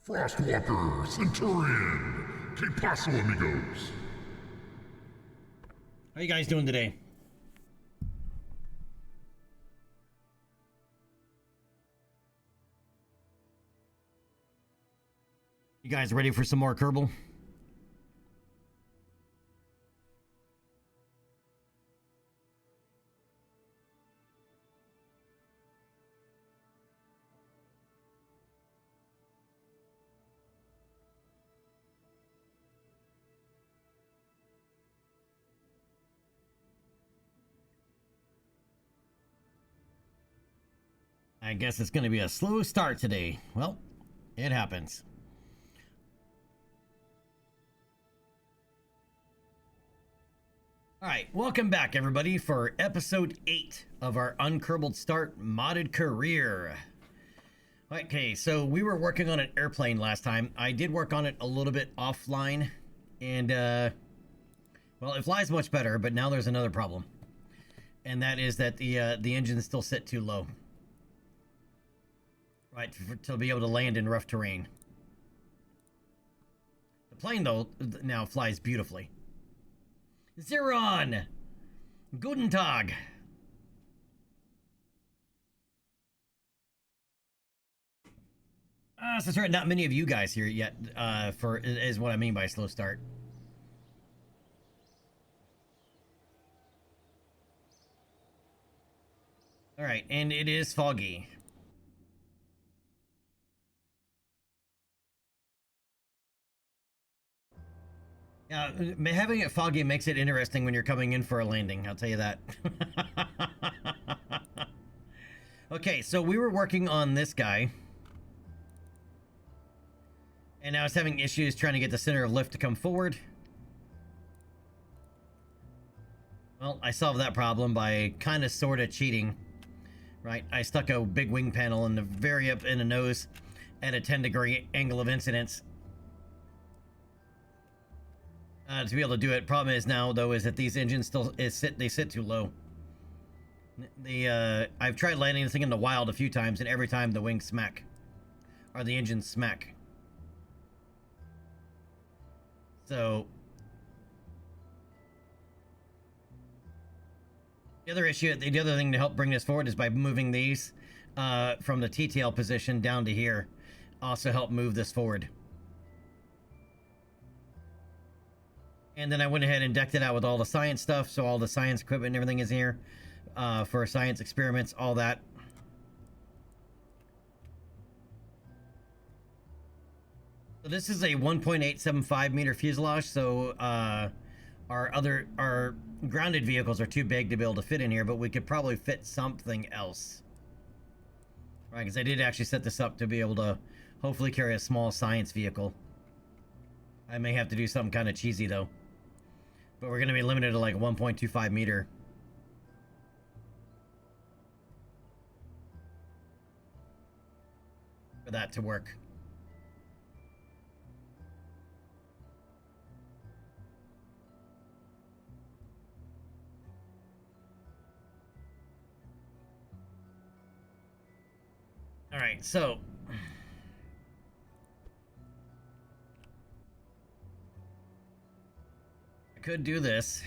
Frostwalker, Centurion, que paso, amigos? How you guys doing today? You guys ready for some more Kerbal? I guess it's going to be a slow start today. Well, it happens. Alright, welcome back everybody for episode 8 of our UnKerbaled Start modded career. Okay, so we were working on an airplane last time. I did work on it a little bit offline, and well, it flies much better, but now there's another problem. And that is that the engines still sit too low. Right, to be able to land in rough terrain. The plane, though, now flies beautifully. Zeron! Guten Tag! So sorry, not many of you guys here yet, is what I mean by slow start. Alright, and it is foggy. Having it foggy makes it interesting when you're coming in for a landing, I'll tell you that. Okay, so we were working on this guy. And I was having issues trying to get the center of lift to come forward. Well, I solved that problem by kind of sort of cheating. Right, I stuck a big wing panel in the very up in the nose at a 10-degree angle of incidence. To be able to do it. Problem is now, though, is that these engines they sit too low. I've tried landing this thing in the wild a few times, and every time the wings smack. Or the engines smack. So... The other thing to help bring this forward is by moving these from the T-tail position down to here. Also help move this forward. And then I went ahead and decked it out with all the science stuff, so all the science equipment and everything is here for science experiments, all that. So this is a 1.875 meter fuselage, so our grounded vehicles are too big to be able to fit in here, but we could probably fit something else. Right, because I did actually set this up to be able to hopefully carry a small science vehicle. I may have to do something kind of cheesy, though. But we're going to be limited to like 1.25 meter. For that to work. Alright, so... could do this.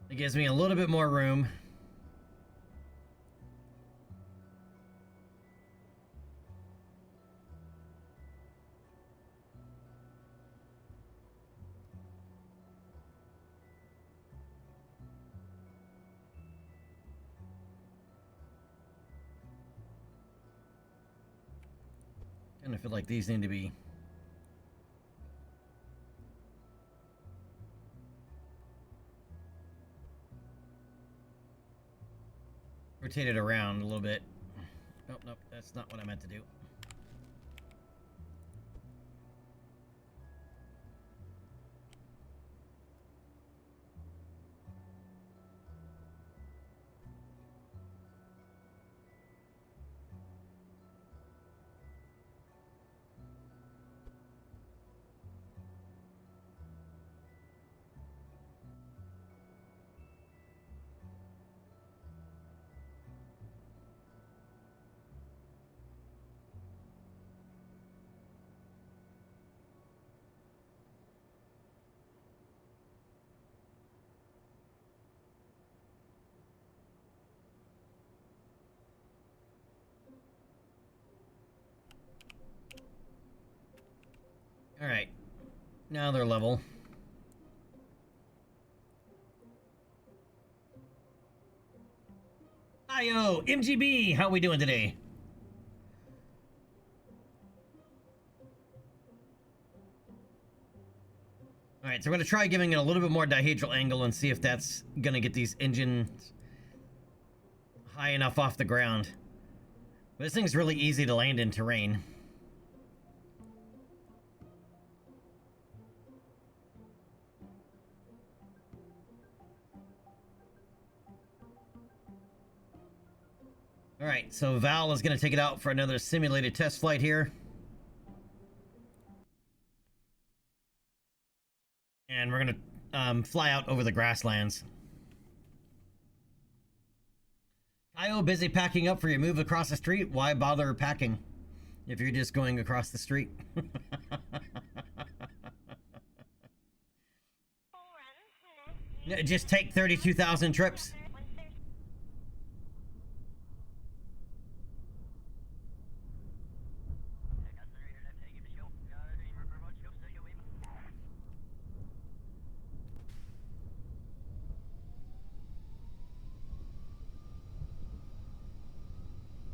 It gives me a little bit more room. Kind of feel like these need to be rotated around a little bit. Oh, nope, that's not what I meant to do. Alright. Now they're level. Hi-yo! MGB! How we doing today? Alright, so we're going to try giving it a little bit more dihedral angle and see if that's going to get these engines high enough off the ground. But this thing's really easy to land in terrain. Alright, so Val is going to take it out for another simulated test flight here. And we're going to fly out over the grasslands. Kyo, busy packing up for your move across the street? Why bother packing if you're just going across the street? Just take 32,000 trips.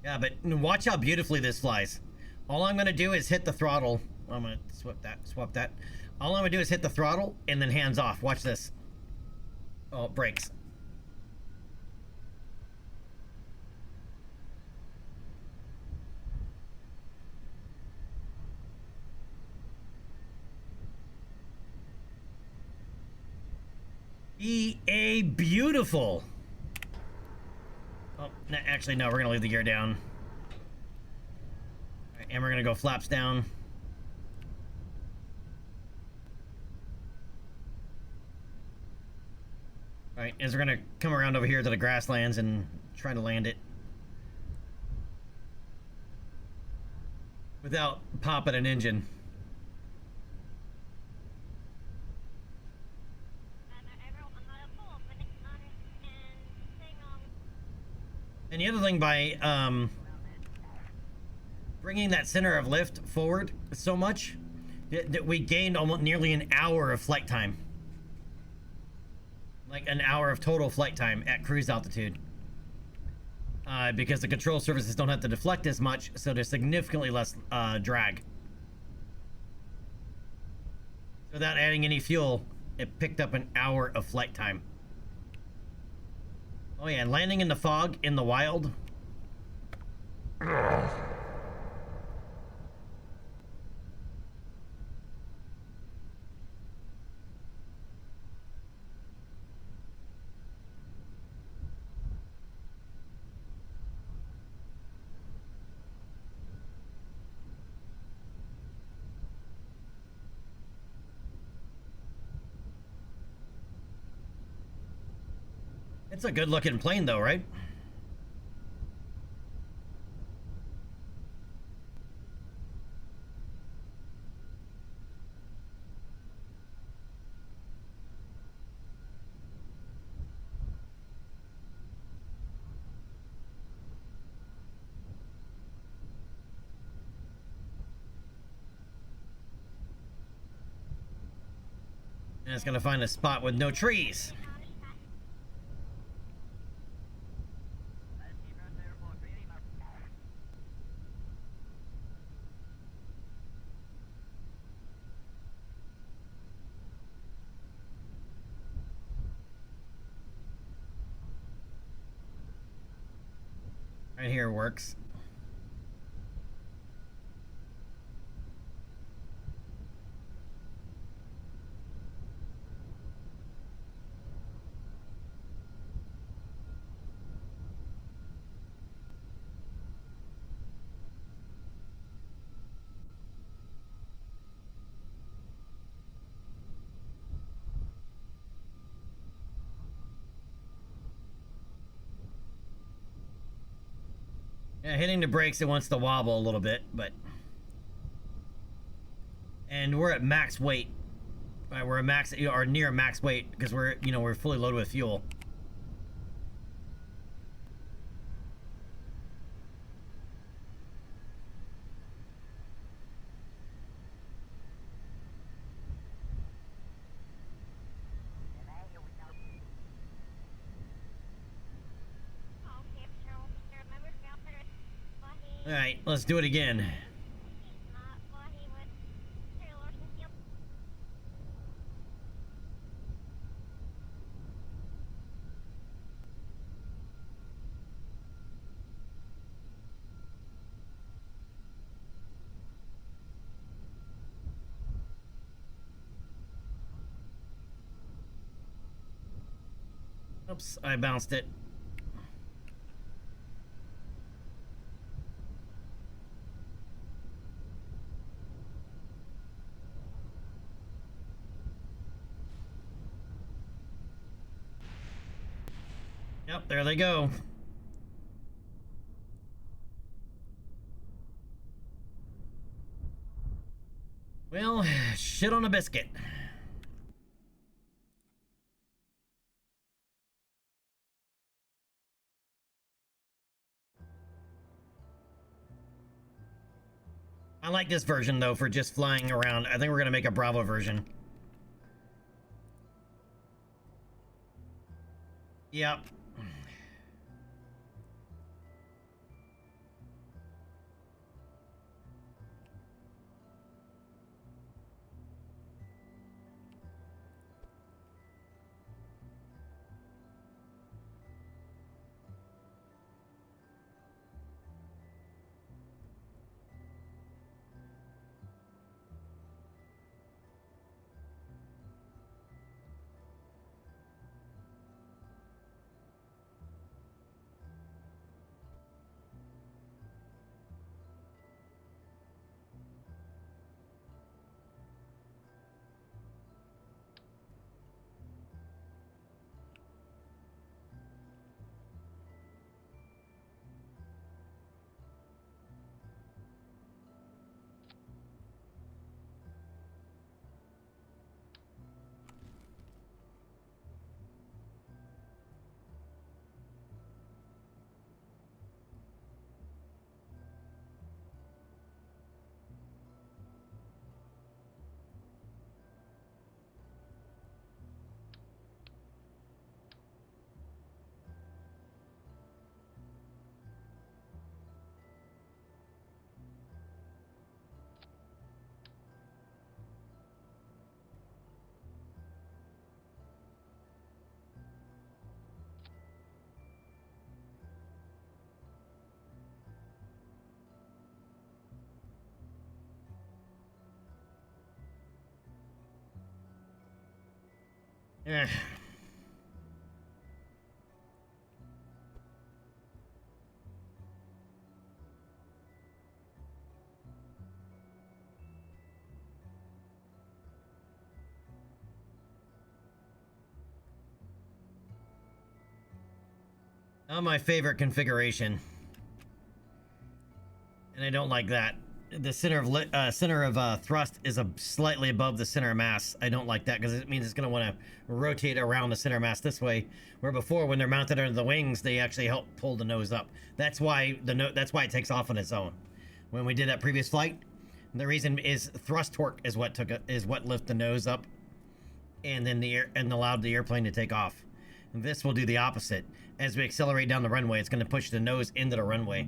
Yeah, but watch how beautifully this flies. All I'm going to do is hit the throttle. I'm going to swap that. All I'm going to do is hit the throttle and then hands off. Watch this. Oh, it brakes. EA beautiful. Oh, no, actually, no, we're going to leave the gear down. All right, and we're going to go flaps down. All right, as we're going to come around over here to the grasslands and try to land it without popping an engine. And the other thing, by bringing that center of lift forward so much, that we gained almost nearly an hour of flight time. Like an hour of total flight time at cruise altitude. Because the control surfaces don't have to deflect as much, so there's significantly less drag. Without adding any fuel, it picked up an hour of flight time. Oh yeah, and landing in the fog in the wild. It's a good looking plane though, right? And it's gonna find a spot with no trees. Right here works. Yeah, hitting the brakes, it wants to wobble a little bit, but... And we're at max weight. Right, we're at max, or near max weight, because we're, we're fully loaded with fuel. Alright, let's do it again. Oops, I bounced it. Yep, there they go. Well, shit on a biscuit. I like this version, though, for just flying around. I think we're going to make a Bravo version. Yep. Eh. Not my favorite configuration. And I don't like that. The center of thrust is slightly above the center of mass. I don't like that because it means it's going to want to rotate around the center of mass this way. Where before, when they're mounted under the wings, they actually help pull the nose up. That's why that's why it takes off on its own. When we did that previous flight, the reason is thrust torque is what lifted the nose up, and then allowed the airplane to take off. And this will do the opposite. As we accelerate down the runway, it's going to push the nose into the runway.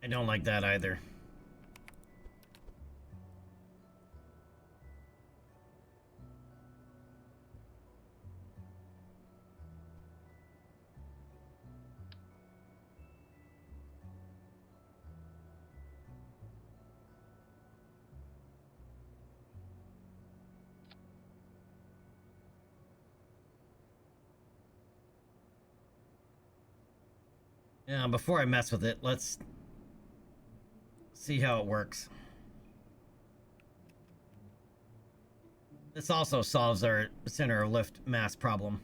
I don't like that either. Yeah, before I mess with it, let's see how it works. This also solves our center of lift mass problem.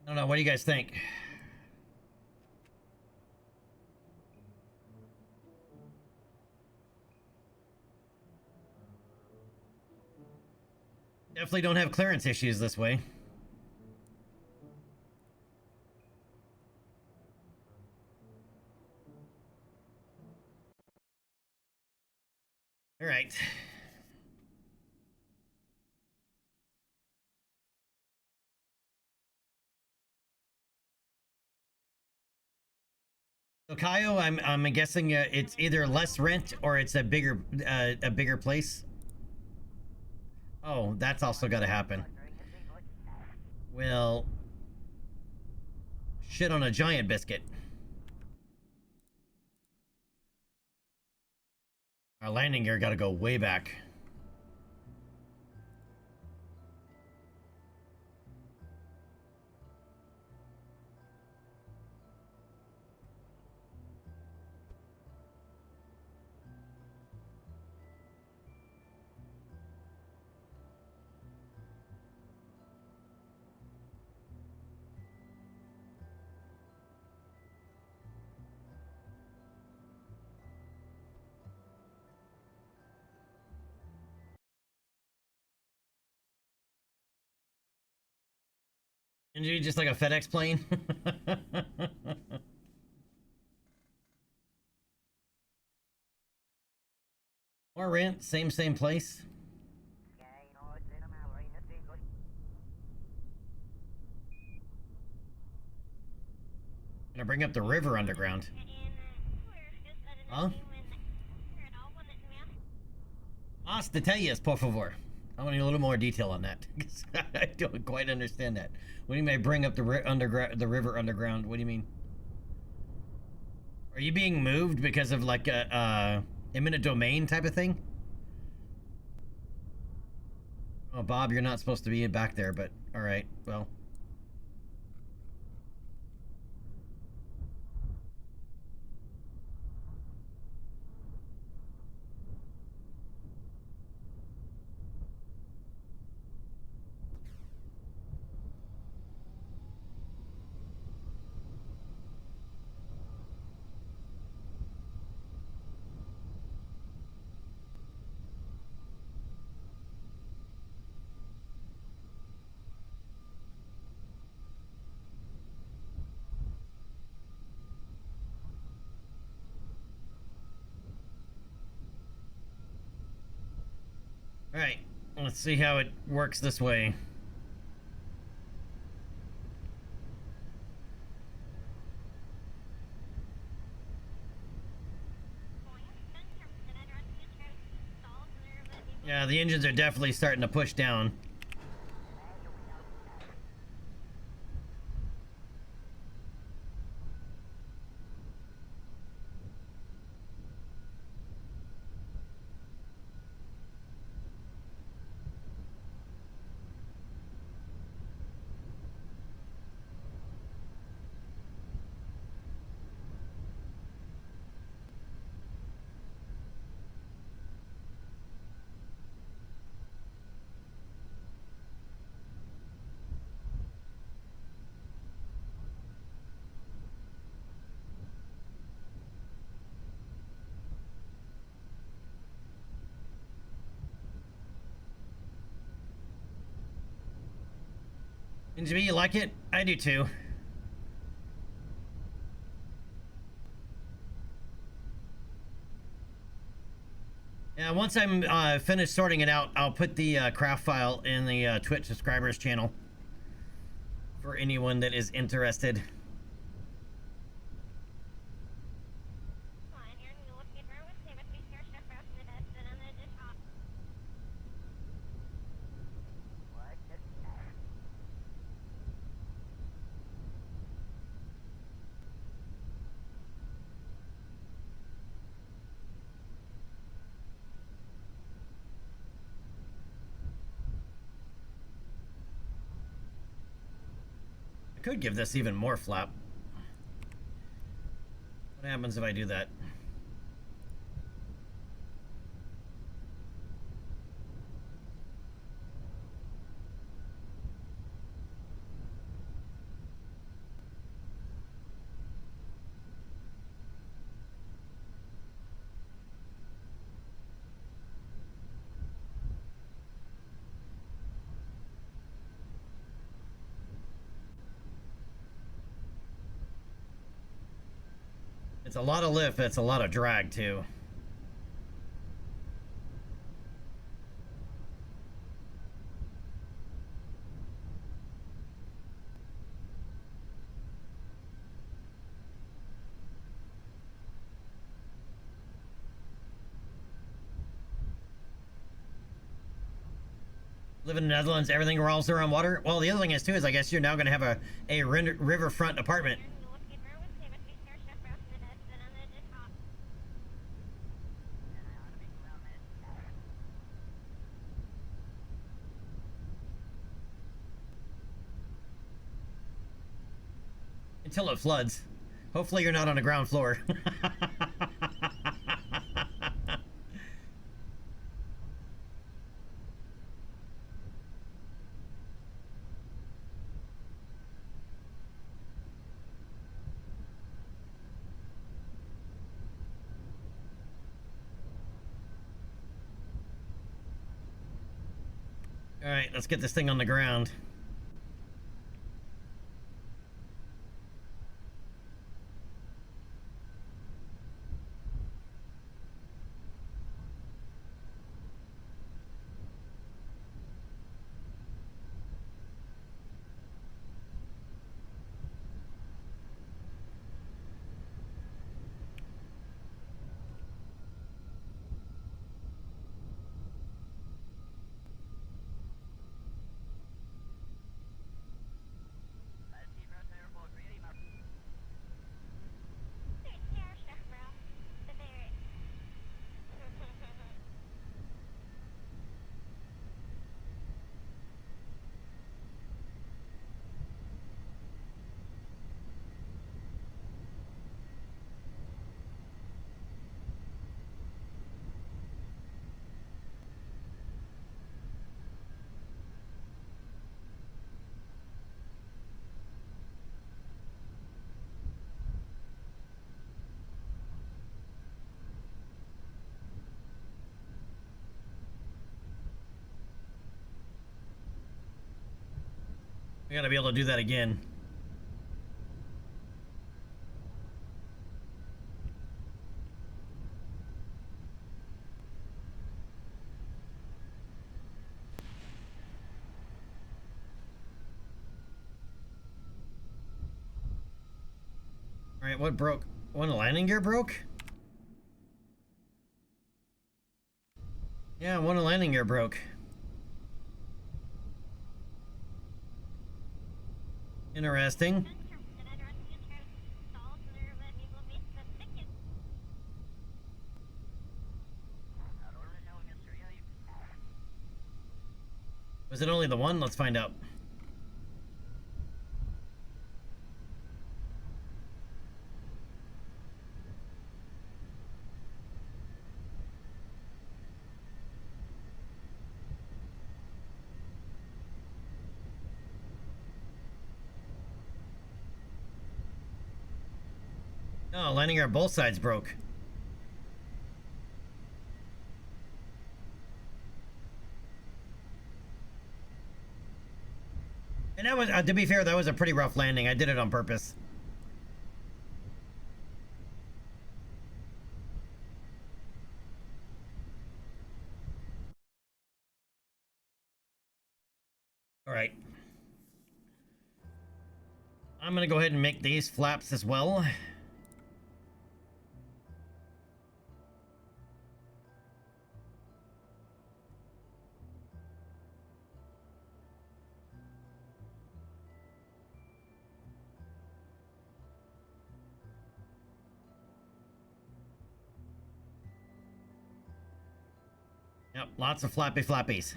I don't know. What do you guys think? Definitely don't have clearance issues this way. All right. So Kaio, I'm guessing it's either less rent or it's a bigger place. Oh, that's also got to happen. Well, shit on a giant biscuit. Our landing gear got to go way back. And you just like a FedEx plane. More rent, same place. Gonna bring up the river underground. Huh? Más detalles, por favor. I want a little more detail on that. I don't quite understand that. What do you mean bring up the river underground? What do you mean? Are you being moved because of like a eminent domain type of thing? Oh, Bob, you're not supposed to be back there, but all right. Well. All right. Let's see how it works this way. Yeah, the engines are definitely starting to push down. And Jimmy, you like it? I do too. Yeah, once I'm finished sorting it out, I'll put the craft file in the Twitch subscribers channel for anyone that is interested. I could give this even more flap. What happens if I do that? It's a lot of lift, it's a lot of drag too. Live in the Netherlands, everything revolves around water. Well, the other thing is too is I guess you're now going to have a riverfront apartment. Until it floods. Hopefully you're not on the ground floor. All right, let's get this thing on the ground. We gotta be able to do that again. All right, what broke? One landing gear broke? Yeah, one landing gear broke. Interesting. Was it only the one? Let's find out. No, landing gear both sides broke. And that was, to be fair, that was a pretty rough landing. I did it on purpose. All right. I'm gonna go ahead and make these flaps as well. Yep, lots of flappy flappies.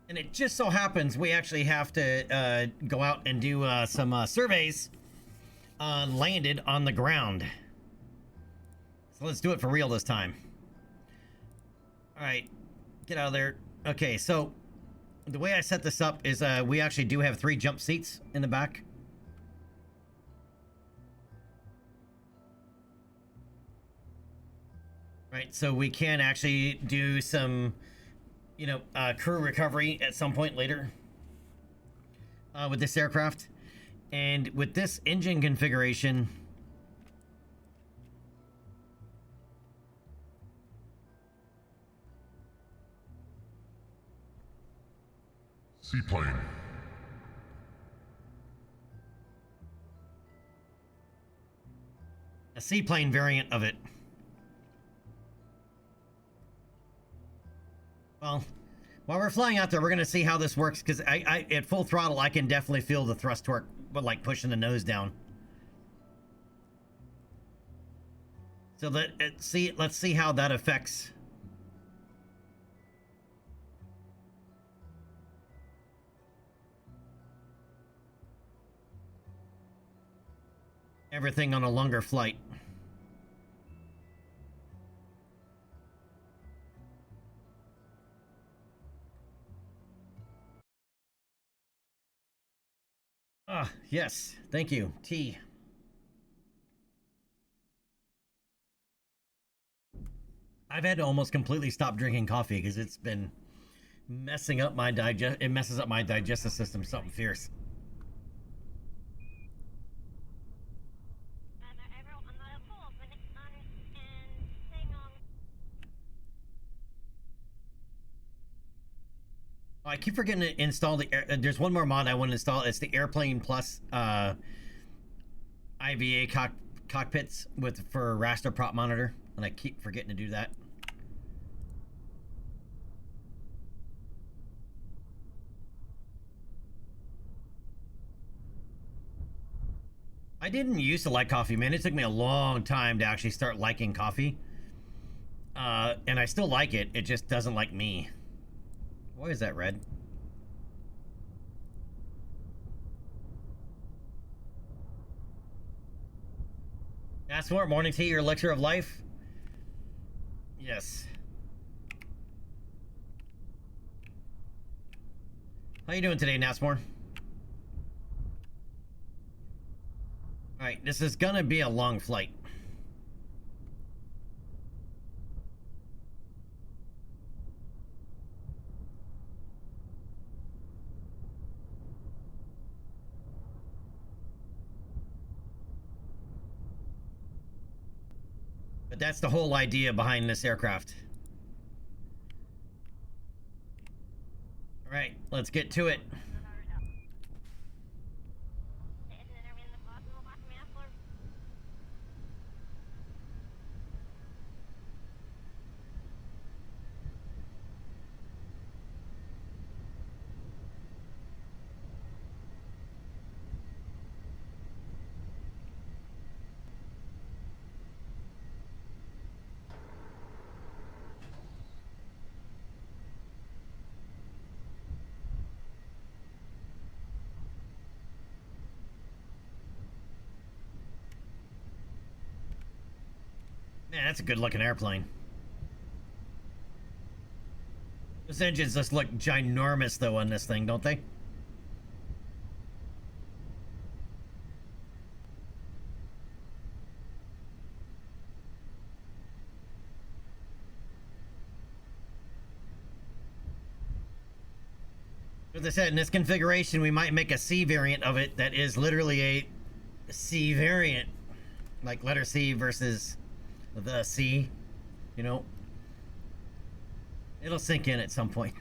And it just so happens we actually have to go out and do some surveys landed on the ground. So let's do it for real this time. All right, get out of there. Okay, so the way I set this up is we actually do have 3 jump seats in the back. Right, so we can actually do some, crew recovery at some point later with this aircraft. And with this engine configuration, Seaplane. a seaplane variant of it. Well, while we're flying out there, we're gonna see how this works, because I at full throttle I can definitely feel the thrust torque, but like pushing the nose down. So let's see how that affects. Everything on a longer flight. Ah, yes. Thank you. Tea. I've had to almost completely stop drinking coffee because it's been messing up my it messes up my digestive system something fierce. I keep forgetting to install there's one more mod I want to install. It's the Airplane Plus IVA cockpits for raster prop monitor, and I keep forgetting to do that. I didn't used to like coffee, man. It took me a long time to actually start liking coffee. And I still like it. It just doesn't like me. Why is that red? That's more morning tea, your elixir of life? Yes. How you doing today, Natsmore? Alright, this is gonna be a long flight. But that's the whole idea behind this aircraft. Alright, let's get to it. Man, that's a good looking airplane. Those engines just look ginormous though on this thing, don't they? As I said, in this configuration, we might make a C variant of it that is literally a C variant. Like letter C versus the C, you know? It'll sink in at some point.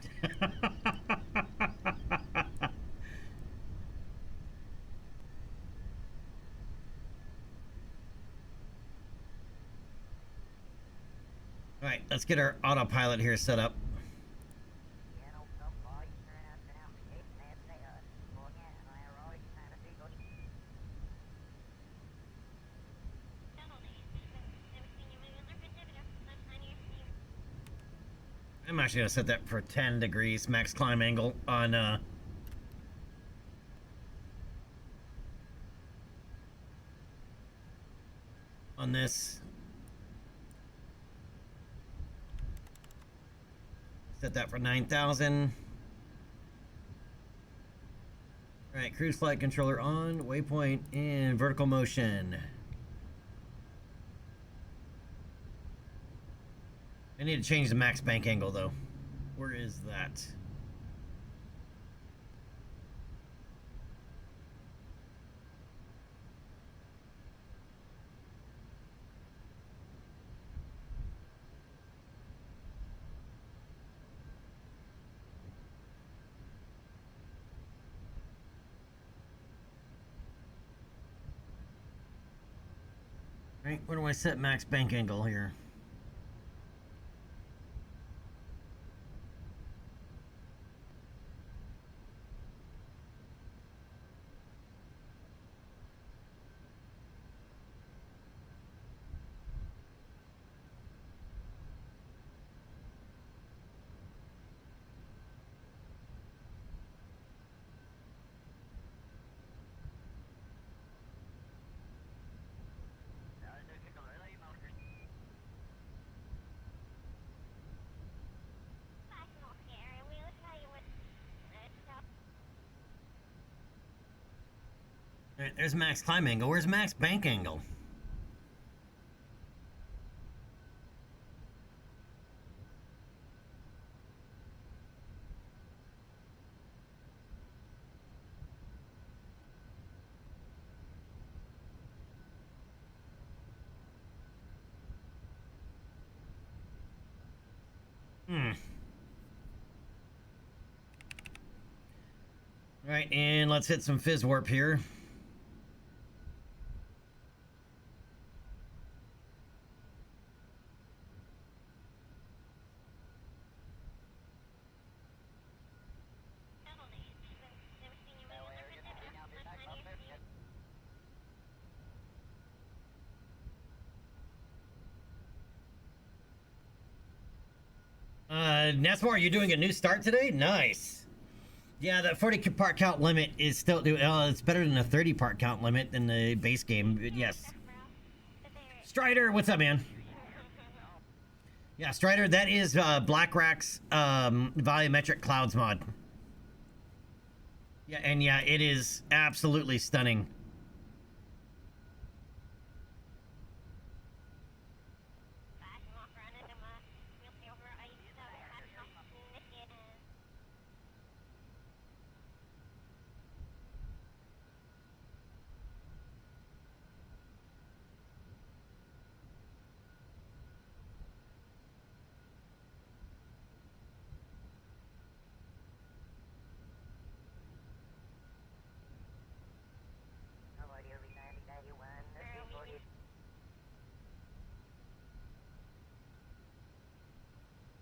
Alright, let's get our autopilot here set up. I'm actually gonna set that for 10 degrees max climb angle on this. Set that for 9,000. All right, cruise flight controller on, waypoint in vertical motion. I need to change the max bank angle though. Where is that? Right, where do I set max bank angle here? All right, there's max climb angle. Where's max bank angle? All right, and let's hit some fizz warp here. Nesmore, you're doing a new start today? Nice. Yeah, the 40 part count limit is still... it's better than a 30 part count limit in the base game. Yes. Strider, what's up, man? Yeah, Strider, that is BlackRock's volumetric clouds mod. Yeah, and yeah, it is absolutely stunning.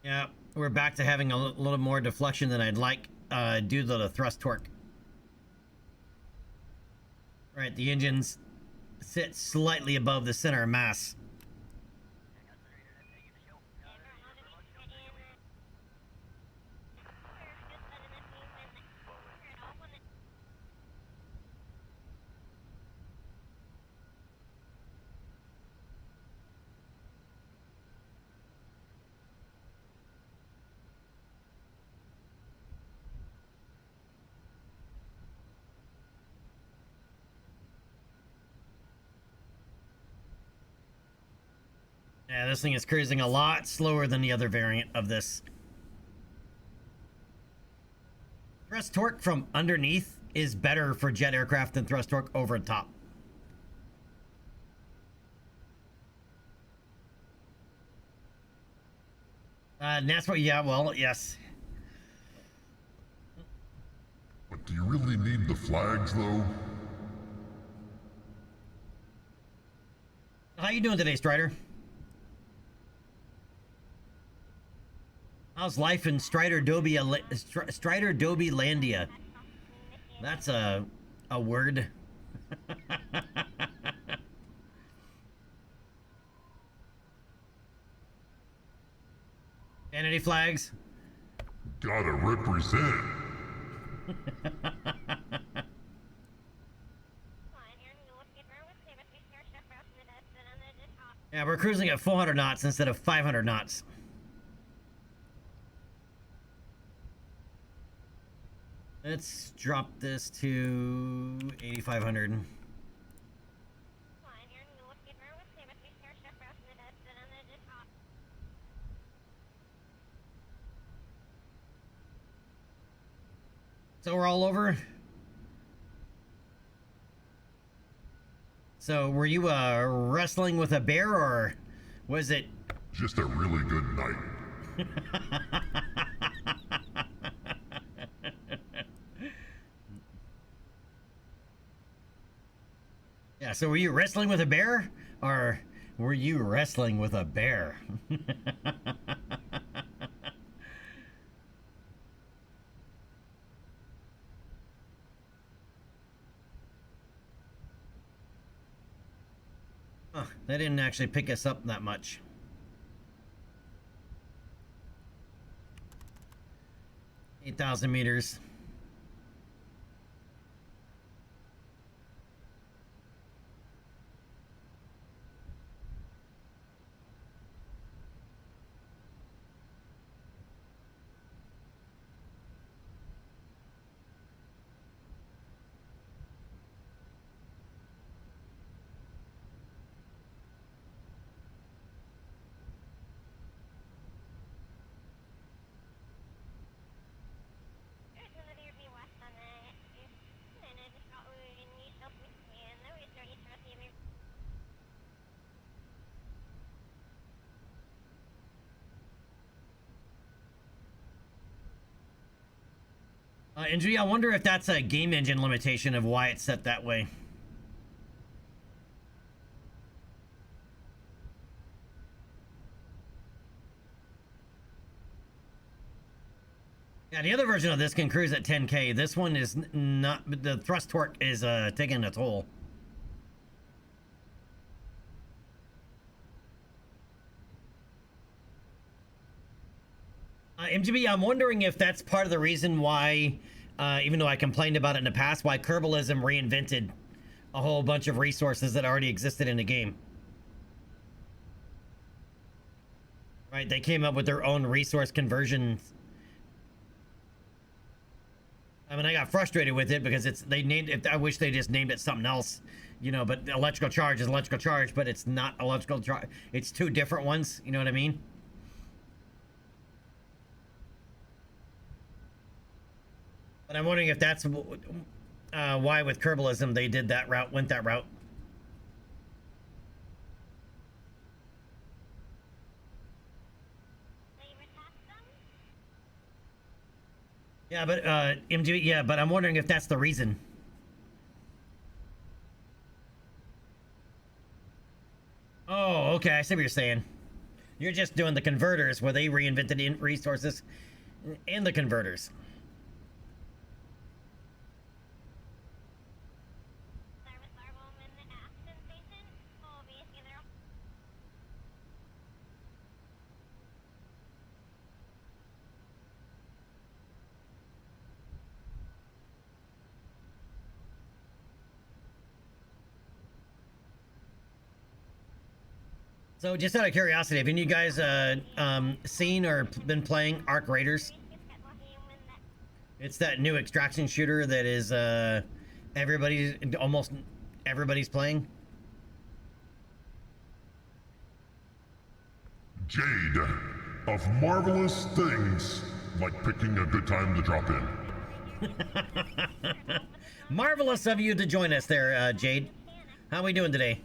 Yeah, we're back to having a little more deflection than I'd like due to the thrust torque. Right, the engines sit slightly above the center of mass. Yeah, this thing is cruising a lot slower than the other variant of this. Thrust torque from underneath is better for jet aircraft than thrust torque over the top. That's what, yeah, well, yes. But do you really need the flags, though? How you doing today, Strider? How's life in Strider Doby Landia? That's a word. Vanity flags. Gotta represent. Yeah, we're cruising at 400 knots instead of 500 knots. Let's drop this to 8,500. So we're all over. So were you wrestling with a bear, or was it Just a really good night. Yeah, so were you wrestling with a bear, or were you wrestling with a bear? Huh, they didn't actually pick us up that much. 8,000 meters. Injury, I wonder if that's a game engine limitation of why it's set that way. Yeah, the other version of this can cruise at 10K. This one is not, the thrust torque is taking a toll. MGB, I'm wondering if that's part of the reason why, even though I complained about it in the past, why Kerbalism reinvented a whole bunch of resources that already existed in the game. Right, they came up with their own resource conversions. I mean, I got frustrated with it because they named it. I wish they just named it something else, you know. But electrical charge is electrical charge, but it's not electrical charge. It's two different ones. You know what I mean? But I'm wondering if that's why with Kerbalism they did that route, went that route. Yeah, but MGB, yeah, but I'm wondering if that's the reason. Oh, okay, I see what you're saying. You're just doing the converters where they reinvented resources and the converters. So, just out of curiosity, have any of you guys seen or been playing Arc Raiders? It's that new extraction shooter that is almost everybody's playing. Jade, of marvelous things, like picking a good time to drop in. Marvelous of you to join us there, Jade. How are we doing today?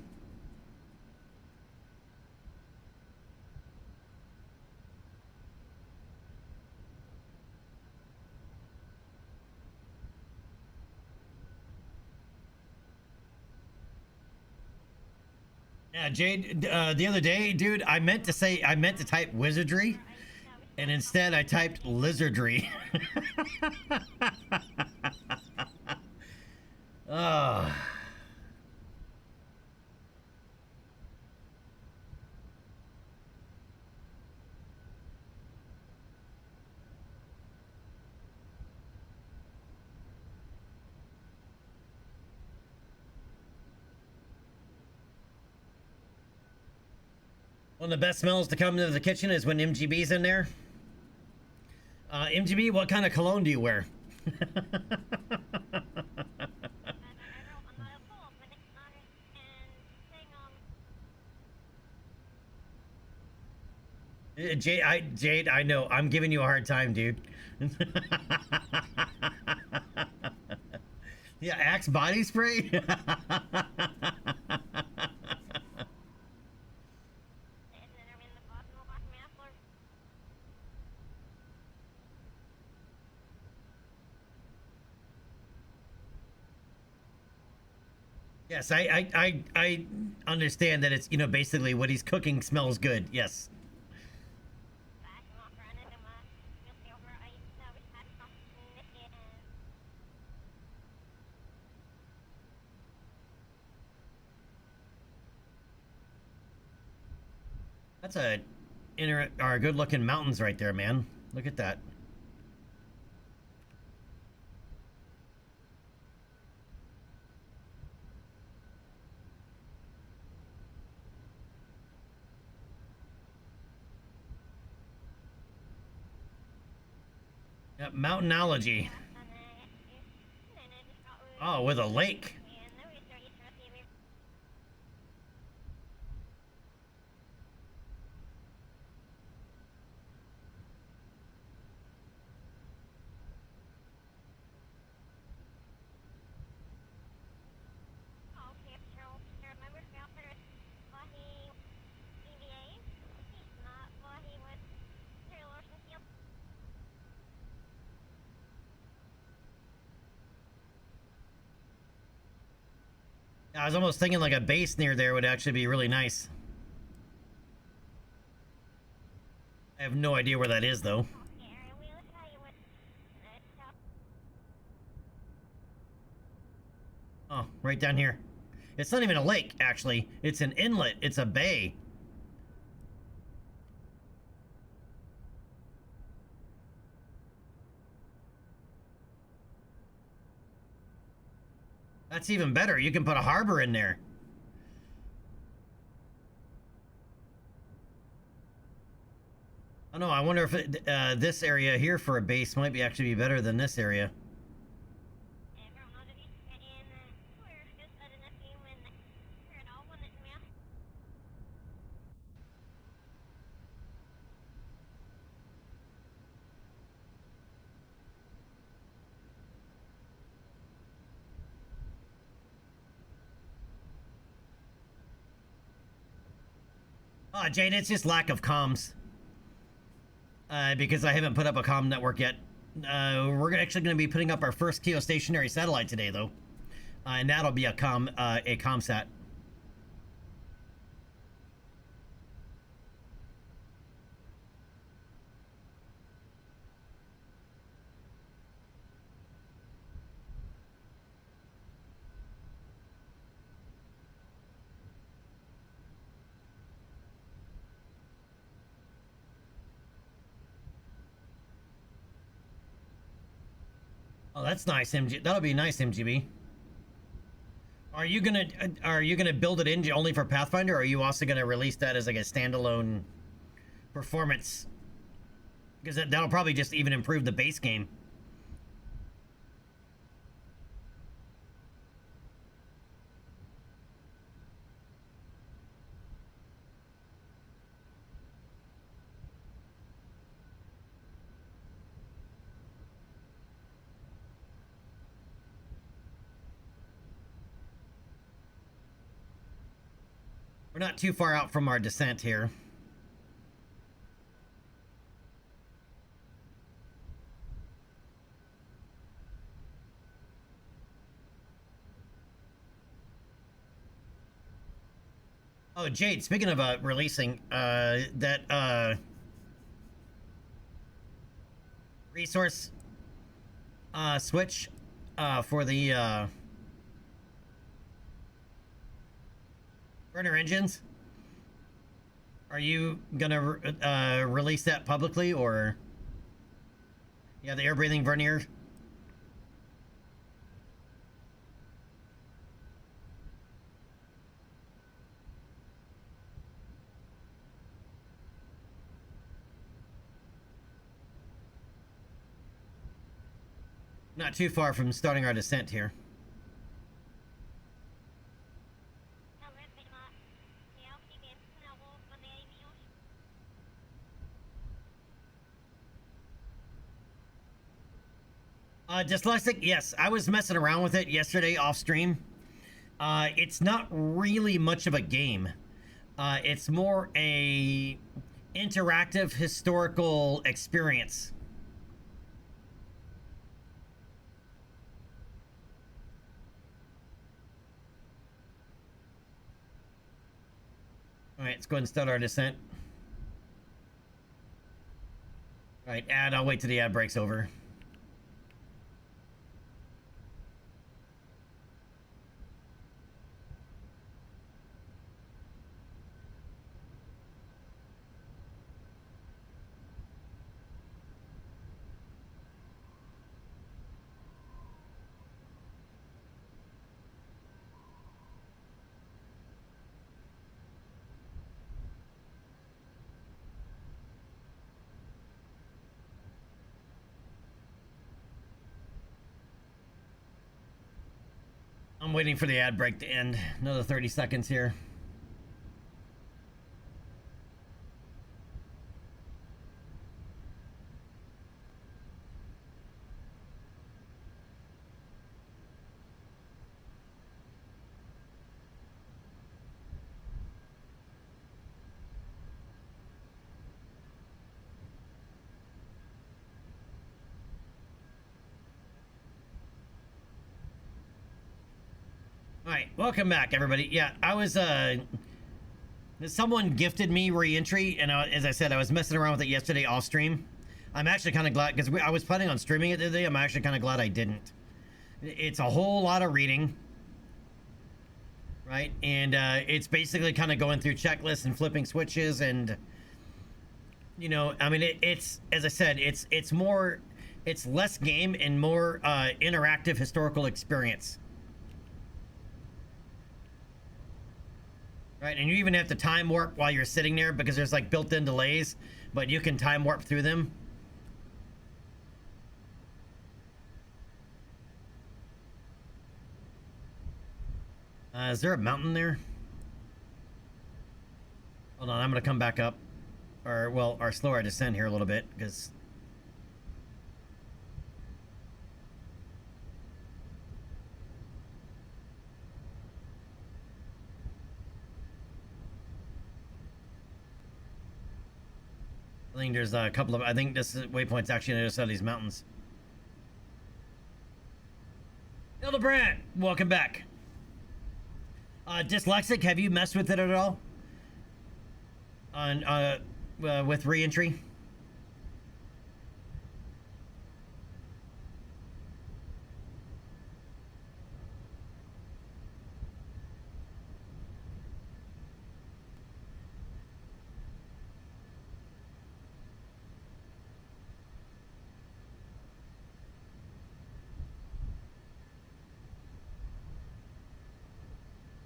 Yeah, Jade, the other day, dude, I meant to type wizardry, and instead I typed lizardry. Oh. One of the best smells to come into the kitchen is when MGB's in there. MGB, what kind of cologne do you wear? Jade, I know. I'm giving you a hard time, dude. Yeah, Axe body spray? Yes, I understand that it's, you know, basically what he's cooking smells good. Yes. That's a good looking mountains right there, man. Look at that. Yep, mountainology. Oh, with a lake. I was almost thinking like a base near there would actually be really nice. I have no idea where that is, though. Oh, right down here. It's not even a lake, actually. It's an inlet. It's a bay. That's even better. You can put a harbor in there. Oh no, I wonder if this area here for a base might be actually be better than this area. Oh, Jade, it's just lack of comms. Because I haven't put up a comm network yet. We're actually going to be putting up our first geostationary satellite today, though. And that'll be a ComSat. Oh, that's nice, MG. That'll be nice, MGB. Are you gonna build it in only for Pathfinder, or are you also gonna release that as like a standalone performance? Because that'll probably just even improve the base game. We're not too far out from our descent here. Oh, Jade, speaking of releasing, that resource switch for the burner engines, are you gonna release that publicly, or yeah, the air breathing vernier? Not too far from starting our descent here. Dyslexic, yes, I was messing around with it yesterday off stream. It's not really much of a game. It's more a interactive historical experience. All right, let's go ahead and start our descent. All right, ad, I'll wait till the ad breaks over. I'm waiting for the ad break to end. Another 30 seconds here. All right, welcome back, everybody. Yeah, I was, someone gifted me re-entry, and as I said, I was messing around with it yesterday off stream. I'm actually kind of glad, because I was planning on streaming it today. I'm actually kind of glad I didn't. It's a whole lot of reading, right? And it's basically kind of going through checklists and flipping switches, and, you know, I mean, it's, as I said, it's less game and more interactive historical experience. Right, and you even have to time warp while you're sitting there because there's like built-in delays, but you can time warp through them. Is there a mountain there? Hold on, I'm gonna come back up. Or, well, or slow our descent here a little bit, because... I think there's a couple of... I think this waypoint's actually on the other side of these mountains. Hildebrand, welcome back. Dyslexic, have you messed with it at all? On, with re-entry?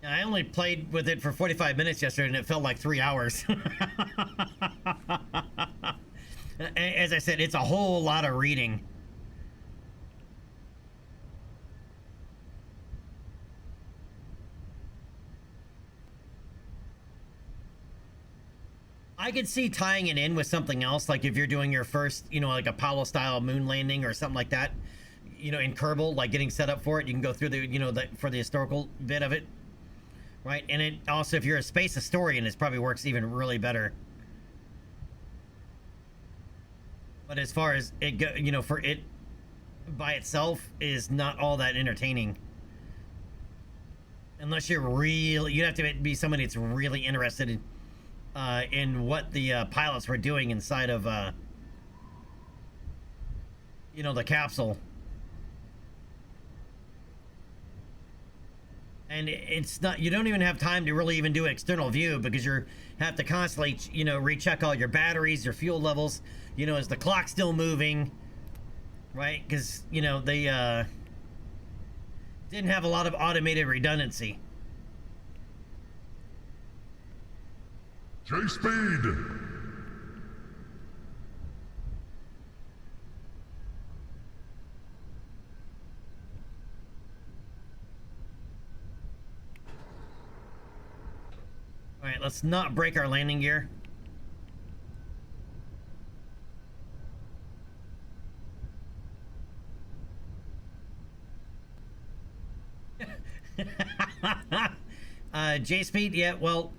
I only played with it for 45 minutes yesterday, and it felt like 3 hours. As I said, it's a whole lot of reading. I could see tying it in with something else, like if you're doing your first, you know, like Apollo-style moon landing or something like that, you know, in Kerbal, like getting set up for it, you can go through the, you know, for the historical bit of it. Right, and it also, if you're a space historian, it probably works even really better. But as far as it go, you know, for it by itself is not all that entertaining. Unless you're really, you'd have to be somebody that's really interested in what the pilots were doing inside of, you know, the capsule. And it's not, you don't even have time to really even do an external view because you have to constantly, you know, recheck all your batteries, your fuel levels, you know, is the clock still moving, right? Because, you know, they didn't have a lot of automated redundancy. J-Speed! All right, let's not break our landing gear. J-Speed, yeah, well,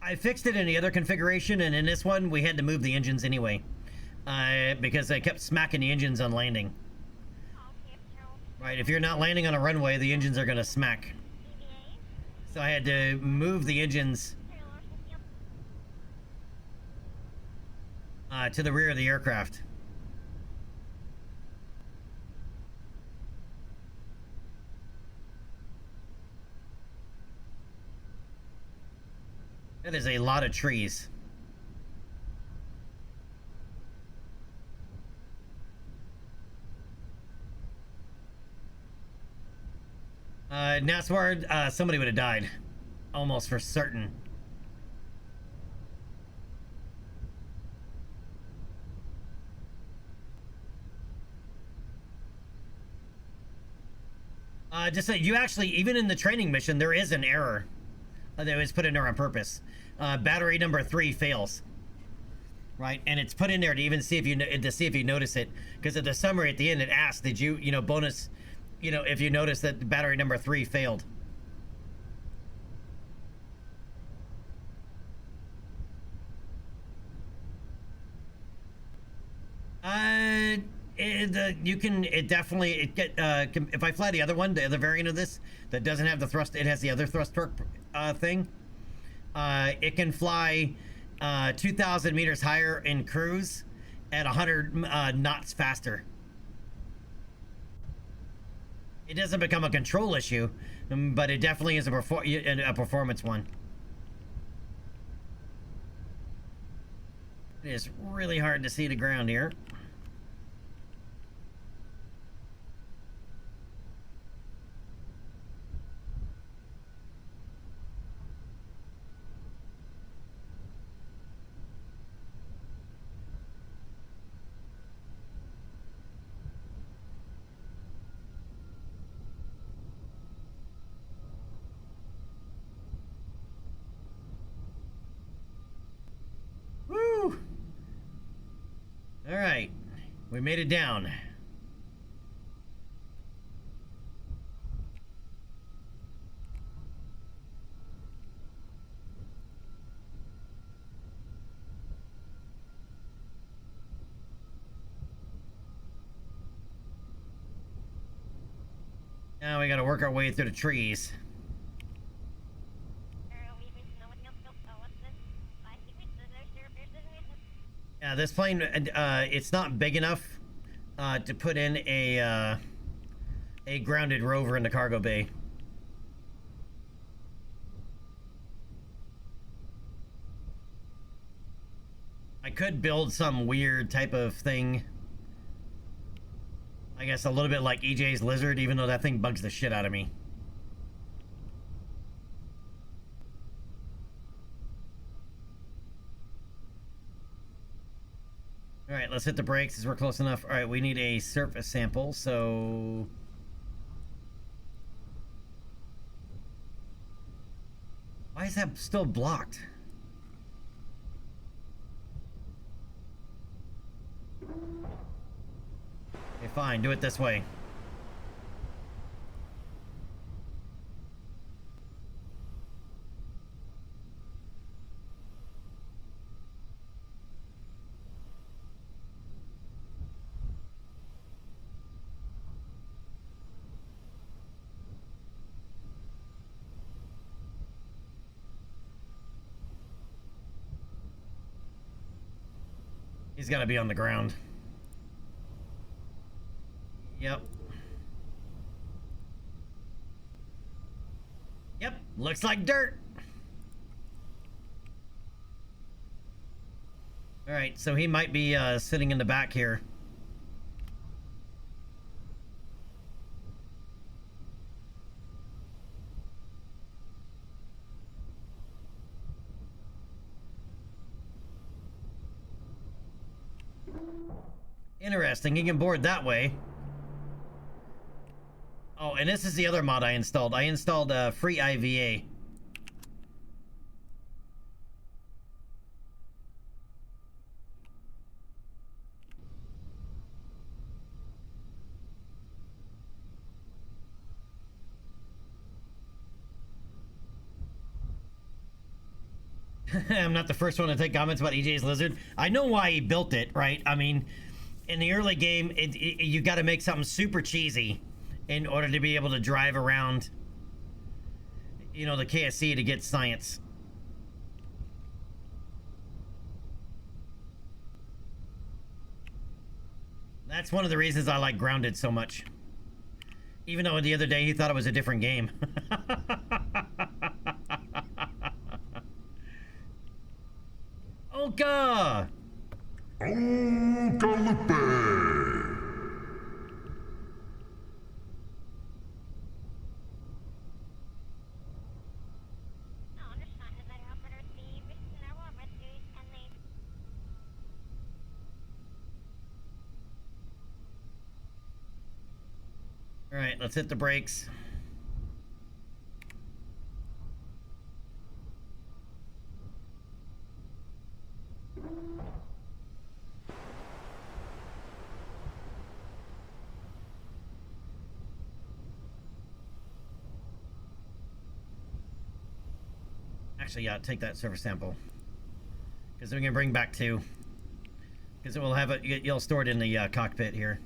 I fixed it in the other configuration, and in this one, we had to move the engines anyway. Because I kept smacking the engines on landing. Right, if you're not landing on a runway, the engines are gonna smack. So I had to move the engines to the rear of the aircraft. That is a lot of trees. Naswar, somebody would have died. Almost for certain. Just so you actually, even in the training mission, there is an error that was put in there on purpose. Battery number 3 fails. Right, and it's put in there to even see if you notice it, because at the summary at the end it asks, did you bonus, if you notice that battery number 3 failed. If I fly the other one, the other variant of this that doesn't have the thrust, it has the other thrust torque thing. It can fly 2,000 meters higher in cruise at 100 knots faster. It doesn't become a control issue, but it definitely is a performance one. It is really hard to see the ground here. Woo! All right, we made it down. Now we gotta work our way through the trees. Yeah, this plane, it's not big enough to put in a grounded rover in the cargo bay. I could build some weird type of thing. I guess a little bit like EJ's Lizard, even though that thing bugs the shit out of me. All right, let's hit the brakes as we're close enough. All right, we need a surface sample, so... Why is that still blocked? Okay, fine, do it this way. He's got to be on the ground. Yep. Yep, looks like dirt. All right, so he might be sitting in the back here. Interesting, he can board that way. Oh, and this is the other mod I installed. I installed free IVA. I'm not the first one to take comments about EJ's Lizard. I know why he built it, right? I mean, in the early game, you got to make something super cheesy in order to be able to drive around, you know, the KSC to get science. That's one of the reasons I like Grounded so much. Even though the other day he thought it was a different game. Oka! Oka-lupe! All right, let's hit the brakes. Actually, yeah, take that server sample. Because we can bring back two. Because it will have it, you'll store it in the cockpit here.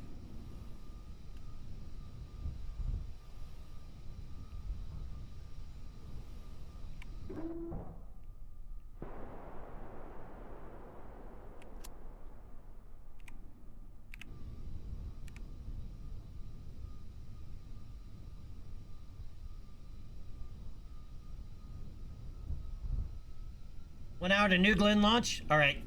One hour to New Glen launch? Alright.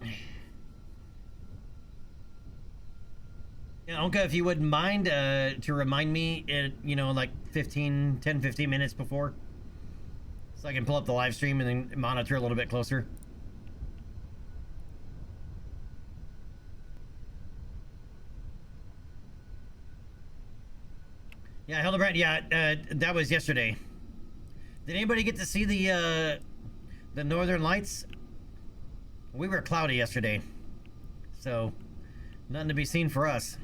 Yeah, Onka, if you wouldn't mind to remind me, you know, like 10, 15 minutes before. So I can pull up the live stream and then monitor a little bit closer. Yeah, Hildebrand, yeah, that was yesterday. Did anybody get to see the Northern Lights? We were cloudy yesterday, so nothing to be seen for us.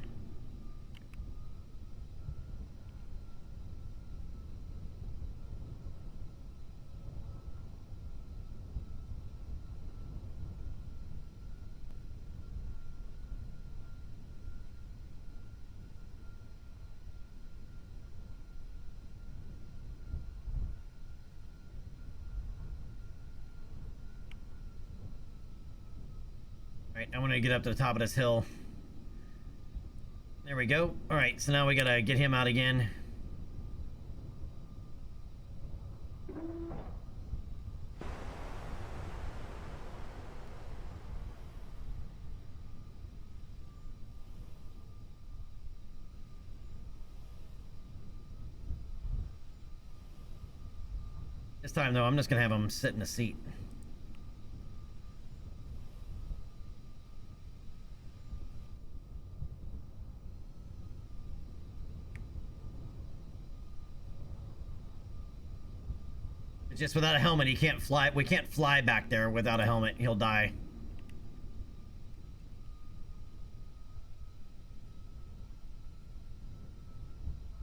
Alright, I want to get up to the top of this hill. There we go. Alright, so now we gotta get him out again. This time, though, I'm just gonna have him sit in the seat. Just without a helmet, he can't fly. We can't fly back there without a helmet. He'll die.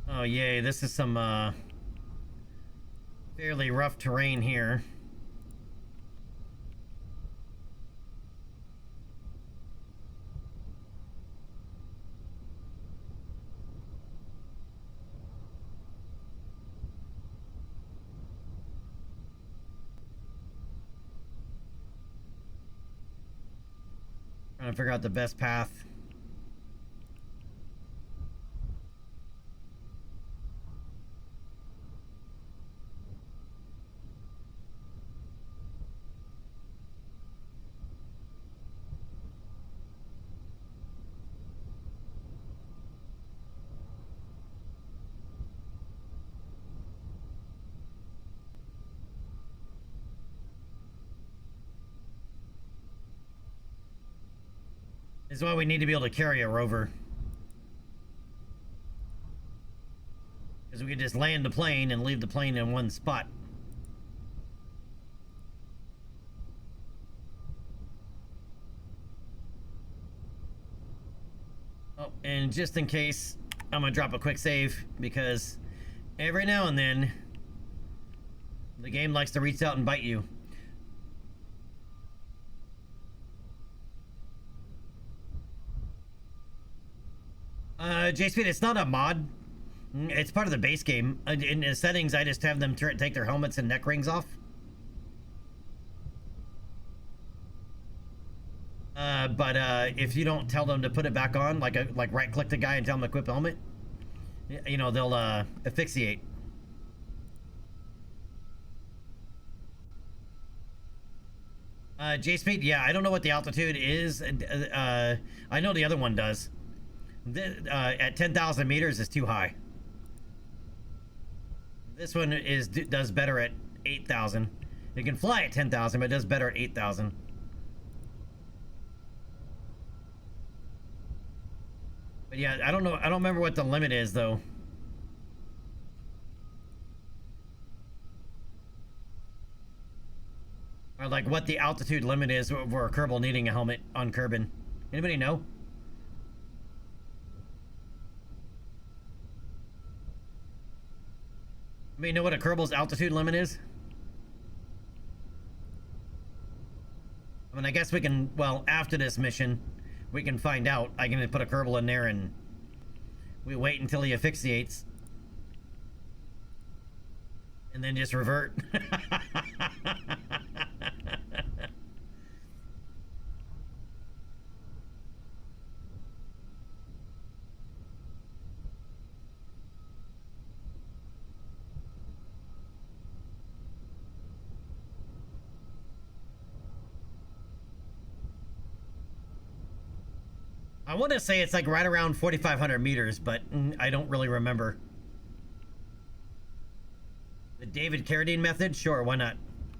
Oh, yay. This is some, fairly rough terrain here. Trying to figure out the best path. This is why we need to be able to carry a rover. Because we can just land the plane and leave the plane in one spot. Oh, and just in case, I'm gonna drop a quick save because every now and then the game likes to reach out and bite you. J-Speed, it's not a mod. It's part of the base game. In the settings, I just have them take their helmets and neck rings off. But if you don't tell them to put it back on, like right-click the guy and tell them to equip helmet, you know, they'll asphyxiate. J-Speed, yeah, I don't know what the altitude is. I know the other one does. At 10,000 meters is too high. This one does better at 8,000. It can fly at 10,000, but it does better at 8,000. But yeah, I don't know. I don't remember what the limit is, though. Or like what the altitude limit is for a Kerbal needing a helmet on Kerbin. Anybody know? Anybody know what a Kerbal's altitude limit is? I mean, I guess we can, well, after this mission, we can find out. I can put a Kerbal in there and we wait until he asphyxiates. And then just revert. I want to say it's like right around 4,500 meters, but I don't really remember. The David Carradine method? Sure, why not?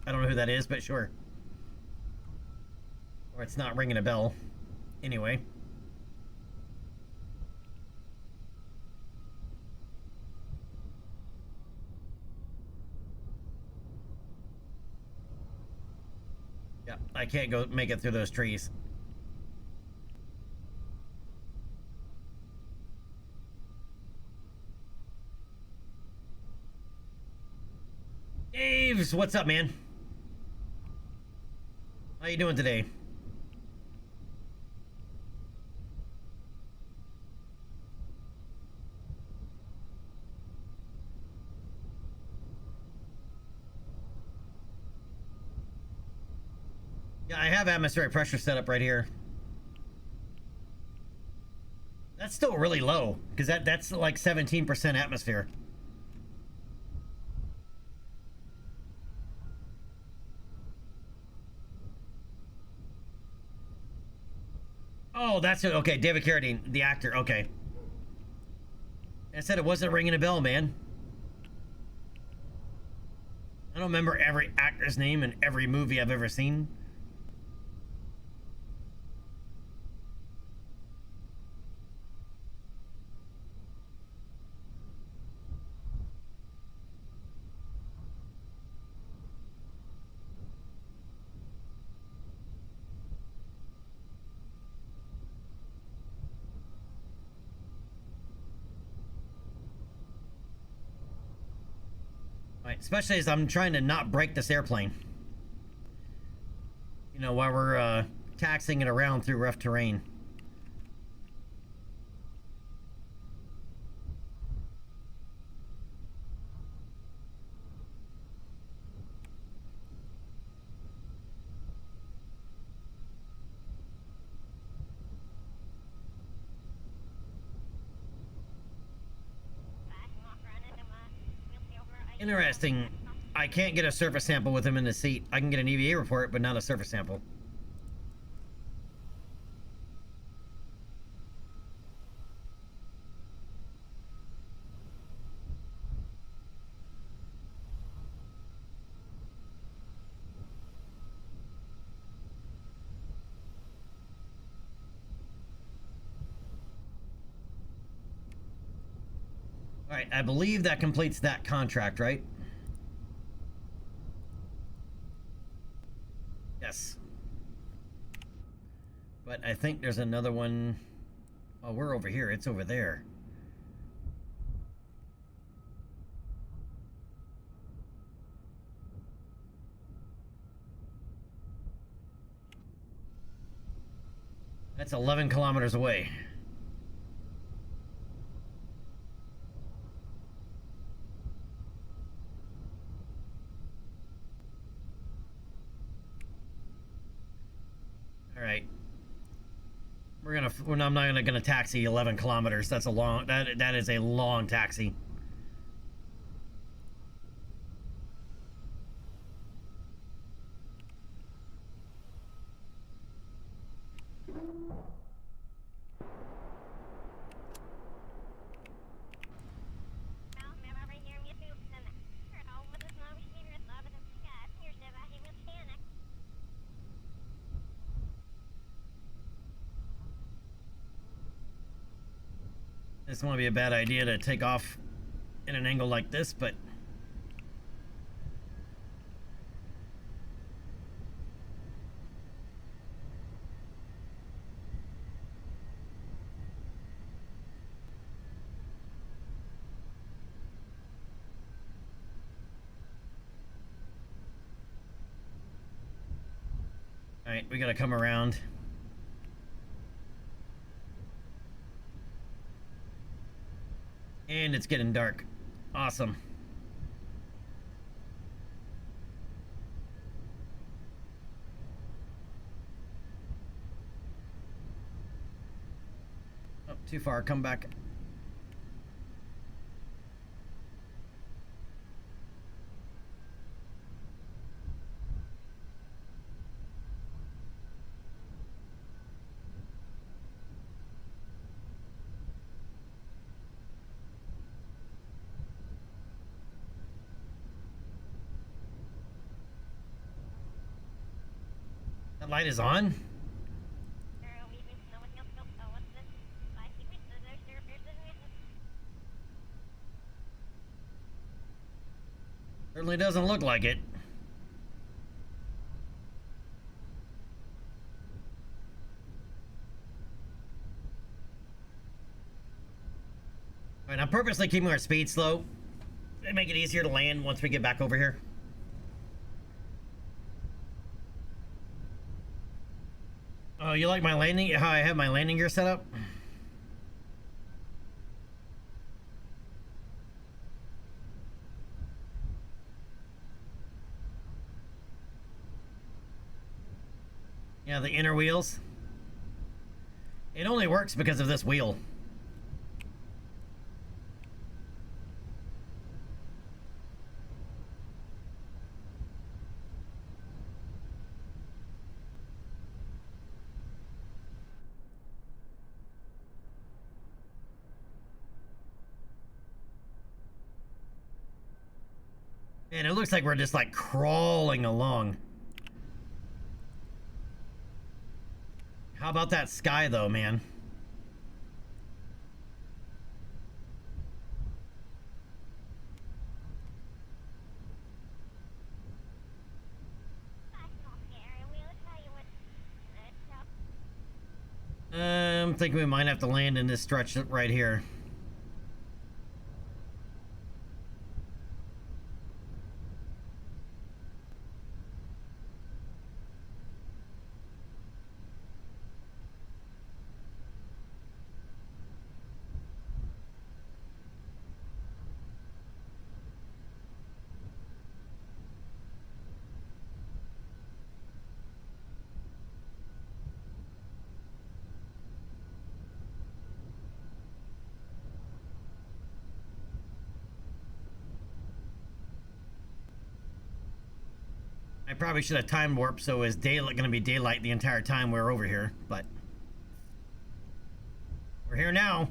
I don't know who that is, but sure. Or it's not ringing a bell. Anyway. Yeah, I can't go make it through those trees. Daves, what's up, man? How you doing today? Yeah, I have atmospheric pressure set up right here. That's still really low, because that's like 17% atmosphere. Oh, that's it. Okay, David Carradine, the actor. Okay. I said it wasn't ringing a bell, man. I don't remember every actor's name in every movie I've ever seen. Right, especially as I'm trying to not break this airplane. You know, while we're taxiing it around through rough terrain. Interesting. I can't get a surface sample with him in the seat. I can get an EVA report, but not a surface sample. All right, I believe that completes that contract, right? Yes. But I think there's another one. Oh, we're over here. It's over there. That's 11 kilometers away. right. I'm not gonna taxi 11 kilometers. That's a long. That is a long taxi. This might be a bad idea to take off in an angle like this, but all right, we gotta come around. And it's getting dark. Awesome. Oh, too far. Come back. That light is on? Certainly doesn't look like it. Alright, I'm purposely keeping our speed slow to make it easier to land once we get back over here. Oh, you like my landing? How I have my landing gear set up? Yeah, the inner wheels. It only works because of this wheel. And it looks like we're just like crawling along. How about that sky though, man? I'm thinking we might have to land in this stretch right here. I probably should have time warped so it was daylight, gonna be daylight the entire time we were over here, but we're here now.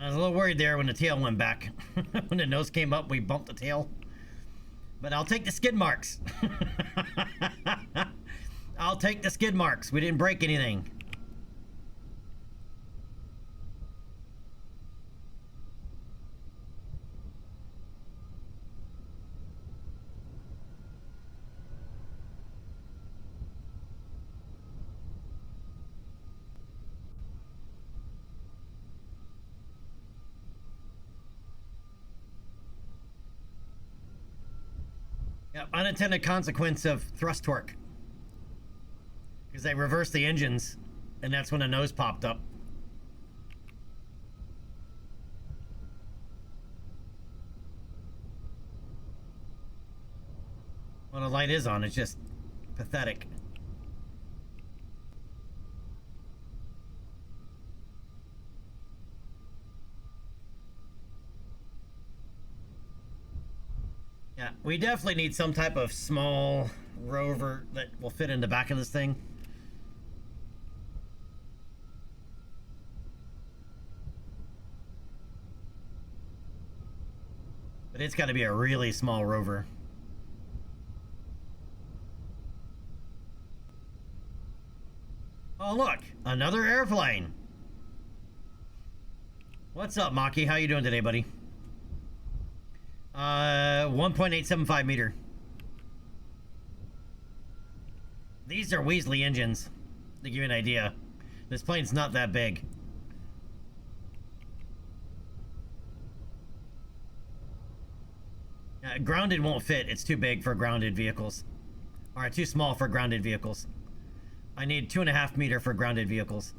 I was a little worried there when the tail went back. When the nose came up, we bumped the tail. But I'll take the skid marks. I'll take the skid marks. We didn't break anything. Yeah, unintended consequence of thrust torque. Because they reversed the engines, and that's when the nose popped up. Well, the light is on, it's just pathetic. Yeah, we definitely need some type of small rover that will fit in the back of this thing. But it's got to be a really small rover. Oh, look, another airplane. What's up, Maki? How you doing today, buddy? 1.875 meter. These are Weasley engines, to give you an idea. This plane's not that big. Grounded won't fit. It's too big for grounded vehicles. Or too small for grounded vehicles. I need 2.5 meter for grounded vehicles.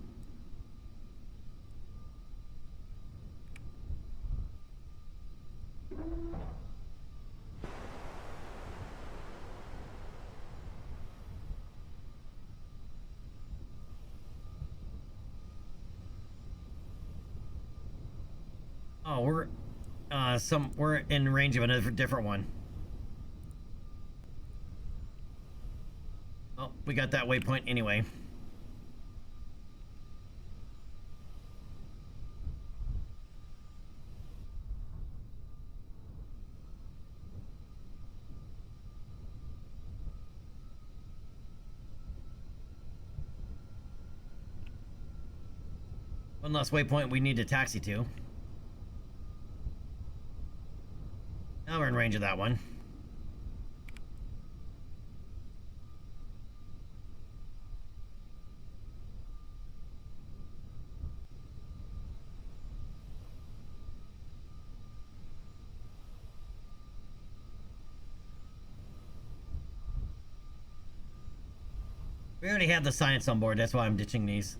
Oh, we're in range of another different one. Oh, we got that waypoint anyway. One last waypoint we need to taxi to. Now we're in range of that one. We already have the science on board, that's why I'm ditching these.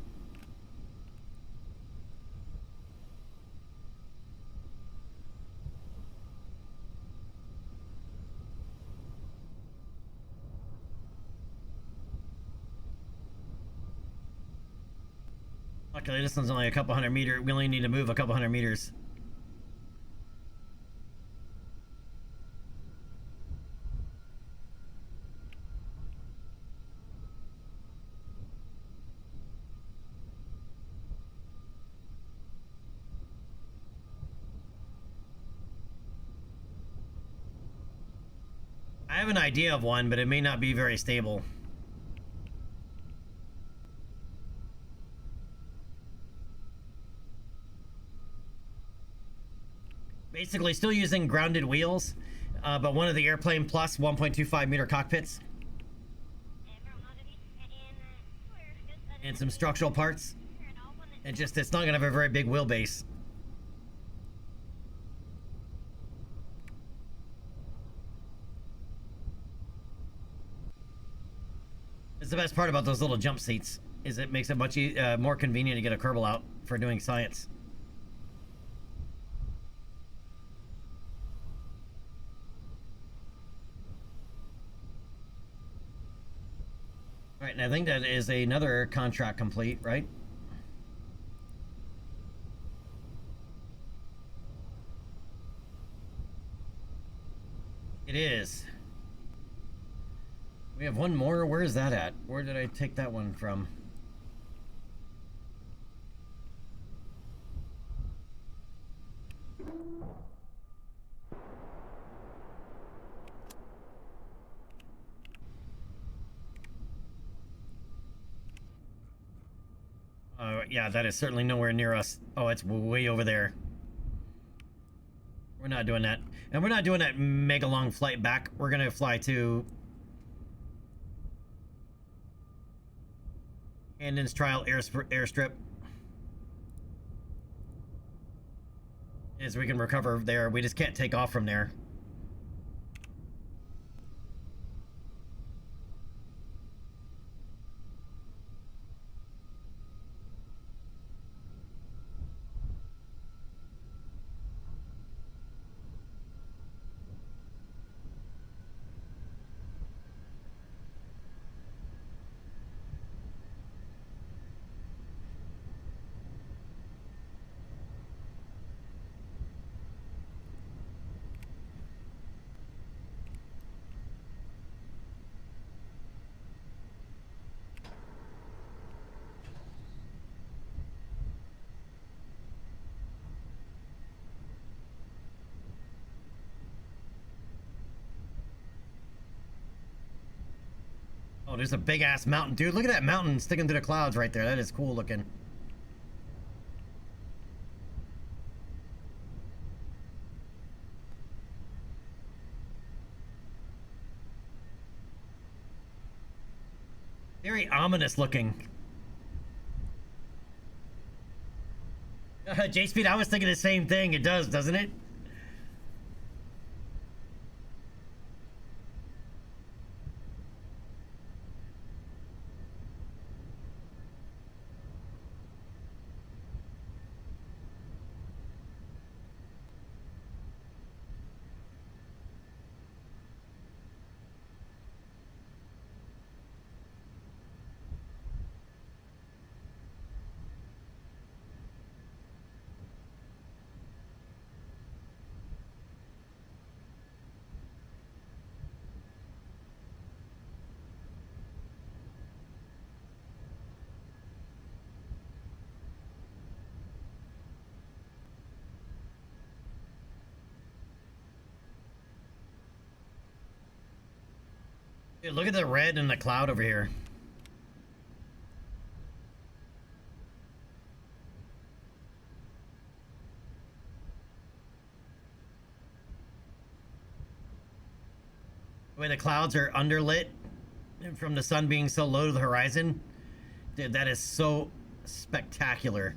Luckily, this one's only a couple hundred meters. We only need to move a couple hundred meters. I have an idea of one, but it may not be very stable. Basically, still using grounded wheels, but one of the Airplane Plus 1.25 meter cockpits. And some structural parts. And just, it's not going to have a very big wheelbase. It's the best part about those little jump seats, is it makes it much more convenient to get a Kerbal out for doing science. All right, and I think that is another contract complete, right? It is. We have one more. Where is that at? Where did I take that one from? Yeah, that is certainly nowhere near us. Oh, it's way over there. We're not doing that. And we're not doing that mega long flight back. We're gonna fly to Andon's Trial Airstrip. As we can recover there. We just can't take off from there. Oh, there's a big ass mountain. Dude, look at that mountain sticking to the clouds right there. That is cool looking. Very ominous looking. J-Speed, I was thinking the same thing. It does, doesn't it? Dude, look at the red in the cloud over here. The way the clouds are underlit from the sun being so low to the horizon. Dude, that is so spectacular.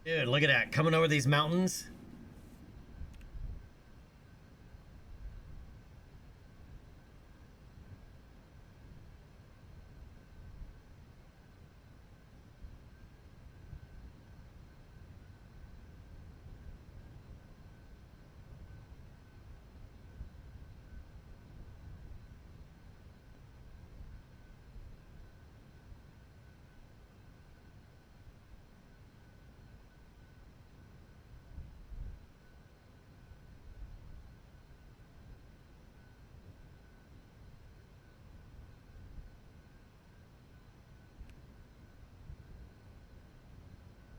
Dude, look at that. Coming over these mountains.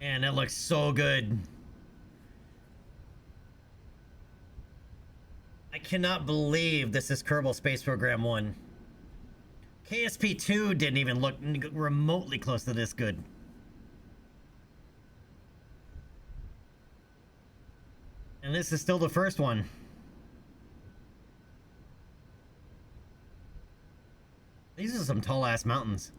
Man, that looks so good. I cannot believe this is Kerbal Space Program 1. KSP2 didn't even look remotely close to this good. And this is still the first one. These are some tall ass mountains.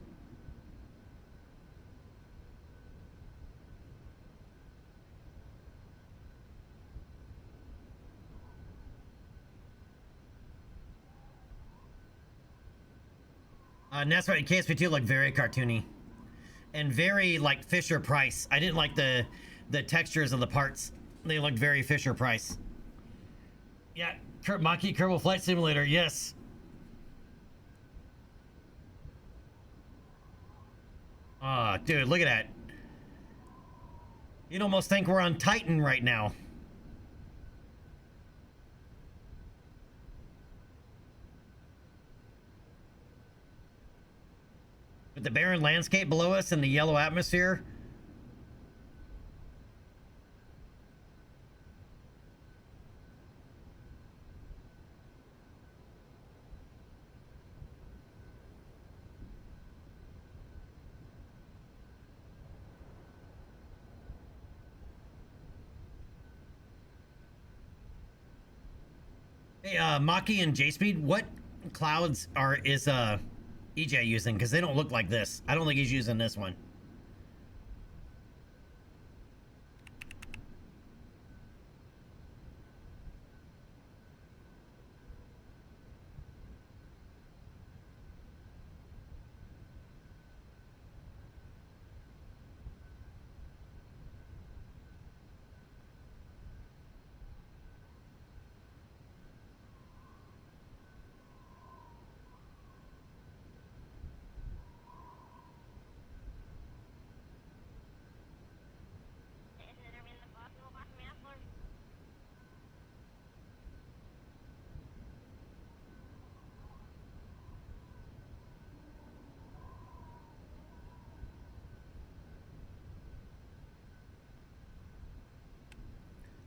And that's right, KSP2 looked very cartoony. and very like Fisher Price. I didn't like the textures of the parts. They looked very Fisher Price. Yeah, Maki Kerbal Flight Simulator, yes. Ah, dude, look at that. You'd almost think we're on Titan right now. With the barren landscape below us and the yellow atmosphere. Hey, Maki and J-Speed, what clouds is EJ using? Because they don't look like this. I don't think he's using this one.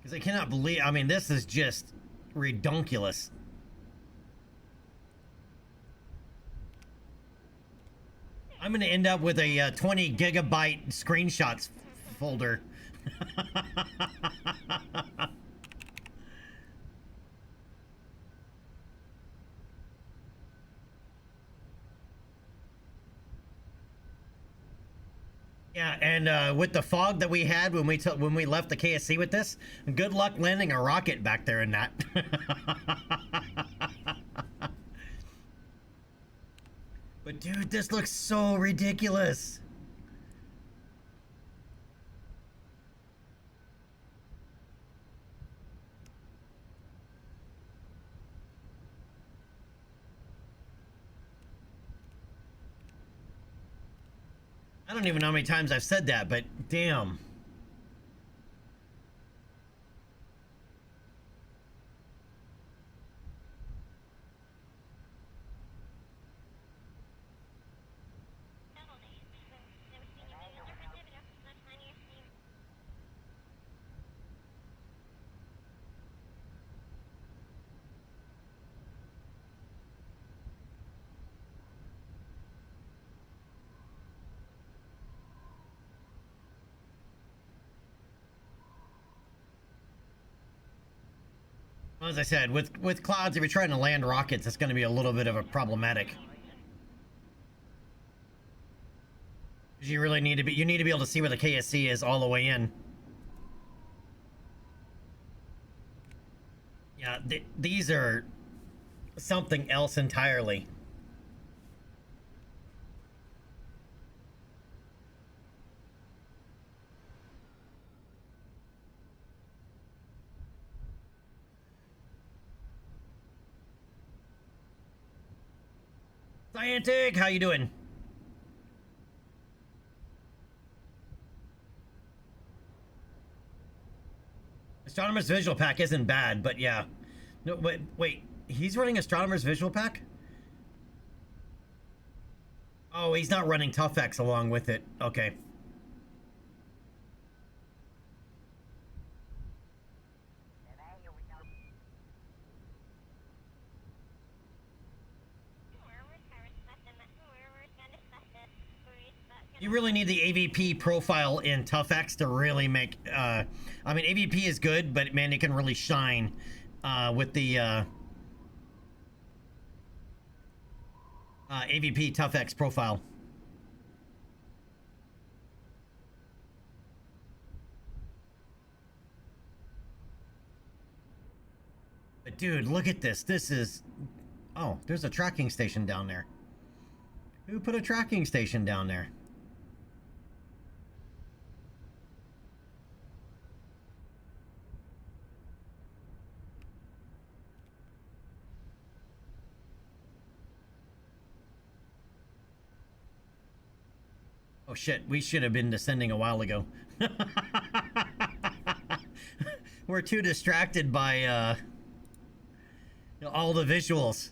Because I cannot believe, I mean, this is just redonkulous. I'm going to end up with a 20 gigabyte screenshots folder. Yeah, and with the fog that we had when we left the KSC with this, good luck landing a rocket back there in that. But dude, this looks so ridiculous. I don't even know how many times I've said that, but damn. Well, as I said, with clouds, if you're trying to land rockets, it's going to be a little bit of a problematic. You really need to be able to see where the KSC is all the way in. Yeah, these are something else entirely. Scientic, how you doing? Astronomer's Visual Pack isn't bad, but yeah. No, wait, he's running Astronomer's Visual Pack? Oh, he's not running ToughX along with it. Okay. You really need the AVP profile in ToughX to really make, I mean, AVP is good, but man, it can really shine with the AVP ToughX profile. But dude, look at this. This is, oh, there's a tracking station down there. Who put a tracking station down there? Oh shit, we should have been descending a while ago. We're too distracted by all the visuals.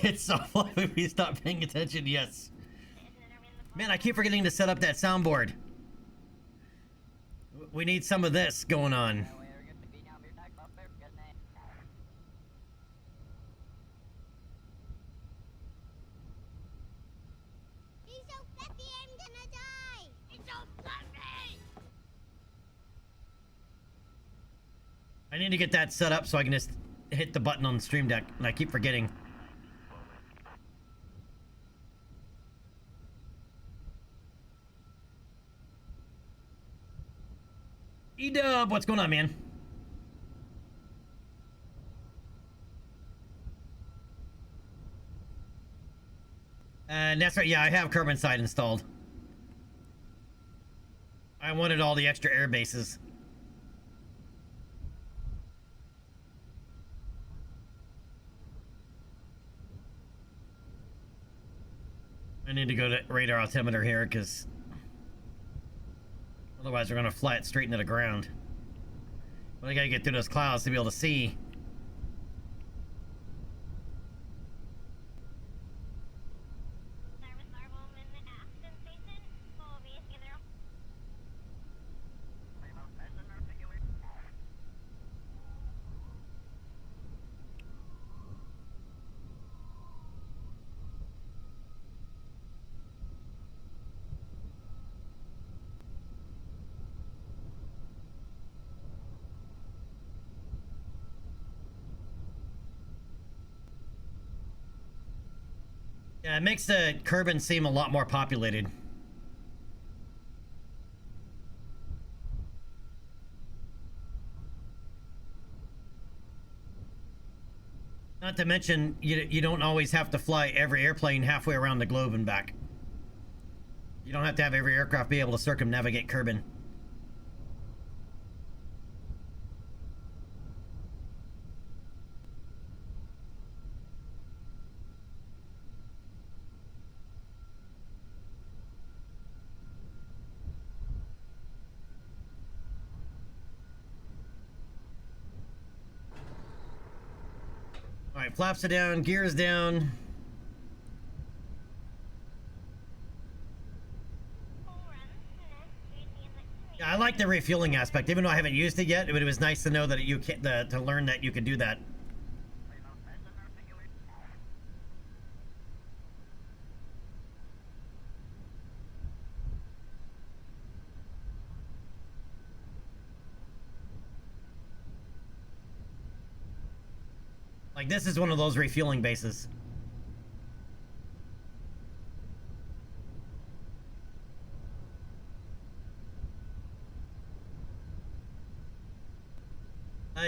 It's so funny if we stop paying attention, yes. Man, I keep forgetting to set up that soundboard. We need some of this going on. He's so fluffy, I'm gonna die! He's so fluffy! I need to get that set up so I can just hit the button on the stream deck, and I keep forgetting. E-Dub, what's going on, man? That's right, yeah, I have Carbon Side installed. I wanted all the extra air bases. I need to go to radar altimeter here, because otherwise we're going to fly it straight into the ground. But I got to get through those clouds to be able to see. Yeah, it makes the Kerbin seem a lot more populated. Not to mention, you don't always have to fly every airplane halfway around the globe and back. You don't have to have every aircraft be able to circumnavigate Kerbin. Alright, flaps are down, gears down. Yeah, I like the refueling aspect, even though I haven't used it yet. But it was nice to know that you can to learn that you could do that. Like, this is one of those refueling bases.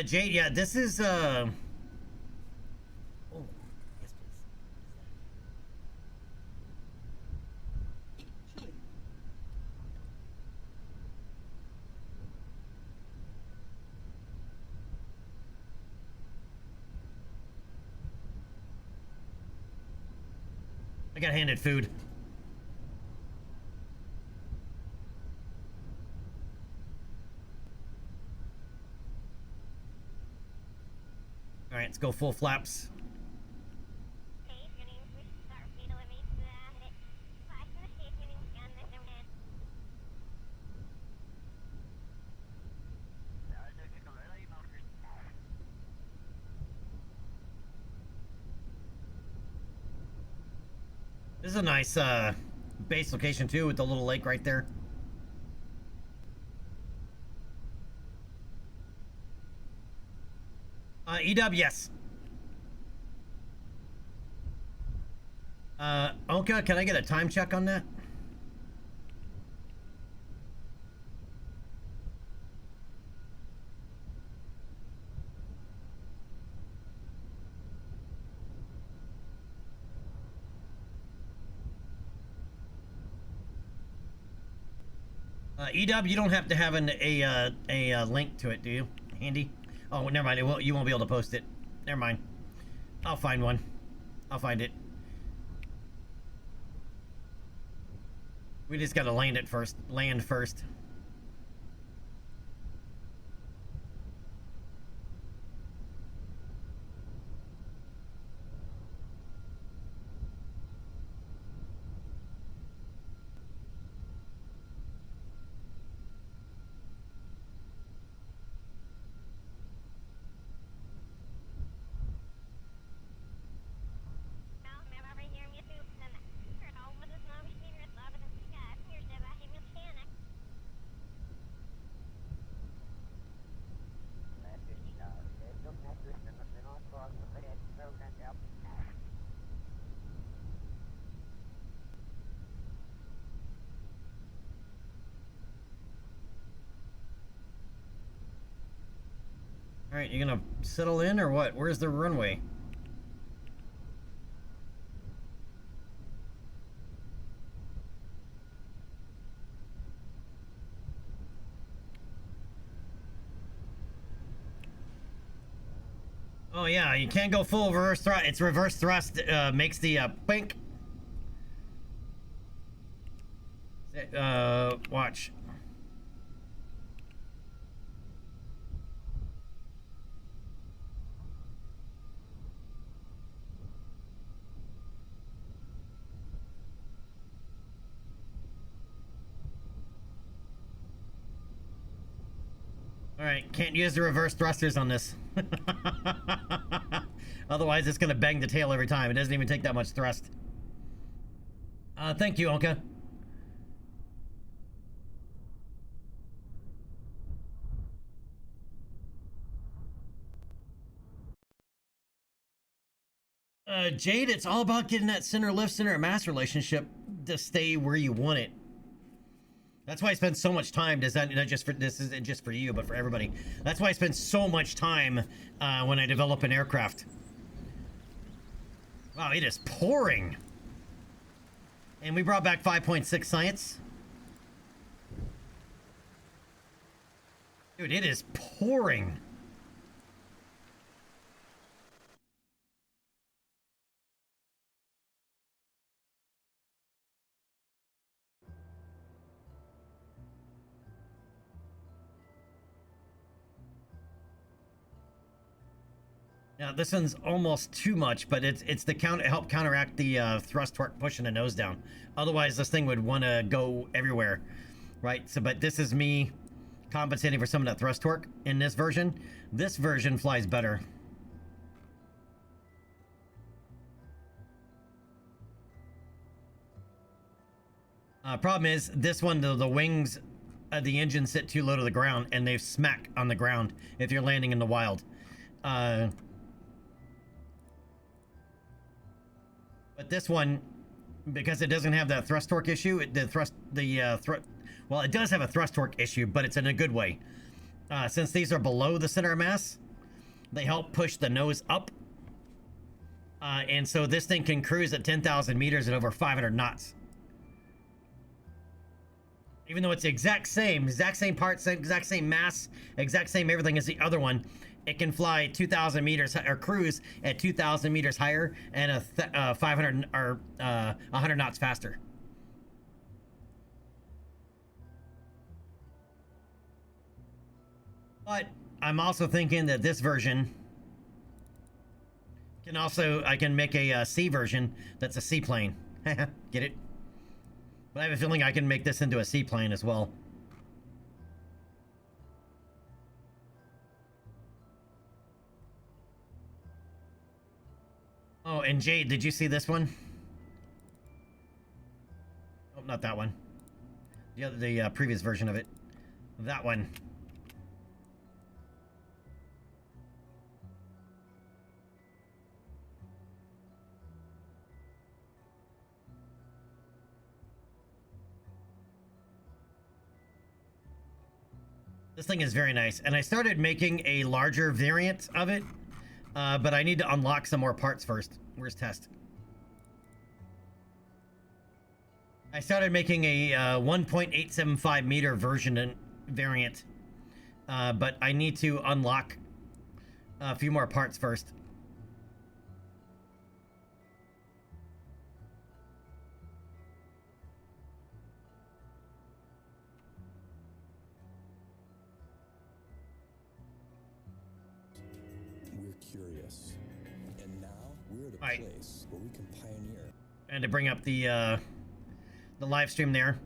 Jade, yeah, this is, Oh, yes, please. I got handed food. Alright, let's go full flaps. This is a nice base location too, with the little lake right there. EW, yes. Onka, can I get a time check on that? EW, you don't have to have a link to it, do you? Handy? Oh, never mind. You won't be able to post it. Never mind. I'll find one. I'll find it. We just gotta land it first. Land first. All right, you gonna settle in or what? Where's the runway? Oh yeah, you can't go full reverse thrust. It's reverse thrust makes the pink. Watch. All right, can't use the reverse thrusters on this. Otherwise, it's gonna bang the tail every time. It doesn't even take that much thrust. Thank you, Onka. Jade, it's all about getting that center lift, center mass relationship to stay where you want it. That's why I spend so much time. Does that not just for this isn't just for you, but for everybody? That's why I spend so much time when I develop an aircraft. Wow, it is pouring. And we brought back 5.6 science. Dude, it is pouring. Now this one's almost too much, but it's to help counteract the thrust torque pushing the nose down. Otherwise, this thing would want to go everywhere, right? So, but this is me compensating for some of that thrust torque in this version. This version flies better. Problem is, this one, the wings, the engine sit too low to the ground, and they smack on the ground if you're landing in the wild. But this one, because it doesn't have that thrust torque issue, it does have a thrust torque issue, but it's in a good way. Since these are below the center of mass, they help push the nose up. And so this thing can cruise at 10,000 meters at over 500 knots. Even though it's the exact same parts, exact same mass, exact same everything as the other one, it can fly 2,000 meters or cruise at 2,000 meters higher and 500 or 100 knots faster. But I'm also thinking that this version can also, I can make a C version that's a seaplane. Get it? But I have a feeling I can make this into a seaplane as well. Oh, and Jade, did you see this one? Oh, not that one. The previous version of it. That one. This thing is very nice, and I started making a larger variant of it, but I need to unlock some more parts first. Where's test? I started making a 1.875 meter version and variant, but I need to unlock a few more parts first. We're curious, and now we're at a Right. place where we can pioneer. And to bring up the live stream there.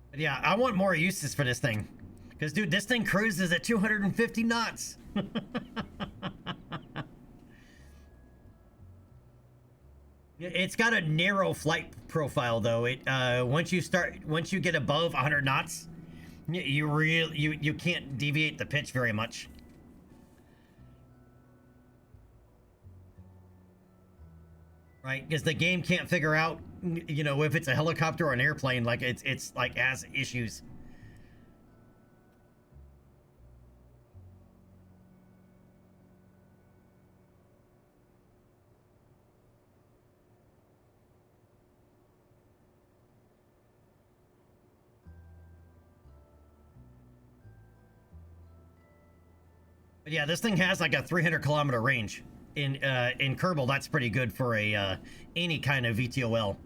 But yeah, I want more uses for this thing. Because, dude, this thing cruises at 250 knots. It's got a narrow flight profile, though. It once you get above 100 knots, you can't deviate the pitch very much. Right? Because the game can't figure out, you know, if it's a helicopter or an airplane. Like it's like has issues. But yeah, this thing has like a 300-kilometer range. In Kerbal, that's pretty good for a any kind of VTOL. All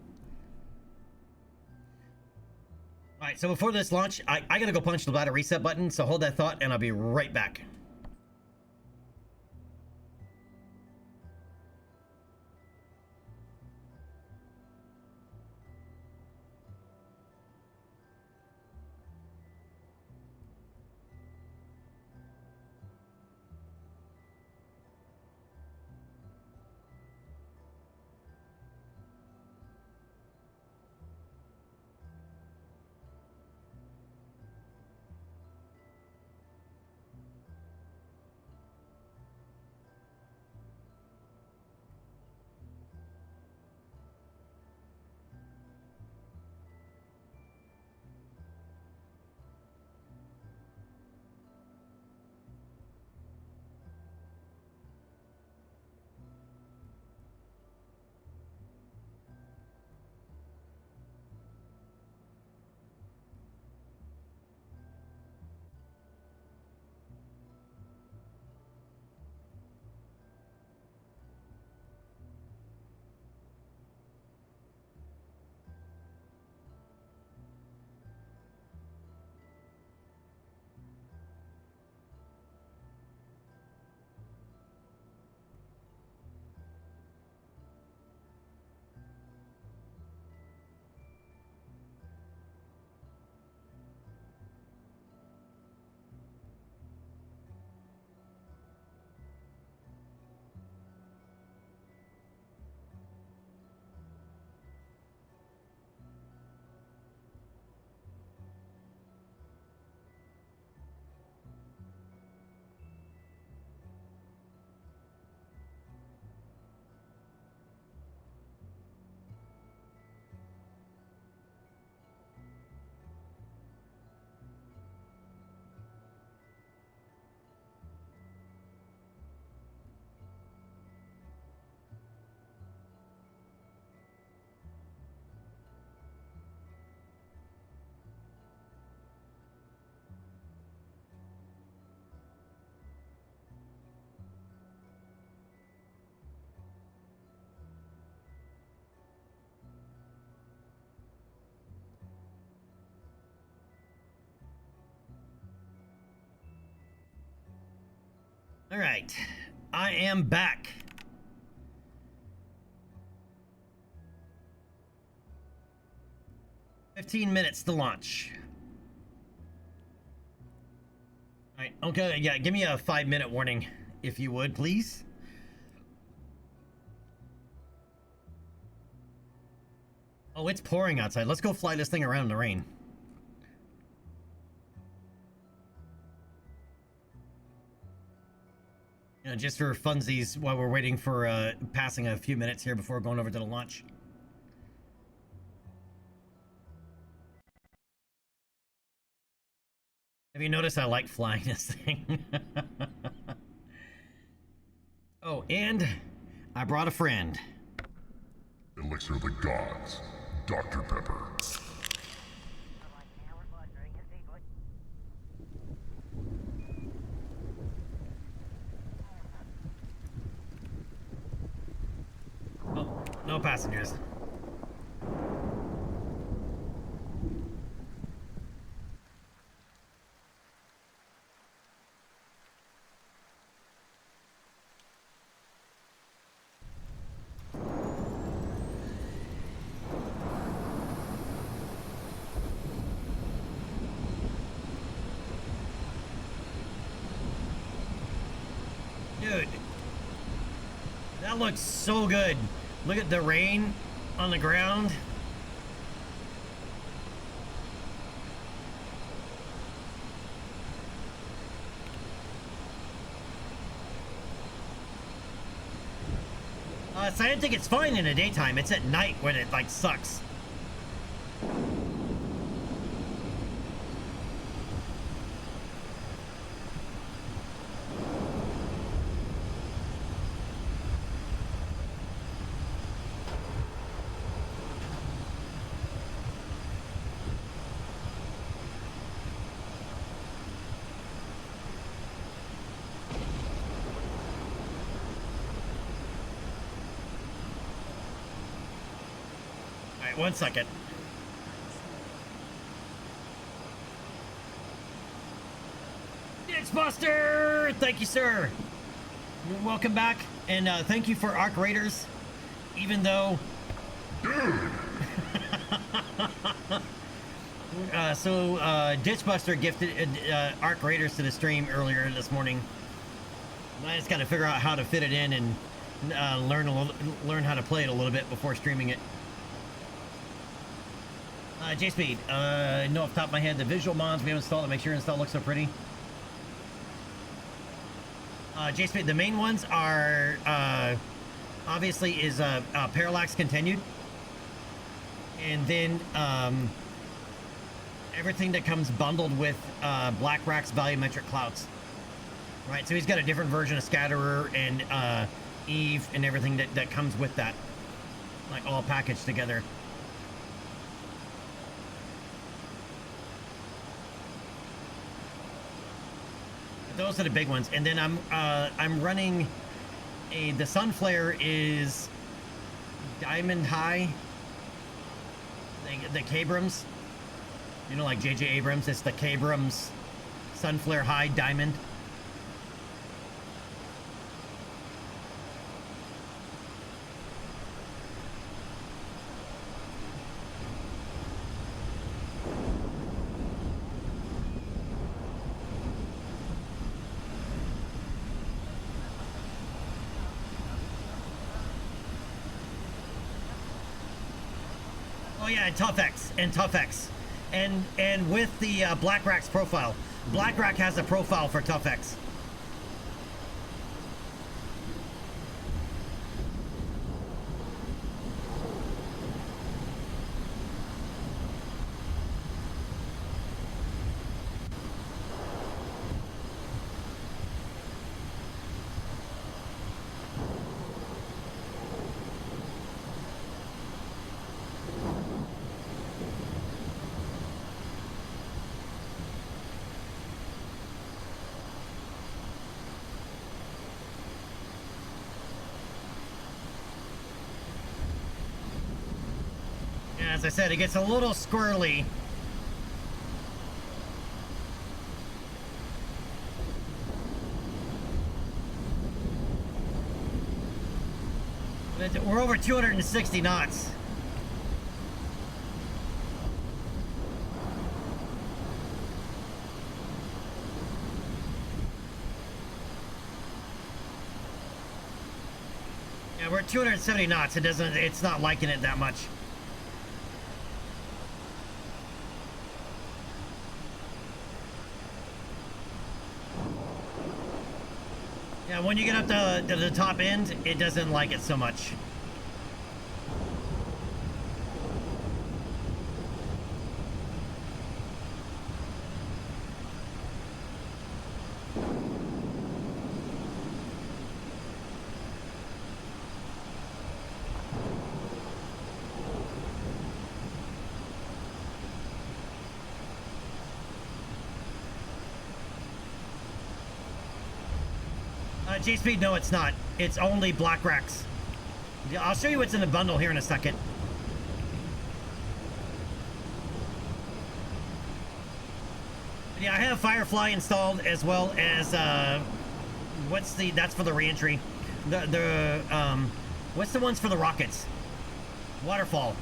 right, so before this launch, I gotta go punch the bladder reset button, so hold that thought, and I'll be right back. All right, I am back. "15 minutes to launch." All right, okay, yeah, give me a 5-minute warning, if you would, please. Oh, it's pouring outside. Let's go fly this thing around in the rain. You know, just for funsies while we're waiting for passing a few minutes here before going over to the launch. Have you noticed I like flying this thing? Oh, and I brought a friend. Elixir of the Gods, Dr. Pepper. Oh, no passengers. Dude, that looks so good. Look at the rain on the ground. So I didn't think it's fine in the daytime. It's at night when it like sucks. Alright, 1 second. Buster! Thank you, sir. Welcome back, and thank you for Arc Raiders, even though... Ditchbuster gifted Arc Raiders to the stream earlier this morning. I just got to figure out how to fit it in and learn how to play it a little bit before streaming it. J-Speed, know off the top of my head, the visual mods we have installed to make sure install looks so pretty. J-Speed, the main ones are, obviously is, Parallax Continued. And then, everything that comes bundled with, BlackRack's Volumetric Clouds. Right, so he's got a different version of Scatterer and, Eve and everything that comes with that. Like, all packaged together. Those are the big ones, and then I'm running the Sunflare is Diamond High. The K-Brams, you know, like J.J. Abrams. It's the K-Brams Sunflare High Diamond. Yeah, and ToughX, and with the BlackRack's profile. BlackRack has a profile for ToughX. As I said, it gets a little squirrely. We're over 260 knots. Yeah, we're at 270 knots. It's not liking it that much. Yeah, when you get up to the top end, it doesn't like it so much. J-Speed, no, it's not. It's only black racks. Yeah, I'll show you what's in the bundle here in a second. Yeah, I have Firefly installed as well as that's for the reentry. What's the ones for the rockets? Waterfall.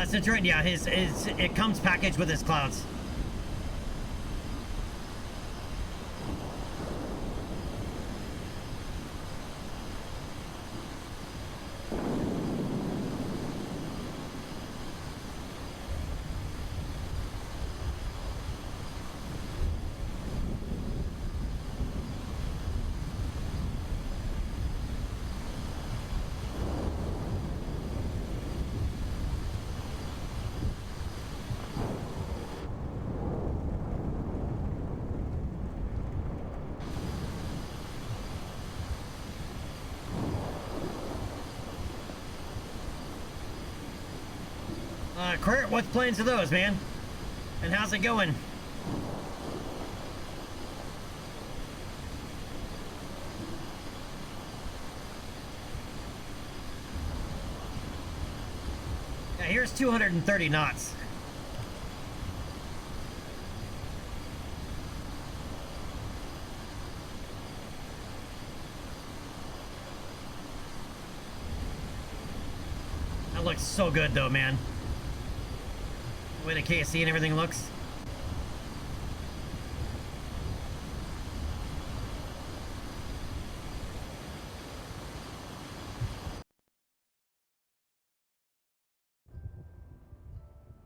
Centurion, yeah, it comes packaged with his clouds. Kurt, what plans are those, man? And how's it going? Yeah, here's 230 knots. That looks so good, though, man. The way the KSC and everything looks.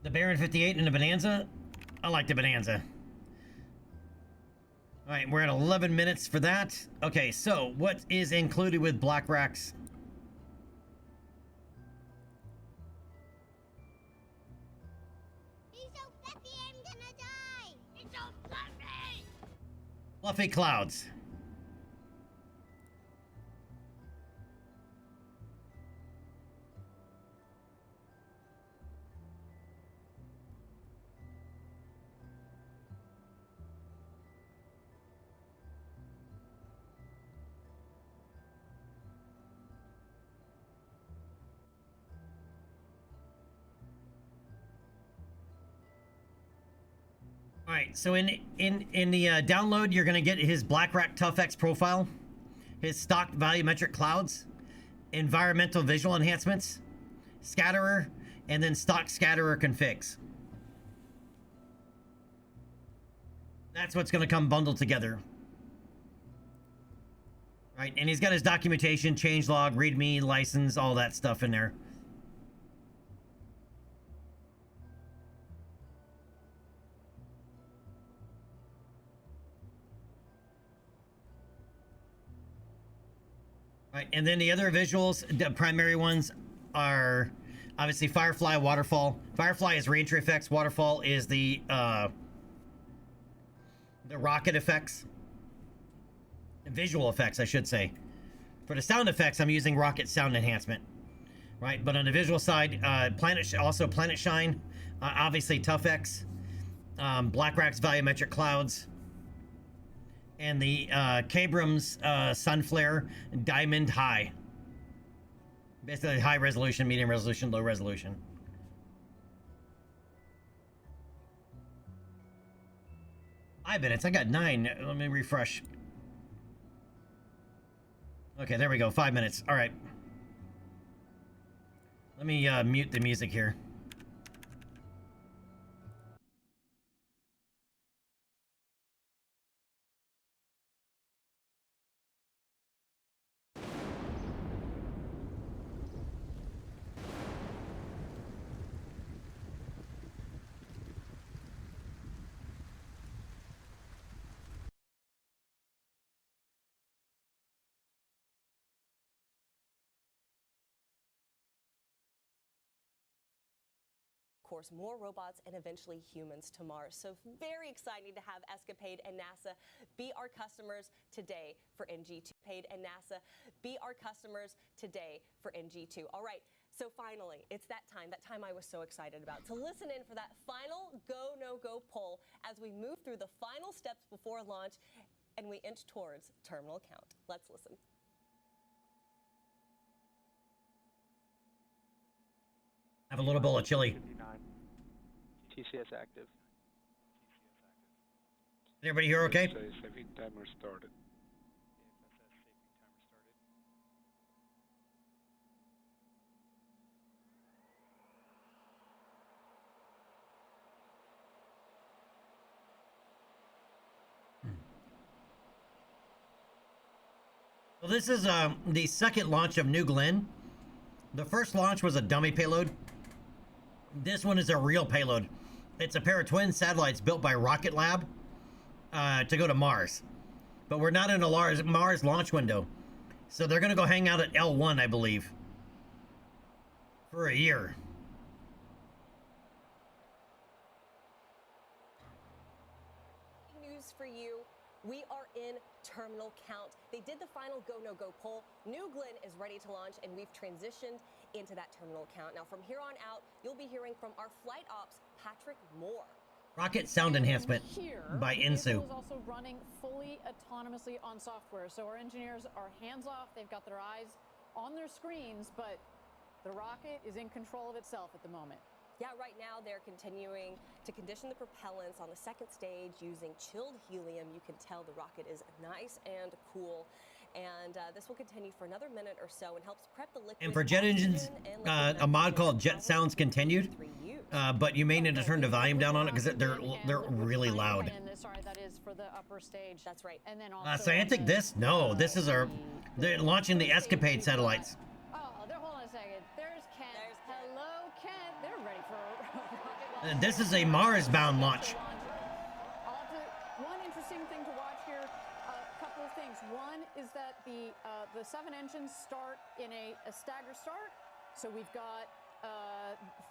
The Baron 58 and the Bonanza. I like the Bonanza. All right, we're at 11 minutes for that. Okay, so what is included with Black Racks? He's so fluffy, I'm gonna die. He's so fluffy. Fluffy clouds. All right, so in the download, you're gonna get his Black Rack Tough X profile, his stock volumetric clouds, environmental visual enhancements, scatterer, and then stock scatterer configs. That's what's gonna come bundled together. All right, and he's got his documentation, changelog, readme, license, all that stuff in there. Right, and then the other visuals, the primary ones are obviously Firefly, Waterfall. Firefly is reentry effects. Waterfall is the rocket effects, visual effects, I should say. For the sound effects, I'm using rocket sound enhancement, right? But on the visual side, Planet Shine, obviously Tough X, Black Rack's volumetric clouds, and the Kabram's Sunflare Diamond High. Basically high resolution, medium resolution, low resolution. I got 9. Let me refresh. Okay, there we go. 5 minutes. All right. Let me mute the music here. course, more robots and eventually humans to Mars. So very exciting to have Escapade and NASA be our customers today for NG2. And NASA be our customers today for NG2. All right, so finally, it's that time I was so excited about, to listen in for that final go, no-go poll as we move through the final steps before launch and we inch towards terminal count. Let's listen. Have a little bowl of chili. TCS active. Is everybody here okay? Saving timer started. Well, this is the second launch of New Glenn. The first launch was a dummy payload. This one is a real payload. It's a pair of twin satellites built by Rocket Lab to go to Mars. But we're not in a Mars launch window. So they're going to go hang out at L1, I believe, for a year. News for you. We are in terminal count. They did the final go, no-go poll. New Glenn is ready to launch, and we've transitioned into that terminal count. Now, from here on out, you'll be hearing from our flight ops, Patrick Moore. Rocket sound enhancement by Insu. The vehicle is also running fully autonomously on software. So our engineers are hands off. They've got their eyes on their screens, but the rocket is in control of itself at the moment. Yeah, right now they're continuing to condition the propellants on the second stage using chilled helium. You can tell the rocket is nice and cool. And this will continue for another minute or so and helps prep the liquid. And for jet engines, a mod called Jet Sounds Continued. But you may need to turn the volume down on it because they're really loud. Sorry, that is for the upper stage. That's right. And then Scientific, this is they're launching the Escapade satellites. Oh, hold on a second. There's Kent. Hello, Kent. They're ready for a rocket launch. This is a Mars-bound launch. One interesting thing to watch here, a couple of things. One is that the 7 engines start in a stagger start. So we've got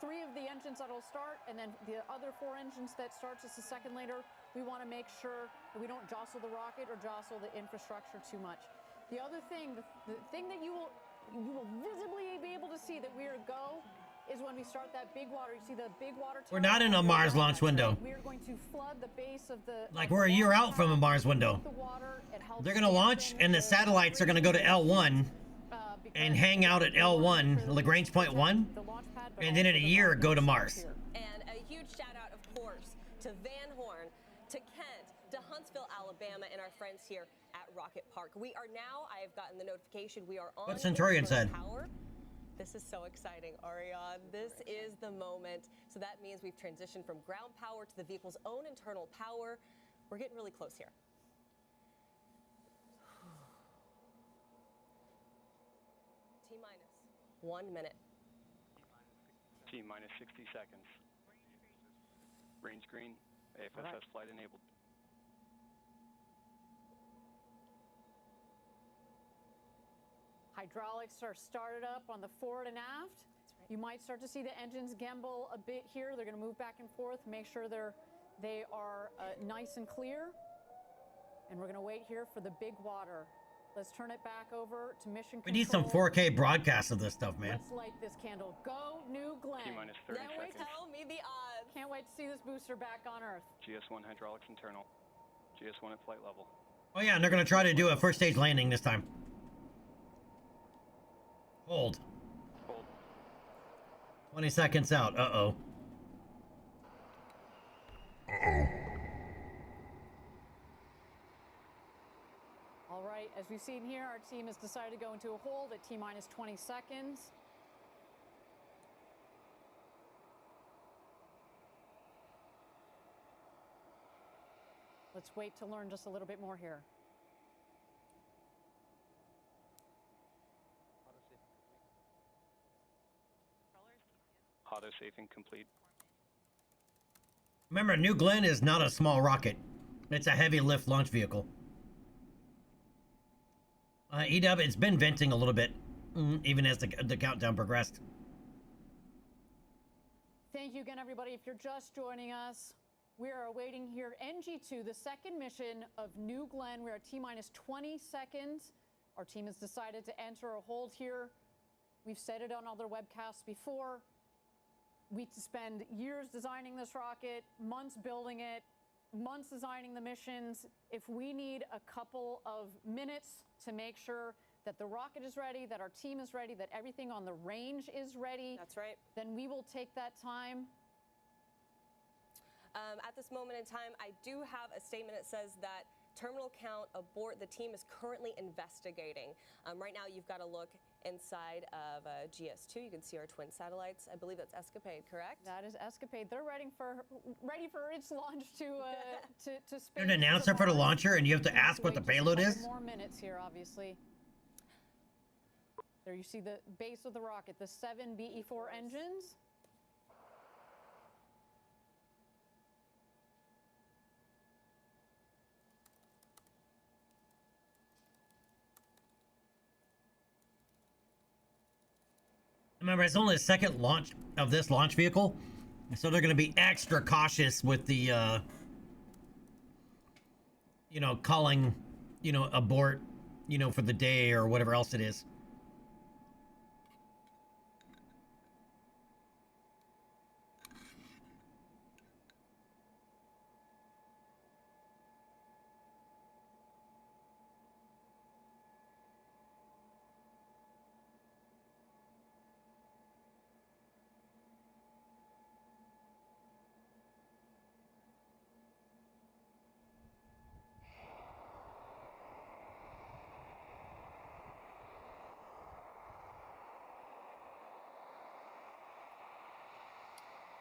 3 of the engines that'll start, and then the other 4 engines that start just a second later. We want to make sure that we don't jostle the rocket or jostle the infrastructure too much. The other thing, the thing that you will visibly be able to see that we are go is when we start that big water. You see the big water. We're not in a Mars launch window. We are going to flood the base of the. Like we're a year out from a Mars window. They're gonna launch, and the satellites are gonna go to L1 and hang out at L1, Lagrange point 1, and then in a year go to Mars. And a huge shout out, of course, to Van Horn, to Kent, to Huntsville, Alabama, and our friends here at Rocket Park. We are now, I have gotten the notification, we are on What Centurion said. power. This is so exciting, Ariane. This is the moment. So that means we've transitioned from ground power to the vehicle's own internal power. We're getting really close here. T-minus 1 minute. T-minus 60 seconds. Range green. AFSS flight enabled. Hydraulics are started up on the forward and aft. You might start to see the engines gimbal a bit here. They're going to move back and forth. Make sure they are nice and clear. And we're going to wait here for the big water. Let's turn it back over to mission control. We need some 4K broadcasts of this stuff, man. Let's light this candle. Go, New Glenn. T-minus 30 Can't wait, seconds. tell me the odds. Can't wait to see this booster back on Earth. GS1 hydraulics internal. GS1 at flight level. Oh yeah, and they're gonna try to do a first stage landing this time. Hold. Hold. 20 seconds out. Uh-oh. All right, as we've seen here, our team has decided to go into a hold at T-minus 20 seconds. Let's wait to learn just a little bit more here. Auto safing complete. Remember, New Glenn is not a small rocket. It's a heavy lift launch vehicle. EW, it's been venting a little bit, even as the countdown progressed. Thank you again, everybody. If you're just joining us, we are awaiting here NG2, the second mission of New Glenn. We're at T-minus 20 seconds. Our team has decided to enter a hold here. We've said it on other webcasts before. We spend years designing this rocket, months building it, months designing the missions. If we need a couple of minutes to make sure that the rocket is ready, that our team is ready, that everything on the range is ready, That's right. then we will take that time. At this moment in time, I do have a statement that says that terminal count abort, the team is currently investigating. Right now, you've got to look inside of GS2. You can see our twin satellites. I believe that's Escapade, correct? That is Escapade. They're ready for its launch to space. You're an announcer for the launcher, and you have to ask what the payload is? More minutes here, obviously. There you see the base of the rocket, the 7 BE-4 engines. Remember, it's only the second launch of this launch vehicle, so they're going to be extra cautious with the, you know, calling, you know, abort, you know, for the day or whatever else it is.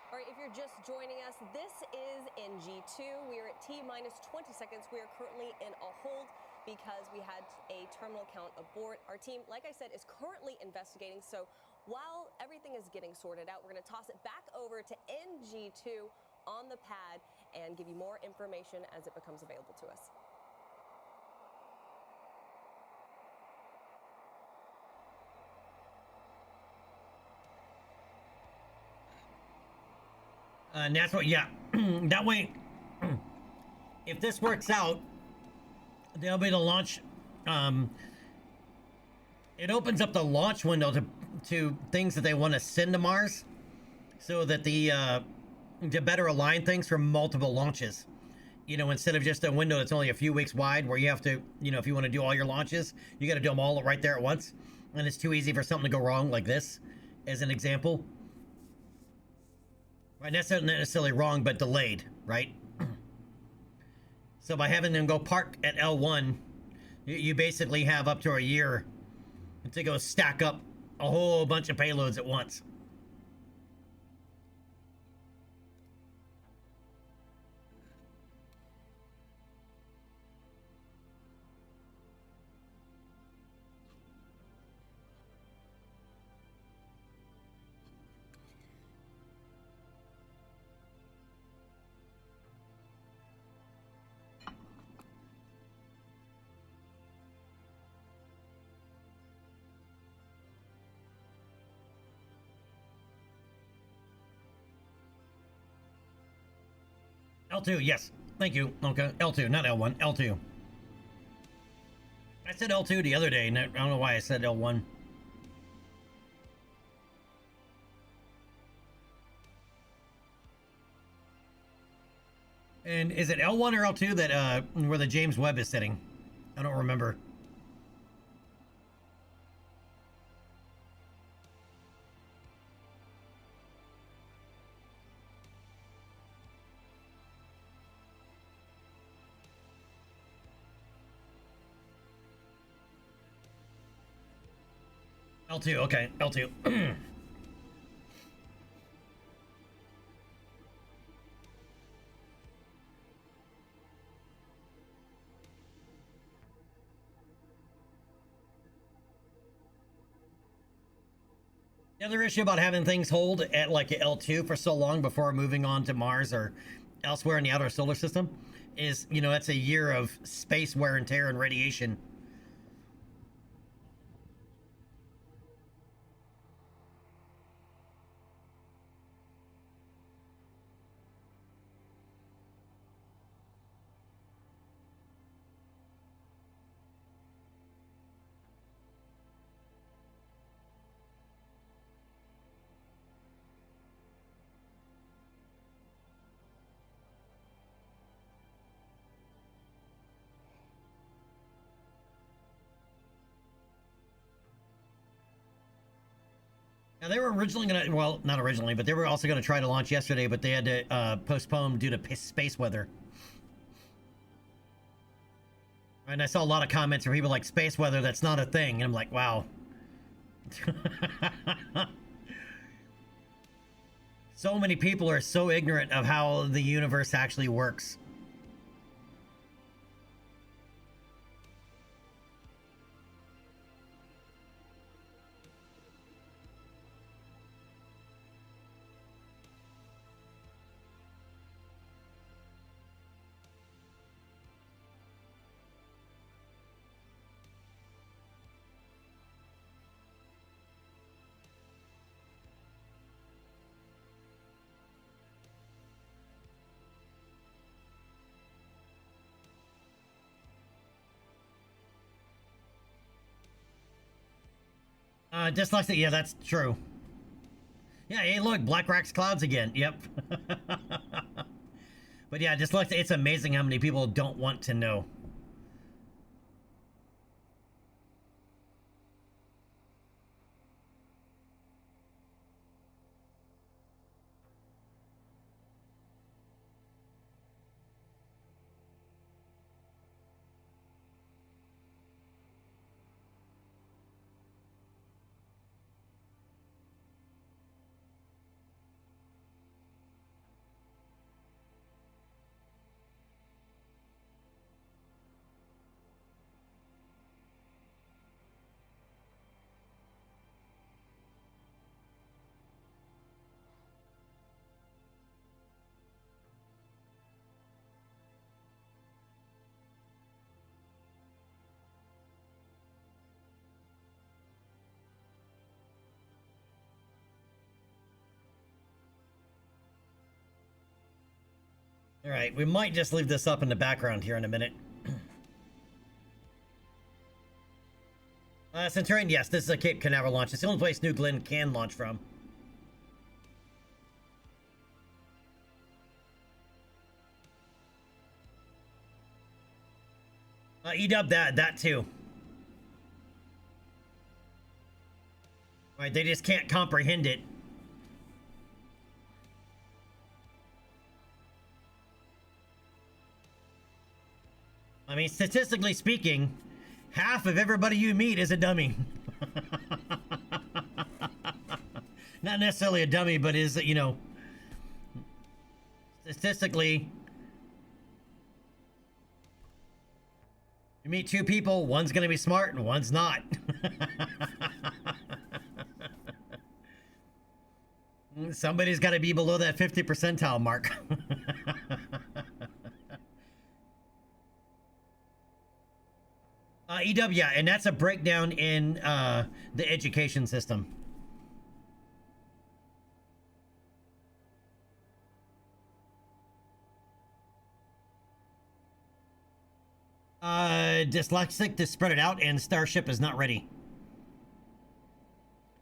All right, if you're just joining us, this is NG2. We are at T-minus 20 seconds. We are currently in a hold because we had a terminal count abort. Our team, like I said, is currently investigating. So while everything is getting sorted out, we're going to toss it back over to NG2 on the pad and give you more information as it becomes available to us. And that's what, yeah. That way, if this works out, they'll be able to launch. It opens up the launch window to things that they want to send to Mars, so that to better align things for multiple launches. You know, instead of just a window that's only a few weeks wide, where you have to, you know, if you want to do all your launches, you got to do them all right there at once, and it's too easy for something to go wrong, like this, as an example. Right, that's not necessarily wrong, but delayed, right? So by having them go park at L1, you basically have up to a year to go stack up a whole bunch of payloads at once. L2, yes. Thank you. Okay, L2, not L1. L2. I said L2 the other day, and I don't know why I said L1. And is it L1 or L2 that where the James Webb is sitting? I don't remember. L2, okay, L2. The other issue about having things hold at like a L2 for so long before moving on to Mars or elsewhere in the outer solar system is, you know, that's a year of space wear and tear and radiation. Now, they were originally gonna, well, not originally, but they were also gonna try to launch yesterday, but they had to postpone due to space weather. And I saw a lot of comments from people like, space weather, that's not a thing. And I'm like, wow. So many people are so ignorant of how the universe actually works. Dyslexic, yeah, that's true. Yeah, hey, look, Black Rack's clouds again. Yep. But yeah, dyslexic, it's amazing how many people don't want to know. All right, we might just leave this up in the background here in a minute. Centurion, yes, this is a Cape Canaveral launch. It's the only place New Glenn can launch from. EW, that too. Right, they just can't comprehend it. I mean, statistically speaking, half of everybody you meet is a dummy. Not necessarily a dummy, but is, you know, statistically, you meet two people, one's gonna be smart and one's not. Somebody's got to be below that 50 percentile mark. EW, yeah, and that's a breakdown in the education system. Dyslexic to spread it out, and Starship is not ready.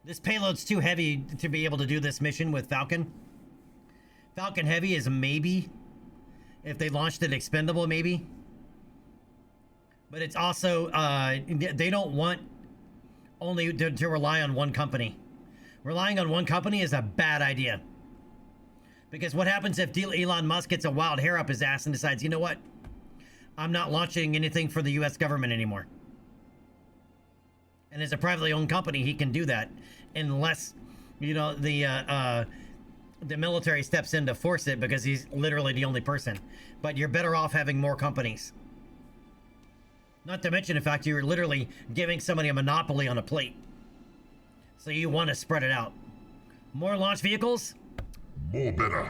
This payload's too heavy to be able to do this mission with Falcon. Falcon Heavy is a maybe. If they launched it expendable, maybe. But it's also, they don't want only to rely on one company. Relying on one company is a bad idea. Because what happens if Elon Musk gets a wild hair up his ass and decides, you know what? I'm not launching anything for the US government anymore. And as a privately owned company, he can do that. Unless, you know, the military steps in to force it because he's literally the only person. But you're better off having more companies. Not to mention the fact you're literally giving somebody a monopoly on a plate. So you want to spread it out. More launch vehicles? More better.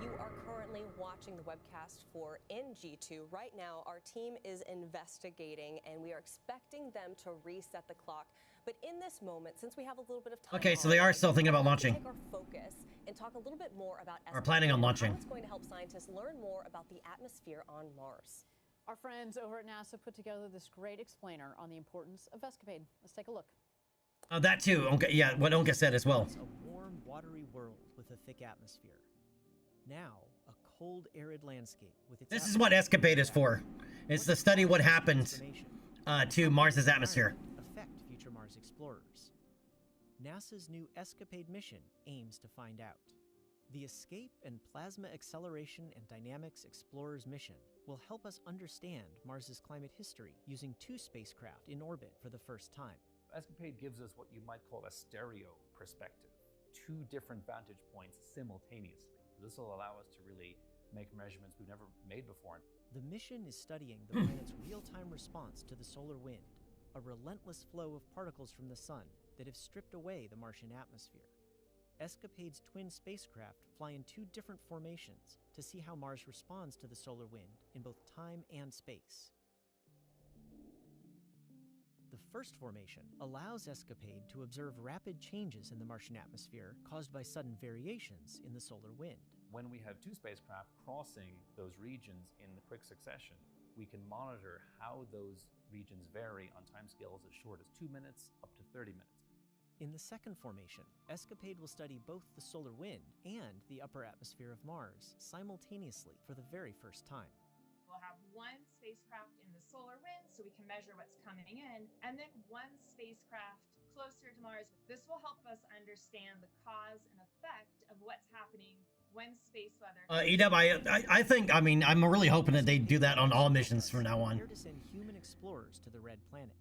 You are currently watching the webcast for NG2. Right now, our team is investigating, and we are expecting them to reset the clock. But in this moment, since we have a little bit of time, okay, so they are still thinking about launching. Take our focus and talk a little bit more about are planning on launching. It's going to help scientists learn more about the atmosphere on Mars. Our friends over at NASA put together this great explainer on the importance of Escapade. Let's take a look. That too. Unka, yeah, what Unka said as well. It's a warm, watery world with a thick atmosphere. Now, a cold, arid landscape with its. This is what Escapade is for. It's to study what happened to Mars's atmosphere. Affect future Mars explorers. NASA's new ESCAPADE mission aims to find out. The Escape and Plasma Acceleration and Dynamics Explorers mission will help us understand Mars's climate history using 2 spacecraft in orbit for the first time. ESCAPADE gives us what you might call a stereo perspective, 2 different vantage points simultaneously. This will allow us to really make measurements we've never made before. The mission is studying the planet's real-time response to the solar wind, a relentless flow of particles from the sun that have stripped away the Martian atmosphere. ESCAPADE's twin spacecraft fly in 2 different formations to see how Mars responds to the solar wind in both time and space. The first formation allows ESCAPADE to observe rapid changes in the Martian atmosphere caused by sudden variations in the solar wind. When we have 2 spacecraft crossing those regions in quick succession, we can monitor how those regions vary on timescales as short as 2 minutes up to 30 minutes. In the second formation, ESCAPADE will study both the solar wind and the upper atmosphere of Mars simultaneously for the very first time. We'll have 1 spacecraft in the solar wind so we can measure what's coming in, and then 1 spacecraft closer to Mars. This will help us understand the cause and effect of what's happening when space weather. Edeb, I think, I mean, I'm really hoping that they do that on all missions from now on. Here to send human explorers to the Red Planet.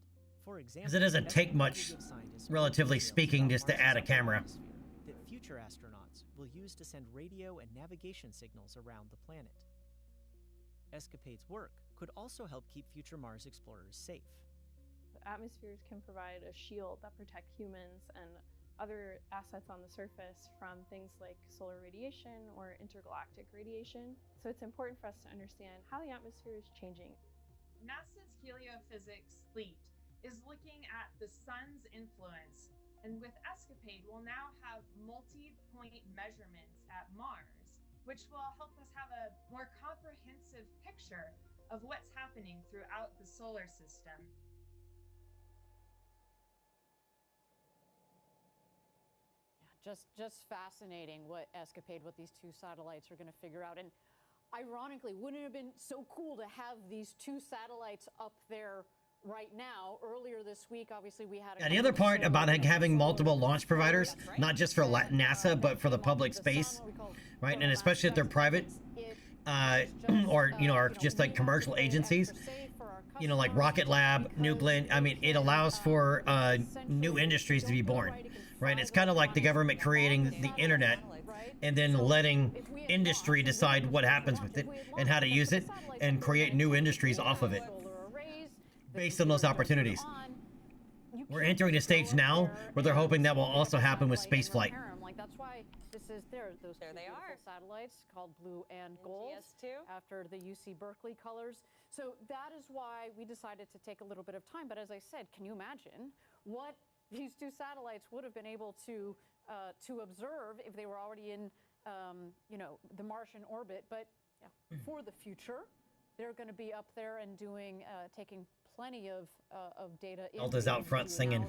For example, Because it doesn't take much, relatively speaking, just to add a camera. That future astronauts will use to send radio and navigation signals around the planet. ESCAPADE's work could also help keep future Mars explorers safe. The atmospheres can provide a shield that protect humans and other assets on the surface from things like solar radiation or intergalactic radiation. So it's important for us to understand how the atmosphere is changing. NASA's heliophysics fleet is looking at the sun's influence, and with ESCAPADE, we'll now have multi-point measurements at Mars, which will help us have a more comprehensive picture of what's happening throughout the solar system. Just fascinating what these 2 satellites are going to figure out. And ironically, wouldn't it have been so cool to have these 2 satellites up there right now? Earlier this week, obviously, we had the other part about having multiple launch providers, not just for NASA, but for the public space, right? And especially if they're private, or, you know, are just like commercial agencies, you know, like Rocket Lab, New Glenn. I mean, it allows for new industries to be born, right? It's kind of like the government creating the internet and then letting industry decide what happens with it and how to use it and create new industries off of it based on those opportunities. We're entering a stage now where they're hoping that will also happen with spaceflight. Like, that's why this is those there they are, satellites called Blue and Gold, after the UC Berkeley colors. So that is why we decided to take a little bit of time. But as I said, can you imagine what these 2 satellites would have been able to observe if they were already in, you know, the Martian orbit? But yeah, for the future, they're going to be up there and doing, taking plenty of data. Elda's out front singing.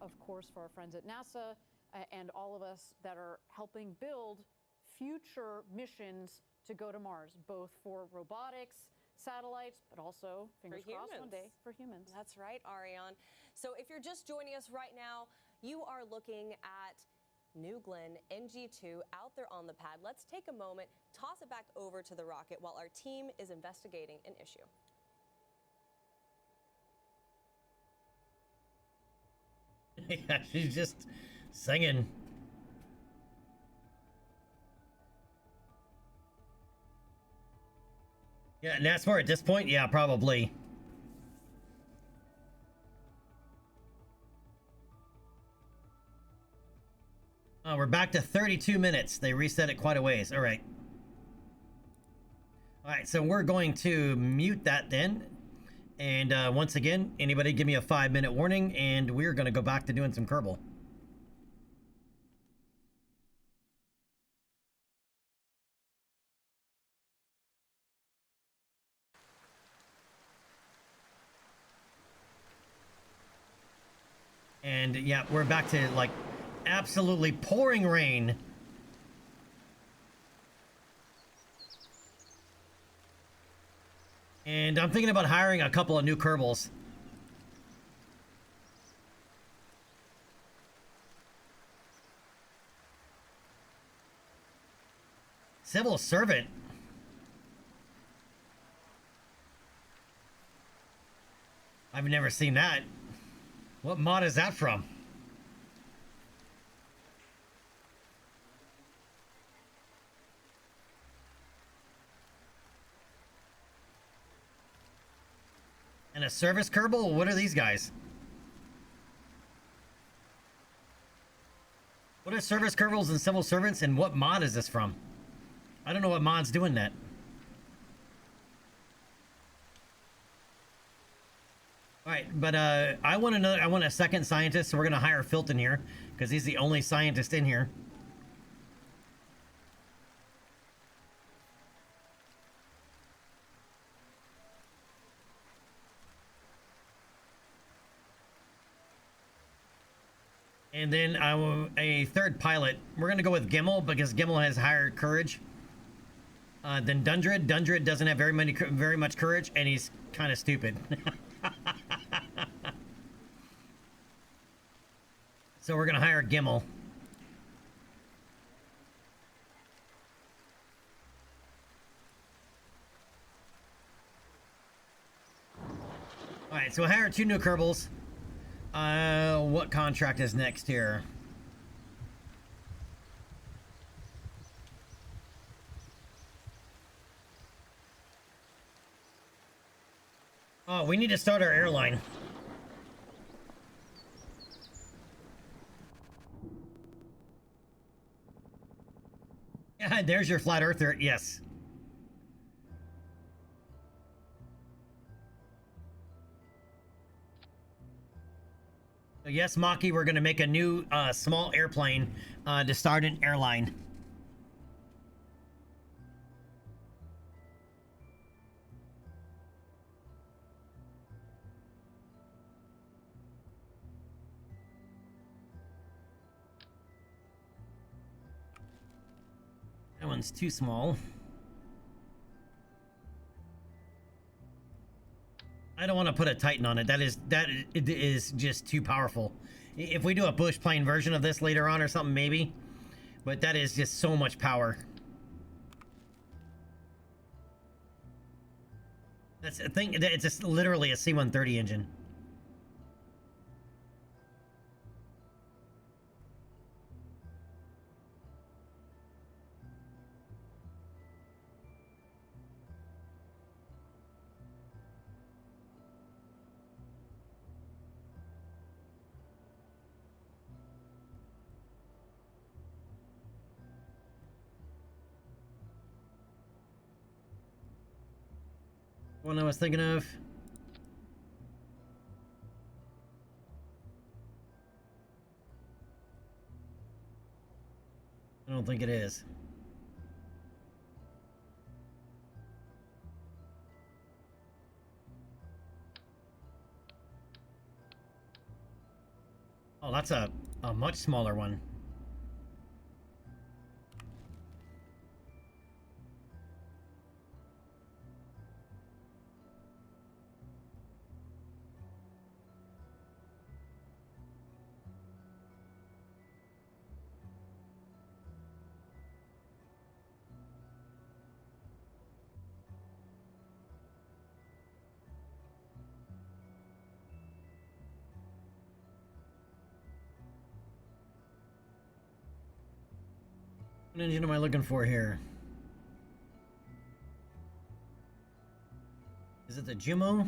Of course, for our friends at NASA and all of us that are helping build future missions to go to Mars, both for robotics, satellites, but also, fingers crossed, one day for humans. That's right, Ariane. So if you're just joining us right now, you are looking at New Glenn NG2 out there on the pad. Let's take a moment, toss it back over to the rocket while our team is investigating an issue. Yeah, she's just singing. Yeah, NASCAR at this point? Yeah, probably. We're back to 32 minutes. They reset it quite a ways. All right. All right, so we're going to mute that then. And once again, anybody give me a 5-minute warning, and we're going to go back to doing some Kerbal. And yeah, we're back to like absolutely pouring rain. And I'm thinking about hiring a couple of new Kerbals. Civil servant. I've never seen that. What mod is that from? And a service Kerbal? What are these guys? What are service Kerbals and civil servants, and what mod is this from? I don't know what mod's doing that. Alright, but I want a second scientist, so we're gonna hire Filton here, because he's the only scientist in here. And then a third pilot. We're gonna go with Gimmel because Gimmel has higher courage than Dundred. Dundred doesn't have very much courage, and he's kind of stupid. So we're gonna hire Gimmel. All right, so hire 2 new Kerbals. What contract is next here? Oh, we need to start our airline. Yeah, there's your flat earther. Yes. So yes, Maki, we're going to make a new small airplane to start an airline. That one's too small. I don't want to put a Titan on it. That is just too powerful. If we do a bush plane version of this later on or something, maybe. But that is just so much power. That's a thing. It's just literally a C-130 engine. One I was thinking of. I don't think it is. Oh, that's a much smaller one. What engine am I looking for here? Is it the Jumo?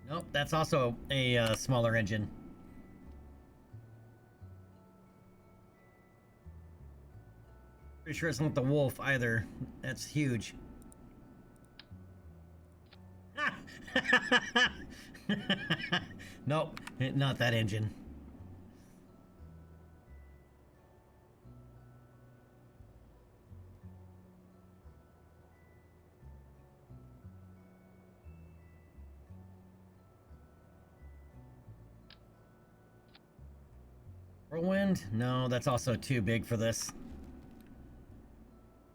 Nope, that's also a smaller engine. Pretty sure it's not the Wolf either. That's huge. Nope, not that engine. Whirlwind? No, that's also too big for this.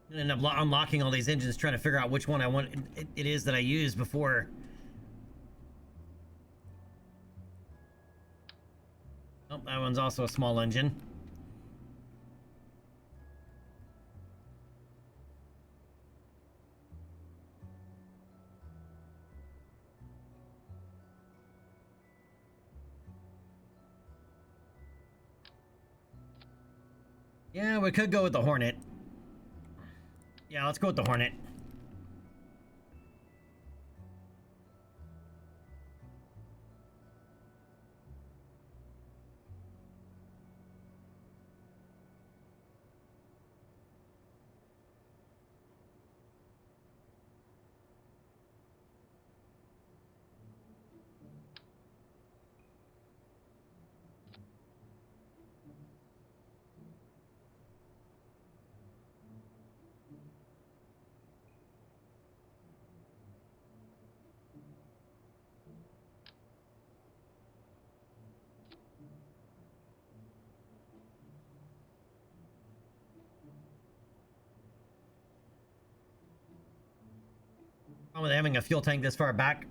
I'm gonna end up unlocking all these engines, trying to figure out which one I want it is that I used before. Oh, that one's also a small engine. Yeah, we could go with the Hornet. Yeah, let's go with the Hornet. With having a fuel tank this far back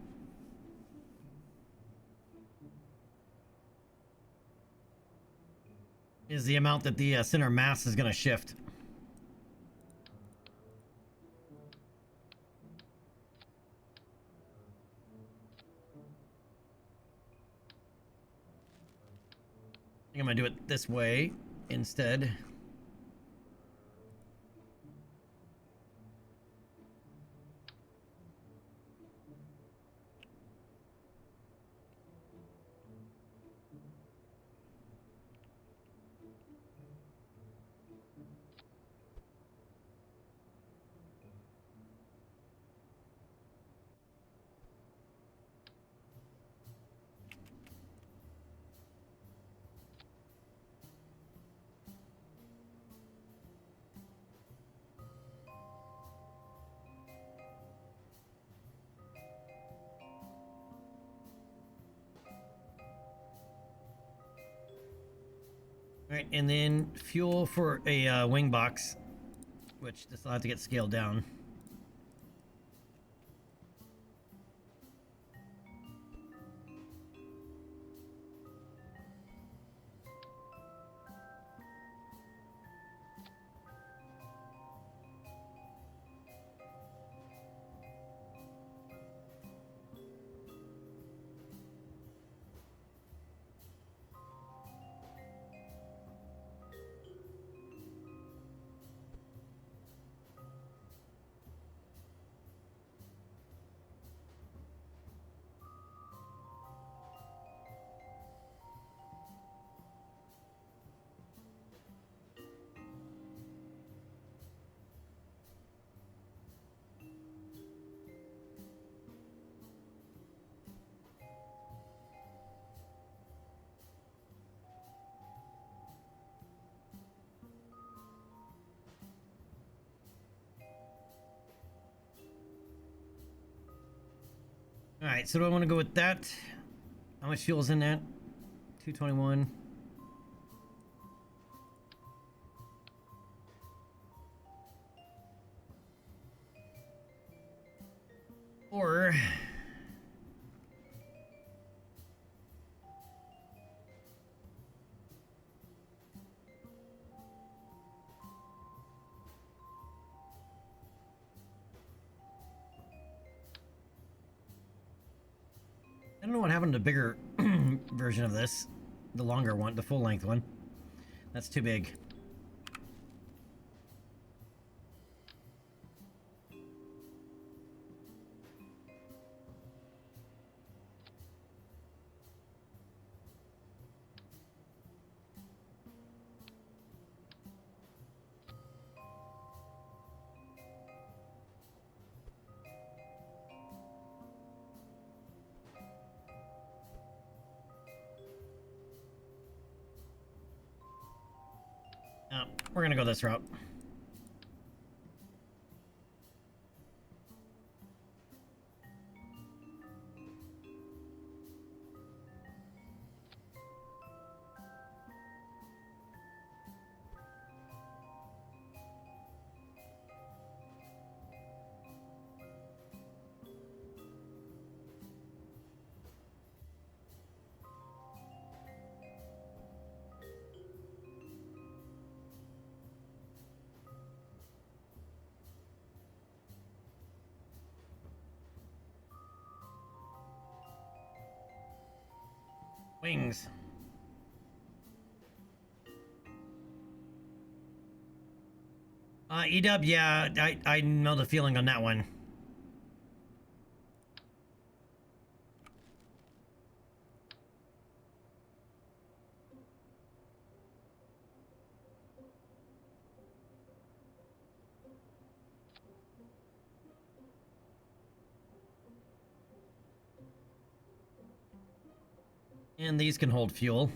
is the amount that the center mass is going to shift. I think I'm going to do it this way instead. All right, and then fuel for a wing box, which this will have to get scaled down. All right, so do I want to go with that? How much fuel is in that? 221. Or I don't know what happened to the bigger version of this. The longer one, the full length one. That's too big. We're gonna go this route. Wings. EW, yeah, I know the feeling on that one. And these can hold fuel.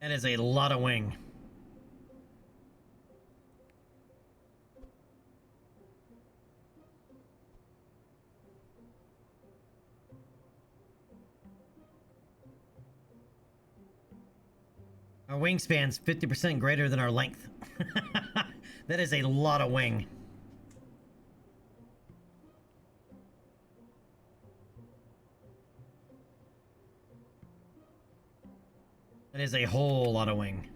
That is a lot of wing. Our wingspan's 50% greater than our length. That is a lot of wing. That is a whole lot of wing.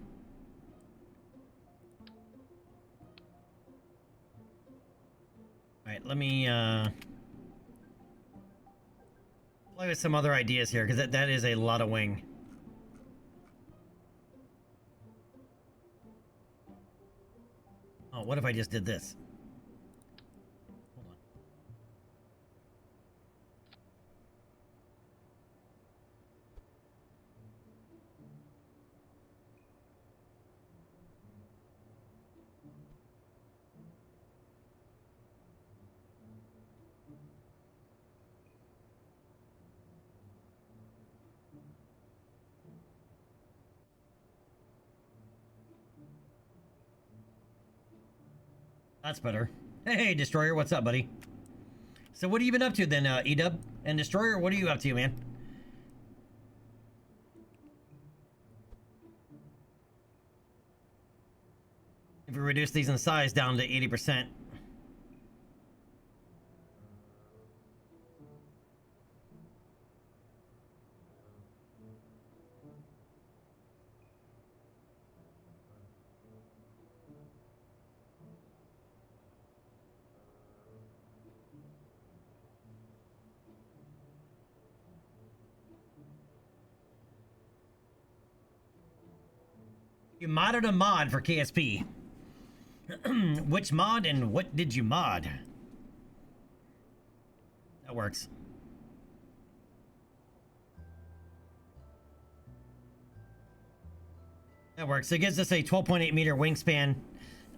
Alright, let me play with some other ideas here, because that is a lot of wing. Oh, what if I just did this? Hold on. That's better. Hey, Destroyer, what's up, buddy? So what have you been up to then, Edub? And Destroyer, what are you up to, man? If we reduce these in size down to 80%. You modded a mod for KSP. Which mod and what did you mod? That works. That works. It gives us a 12.8 meter wingspan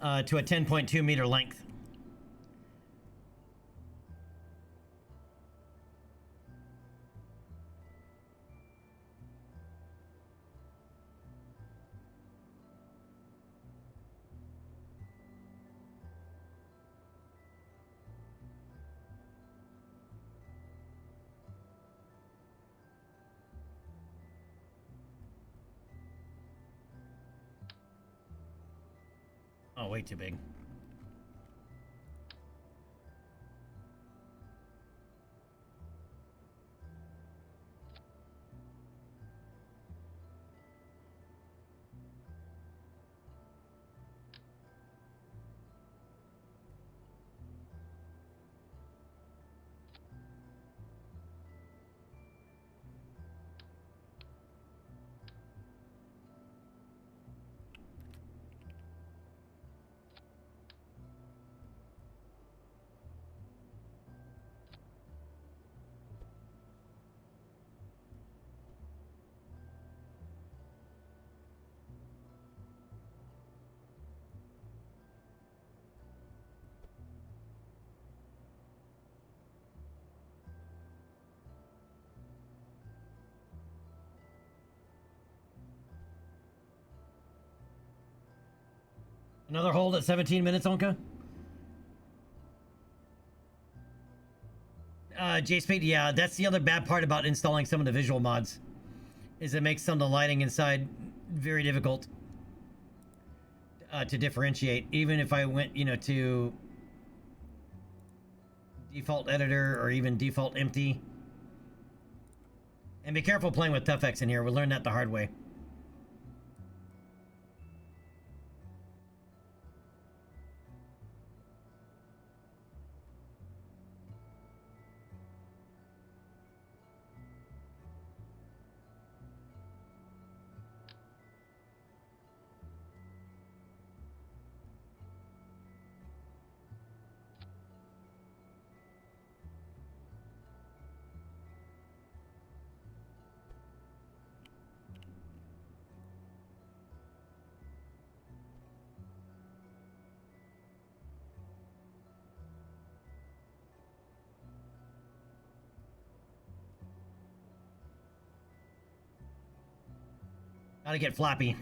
to a 10.2 meter length. Oh, way too big. Another hold at 17 minutes, Onka? J-Spade, yeah, that's the other bad part about installing some of the visual mods. Is it makes some of the lighting inside very difficult to differentiate. Even if I went, you know, to default editor or even default empty. And be careful playing with ToughX in here. We learned that the hard way. Gotta get Flappy.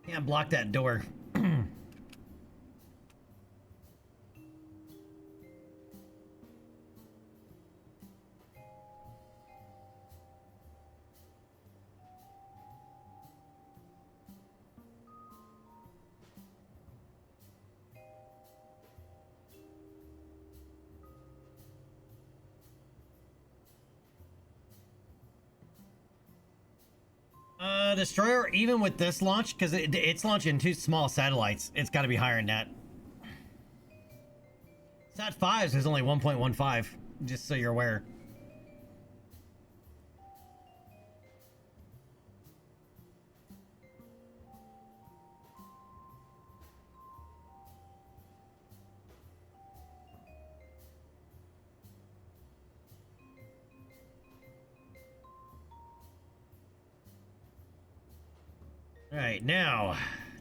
Can't block that door. Destroyer, even with this launch, because it's launching 2 small satellites, it's got to be higher than that. Sat 5s is only 1.15, just so you're aware. All right, now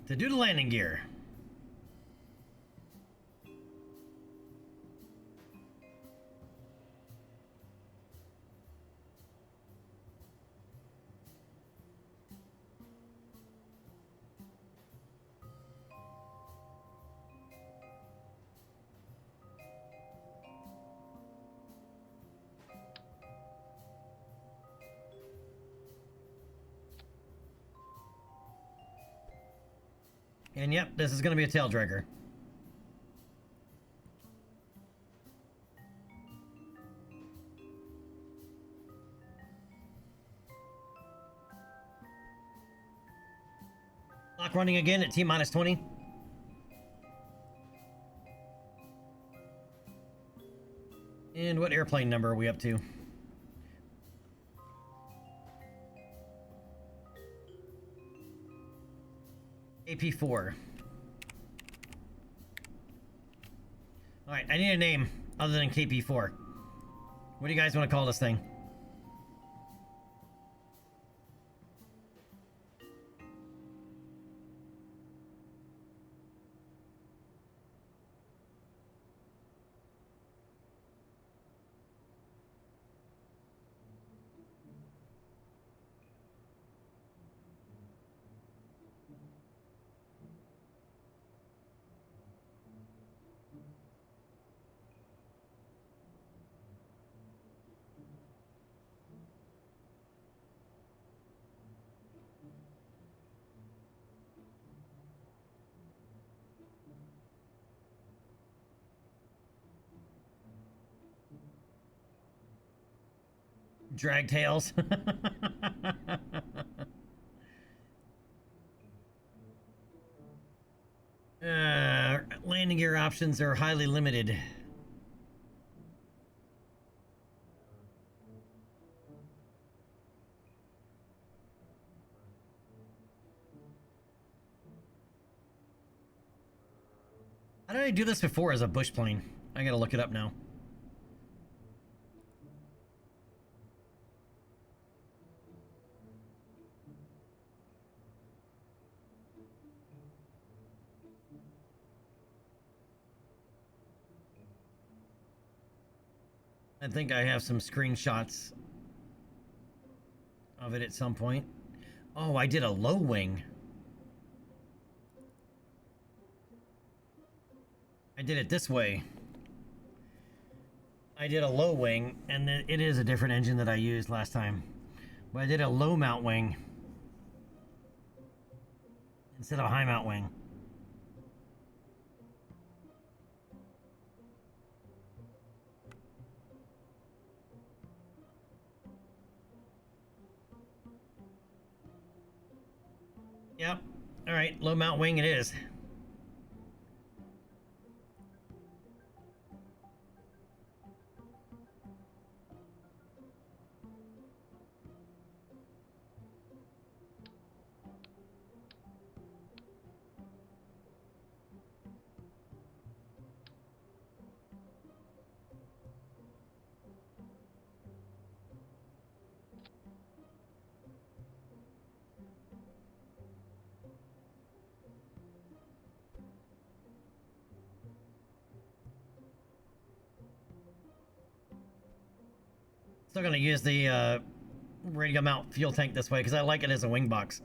to do the landing gear. And yep, this is going to be a tail dragger. Clock running again at T-minus 20. And what airplane number are we up to? AP4. Alright, I need a name other than KP4. What do you guys want to call this thing? Dragtails. Landing gear options are highly limited. How did I do this before as a bush plane? I gotta look it up now. I think I have some screenshots of it at some point. Oh, I did a low wing. I did it this way. I did a low wing, and it is a different engine that I used last time. But I did a low mount wing instead of a high mount wing. Yep. All right, low mount wing it is. Still gonna use the radio mount fuel tank this way because I like it as a wing box.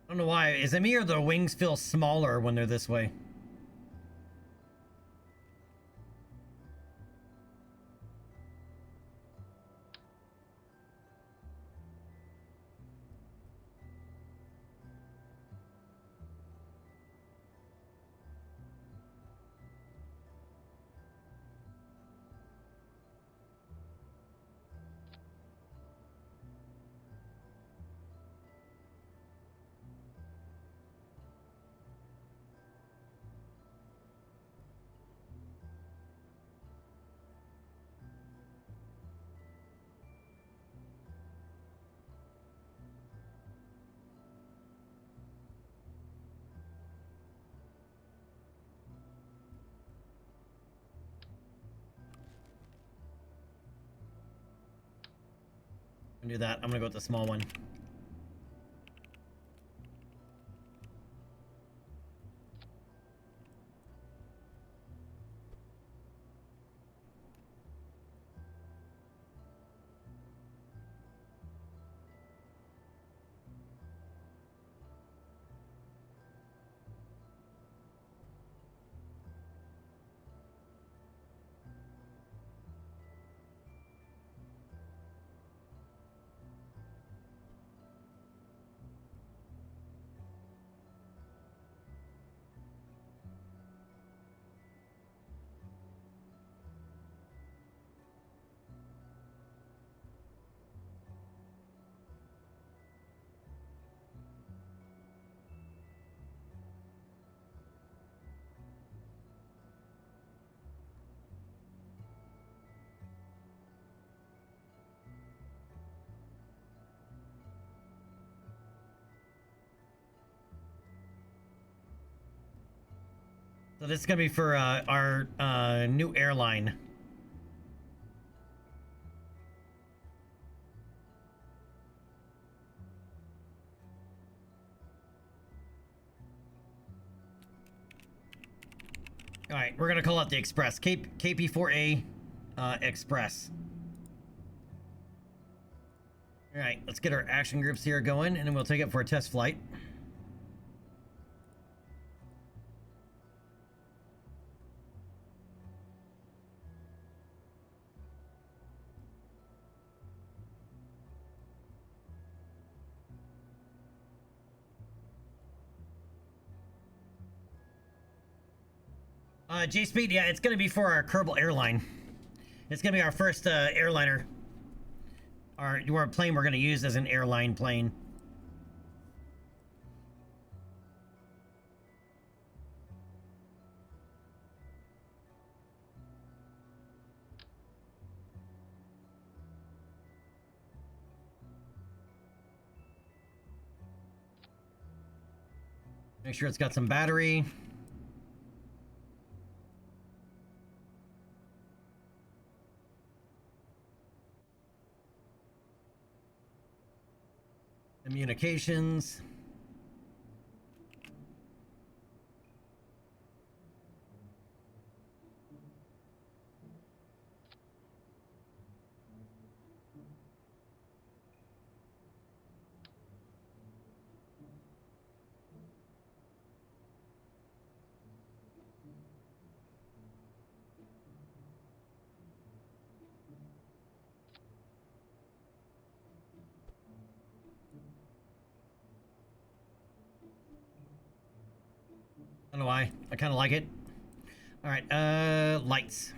I don't know why. Is it me or the wings feel smaller when they're this way? Do that. I'm gonna go with the small one. So this is gonna be for our new airline. All right, we're gonna call it the Express, KP4A Express. All right, let's get our action groups here going, and then we'll take it for a test flight. J-Speed, yeah, it's gonna be for our Kerbal airline. It's gonna be our first airliner. Our plane we're gonna use as an airline plane. Make sure it's got some battery. Communications. I don't know why. I kind of like it. All right, lights.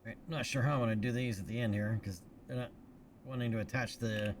Right, not sure how I want to do these at the end here, because they're not wanting to attach the...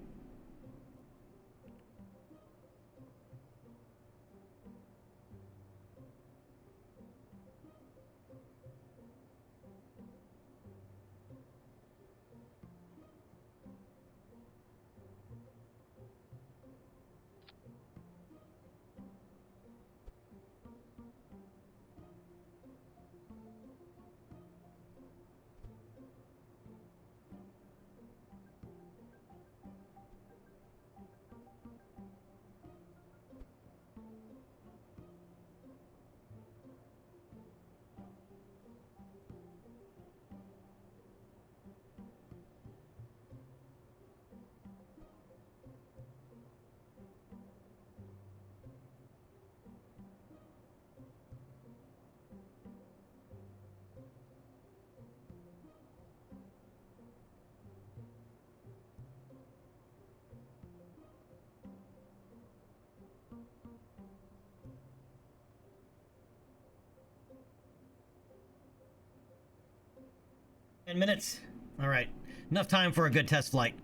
10 minutes. All right. Enough time for a good test flight.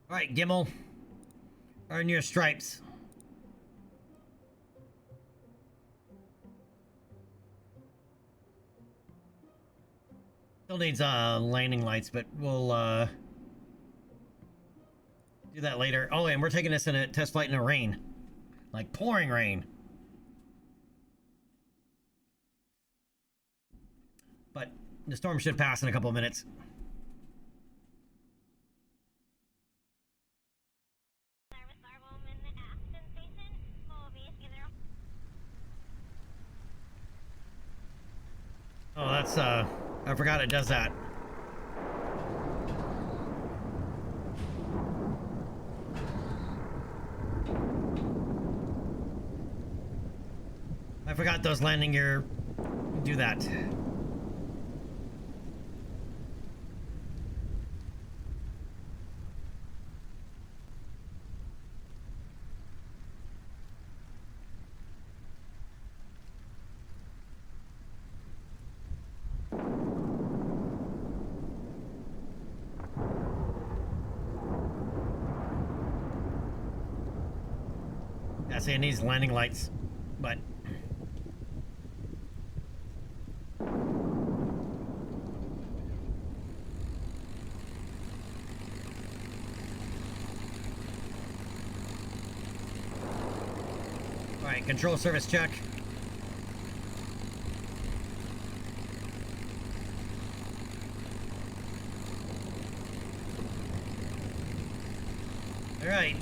All right, Gimmel. Earn your stripes. Still needs landing lights, but we'll do that later. Oh, and we're taking this in a test flight in the rain. Like pouring rain. But the storm should pass in a couple of minutes. Oh, that's, I forgot it does that. I forgot those landing gear do that. Yeah, see, it needs landing lights, but... Alright, control service check. Alright.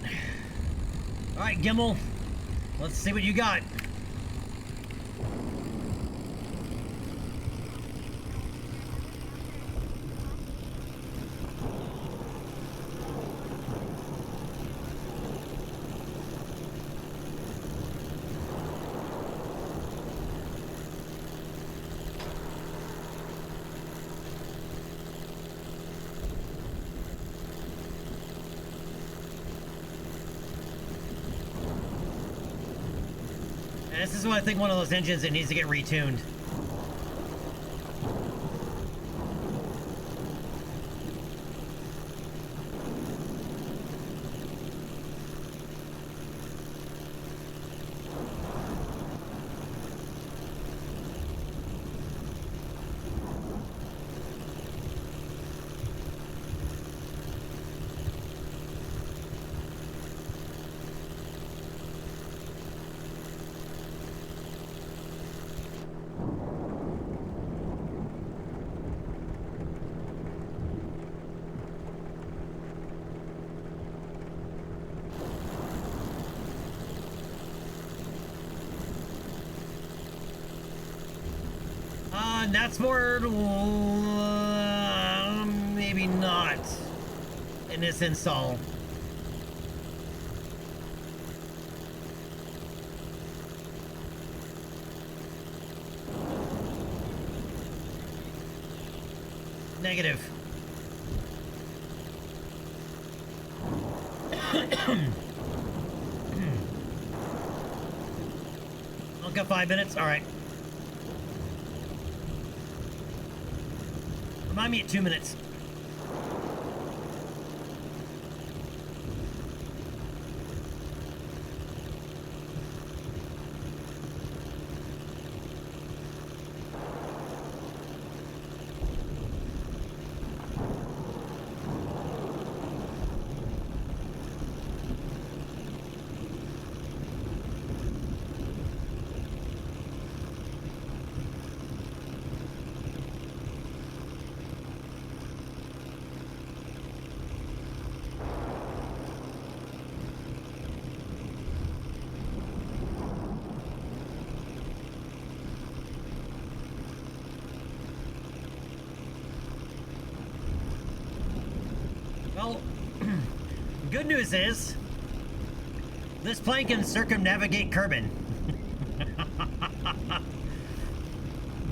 Alright, Gimmel. Let's see what you got. This is what I think one of those engines that needs to get retuned. That's more, maybe not in this install. Negative. I'll go 5 minutes. All right. Remind me at 2 minutes. Well, good news is, this plane can circumnavigate Kerbin.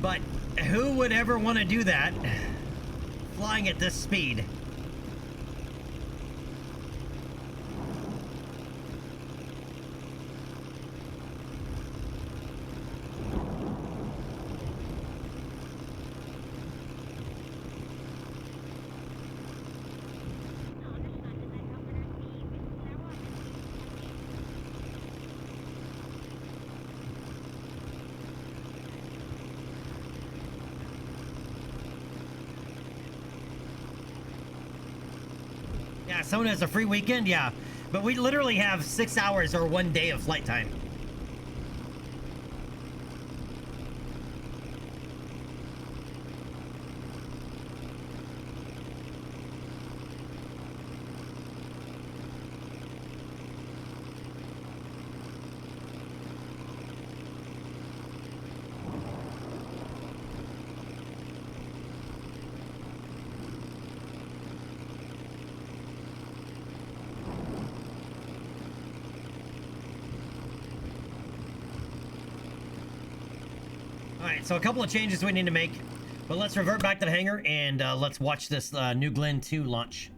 But who would ever want to do that, flying at this speed? someone has a free weekend, yeah. But we literally have 6 hours or 1 day of flight time. Alright, so a couple of changes we need to make. But let's revert back to the hangar and let's watch this New Glenn 2 launch.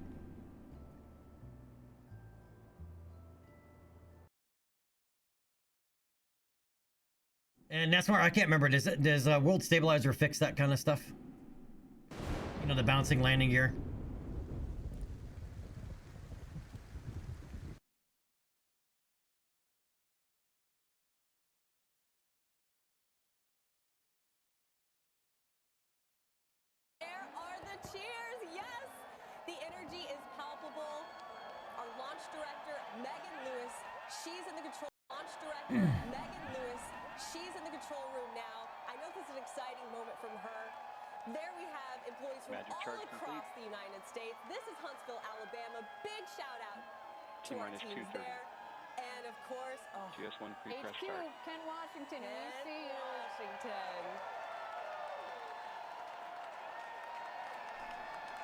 And that's where I can't remember. Does World Stabilizer fix that kind of stuff? You know, the bouncing landing gear. There are the cheers, yes! The energy is palpable. Our launch director, Megan Lewis, she's in the control. Launch director, Megan Lewis, she's in the control room now. I know this is an exciting moment from her. There we have employees from all across the United States. This is Huntsville, Alabama. Big shout out to our teams there. And of course, GS1 pre-press HQ, start. Ken Washington, we see you. Washington.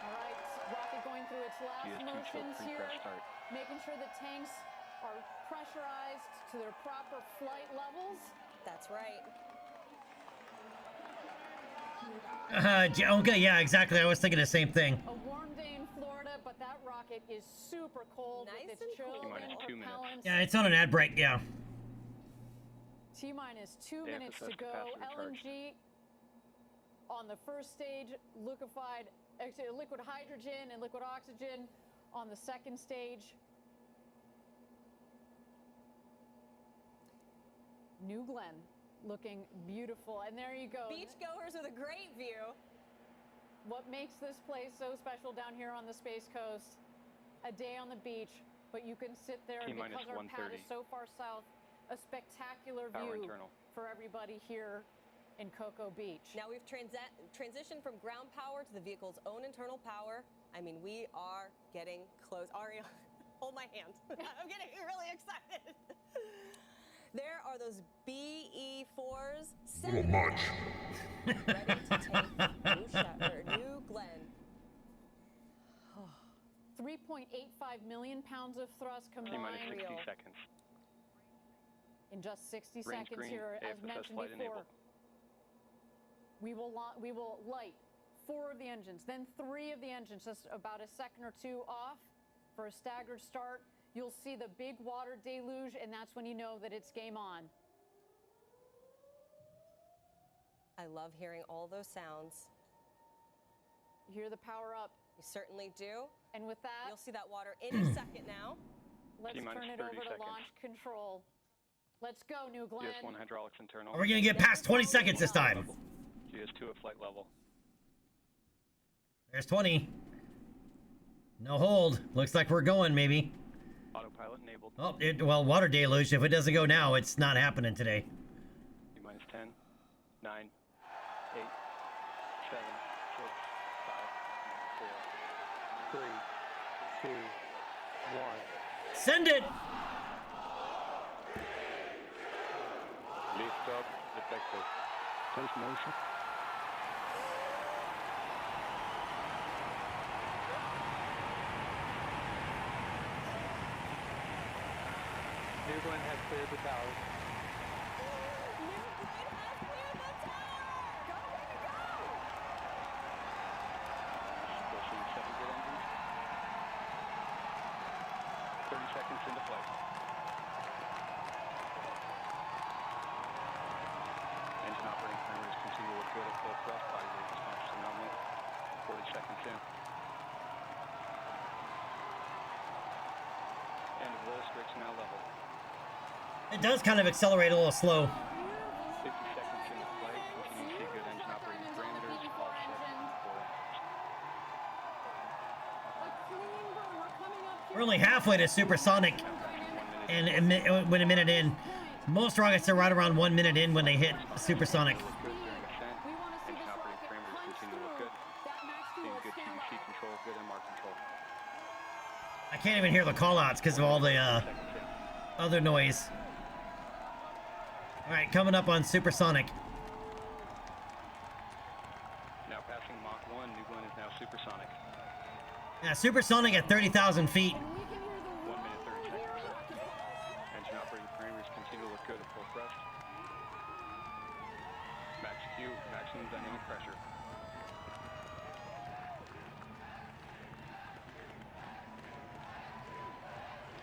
All right, rocket going through its last GS2 motions tilt here, pre-press start. making sure the tanks are pressurized to their proper flight levels. That's right. Okay, yeah, exactly. I was thinking the same thing. A warm day in Florida, but that rocket is super cold with its chilled in propellants. Yeah, it's on an ad break, yeah. T-minus 2 minutes to go. LNG on the first stage, liquid hydrogen and liquid oxygen on the second stage. New Glenn looking beautiful, and there you go. Beachgoers with a great view. What makes this place so special down here on the Space Coast? A day on the beach, but you can sit there because our pad is so far south. A spectacular view for everybody here in Cocoa Beach. Now we've transitioned from ground power to the vehicle's own internal power. I mean, we are getting close. Aria, hold my hand. I'm getting really excited. There are those BE4s. Little much. Ready to take New Glenn. 3.85 million pounds of thrust combined. 60 seconds. In just 60 Range seconds green, here, as AFSS mentioned flight before. enabled. We will light 4 of the engines, then 3 of the engines, just about a second or 2 off for a staggered start. You'll see the big water deluge, and that's when you know that it's game on. I love hearing all those sounds. You hear the power up. You certainly do. And with that, you'll see that water any second now. Let's turn it over to launch control. Let's go, New Glenn. GS1 hydraulics internal. Are we gonna get past 20 seconds this time? GS2 at flight level. There's 20. No hold. Looks like we're going, maybe. Autopilot enabled. Oh, well, water deluge. If it doesn't go now, it's not happening today. T-minus 10, 9, 8, 7, 6, 5, 4, 3, 2, 1. Send it! Lift up, detected. Sense motion. New Glenn has cleared the tower. New Glenn has cleared the tower! Go, go, go! Pushing 7 good engines. 30 seconds into flight. Engine operating parameters continue with good at full thrust. Body weight response to anomaly. 40 seconds in. End of roll strict now level. It does kind of accelerate a little slow. 50 seconds into flight. Continue to see good engine operating parameters. All set for A clean burn. We're coming up We're only halfway to supersonic, and when a minute in. Most rockets are right around 1 minute in when they hit supersonic. I can't even hear the callouts because of all the other noise. All right, coming up on supersonic. Now passing Mach 1, New Glenn is now supersonic. Yeah, supersonic at 30,000 feet. 1 minute 30 seconds. Engine operating parameters continue to look good at full thrust. Max Q, maximum dynamic pressure.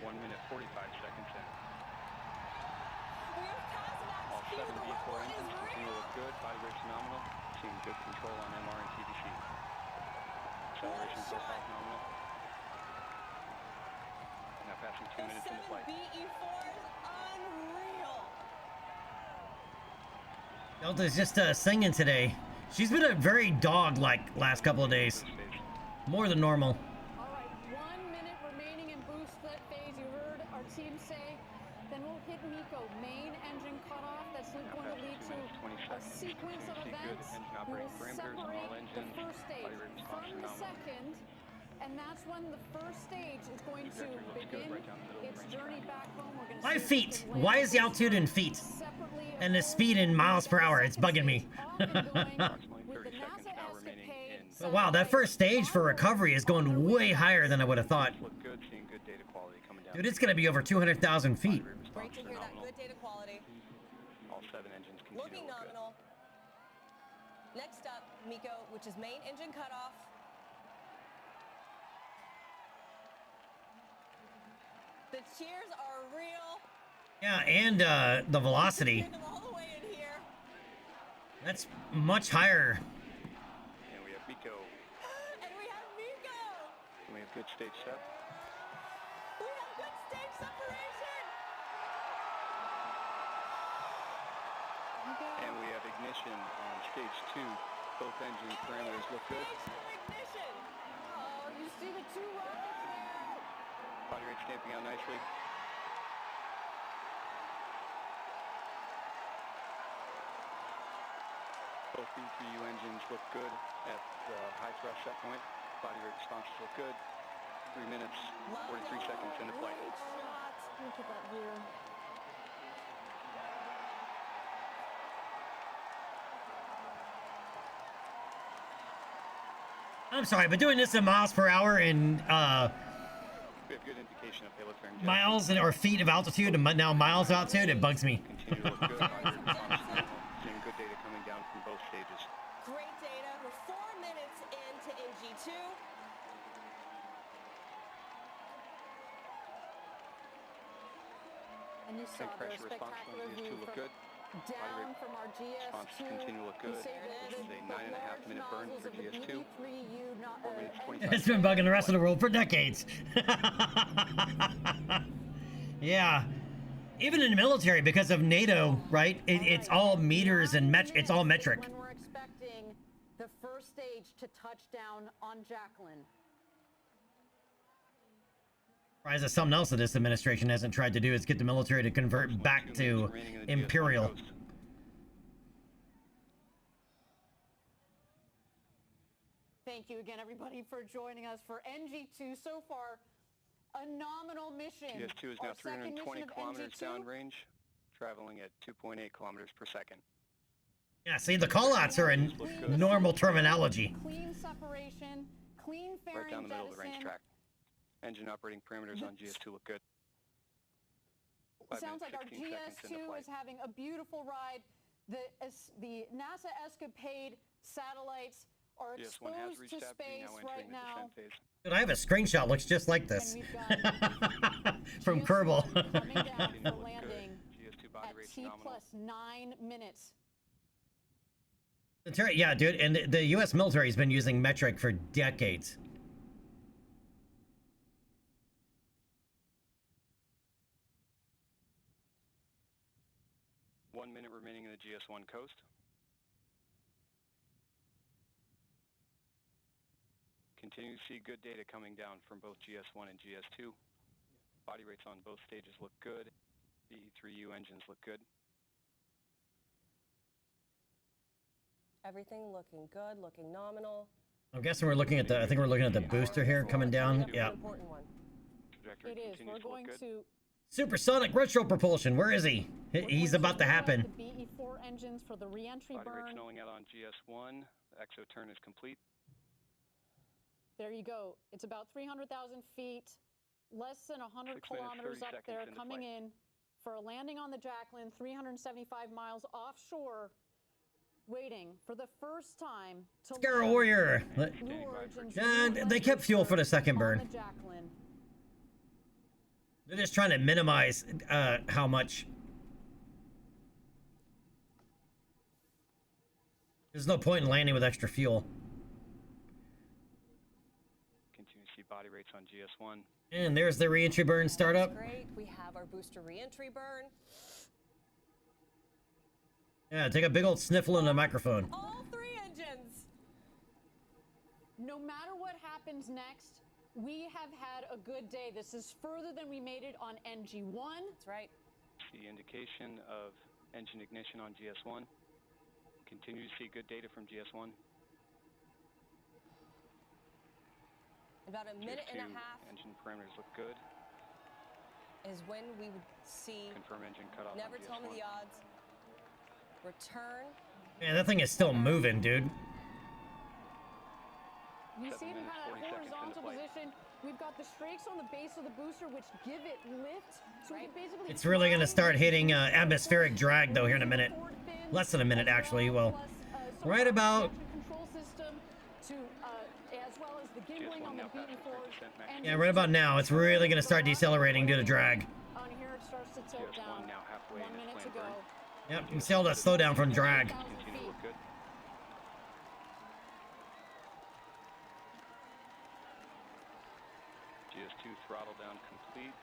1 minute 45 seconds in. All 7 V4 engines continue to look good. Body rate's nominal. Seeing good control on MR and TDC. Acceleration profile nominal. Now passing 2 minutes into flight. BE4 is unreal. Delta's just singing today. She's been a very dog-like last couple of days. More than normal. All right, 1 minute remaining in boost phase. You heard our team say. Then we'll hit MECO, main engine cutoff. That's going to lead to a sequence of events. We will separate the first stage from the second. And that's when the first stage is going to begin its journey back home. We're going to Why feet? Why is the altitude in feet? And the speed in miles per hour? It's bugging me. But wow, that first stage for recovery is going way higher than I would have thought. Dude, it's going to be over 200,000 feet. Great to hear that. Good data quality. All 7 engines continue Looking to look good. nominal. Next up, MECO, which is main engine cutoff. The cheers are real. Yeah, and the velocity. Hear them all the way in here. That's much higher. And we have MECO. And we have MECO. And we have good stage set. We have good stage separation. And we have ignition on stage 2. Both engine parameters look good. Ignition. Oh, you see the 2 rockets there? Body rate stamping out nicely. Both B3U engines look good at the high thrust set point. Body rate responses look good. 3 minutes, 43 seconds into flight. Look at that view. I'm sorry, but doing this in miles per hour and We have good indication of payload fairing. miles or feet of altitude and now miles of altitude, it bugs me. Continue to look good. Body rate responses. Seeing good data coming down from both stages. Great data. We're 4 minutes into NG2. And you saw Tank the pressure response spectacular on view GS2 look good. down from our Responses GS2. continue to look good. This is a 9.5 minute burn for GS2. 4 minutes 25 It's been bugging the rest of the world for decades. Yeah. Even in the military, because of NATO, right? It's all meters and it's all metric. When we're expecting the first stage to touch down on Jacqueline. Surprised that something else that this administration hasn't tried to do is get the military to convert back to imperial. Thank you again, everybody, for joining us for NG2. So far, a nominal mission. GS2 is now Our second 320 mission of kilometers NG2. downrange, traveling at 2.8 kilometers per second. Yeah, see, the callouts are in normal terminology. Clean separation, clean fairing Right down the middle of the range jettison. track. Engine operating parameters on GS2 look good. It sounds like our 16 seconds into GS2 flight. is having a beautiful ride. The NASA Escapade satellites are GS1 has exposed reached to apogee, space now right entering the now. descent phase. Dude, I have a screenshot looks just like this. And we've got From GS1 Kerbal. coming down for Look landing good. GS2 body at rate's T nominal. plus 9 minutes. Yeah, dude, and the U.S. military has been using metric for decades. One minute remaining in the GS1 coast. Continue to see good data coming down from both GS1 and GS2. Body rates on both stages look good. The 3U engines look good. Everything looking good, looking nominal. I'm guessing we're looking at the, I think we're looking at the booster here coming down. Yeah. Trajectory It is. continues We're to look going good. to. Supersonic retro propulsion. Where is he? He's about to happen. The BE4 engines for the re-entry Body rates burn. knowing out on GS1. The exo turn is complete. There you go. It's about 300,000 feet, less than 100 6 minutes, kilometers 30 up seconds there, into coming flight. in for a landing on the Jacqueline, 375 miles offshore, waiting for the first time to Scar land. Warrior. Blue Origin's And new they kept fuel for the second on burn. the Jacqueline. They're just trying to minimize how much. There's no point in landing with extra fuel. Continue to see body rates on GS1. And there's the re-entry burn startup. Great. We have our booster re-entry burn. Yeah, take a big old sniffle in the microphone. All 3 engines. No matter what happens next, we have had a good day. This is further than we made it on NG1. That's right. See indication of engine ignition on GS1. Continue to see good data from GS1. About a minute and a GS2 half engine parameters look good. is when we would see. Confirm engine cutoff. Never on tell me GS1. the odds. Return. Man, that thing is still moving, dude. You 7 see it in minutes, kind of 40 seconds horizontal into flight. position. We've got the strakes on the base of the booster, which give it lift. So we can basically. It's really going to start hitting atmospheric drag, though, here in a minute. Less than a minute, actually. Well, right about... Control system to, as well as the gimbling on the BE4s. Yeah, right about now. It's really going to start decelerating due to drag. On here it starts to tilt down. now halfway 1 minute to go. Yep, you can see all that slowdown from drag. Continue to look good. GS2 throttle down complete.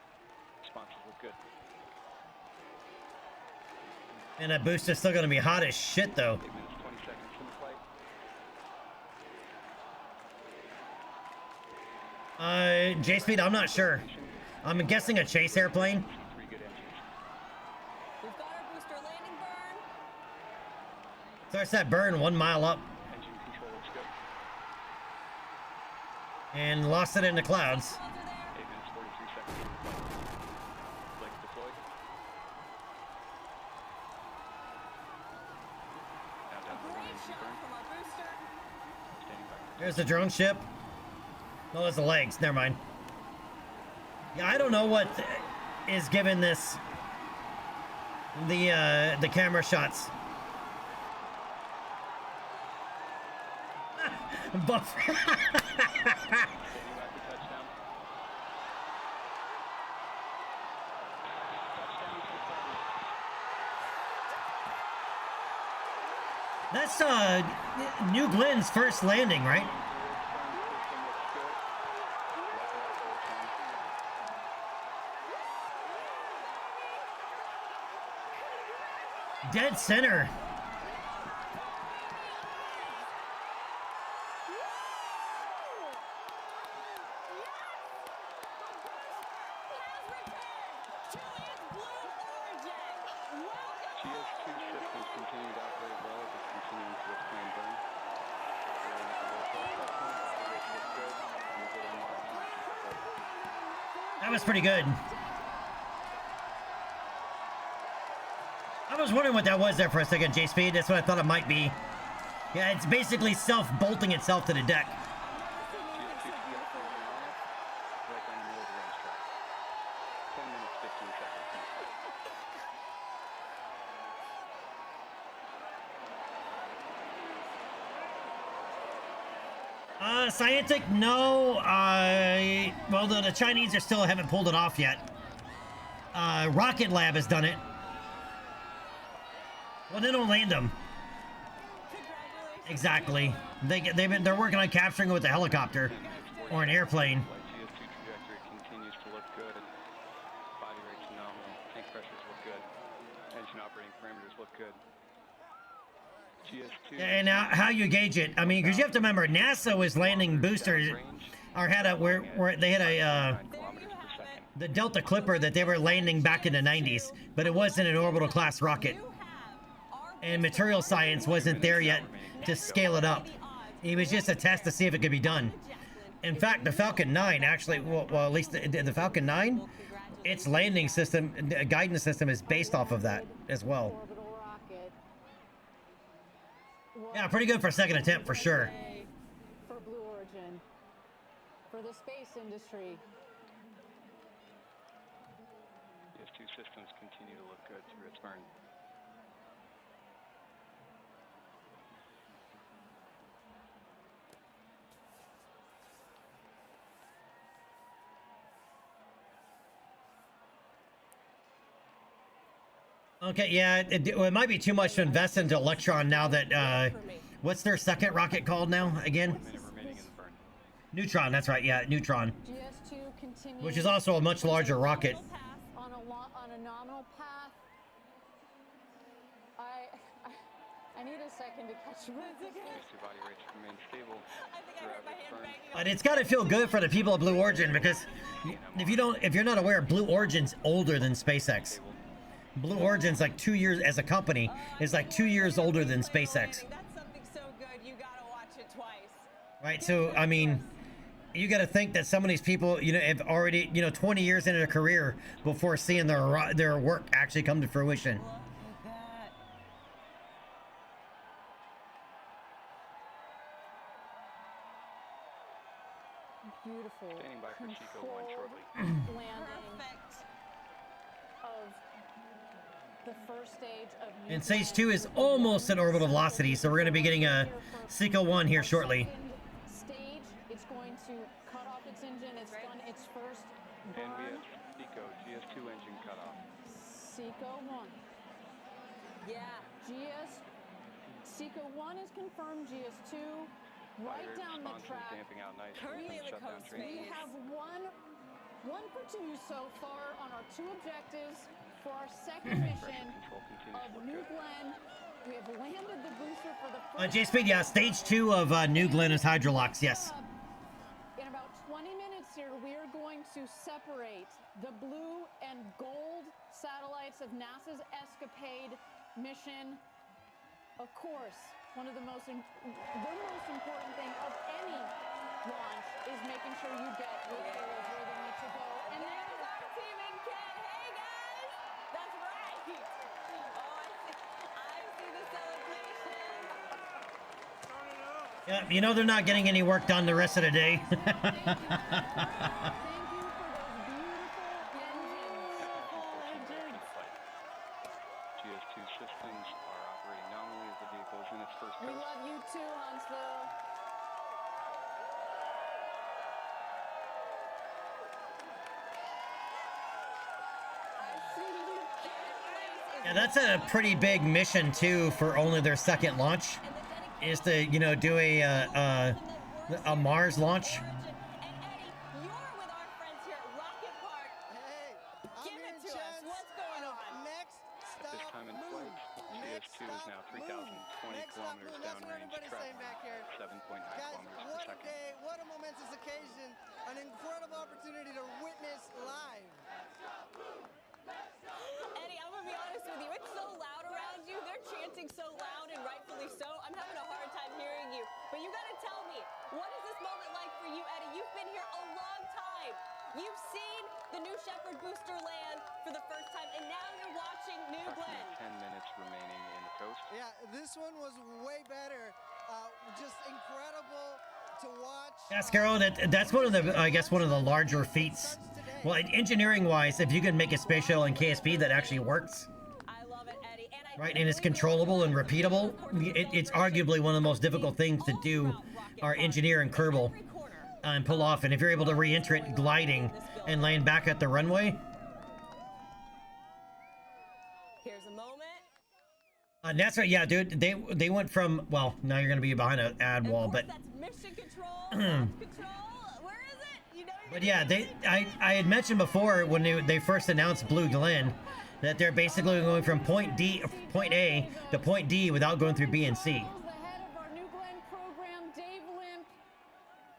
Responses look good. And that boost is still going to be hot as shit, though. 8 minutes, 20 seconds into flight. J-Speed, I'm not sure. I'm guessing a chase airplane. 3 good engines. We've got our booster landing burn. Starts that burn 1 mile up. Engine control looks good. And lost it in the clouds. 8 minutes, 43 seconds into flight. Legs deployed. Now down to 1 Great engine shot burn. from our booster. Standing by. There's the drone ship. No, there's the legs. Never mind. Yeah, I don't know what is giving this the camera shots. Buff. Standing by for touchdown. That's New Glenn's first landing, right? Dead center. GS2 systems continue to operate well as it's continuing to its planned burn. That was pretty good. I was wondering what that was there for a second, J-Speed. That's what I thought it might be. Yeah, it's basically self-bolting itself to the deck. Scientific, no. Well, the Chinese are still haven't pulled it off yet. Rocket Lab has done it. Well, they don't land them. Exactly. They're working on capturing it with a helicopter or an airplane. GS2 trajectory continues to look good. Body rates nominal. Tank pressures look good. Engine operating parameters look good. GS2. And now, how you gauge it? I mean, because you have to remember, NASA was landing boosters, or had a where they had a the Delta Clipper that they were landing back in the 90s, but it wasn't an orbital class rocket. And material science wasn't there yet to scale it up. It was just a test to see if it could be done. In fact, the Falcon 9 actually, well at least the Falcon 9, its landing system, guidance system is based off of that as well. Yeah, pretty good for a second attempt for sure. For Blue Origin, for the space industry. These two systems continue to look good through its burn. Okay, yeah, it might be too much to invest into Electron now that, what's their second rocket called now, again? Neutron, that's right, yeah, Neutron. Which is also a much larger rocket. On a nominal path. I need a second to catch my Body rates remain stable. But it's got to feel good for the people of Blue Origin, because if you're not aware, Blue Origin's older than SpaceX. Blue Origin's like 2 years as a company is like 2 years older than SpaceX. That's something so good you gotta watch it twice. Right, so I mean, you got to think that some of these people, you know, have already, you know, 20 years into their career before seeing their work actually come to fruition. beautiful Standing by for Chico 1 shortly. landing of the first stage of And stage 2 is almost at orbital velocity, so we're going to be getting a Seco 1 here shortly. Stage, it's going to cut off its engine. It's done its first burn. And we have Seco GS2 engine cut off. Seco 1. Yeah. Seco 1 is confirmed. GS2 right down the track. Damping out nice. Currently in the coast we have one for two so far on our two objectives for our second mission of New Glenn. We have landed the booster for the first J-Speed, yeah, stage 2 of New Glenn is Hydrolox, yes. In about 20 minutes here, we are going to separate the blue and gold satellites of NASA's Escapade mission. Of course, one of the most important thing of any launch is making sure you get your payloads where they need to go. And there's our team in Ken. Hey guys, that's right. Oh, I see the celebration. Yeah, you know they're not getting any work done the rest of the day. GS2 systems are operating nominally as the vehicle is in its first We coast. love you too, Huntsville. Yeah, that's a pretty big mission too for only their second launch, is to, you know, do a Mars launch. At this time in flight, GS2 is now 3,020 kilometers downrange, traveling 7.9 kilometers per second. What a momentous occasion, an incredible opportunity to witness live. Eddie, I'm gonna be honest with you. It's so loud around you. They're chanting so loud, and rightfully so. I'm having a hard time hearing you. But you gotta tell me, what is this moment like for you, Eddie? You've been here a long time. You've seen the New Shepard booster land for the first time, and now you're watching New Glenn. 10 minutes remaining in the coast. Yeah, this one was way better. Just incredible to watch. Yes, Carol, that's one of the, I guess, one of the larger feats. Well, engineering-wise, if you can make a space shuttle in KSP that actually works, right, and it's controllable and repeatable, it's arguably one of the most difficult things to do, our engineer in Kerbal, and pull off. And if you're able to re-enter it gliding and land back at the runway, Here's a moment. that's right. Yeah, dude, they went from, well, now you're gonna be behind an ad wall, but That's mission control. Control. Where is it? You know. but yeah, I had mentioned before when they first announced Blue Glenn that they're basically going from point A to point D without going through B and C. The head of our New Glenn program, Dave Limp.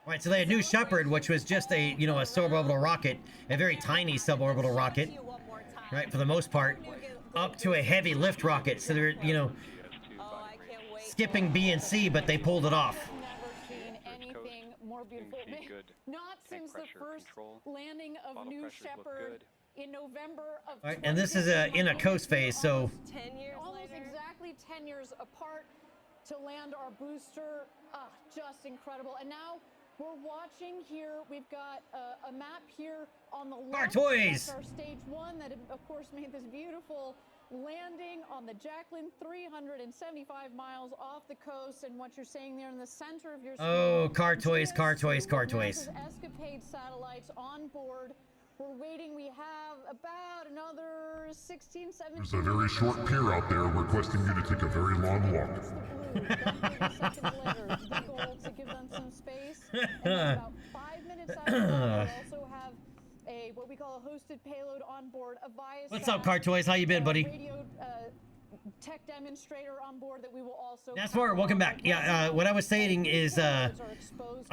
Right, so they had New Shepard, which was just a, you know, a suborbital rocket, a very tiny suborbital rocket, right, for the most part, up to a heavy lift rocket. So they're, you know, skipping B and C, but they pulled it off. Never seen anything more beautiful. Not since the first landing of New Shepard in November of Right, and this is in a coast phase, so almost exactly 10 years apart to land our booster. Just incredible. And now we're watching here. We've got a map here on the left. Toys. That's our stage 1 that, of course, made this beautiful landing on the Jacqueline, 375 miles off the coast. And what you're seeing there in the center of your screen. Oh, car toys, car toys, car toys. Escapade satellites on board. We're waiting. We have about another 16, 17. There's a very short pier out there requesting you to take a very long walk. The goal to give them some space. And then about 5 minutes after that, we also have a what we call a hosted payload on board. A Viasat, What's up, car toys? How you been, buddy? Radio tech demonstrator on board that we will also. That's where. Welcome back. Yeah, what I was saying is, I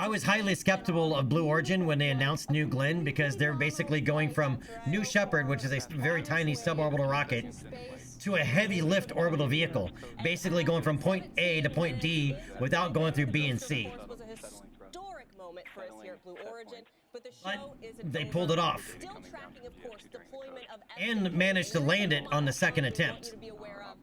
was highly skeptical of Blue Origin when they announced New Glenn, because they're basically going from New Shepard, which is a very tiny suborbital rocket, to a heavy lift orbital vehicle, basically going from point A to point D without going through B and C. Was a historic moment for us here at Blue Origin, but the But show isn't they over. pulled it off. Still tracking, of course, deployment of And managed to land it on the second attempt. to be aware of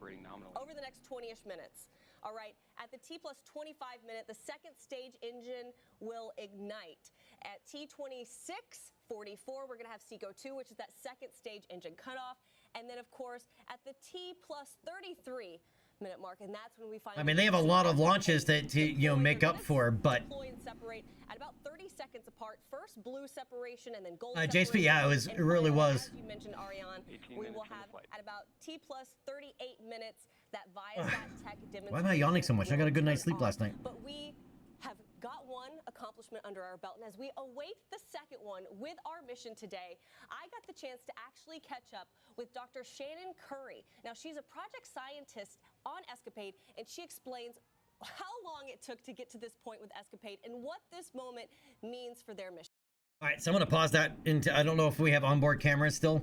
over the next 20-ish minutes. All right, at the T plus 25 minute, the second stage engine will ignite. At T26:44, we're going to have SECO 2, which is that second stage engine cutoff. And then, of course, at the T plus 33 minute mark, and that's when we find. I mean, they have a lot of launches to you know, make up for, but. Deploy and separate at about 30 seconds apart. First blue separation and then gold JSP, separation. yeah, it really was. As you mentioned, Ariane, we will have at about T plus 38 minutes that Viasat tech demonstration. Why am I yawning so much? I got a good night's sleep last night. But we have got one accomplishment under our belt, and as we await the second one with our mission today, I got the chance to actually catch up with Dr. Shannon Curry. Now, she's a project scientist on Escapade, and she explains how long it took to get to this point with Escapade and what this moment means for their mission. All right, so I'm going to pause that into, I don't know if we have onboard cameras still,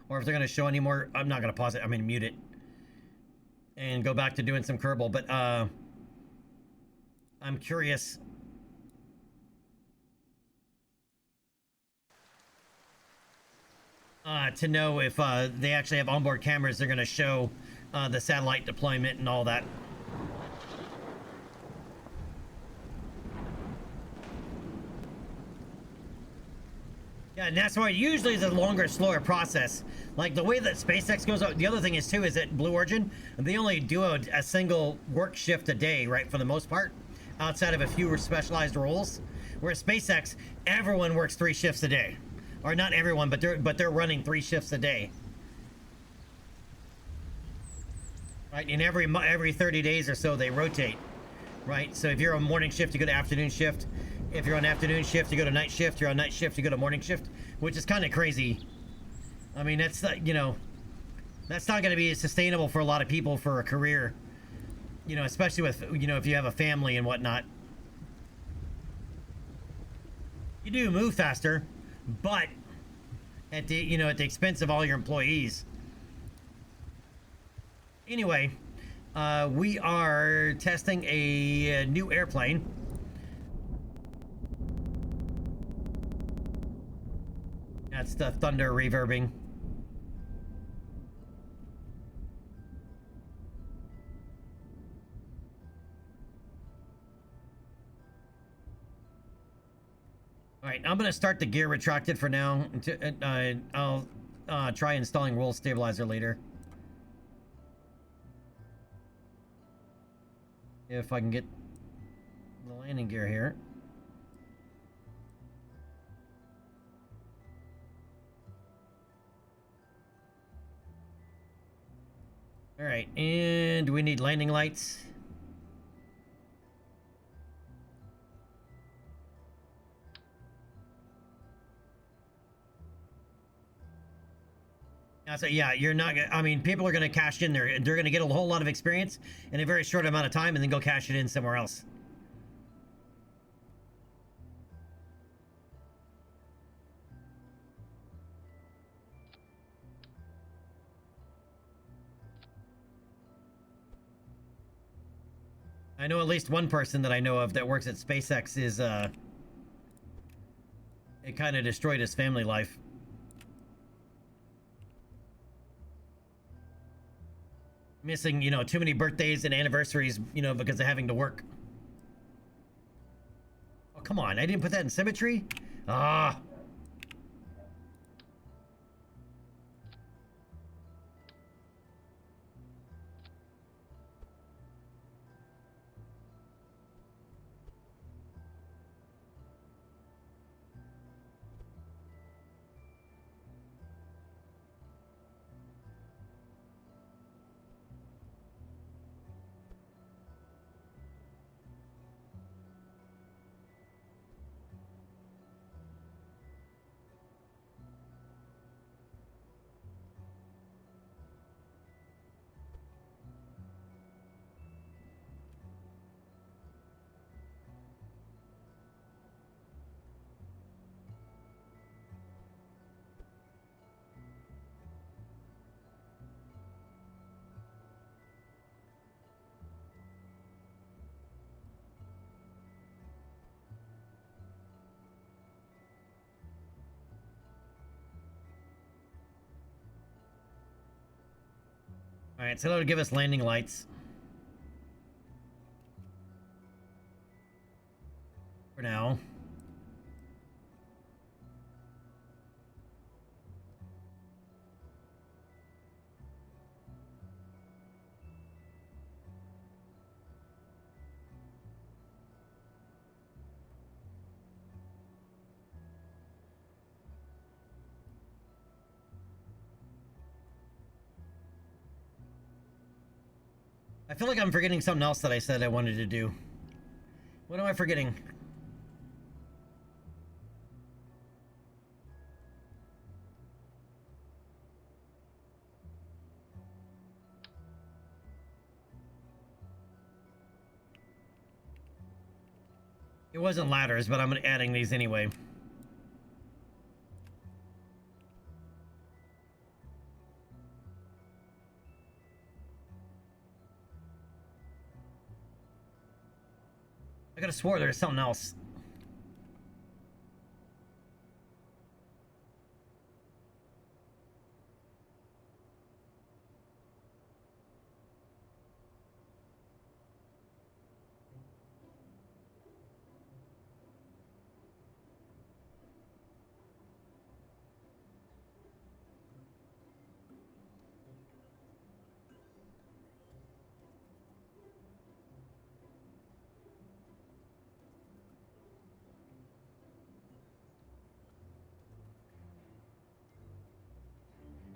or if they're going to show any more. I'm not going to pause it. I'm going to mute it and go back to doing some Kerbal, but I'm curious. To know if they actually have onboard cameras, they're going to show the satellite deployment and all that. Yeah, and that's why usually it's a longer, slower process. Like the way that SpaceX goes out. The other thing is too is that Blue Origin, they only do a single work shift a day, right? For the most part, outside of a few specialized roles. Whereas SpaceX, everyone works 3 shifts a day, or not everyone, but they're running 3 shifts a day. Right, and every 30 days or so they rotate. Right, so if you're on morning shift, you go to afternoon shift. If you're on afternoon shift, you go to night shift. You're on night shift, you go to morning shift, which is kind of crazy. I mean, that's you know, that's not going to be sustainable for a lot of people for a career. You know, especially with, you know, if you have a family and whatnot. You do move faster, but at the, you know, at the expense of all your employees. Anyway, we are testing a new airplane. That's the thunder reverbing. All right, I'm gonna start the gear retracted for now. I'll try installing roll stabilizer later. If I can get the landing gear here. All right, and we need landing lights. So yeah, you're not gonna, I mean, people are gonna cash in there. They're gonna get a whole lot of experience in a very short amount of time and then go cash it in somewhere else. I know at least one person that I know of that works at SpaceX is, it kind of destroyed his family life. Missing, you know, too many birthdays and anniversaries, you know, because of having to work. Oh, come on. I didn't put that in symmetry? Ah. All right, so that'll give us landing lights. For now. I feel like I'm forgetting something else that I said I wanted to do. What am I forgetting? It wasn't ladders, but I'm adding these anyway. I could have swore there's something else.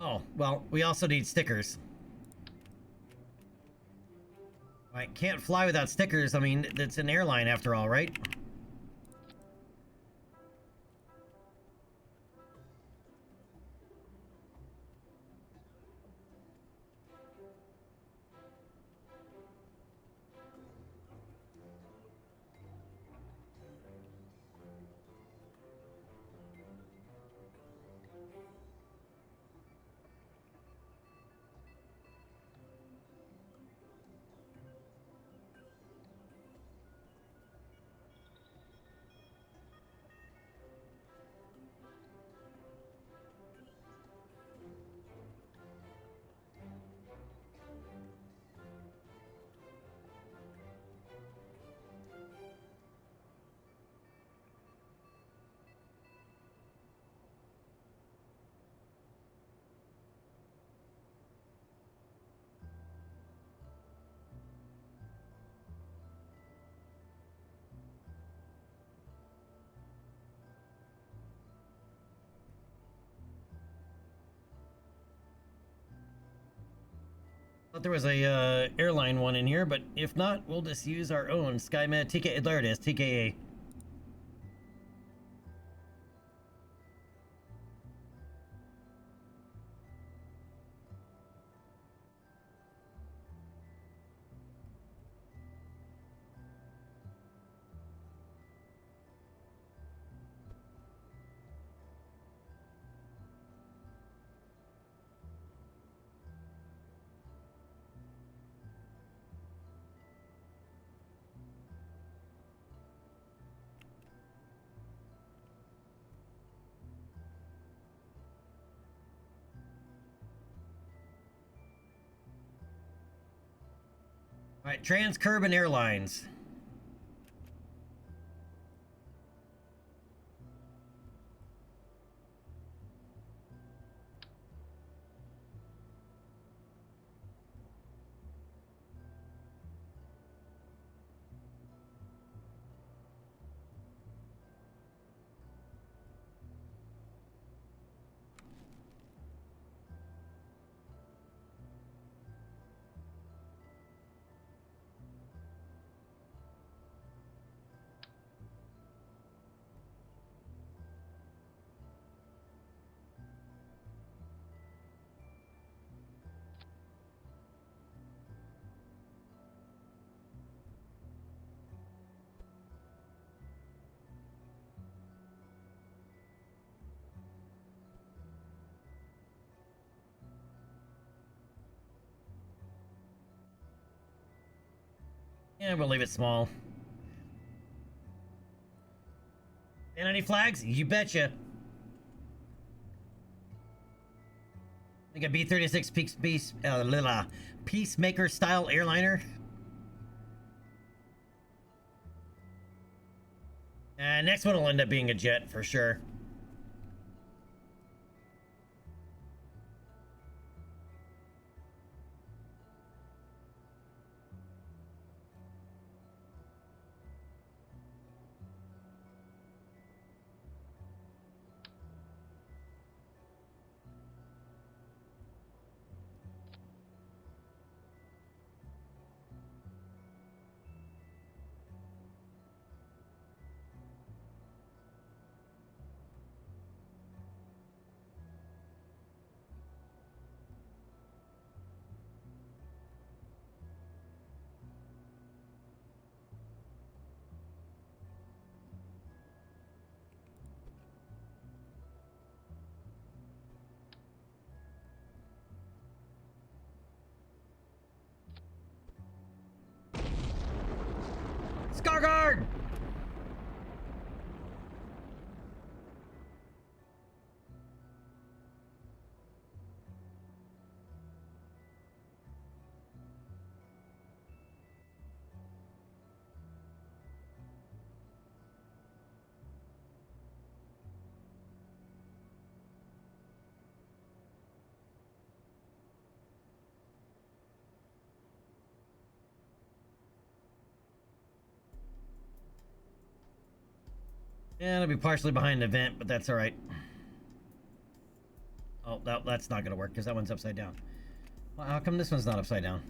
Oh, well, we also need stickers. I can't fly without stickers. I mean, it's an airline after all, right? Thought there was a airline one in here, but if not, we'll just use our own SkyMed TK. There it is, TKA. All right, Transcaribbean Airlines. Yeah, we'll leave it small. And any flags? You betcha. Like a B-36 Peacemaker style airliner. Next one will end up being a jet for sure. Scarguard! Yeah, it'll be partially behind the vent, but that's all right. Oh, that's not gonna work because that one's upside down. Well, how come this one's not upside down?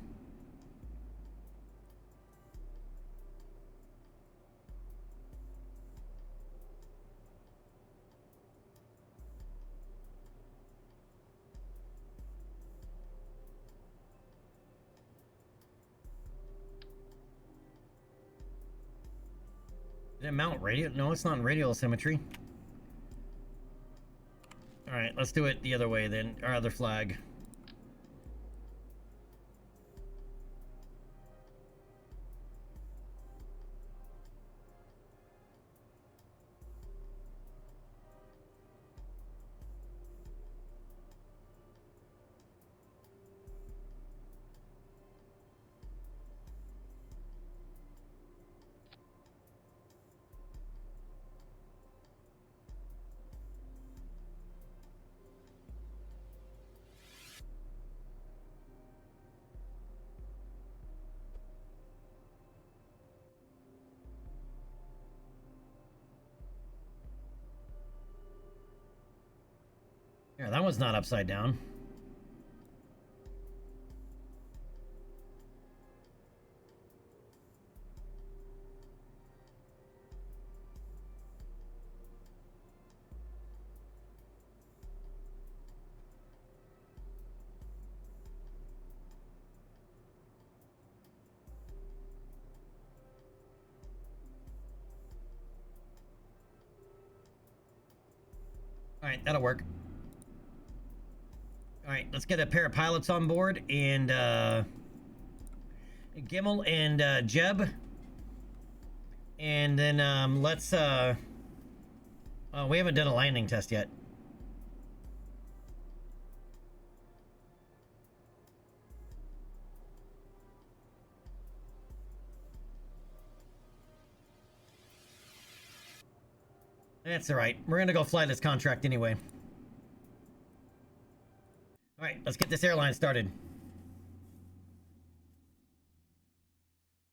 Did it mount radial? No, it's not in radial symmetry. Alright, let's do it the other way then. Our other flag. Yeah, that one's not upside down. Alright, that'll work. Alright, let's get a pair of pilots on board, and Gimel and Jeb. And then let's oh, we haven't done a landing test yet. That's all right. We're gonna go fly this contract anyway. All right, let's get this airline started.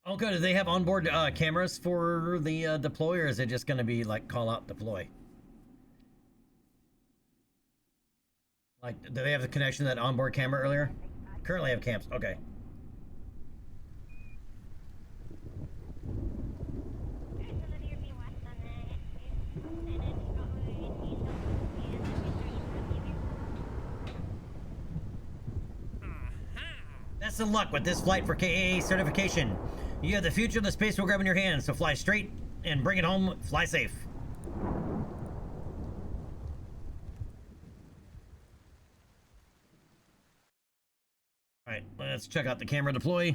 Oh, good. Do they have onboard cameras for the deploy, or is it just gonna be like call out deploy? Like, do they have the connection to that onboard camera earlier? Currently have cams. Okay. Best of luck with this flight for KAA certification. You have the future of the space program in your hands, so fly straight and bring it home. Fly safe. All right, let's check out the camera deploy.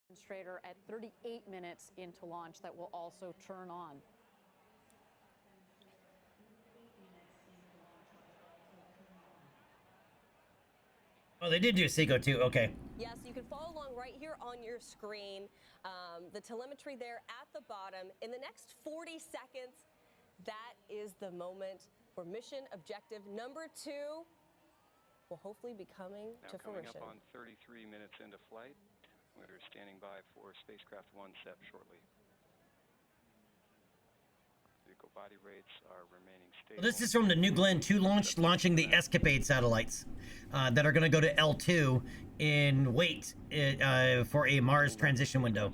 Demonstrator at 38 minutes into launch that will also turn on. Oh, they did do Seiko too. Okay. Yes, you can follow along right here on your screen. The telemetry there at the bottom. In the next 40 seconds, that is the moment where mission objective number 2 will hopefully be coming to fruition. Coming up on 33 minutes into flight. We're standing by for spacecraft 1 set shortly. Vehicle body rates are remaining stable. This is from the New Glenn 2 launch, launching the Escapade satellites that are going to go to L2 in wait for a Mars transition window.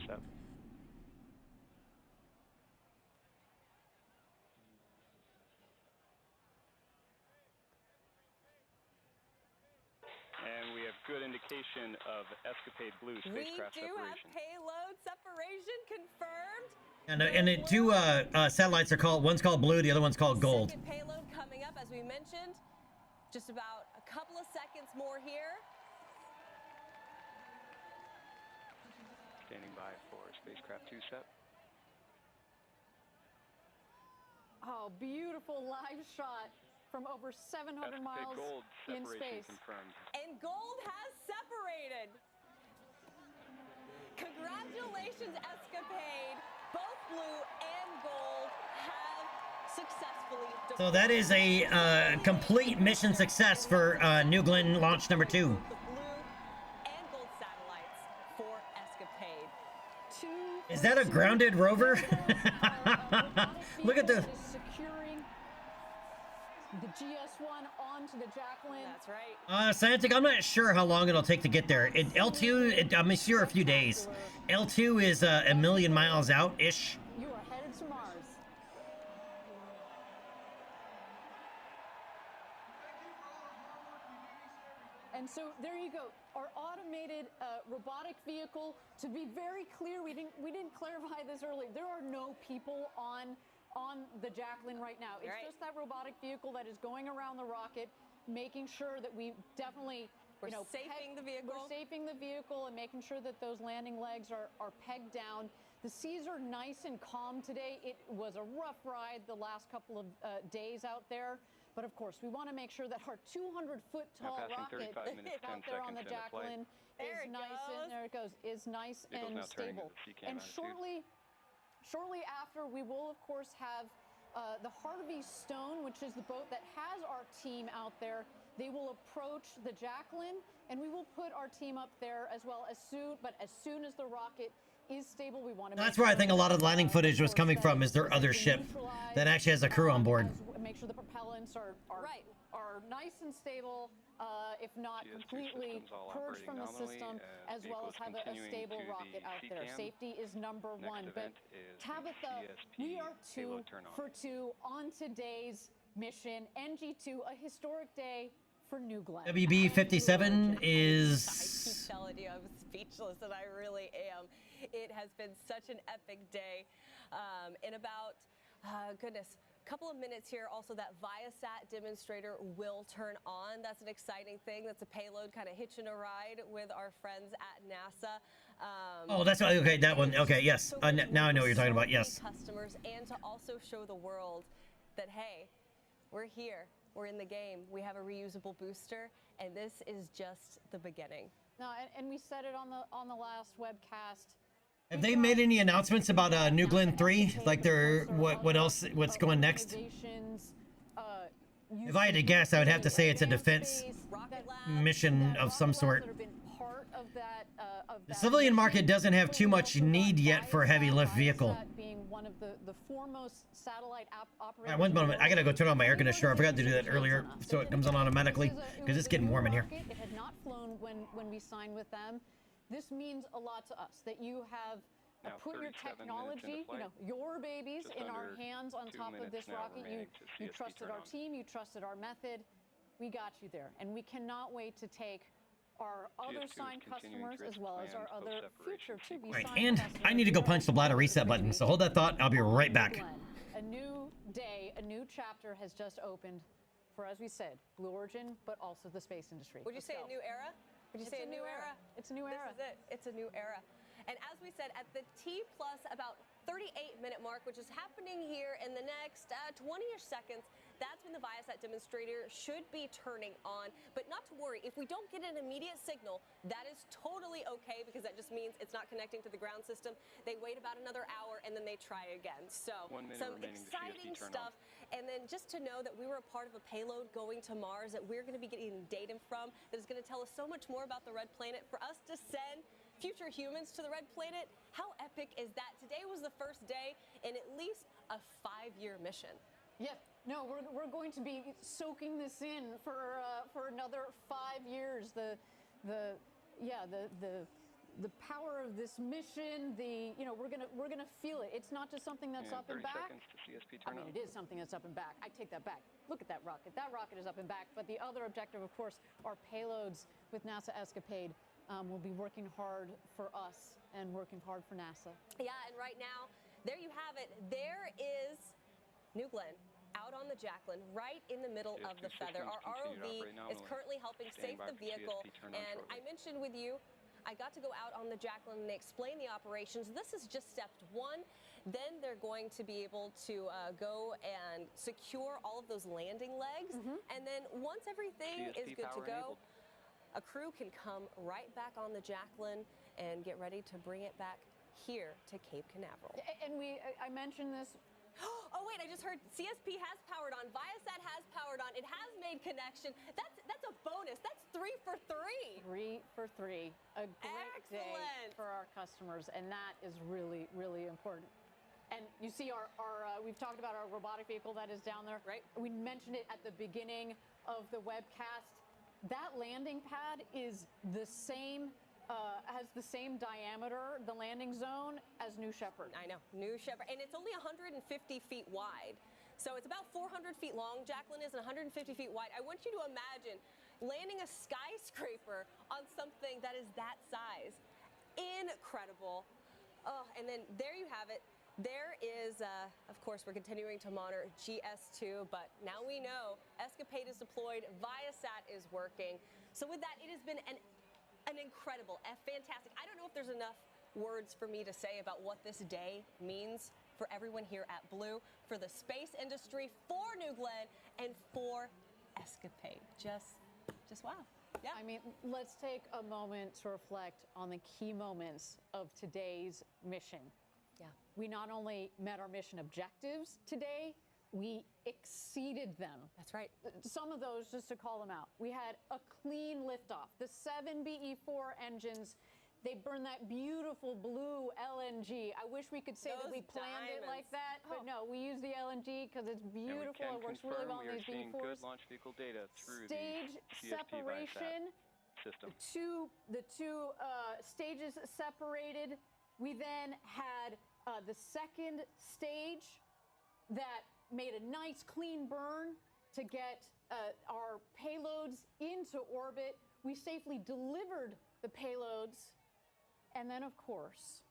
And we have good indication of Escapade Blue spacecraft We do separation. have payload separation confirmed. And the two satellites are called, one's called Blue, the other one's called Gold. Second payload coming up, as we mentioned. Just about a couple of seconds more here. Standing by for spacecraft 2 set. Oh, beautiful live shot from over 700 miles Gold in separation space. confirmed. And Gold has separated. Congratulations, Escapade. Both Blue and Gold have successfully deployed. So that is a complete mission success for New Glenn launch number 2. The Blue and Gold satellites for Escapade. Is that a grounded rover? Look at the... Securing the GS1 onto the Jacqueline. That's right. Scientic, I'm not sure how long it'll take to get there. L2, I'm sure a few days. L2 is a million miles out-ish. You are headed to Mars. And so there you go. Our automated robotic vehicle. To be very clear, we didn't clarify this earlier. There are no people on the Jacqueline right now. It's just that robotic vehicle that is going around the rocket, making sure that we definitely We're safing the vehicle. We're safing the vehicle and making sure that those landing legs are pegged down. The seas are nice and calm today. It was a rough ride the last couple of days out there. But of course, we want to make sure that our 200-foot tall rocket out there on the Jacqueline is nice and there it goes, is nice and stable. And shortly after, we will of course have the Harvey Stone, which is the boat that has our team out there. They will approach the Jacqueline, and we will put our team up there as well as soon as the rocket is stable, we want to. That's where I think a lot of the landing footage was coming from. Is their other ship that actually has a crew on board? Make sure the propellants are nice and stable, if not completely purged from the system, as well as have a stable rocket out there. Safety is number one. But Tabitha, we are 2 for 2 on today's mission. NG2, a historic day for New Glenn. WB-57 is... I keep telling you, I'm speechless, and I really am. It has been such an epic day. In about, goodness, couple of minutes here, also that Viasat demonstrator will turn on. That's an exciting thing. That's a payload kind of hitching a ride with our friends at NASA. Oh, that's right. Okay, that one. Okay, yes. So now I know what you're talking about. Yes. Customers, and to also show the world that, hey, we're here. we're in the game. We have a reusable booster, and this is just the beginning. No, and we said it on the last webcast. Have they made any announcements about New Glenn 3? Like what's going next? If I had to guess, I would have to say it's a defense mission of some sort. The civilian market doesn't have too much need yet for a heavy lift vehicle. Being one of the foremost satellite operators. Right, one moment. I gotta go turn on my air conditioner. I forgot to do that earlier, so it comes on automatically because it's getting warm in here. It had not flown when we signed with them. This means a lot to us that you have put your technology, your babies in our hands on top of this rocket. You trusted our team, you trusted our method. We got you there, and we cannot wait to take our other signed customers as well as our other future to-be signed Right, and customers. I need to go punch the bladder reset button, so hold that thought. I'll be right back. A new day, a new chapter has just opened for, as we said, Blue Origin, but also the space industry. Would you say a new era? Would you say a new era? It's a new era. This is it. It's a new era. And as we said, at the T plus about 38-minute mark, which is happening here in the next 20-ish seconds, that's when the Viasat demonstrator should be turning on. But not to worry, if we don't get an immediate signal, that is totally okay, because that just means it's not connecting to the ground system. They wait about another hour and then they try again. So some exciting stuff. And then just to know that we were a part of a payload going to Mars that we're going to be getting data from that is going to tell us so much more about the Red Planet. For us to send future humans to the Red Planet, how epic is that? Today was the first day in at least a 5-year mission. Yeah, no, we're going to be soaking this in for another 5 years. The power of this mission. We're gonna feel it. It's not just something that's up and back. I mean, it is something that's up and back. I take that back. Look at that rocket. That rocket is up and back. But the other objective, of course, are payloads with NASA Escapade. We'll be working hard for us and working hard for NASA. Yeah, and right now, there you have it. There is New Glenn out on the Jacqueline, right in the middle of the feather. Our ROV is currently helping save the vehicle. And I mentioned with you, I got to go out on the Jacqueline and they explain the operations. This is just step 1. Then they're going to be able to go and secure all of those landing legs. And then once everything is good to go, a crew can come right back on the Jacqueline and get ready to bring it back here to Cape Canaveral. And I mentioned this. Oh wait, I just heard CSP has powered on, Viasat has powered on, it has made connection. That's a bonus. That's 3 for 3. 3 for 3. A great day for our customers, and that is really, really important. And you see we've talked about our robotic vehicle that is down there. Right. We mentioned it at the beginning of the webcast. That landing pad is the same, has the same diameter, the landing zone, as New Shepard. I know, New Shepard. And it's only 150 feet wide. So it's about 400 feet long, Jacqueline is, and 150 feet wide. I want you to imagine landing a skyscraper on something that is that size. Incredible. Oh, and then there you have it. There is, of course, we're continuing to monitor GS2, but now we know Escapade is deployed, Viasat is working. So with that, it has been an incredible, fantastic. I don't know if there's enough words for me to say about what this day means for everyone here at Blue, for the space industry, for New Glenn, and for Escapade. Just wow. Yeah. I mean, let's take a moment to reflect on the key moments of today's mission. Yeah. We not only met our mission objectives today, we exceeded them. That's right. Some of those, just to call them out. We had a clean liftoff. The 7 BE-4 engines, they burn that beautiful blue LNG. I wish we could say that we planned it like that, but no, we use the LNG because it's beautiful. It works really well on these BE-4s. Good launch vehicle data through Stage the separation. System. The two stages separated. We then had the second stage that made a nice clean burn to get our payloads into orbit. We safely delivered the payloads. And then, of course,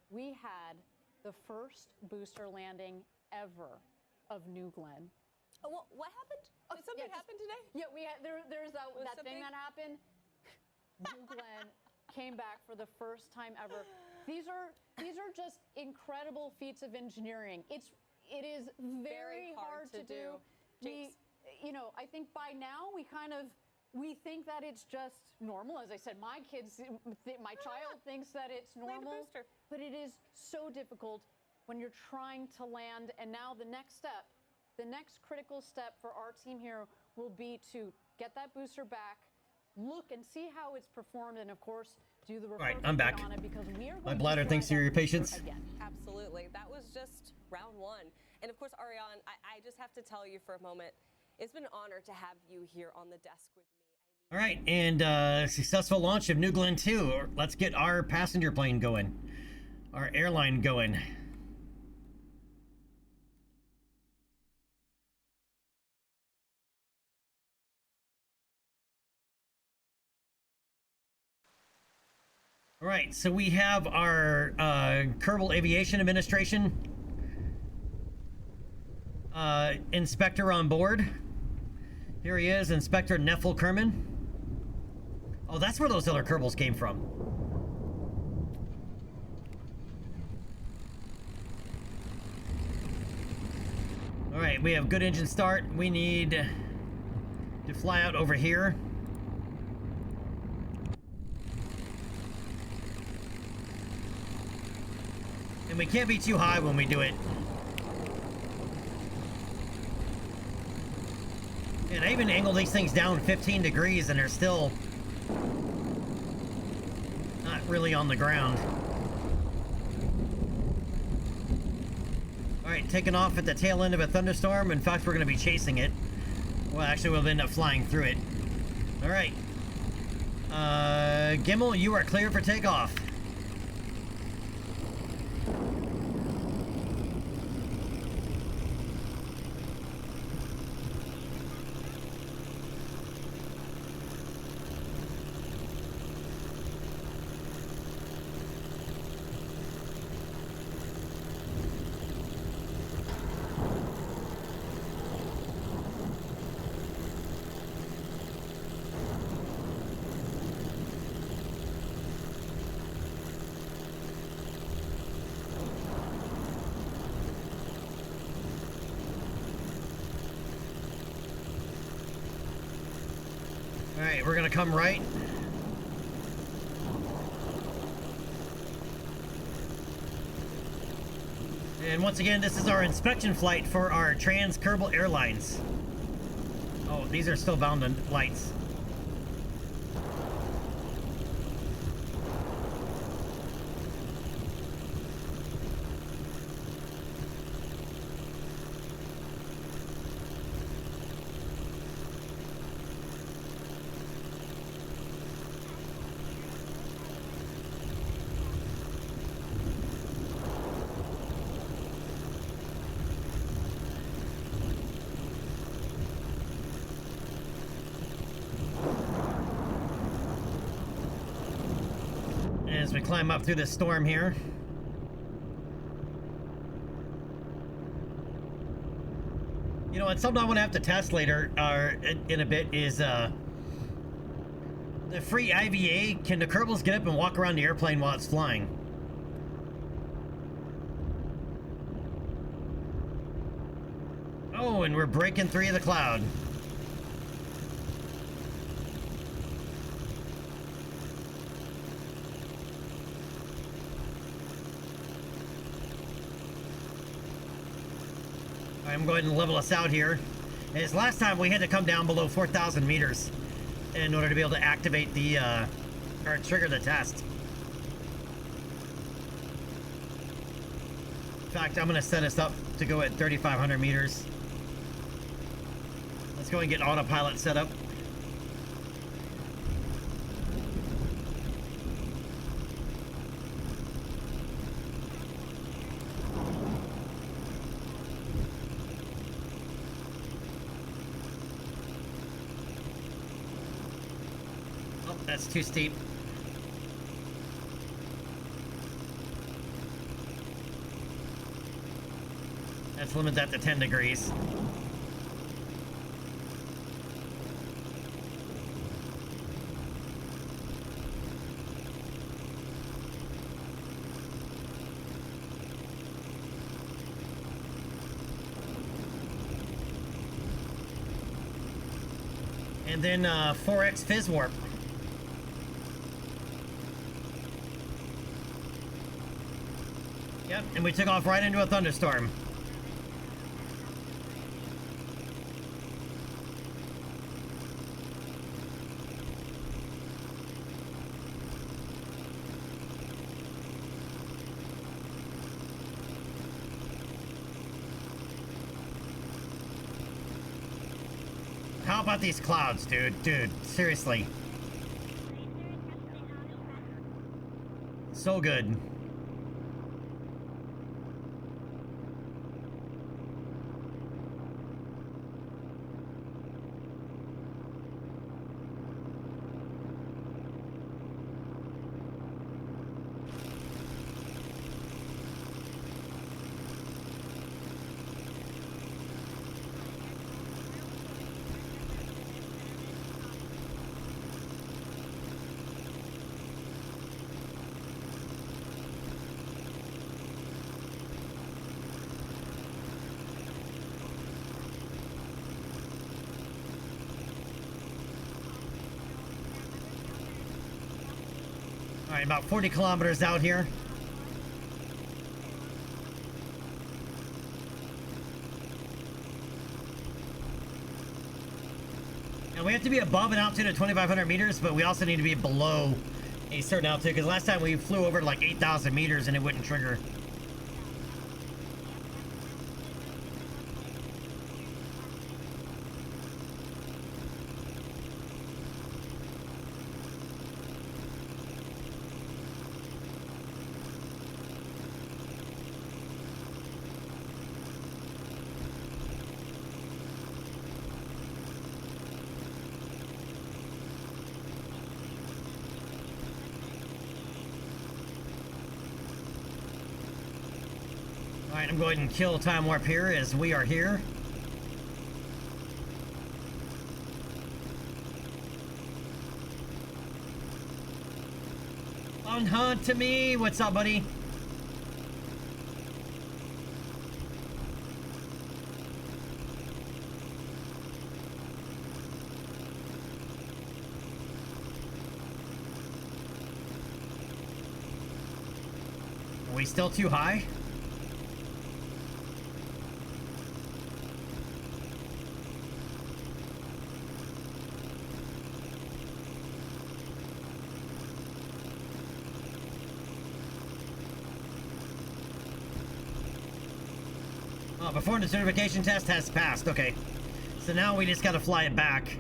we had the first booster landing ever of New Glenn. Oh, what happened? Did something happen today? Yeah, we had there's that thing that happened. New Glenn came back for the first time ever. These are just incredible feats of engineering. It is very hard to do. you know, I think by now we think that it's just normal. As I said, my child thinks that it's normal, but it is so difficult when you're trying to land. And now the next critical step for our team here will be to get that booster back, look and see how it's performed, and of course, do the reverse. All right, I'm back. On it because we are My going bladder to thanks to your patience. Again. Absolutely. That was just round one. And of course, Ariane, I just have to tell you for a moment, it's been an honor to have you here on the desk with me. All right, and successful launch of New Glenn 2. Let's get our passenger plane going, our airline going. All right, so we have our Kerbal Aviation Administration inspector on board. Here he is, Inspector Neffel Kerman. Oh, that's where those other Kerbals came from. All right, we have good engine start. We need to fly out over here. And we can't be too high when we do it. And I even angle these things down 15 degrees and they're still not really on the ground. All right, taking off at the tail end of a thunderstorm. In fact, we're going to be chasing it. Well, actually, we'll end up flying through it. All right. Gimel, you are clear for takeoff. Alright, we're gonna come right. And once again, this is our inspection flight for our Kerbal Airlines. Oh, these are still bound on lights. As we climb up through this storm here. You know, it's something I want to have to test later, in a bit, is the free IVA. Can the Kerbals get up and walk around the airplane while it's flying? Oh, and we're breaking free of the cloud. I'm going to level us out here. As last time we had to come down below 4,000 meters in order to be able to activate the or trigger the test. In fact, I'm going to set us up to go at 3,500 meters. Let's go and get autopilot set up. That's too steep. Let's limit that to 10 degrees. And then 4x fizz warp. Yep, and we took off right into a thunderstorm. How about these clouds, dude? Dude, seriously. So good. All right, about 40 kilometers out here. And we have to be above an altitude of 2,500 meters, but we also need to be below a certain altitude, because last time we flew over like 8,000 meters and it wouldn't trigger. Alright, I'm going to kill time warp here as we are here. On hunt to me! What's up, buddy? Are we still too high? Oh, performance certification test has passed. Okay. So now we just gotta fly it back.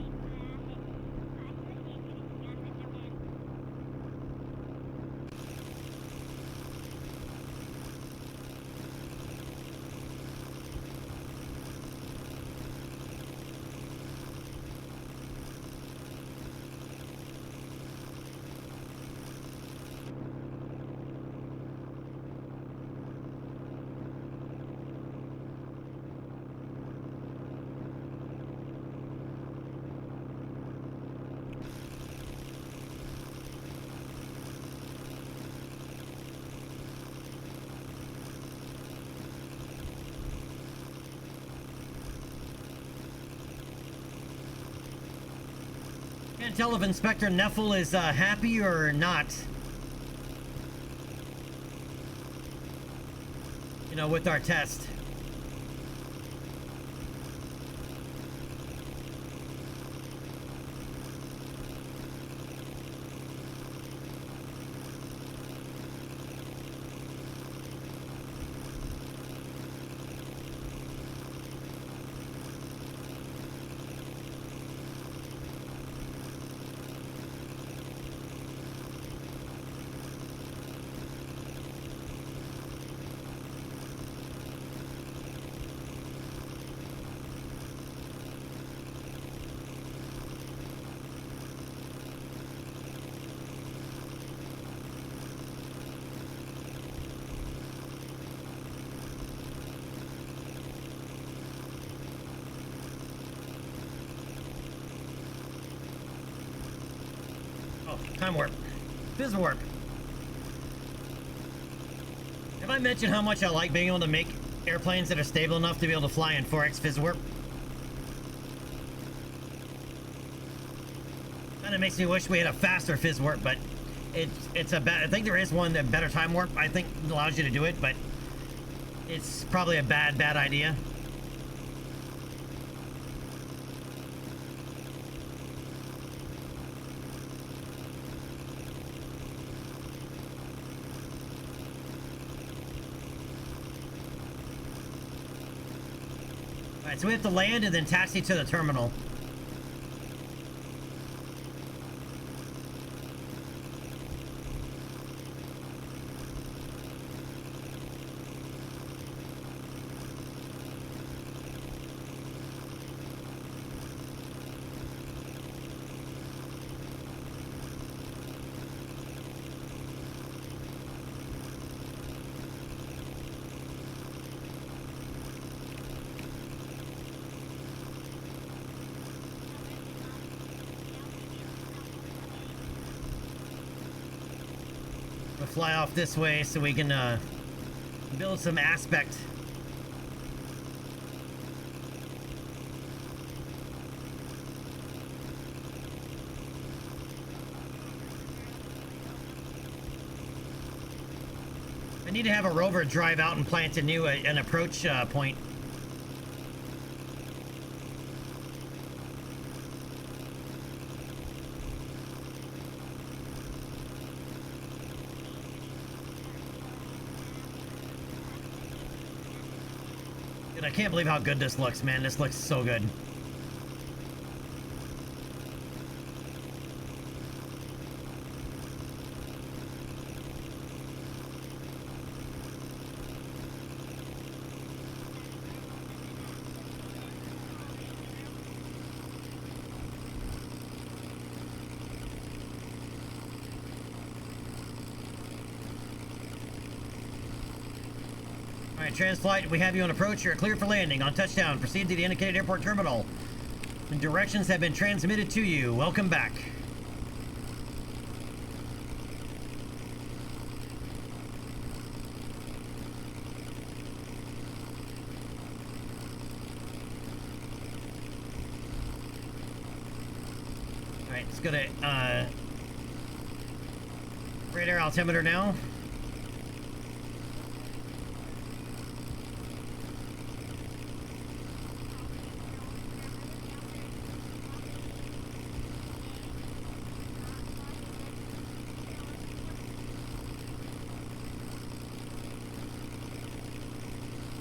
Can't tell if Inspector Neffel is happy or not. You know, with our test. Oh, time warp. Fizz warp. Have I mentioned how much I like being able to make airplanes that are stable enough to be able to fly in 4x fizz warp? Kind of makes me wish we had a faster fizz warp, but it's a bad. I think there is one that better time warp. I think allows you to do it, but it's probably a bad idea. All right, so we have to land and then taxi to the terminal. We'll fly off this way so we can build some aspect. I need to have a rover drive out and plant a new an approach point. Dude, I can't believe how good this looks, man. This looks so good. Alright, Transflight, we have you on approach. You're clear for landing. On touchdown, proceed to the indicated airport terminal. The directions have been transmitted to you. Welcome back. Alright, let's go to radar altimeter now.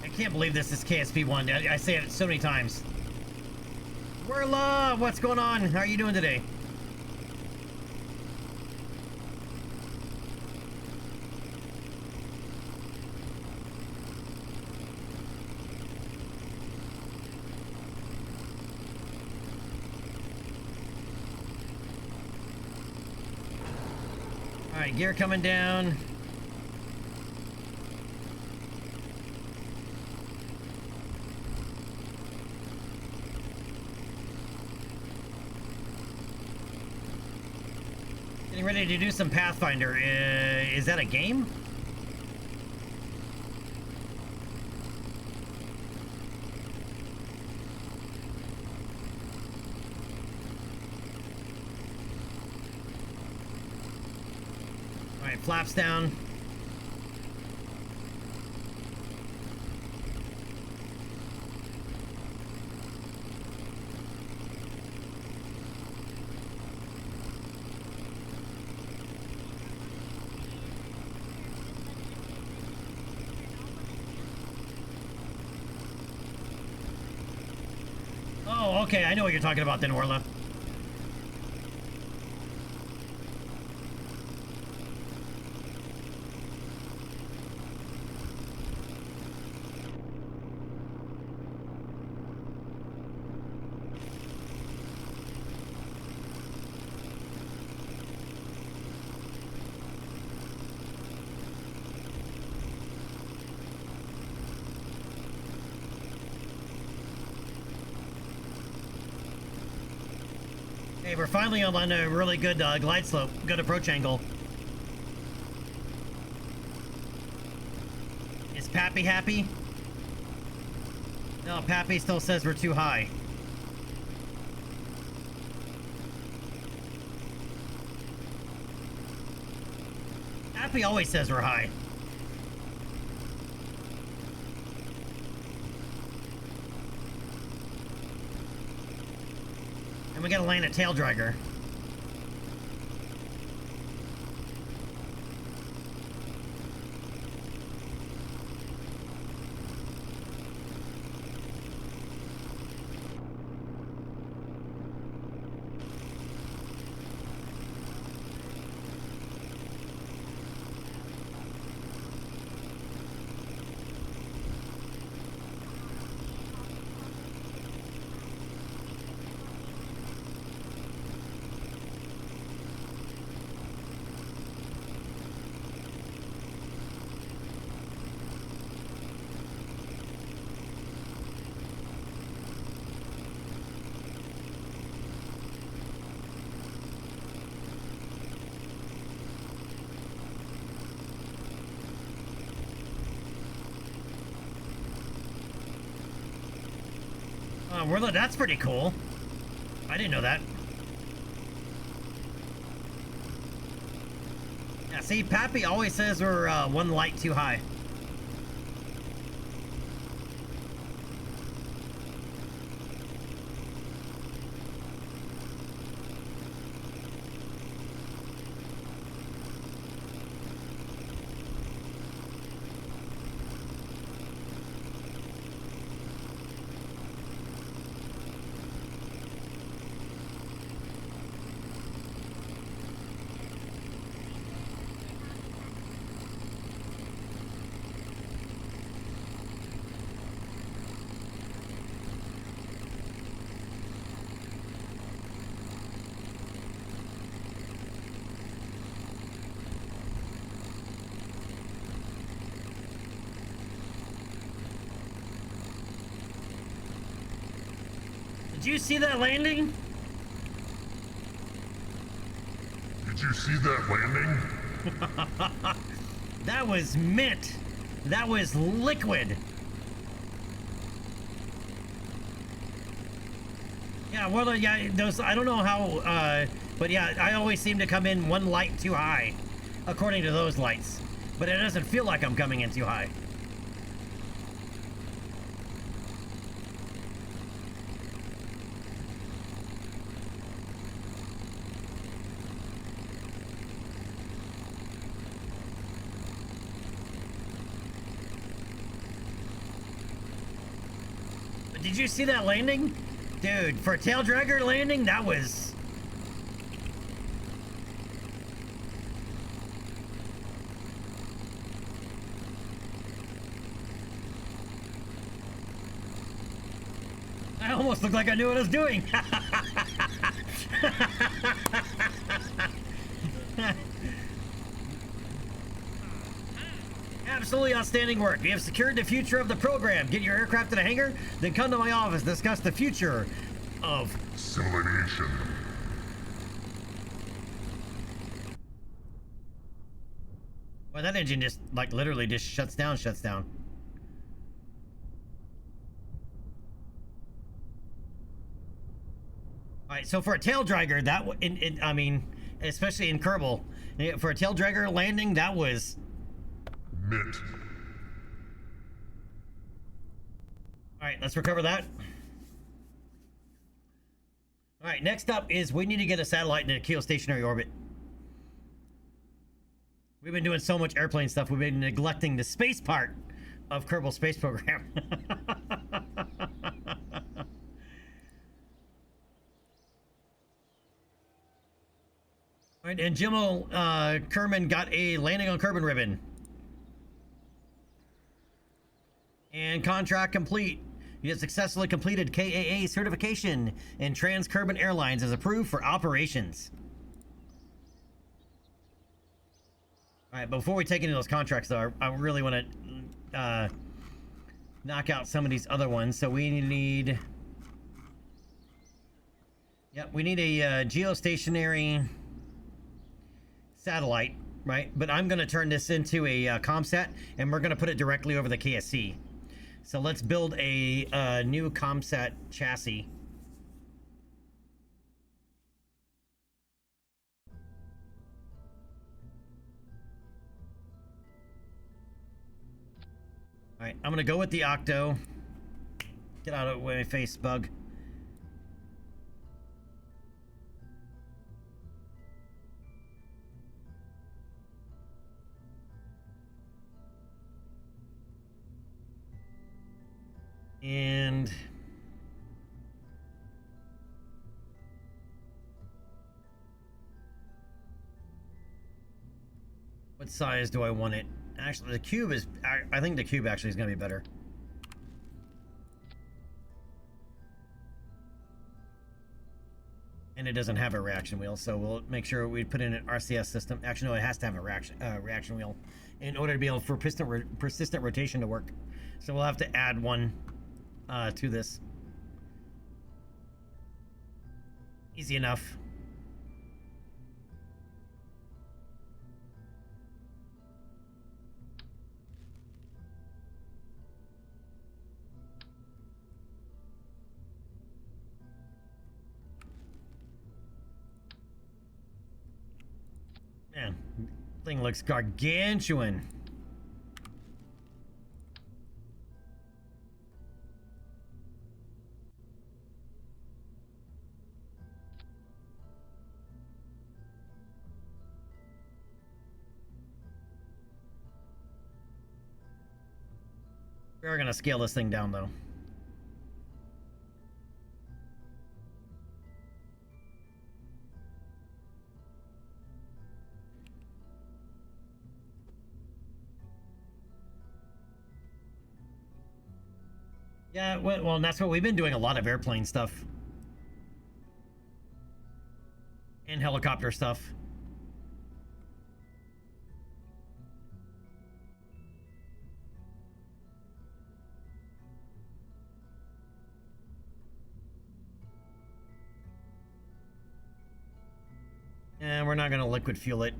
I can't believe this is KSP1. I say it so many times. Werla, what's going on? How are you doing today? All right, gear coming down. Getting ready to do some Pathfinder. Is that a game? All right, flaps down. Oh, okay, I know what you're talking about then, Orla. Hey, we're finally on a really good glide slope, good approach angle. Is Pappy happy? No, Pappy still says we're too high. Happy always says we're high. And we gotta land a tail dragger. Well, that's pretty cool. I didn't know that. Yeah, see, Pappy always says we're one light too high. Did you see that landing? Did you see that landing? That was mint. That was liquid. Yeah, well, yeah, those, I don't know how, but yeah, I always seem to come in one light too high, according to those lights. But it doesn't feel like I'm coming in too high. Did you see that landing? Dude, for a tail dragger landing, that was... I almost looked like I knew what I was doing. Absolutely outstanding work. We have secured the future of the program. Get your aircraft to the hangar, then come to my office, discuss the future of civilization. Well, that engine just, like, literally just shuts down. Alright, so for a tail dragger, that, I mean, especially in Kerbal, for a tail dragger landing, that was... mint. Alright, let's recover that. Alright, next up is we need to get a satellite in a geostationary orbit. We've been doing so much airplane stuff, we've been neglecting the space part of Kerbal Space Program. Alright, and Jimmel Kerman got a landing on Kerbin ribbon. And contract complete. You have successfully completed KAA certification, and Trans-Kerbin Airlines is approved for operations. All right, before we take any of those contracts, though, I really want to knock out some of these other ones. So we need... Yep, we need a geostationary satellite, right? But I'm going to turn this into a ComSat, and we're going to put it directly over the KSC. So let's build a new ComSat chassis. Alright, I'm gonna go with the Octo. Get out of my face, bug. And what size do I want it? Actually, the cube is... I think the cube actually is going to be better. And it doesn't have a reaction wheel, so we'll make sure we put in an RCS system. Actually, no, it has to have a reaction wheel in order to be able for persistent rotation to work. So we'll have to add one to this. Easy enough. Man, thing looks gargantuan. We are gonna scale this thing down though. Yeah, well, and that's what we've been doing, a lot of airplane stuff. And helicopter stuff. And we're not gonna liquid fuel it.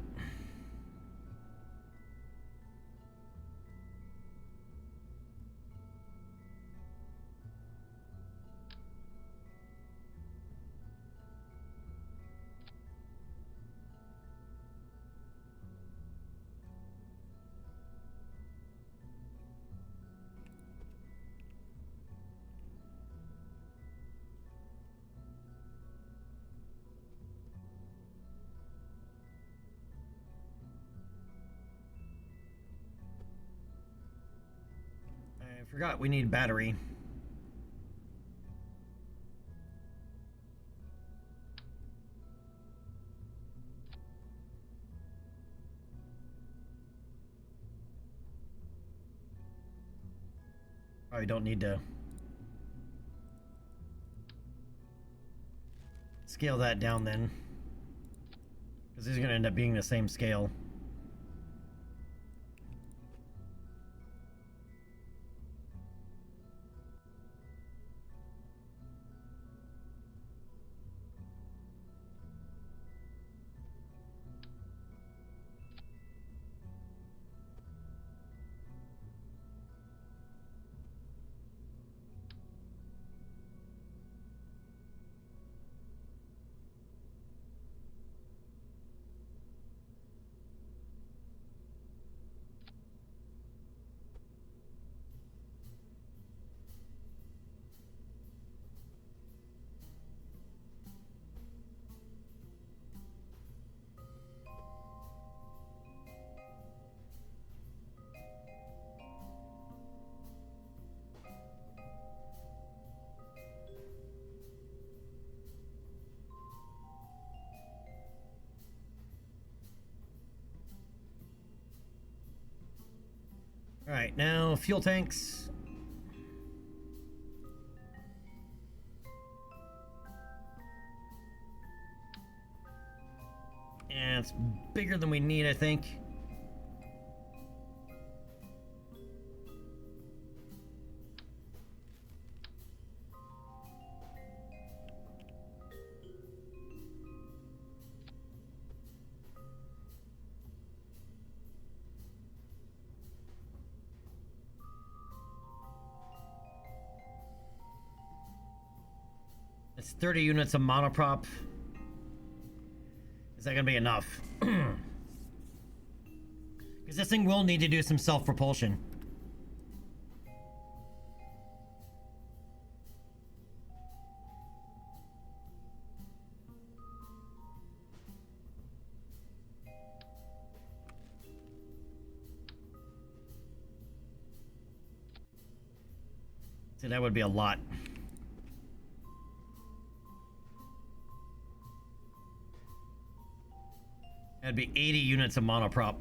I forgot we need battery. Probably don't need to scale that down then, because these are going to end up being the same scale. All right, now fuel tanks. And it's bigger than we need, I think. It's 30 units of monoprop. Is that gonna be enough? Because this thing will need to do some self-propulsion. So that would be a lot. That'd be 80 units of monoprop.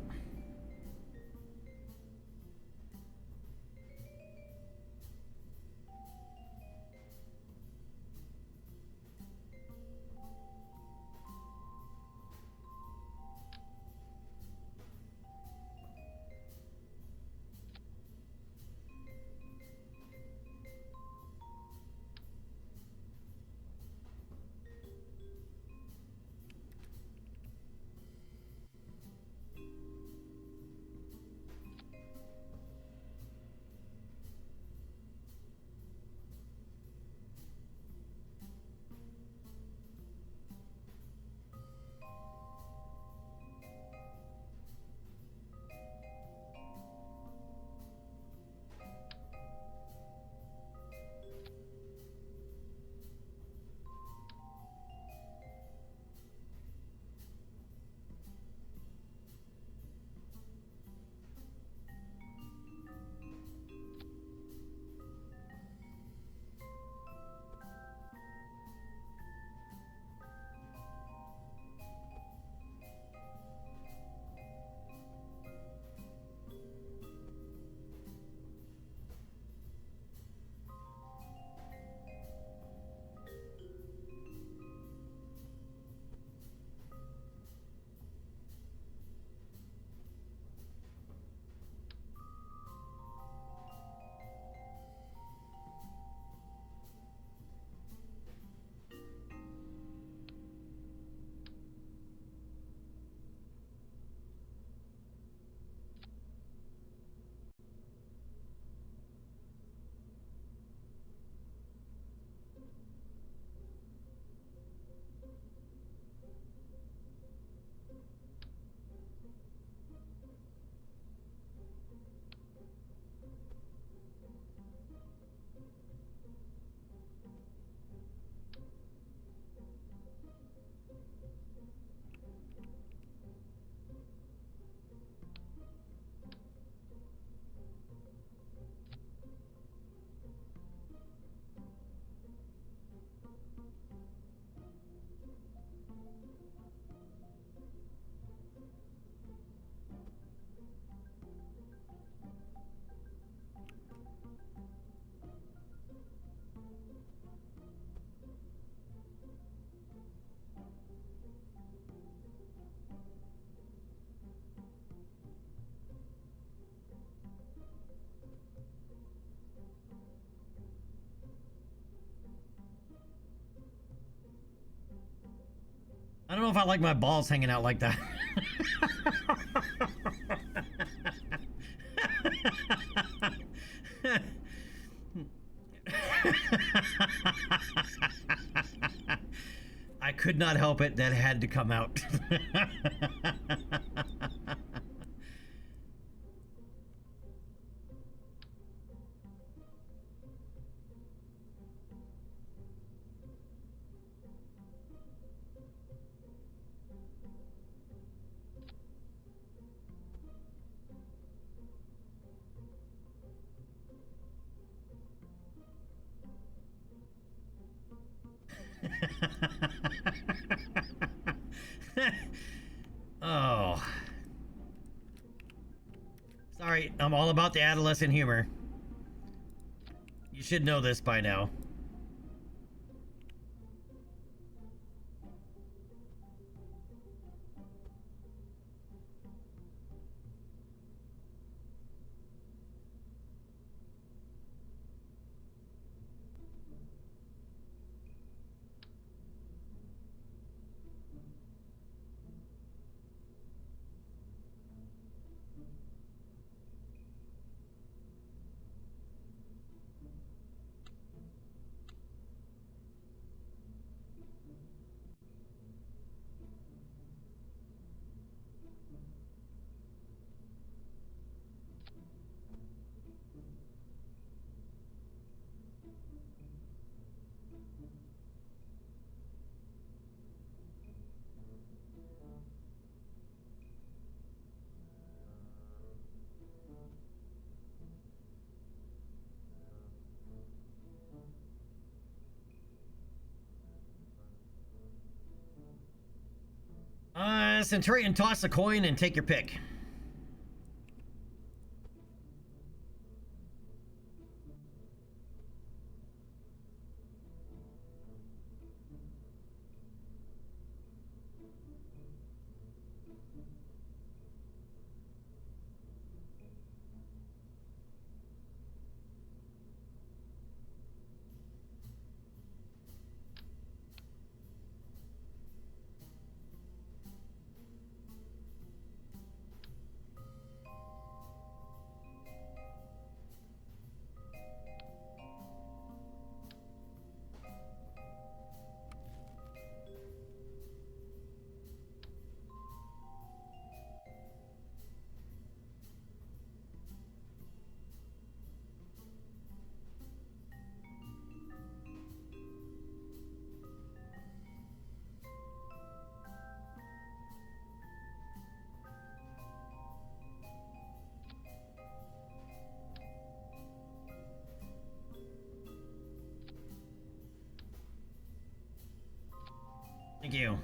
I don't know if I like my balls hanging out like that. I could not help it. That had to come out. Oh. Sorry, I'm all about the adolescent humor. You should know this by now. Centurion, toss a coin and take your pick. Thank you.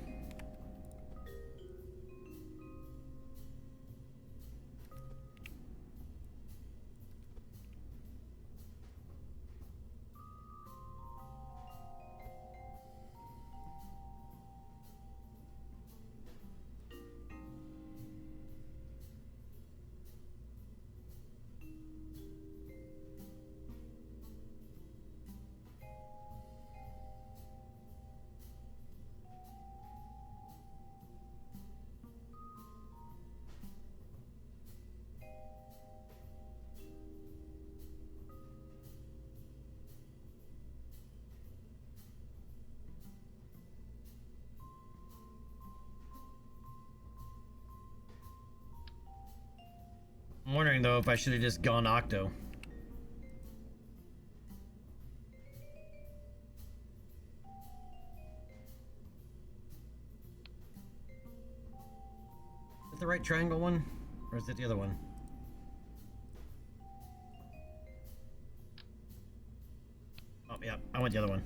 I'm wondering though if I should have just gone Octo. Is it the right triangle one? Or is it the other one? Oh yeah, I want the other one.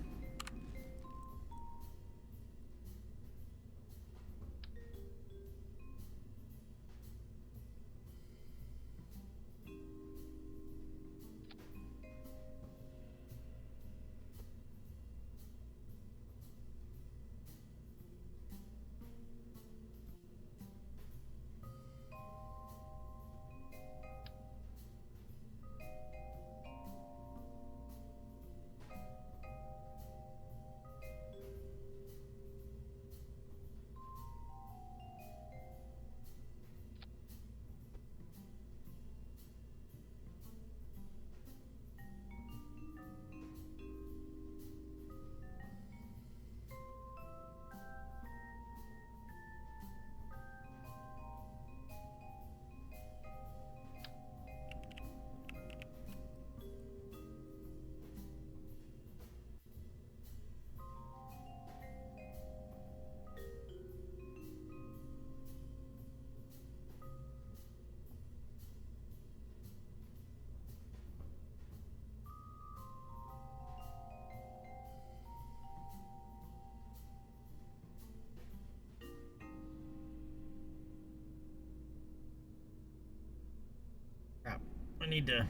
Crap. I need to...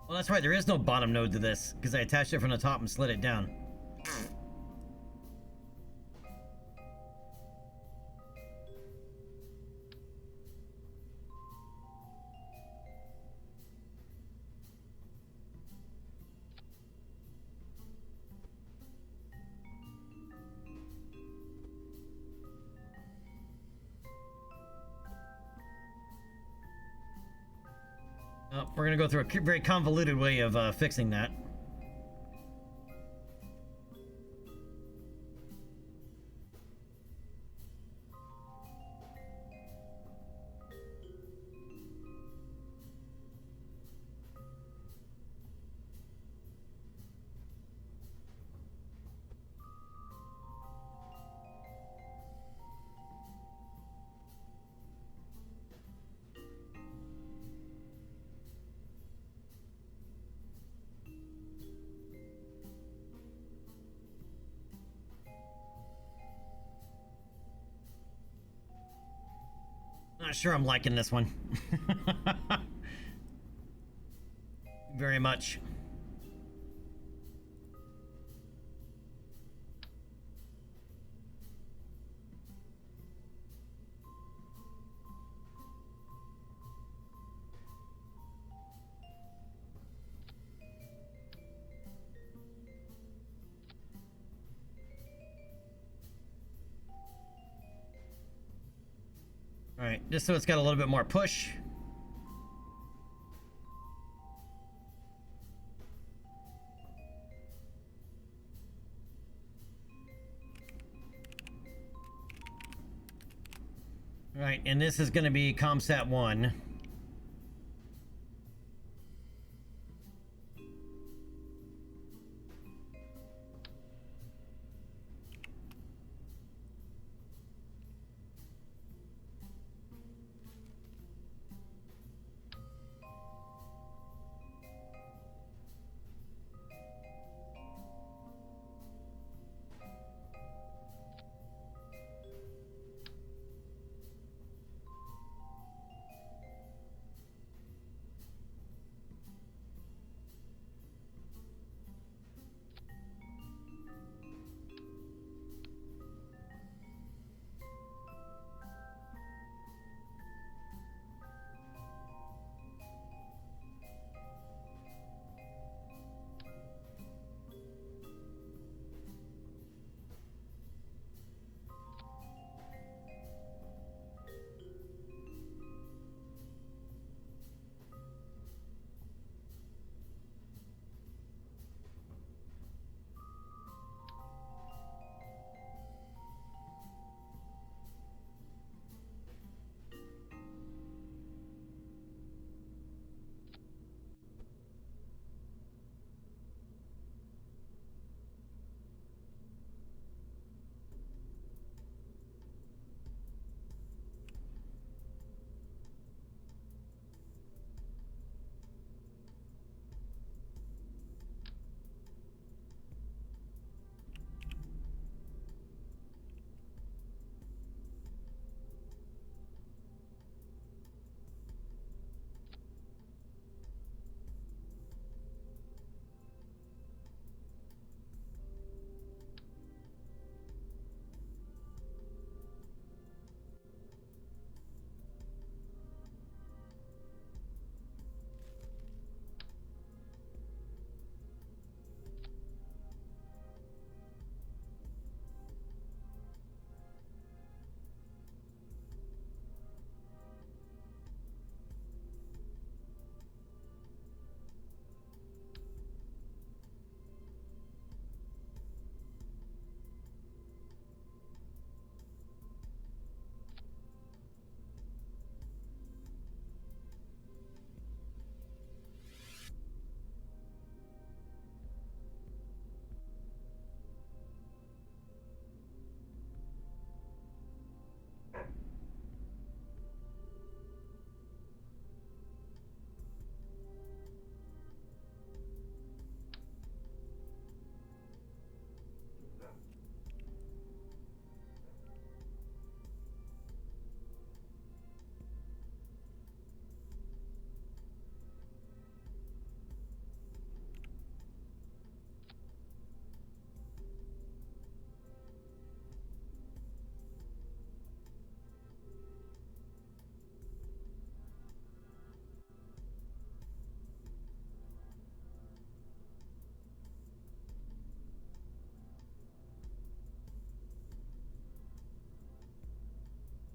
Well, that's right, there is no bottom node to this, because I attached it from the top and slid it down. Oh, we're gonna go through a very convoluted way of fixing that. Not sure I'm liking this one. Very much. All right, just so it's got a little bit more push. All right, and this is going to be ComSat 1.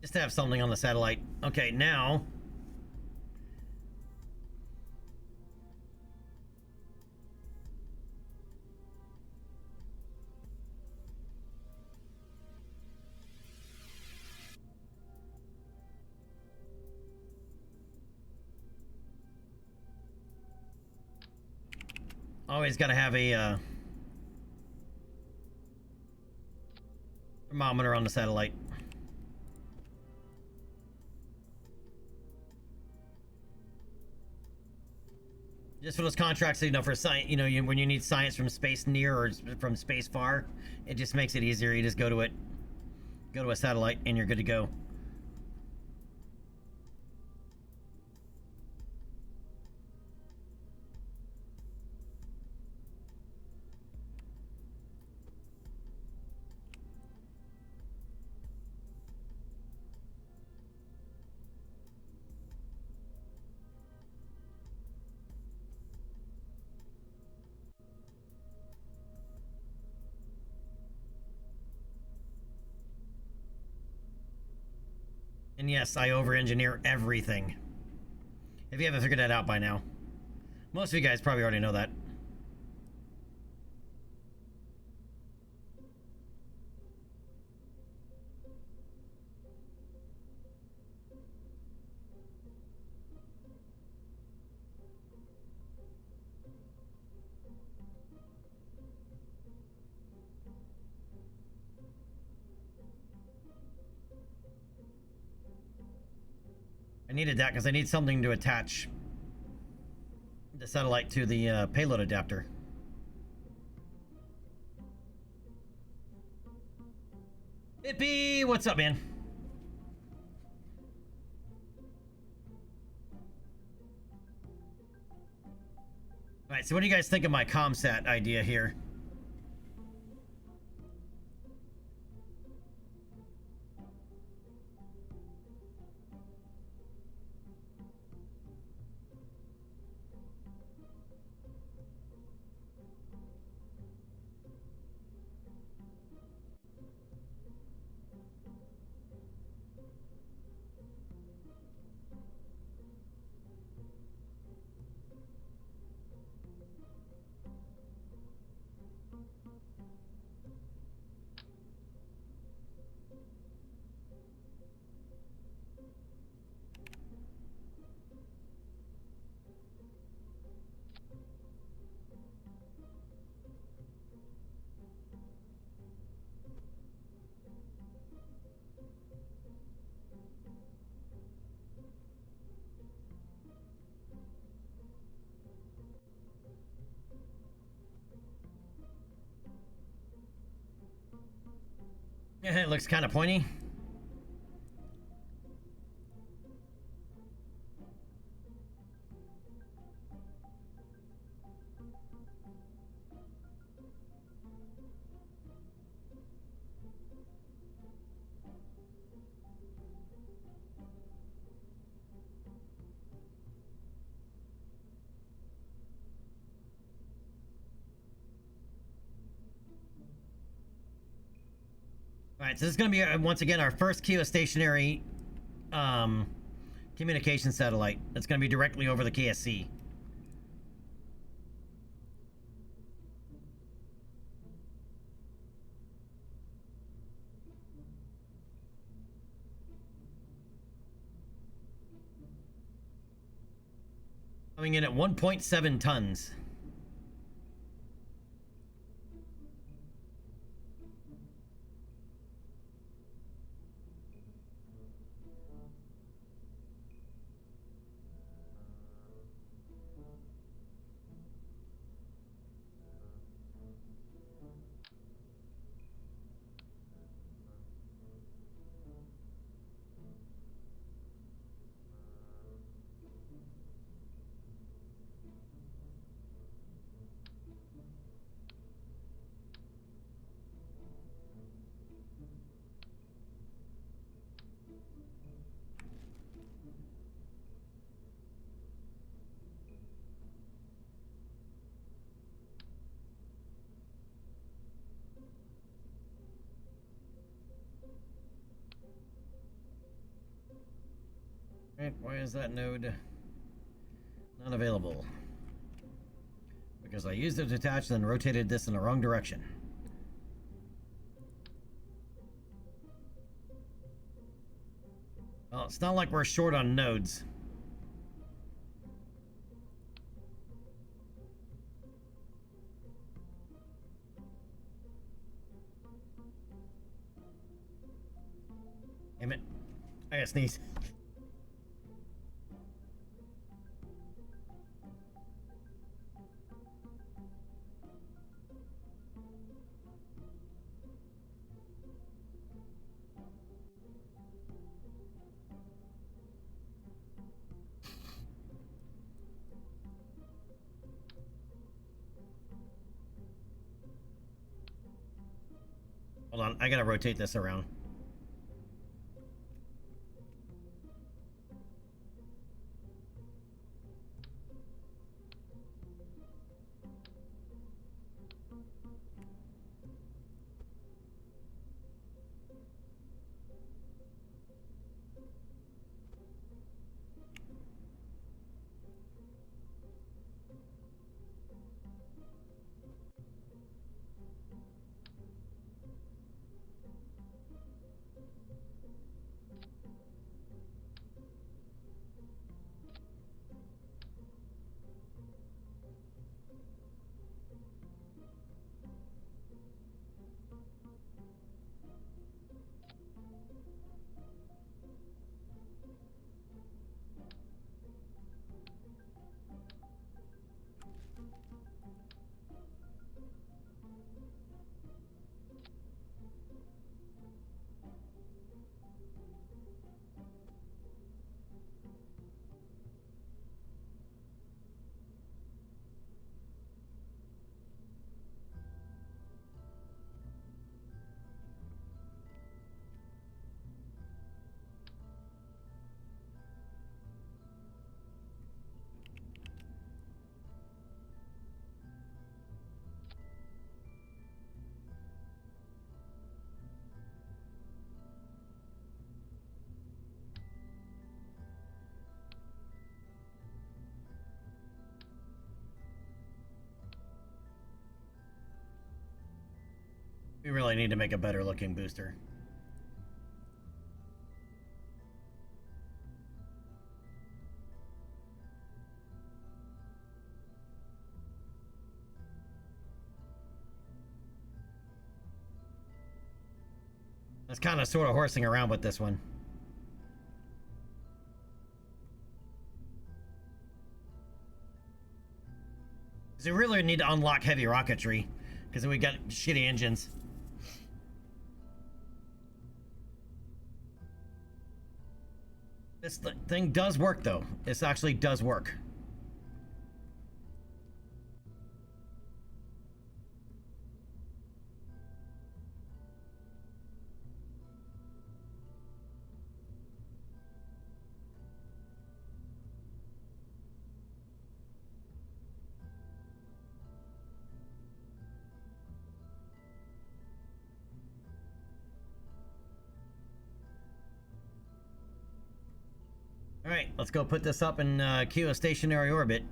Just to have something on the satellite. Okay, now. Always got to have a thermometer on the satellite. Just for those contracts, you know, for science, you know, when you need science from space near or from space far, it just makes it easier. You just go to it, go to a satellite, and you're good to go. And yes, I over-engineer everything. If you haven't figured that out by now. Most of you guys probably already know that. I needed that because I need something to attach the satellite to the payload adapter. Hippie, what's up, man? All right, so what do you guys think of my ComSat idea here? Yeah, it looks kind of pointy. All right, so this is going to be, once again, our first geostationary communication satellite. That's going to be directly over the KSC. Coming in at 1.7 tons. Right, why is that node not available? Because I used it to attach and then rotated this in the wrong direction. Well, it's not like we're short on nodes. Damn it. I gotta sneeze. Hold on, I gotta rotate this around. We really need to make a better looking booster. That's kind of sort of horsing around with this one. So we really need to unlock heavy rocketry because we got shitty engines. This thing does work though. This actually does work. All right, let's go put this up in geostationary orbit.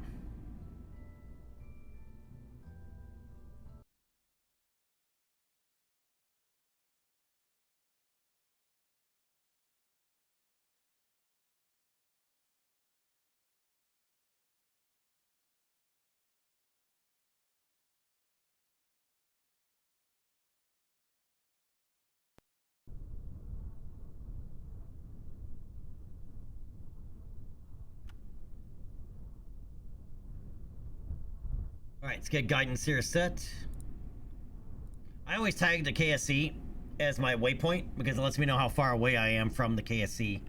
All right, let's get guidance here set. I always tag the KSC as my waypoint because it lets me know how far away I am from the KSC.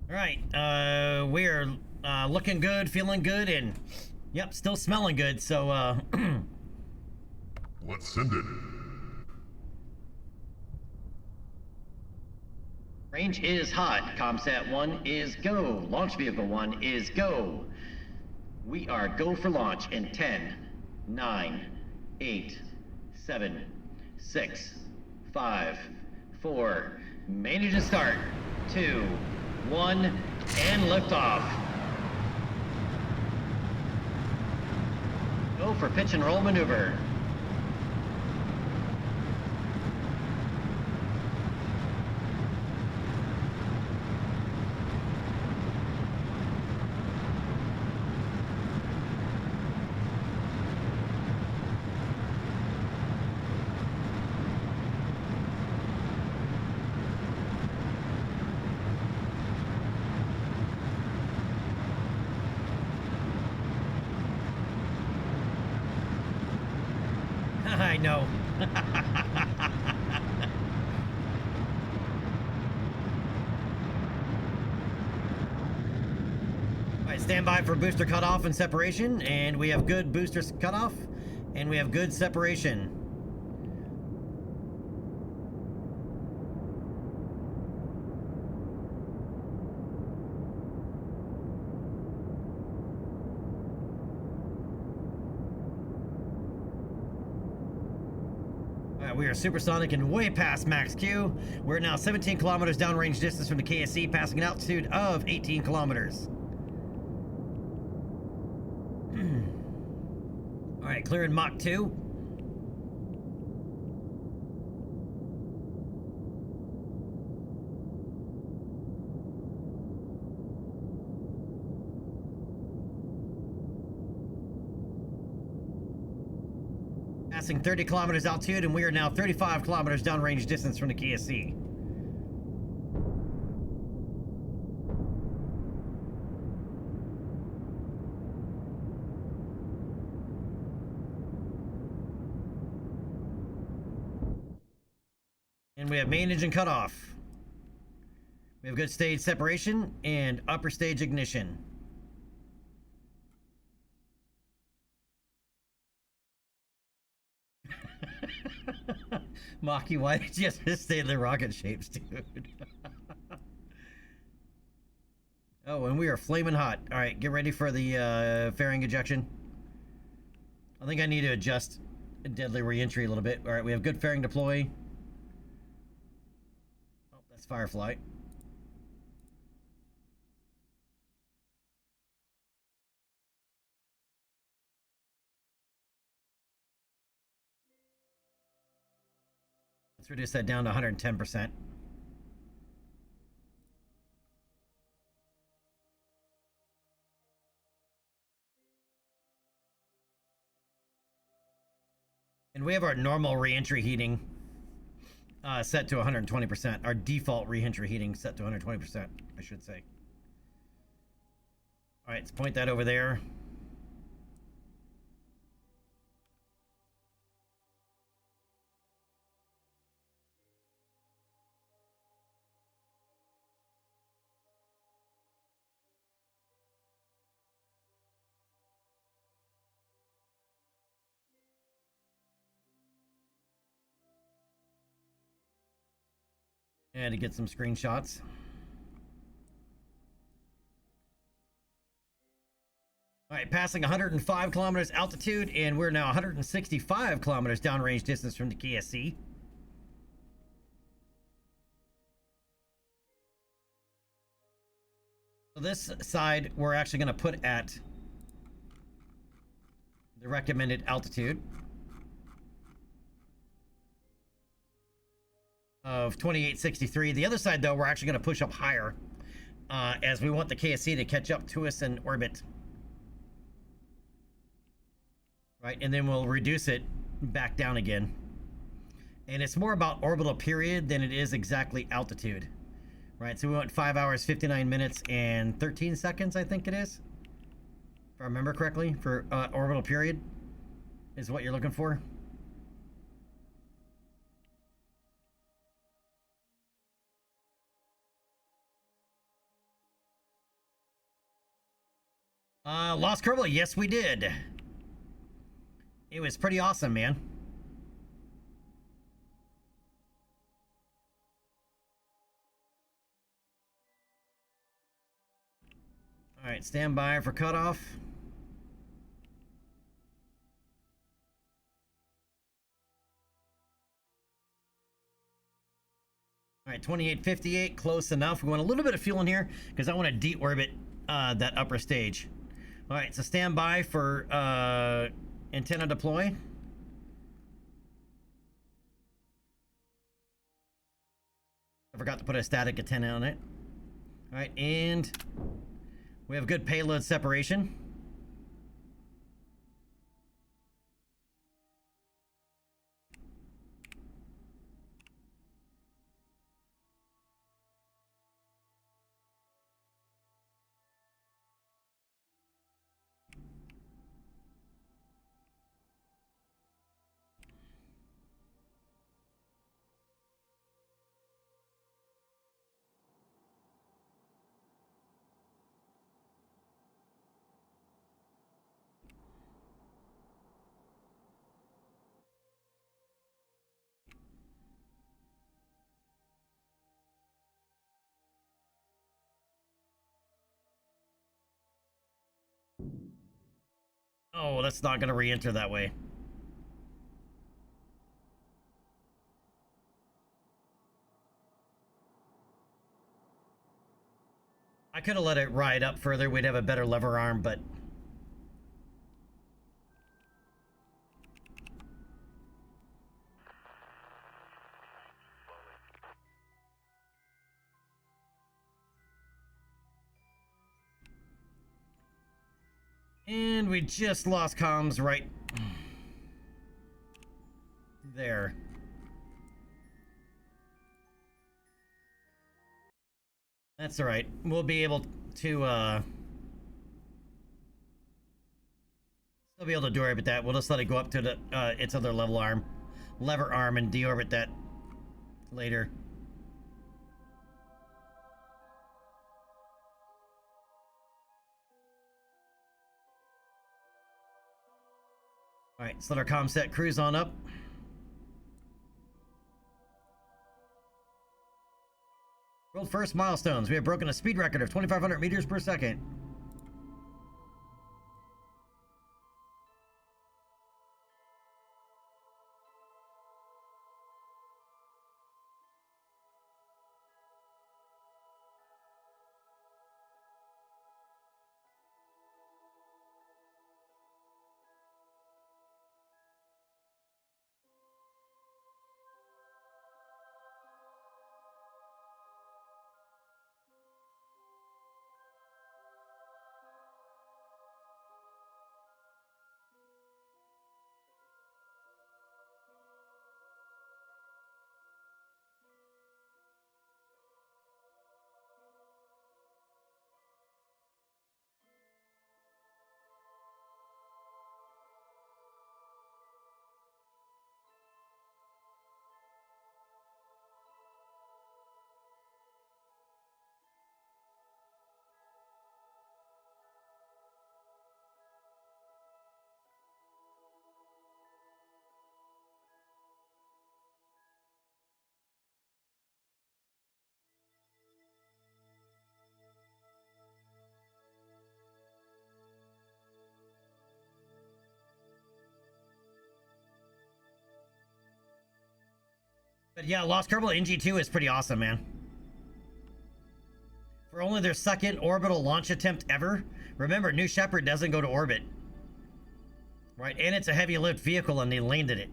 All right, we are looking good, feeling good, and yep, still smelling good. So let's send it. Range is hot. Comsat 1 is go. Launch vehicle 1 is go. We are go for launch in 10, 9, 8, 7, 6, 5, 4. Main engine start. 2, 1, and liftoff. Go for pitch and roll maneuver. I know. All right, stand by for booster cutoff and separation, and we have good booster cutoff, and we have good separation. We are supersonic and way past max Q. We're now 17 kilometers downrange distance from the KSC, passing an altitude of 18 kilometers. All right, clearing Mach 2. Passing 30 kilometers altitude, and we are now 35 kilometers downrange distance from the KSC. And we have main engine cutoff. We have good stage separation and upper stage ignition. Maki, why did you just stay in the rocket shapes, dude? Oh, and we are flaming hot. All right, get ready for the fairing ejection. I think I need to adjust deadly reentry a little bit. All right, we have good fairing deploy. Oh, that's Firefly. Let's reduce that down to 110%. And we have our normal reentry heating set to 120%. Our default reentry heating set to 120%, I should say. All right, let's point that over there. And to get some screenshots. All right, passing 105 kilometers altitude, and we're now 165 kilometers downrange distance from the KSC. So this side, we're actually going to put at the recommended altitude of 2863. The other side, though, we're actually going to push up higher as we want the KSC to catch up to us in orbit. Right, and then we'll reduce it back down again. And it's more about orbital period than it is exactly altitude. Right, so we want 5 hours, 59 minutes, and 13 seconds, I think it is. If I remember correctly, for orbital period is what you're looking for. Lost Kerbal, yes we did. It was pretty awesome, man. All right, stand by for cutoff. All right, 2858, close enough. We want a little bit of fuel in here because I want to deorbit that upper stage. All right, so stand by for antenna deploy. I forgot to put a static antenna on it. All right, and we have good payload separation. Oh, that's not going to re-enter that way. I could have let it ride up further. We'd have a better lever arm, but... And we just lost comms right there. That's all right. We'll be able to still be able to deorbit that. We'll just let it go up to the its other lever arm, and deorbit that later. All right, let's let our comm set cruise on up. World first milestones. We have broken a speed record of 2,500 meters per second. But yeah, Lost Kerbal NG2 is pretty awesome, man. For only their second orbital launch attempt ever. Remember, New Shepard doesn't go to orbit. Right, and it's a heavy lift vehicle and they landed it.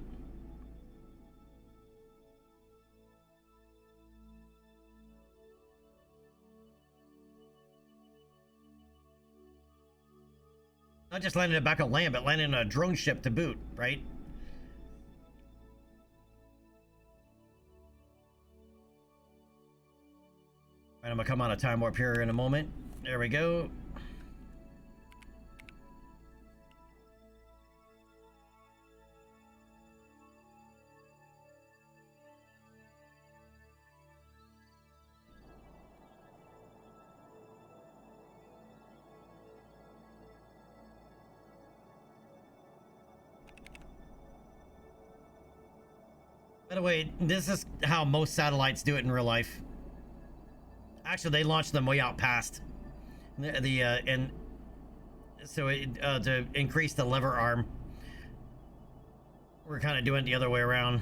Not just landing it back on land, but landing a drone ship to boot, right? Right, I'm gonna come out of time warp here in a moment. There we go. By the way, this is how most satellites do it in real life. Actually, they launched them way out past and so to increase the lever arm, we're kind of doing it the other way around.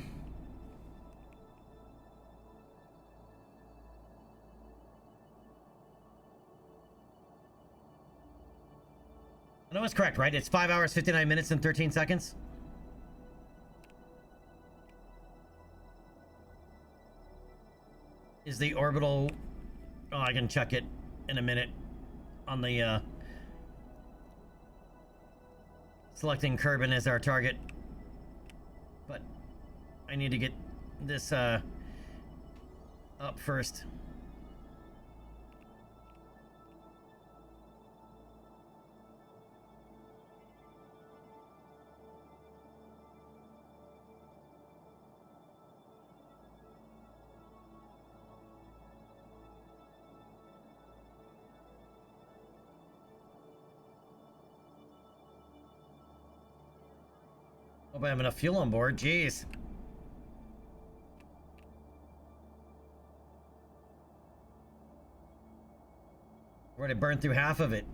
I know it's correct, right? It's 5 hours, 59 minutes, and 13 seconds. Is the orbital... Oh, I can check it in a minute on the selecting Kerbin as our target. But I need to get this up first. Hope I have enough fuel on board. Jeez. Already burned through half of it.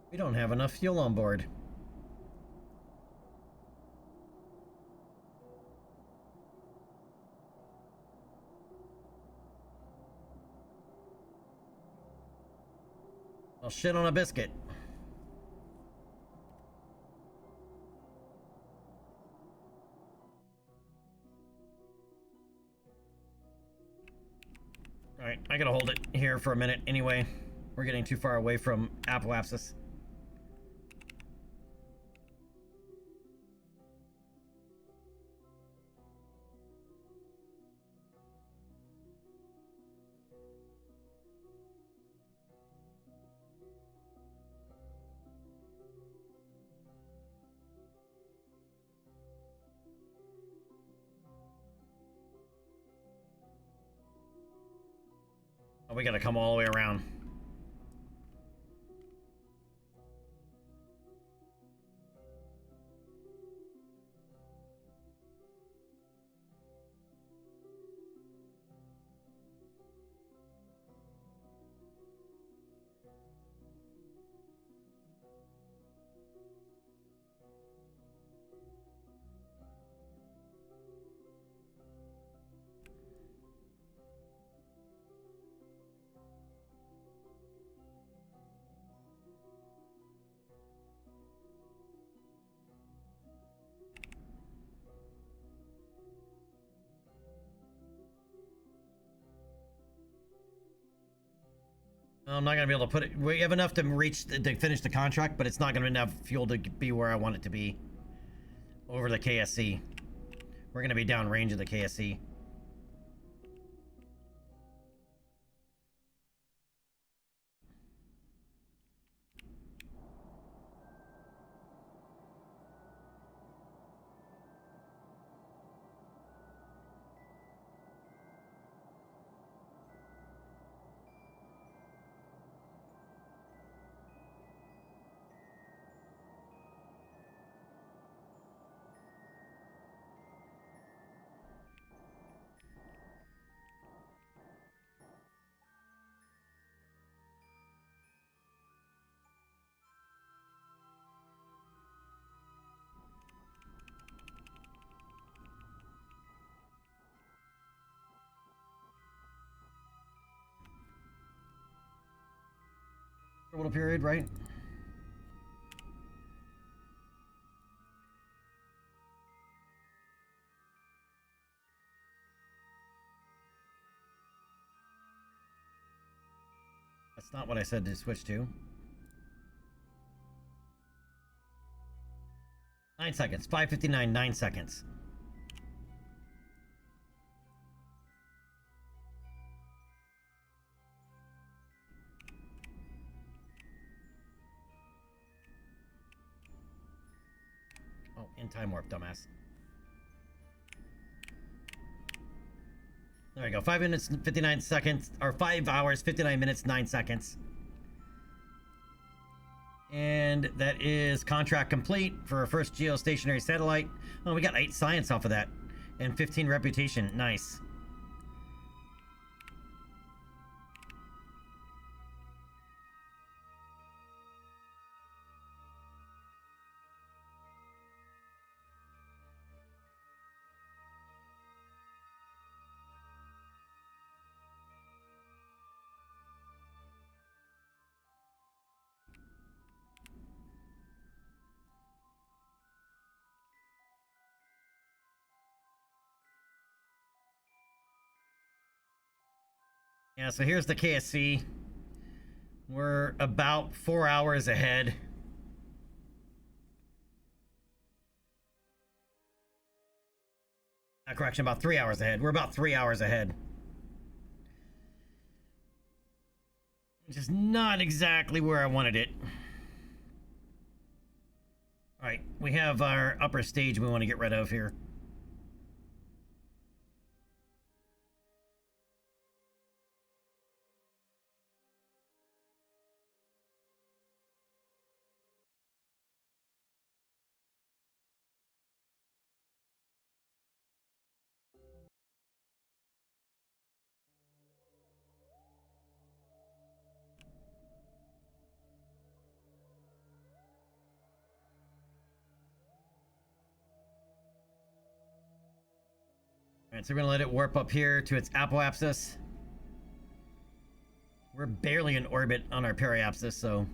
We don't have enough fuel on board. Well, shit on a biscuit. Alright, I gotta hold it here for a minute anyway. We're getting too far away from Apoapsis. Oh, we gotta come all the way around. I'm not gonna be able to put it. We have enough to to finish the contract, but it's not gonna be enough fuel to be where I want it to be. Over the KSC. We're gonna be downrange of the KSC. Orbital period, right? That's not what I said to switch to. 9 seconds. 5:59, 9 seconds. Oh, in time warp, dumbass. There we go. 5 minutes, 59 seconds, or 5 hours, 59 minutes, 9 seconds. And that is contract complete for our first geostationary satellite. Oh, we got 8 science off of that. And 15 reputation. Nice. Yeah, so here's the KSC. We're about 4 hours ahead. Correction, about 3 hours ahead. We're about 3 hours ahead. Which is not exactly where I wanted it. Alright, we have our upper stage we want to get rid of here. Alright, so we're gonna let it warp up here to its apoapsis. We're barely in orbit on our periapsis, so...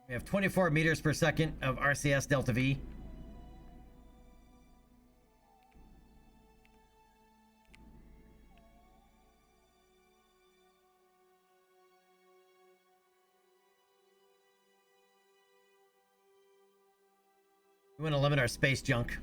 we have 24 meters per second of RCS delta V. We want to limit our space junk.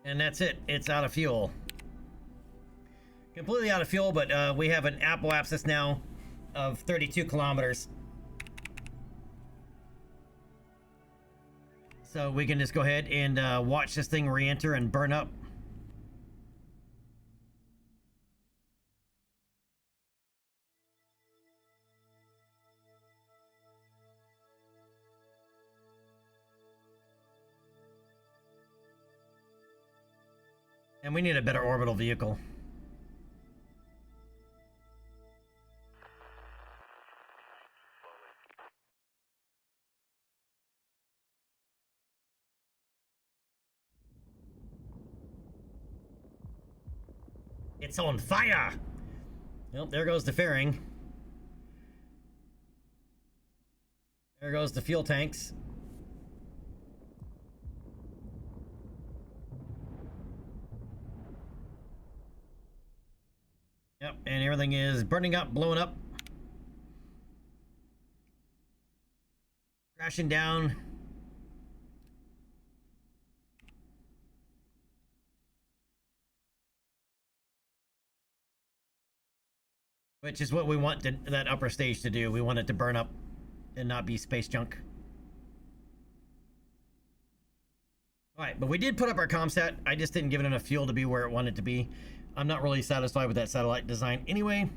And that's it. It's out of fuel. Completely out of fuel, but we have an apoapsis now of 32 kilometers. So we can just go ahead and watch this thing re-enter and burn up. And we need a better orbital vehicle. It's on fire! Well, there goes the fairing. There goes the fuel tanks. Yep, and everything is burning up, blowing up. Crashing down. Which is what we want that upper stage to do. We want it to burn up and not be space junk. Alright, but we did put up our comsat. I just didn't give it enough fuel to be where it wanted to be. I'm not really satisfied with that satellite design anyway.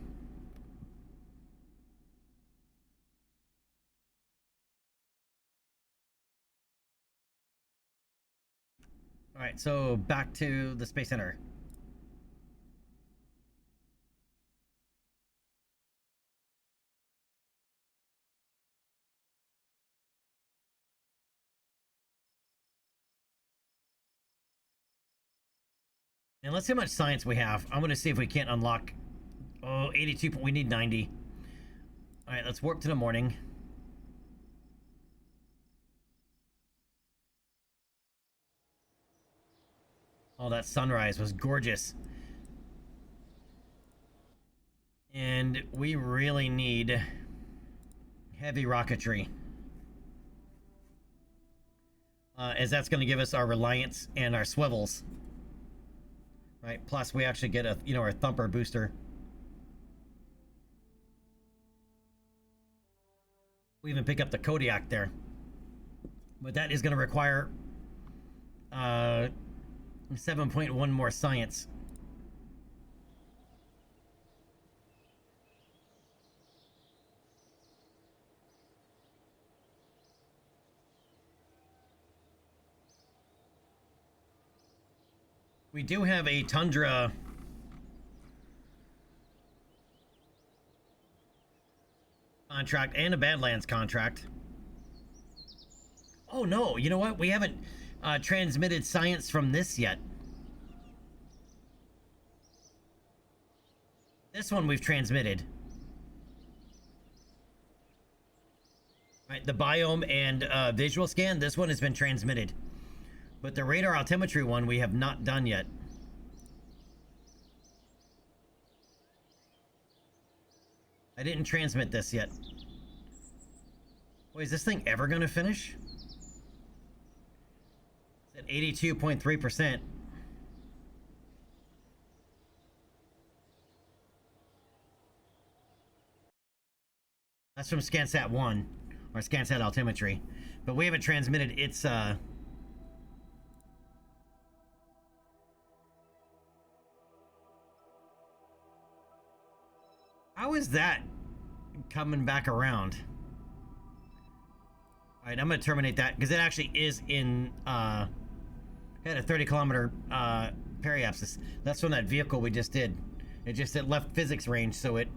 Alright, so back to the Space Center. And let's see how much science we have. I'm going to see if we can't unlock... Oh, 82. We need 90. Alright, let's warp to the morning. Oh, that sunrise was gorgeous. And we really need heavy rocketry. As that's going to give us our reliance and our swivels. Right, plus we actually get a, you know, our thumper booster. We even pick up the Kodiak there. But that is going to require 7.1 more science. We do have a Tundra contract and a Badlands contract. Oh no, you know what? We haven't transmitted science from this yet. This one we've transmitted. Right, the biome and visual scan, this one has been transmitted. But the radar altimetry one we have not done yet. I didn't transmit this yet. Wait, is this thing ever gonna finish? It's at 82.3%. That's from Scansat 1, or Scansat altimetry. But we haven't transmitted its, How is that coming back around? Alright, I'm gonna terminate that, because it actually is in, had a 30-kilometer, periapsis. That's from that vehicle we just did. It left physics range, so it...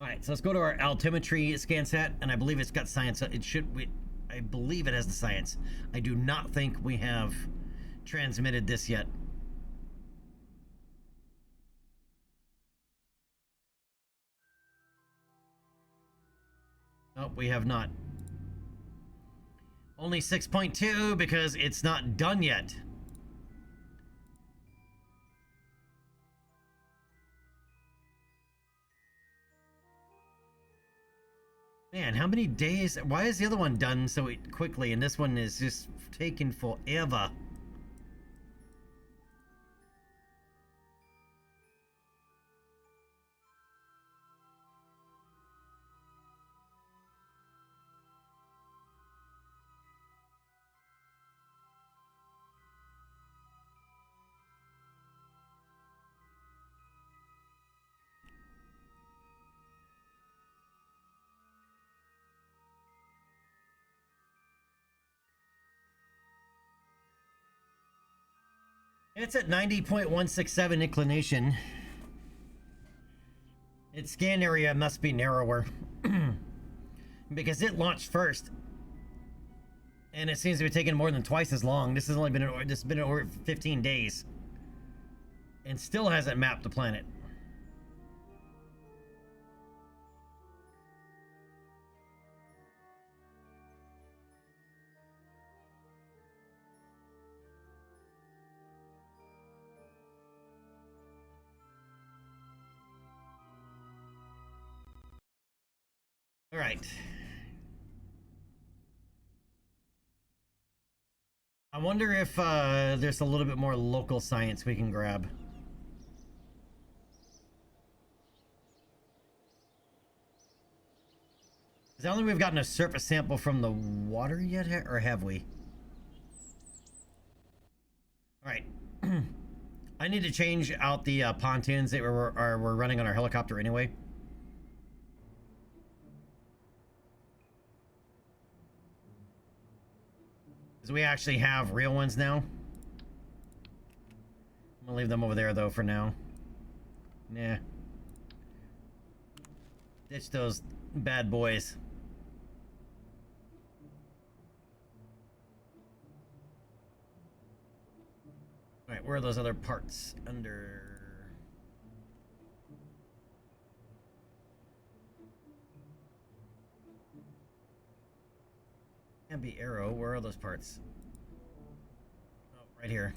Alright, so let's go to our altimetry Scansat, and I believe it's got science. It should... I believe it has the science. I do not think we have transmitted this yet. Nope, we have not. Only 6.2 because it's not done yet. Man, how many days? Why is the other one done so quickly and this one is just taking forever? It's at 90.167 inclination. Its scan area must be narrower. Because it launched first. And it seems to be taking more than twice as long. This has been over 15 days. And still hasn't mapped the planet. All right. I wonder if there's a little bit more local science we can grab. I don't think we've gotten a surface sample from the water yet, or have we? Alright. I need to change out the pontoons that we're running on our helicopter anyway. Because we actually have real ones now. I'm gonna leave them over there, though, for now. Nah. Ditch those bad boys. Alright, where are those other parts? Under... Can't be arrow. Where are those parts? Oh, right here.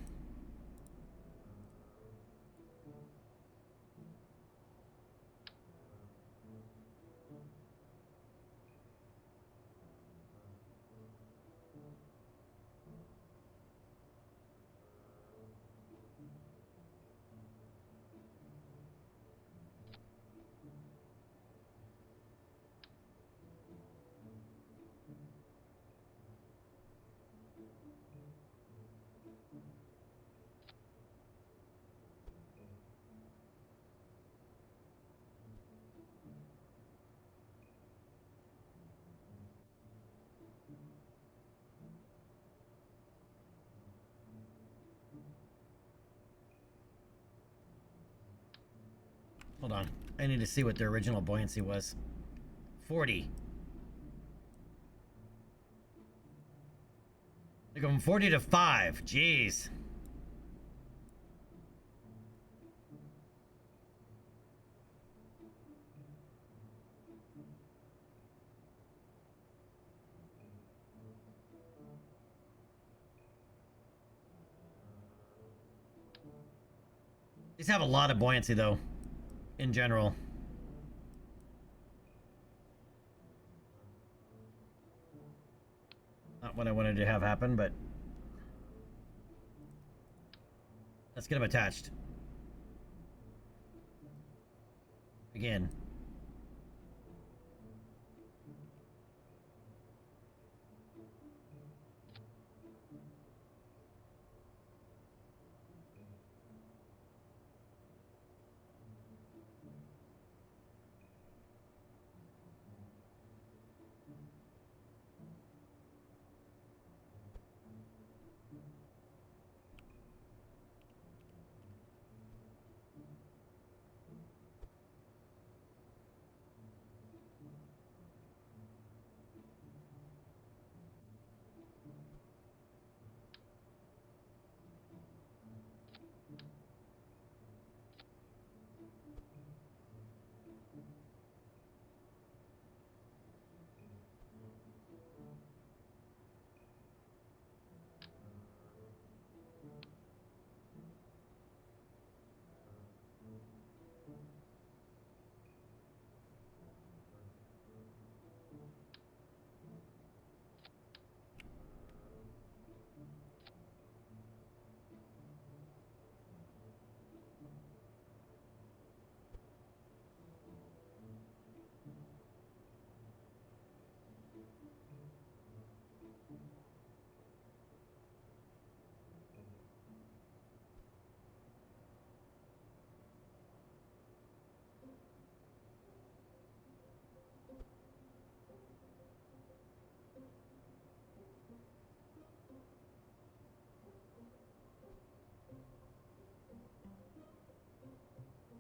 Hold on. I need to see what the original buoyancy was. 40. They're going 40 to 5. Jeez. These have a lot of buoyancy, though, in general. Not what I wanted to have happen, but... Let's get them attached. Again.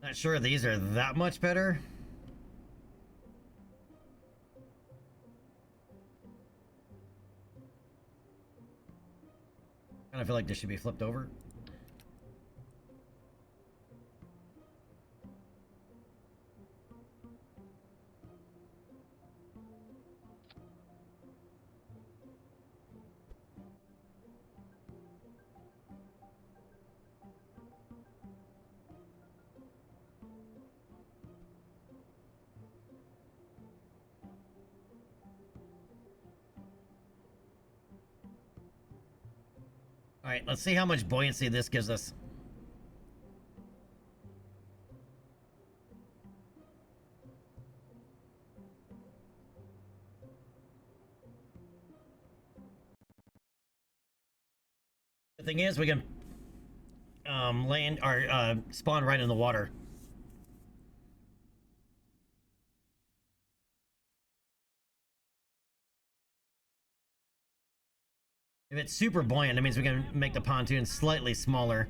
Not sure these are that much better. Kind of feel like this should be flipped over. All right, let's see how much buoyancy this gives us. The thing is, we can land or spawn right in the water. If it's super buoyant, that means we can make the pontoon slightly smaller.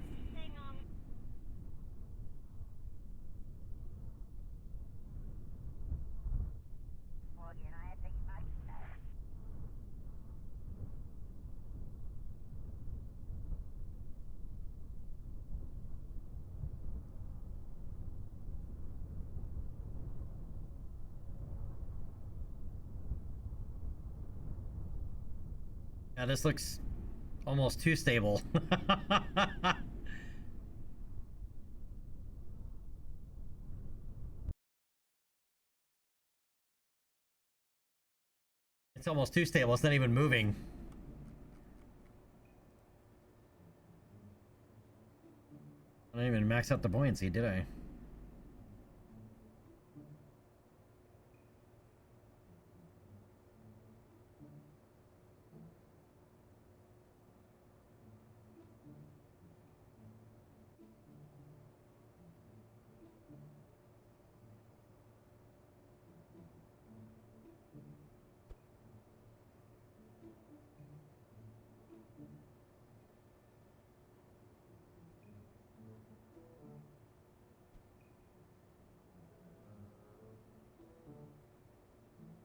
Yeah, this looks almost too stable. It's almost too stable. It's not even moving. I didn't even max out the buoyancy, did I?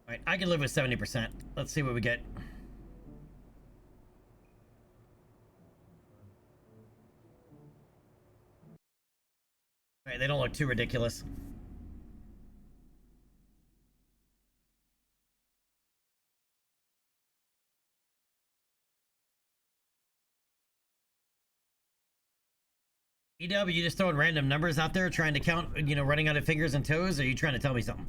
Alright, I can live with 70%. Let's see what we get. Alright, they don't look too ridiculous. EW, you just throwing random numbers out there trying to count, you know, running out of fingers and toes, or are you trying to tell me something?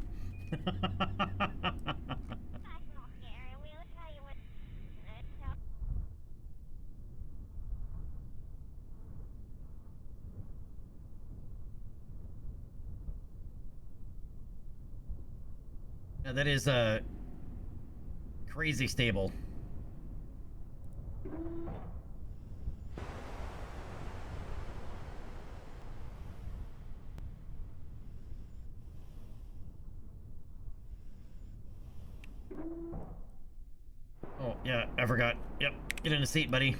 Yeah, that is crazy stable. Oh, yeah, I forgot. Yep, get in the seat, buddy.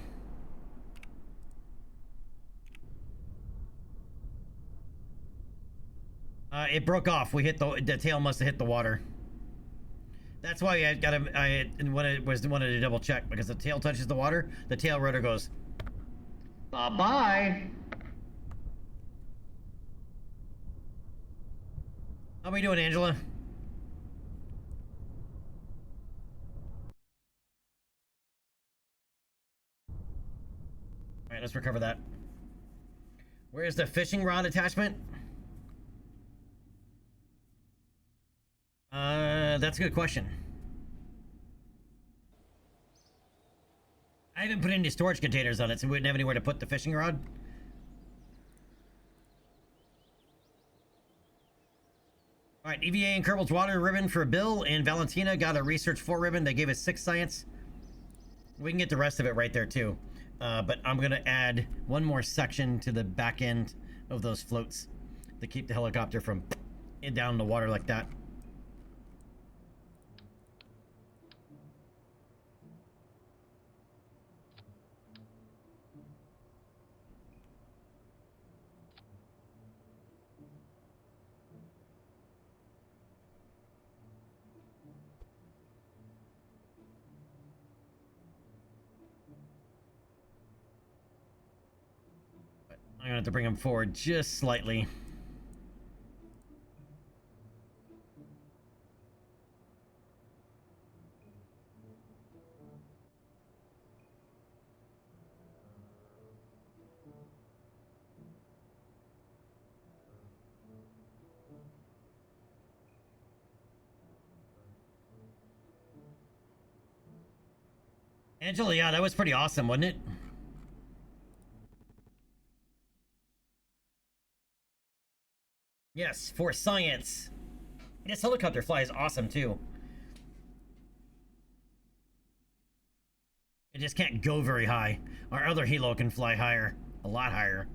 It broke off. We hit the tail must have hit the water. That's why I wanted to double check, because the tail touches the water, the tail rotor goes bye-bye. How we doing, Angela? All right, let's recover that. Where's the fishing rod attachment? That's a good question. I haven't put any storage containers on it, so we wouldn't have anywhere to put the fishing rod. All right, EVA and Kerbal's water ribbon for Bill, and Valentina got a research 4 ribbon. They gave us 6 science. We can get the rest of it right there too. But I'm gonna add one more section to the back end of those floats to keep the helicopter from down in the water like that. I'm gonna have to bring him forward just slightly. Angela, yeah, that was pretty awesome, wasn't it? Yes, for science. This helicopter flies awesome too. It just can't go very high. Our other helo can fly higher, a lot higher.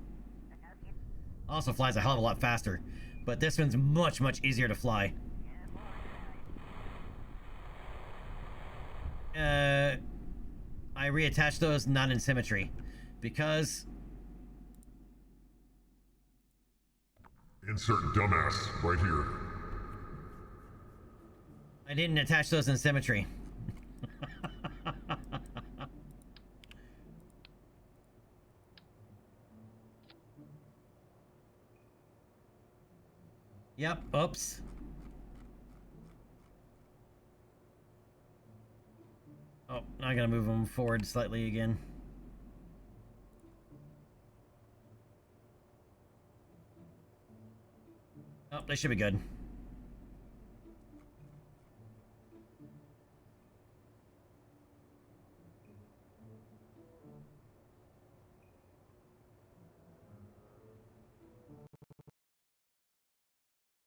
Also flies a hell of a lot faster, but this one's much, much easier to fly. I reattached those not in symmetry because Insert dumbass right here. I didn't attach those in symmetry. Yep, oops. Oh, I gotta move them forward slightly again. Oh, they should be good.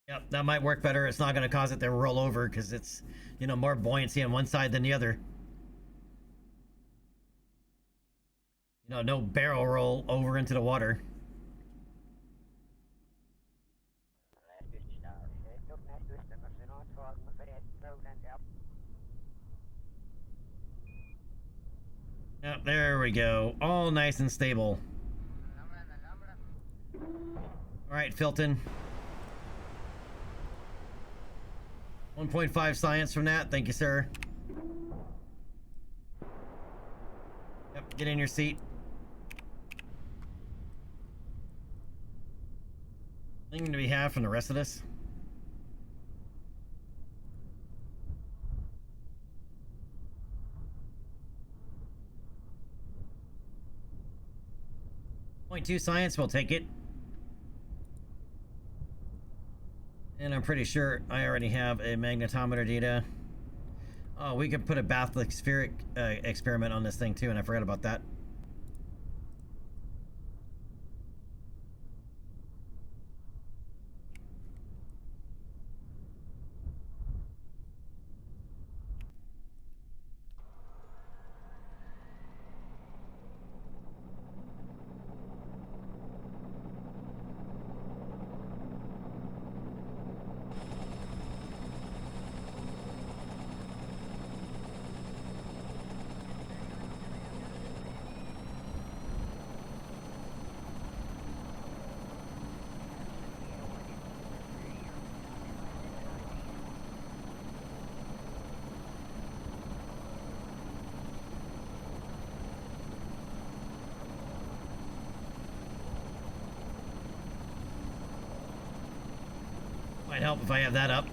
Yep, that might work better. It's not going to cause it to roll over because it's, you know, more buoyancy on one side than the other. You know, no barrel roll over into the water. Yep, there we go. All nice and stable. All right, Filton. 1.5 science from that. Thank you, sir. Yep, get in your seat. Anything do we have from the rest of this? .2 science, we'll take it. And I'm pretty sure I already have a magnetometer data. Oh, we could put a bathylic spheric experiment on this thing too, and I forgot about that. Might help if I have that up.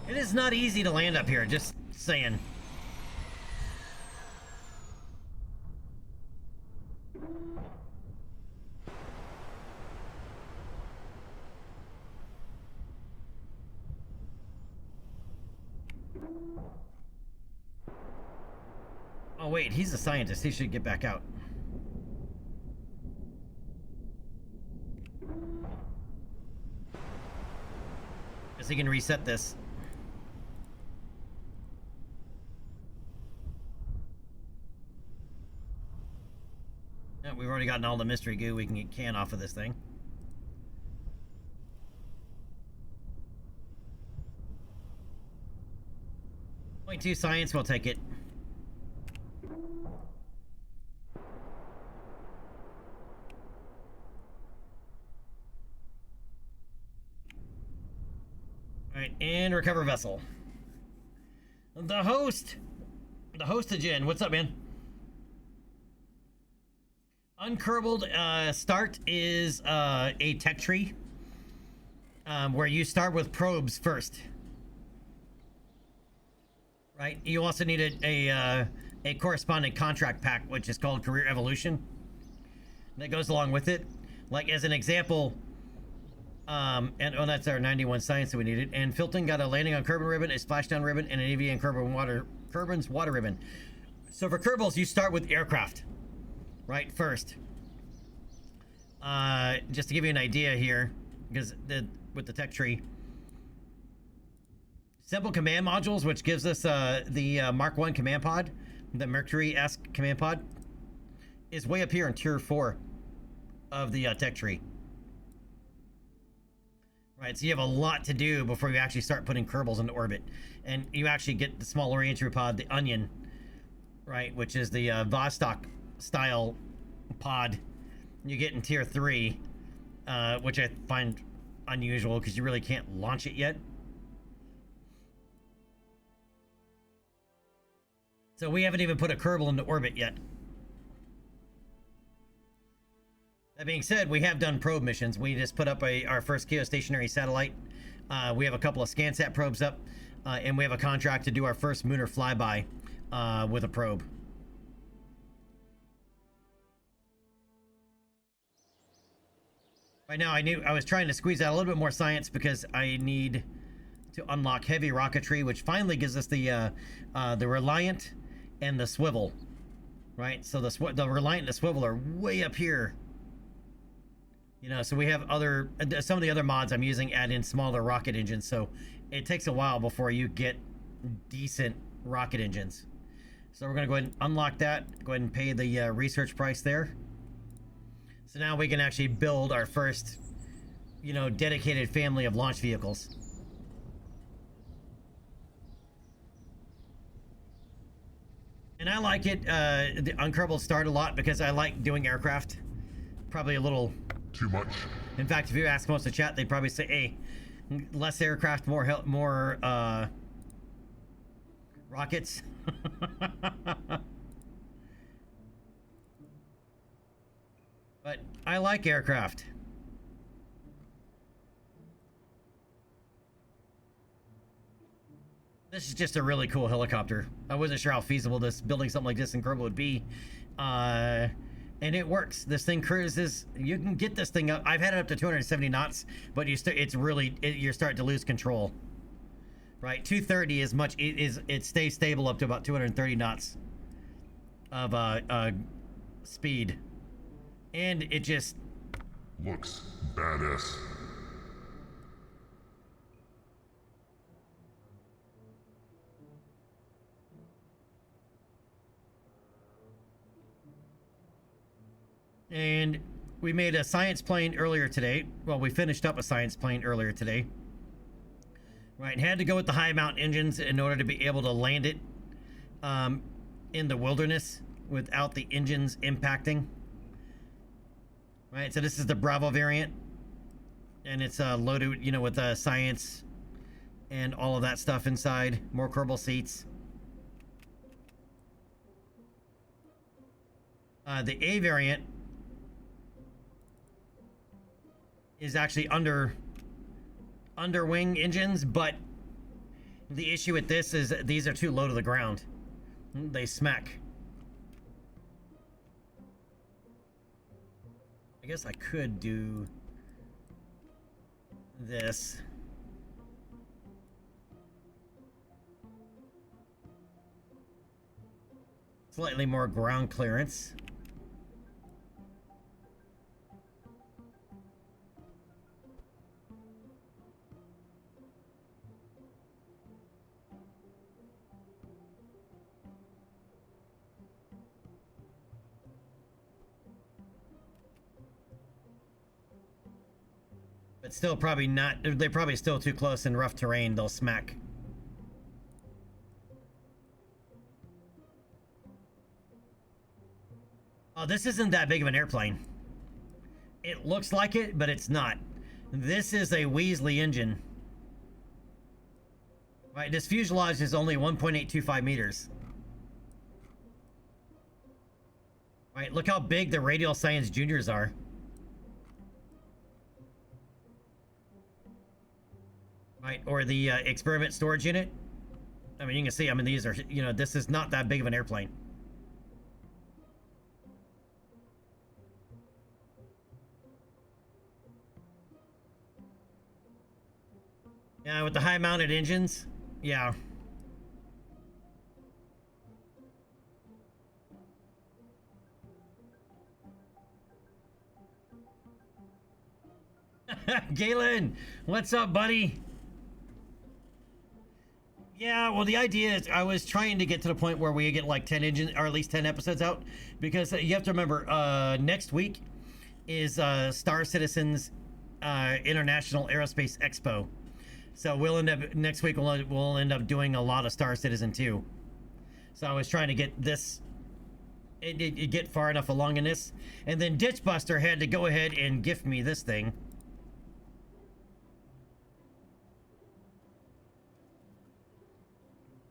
It is not easy to land up here, just saying. wait, he's a scientist. He should get back out. Guess he can reset this. Yeah, we've already gotten all the mystery goo we can can off of this thing. Point 2 science, we'll take it. Alright, and recover vessel. The host! The hostagen, what's up, man? UnKerbaled start is a tech tree where you start with probes first. Right? You also need a corresponding contract pack, which is called Career Evolution. That goes along with it. Like, as an example, and oh, that's our 91 science that we needed. And Filton got a landing on Kerbin ribbon, a splashdown ribbon, and an avian Kerbin's water ribbon. So for Kerbals, you start with aircraft, right? First. Just to give you an idea here, because with the tech tree. Simple command modules, which gives us the Mark 1 command pod, the Mercury-esque command pod, is way up here in tier 4 of the tech tree. Right, so you have a lot to do before you actually start putting Kerbals into orbit. And you actually get the small reentry pod, the Onion, right, which is the Vostok style pod you get in tier 3, which I find unusual because you really can't launch it yet. So we haven't even put a Kerbal into orbit yet. That being said, we have done probe missions. We just put up our first geostationary satellite. We have a couple of ScanSat probes up, and we have a contract to do our first lunar flyby with a probe. Right now, I was trying to squeeze out a little bit more science because I need to unlock heavy rocketry, which finally gives us the Reliant and the Swivel. Right, so the Reliant and the Swivel are way up here. You know, so we have some of the other mods I'm using add in smaller rocket engines, so it takes a while before you get decent rocket engines. So we're going to go ahead and unlock that, go ahead and pay the research price there. So now we can actually build our first, you know, dedicated family of launch vehicles. And I like it, the UnKerbaled start a lot because I like doing aircraft. Probably a little too much. In fact, if you ask most of the chat, they'd probably say, hey, less aircraft, more rockets. But I like aircraft. This is just a really cool helicopter. I wasn't sure how feasible building something like this in Kerbal would be. And it works. This thing cruises. You can get this thing up. I've had it up to 270 knots, but you're starting to lose control. Right, 230 is much. It stays stable up to about 230 knots of speed, and it just looks badass. And we made a science plane earlier today. Well, we finished up a science plane earlier today. Right, had to go with the high mount engines in order to be able to land it in the wilderness without the engines impacting. Right, so this is the Bravo variant. And it's loaded, you know, with science and all of that stuff inside. More Kerbal seats. The A variant is actually underwing engines, but the issue with this is these are too low to the ground. They smack. I guess I could do this. Slightly more ground clearance. But still probably not, they're probably still too close in rough terrain, they'll smack. Oh, this isn't that big of an airplane. It looks like it, but it's not. This is a Weasley engine. Right, this fuselage is only 1.825 meters. Right, look how big the Radial Science Juniors are. Right, or the experiment storage unit. I mean, you can see, I mean, these are, you know, this is not that big of an airplane. Yeah, with the high-mounted engines, yeah. Galen, what's up, buddy? Yeah, well, the idea is I was trying to get to the point where we get like 10 engines, or at least 10 episodes out, because you have to remember, next week is Star Citizens International Aerospace Expo. So we'll end up, next week we'll end up doing a lot of Star Citizen 2. So I was trying to get this, get far enough along in this, and then Ditchbuster had to go ahead and gift me this thing.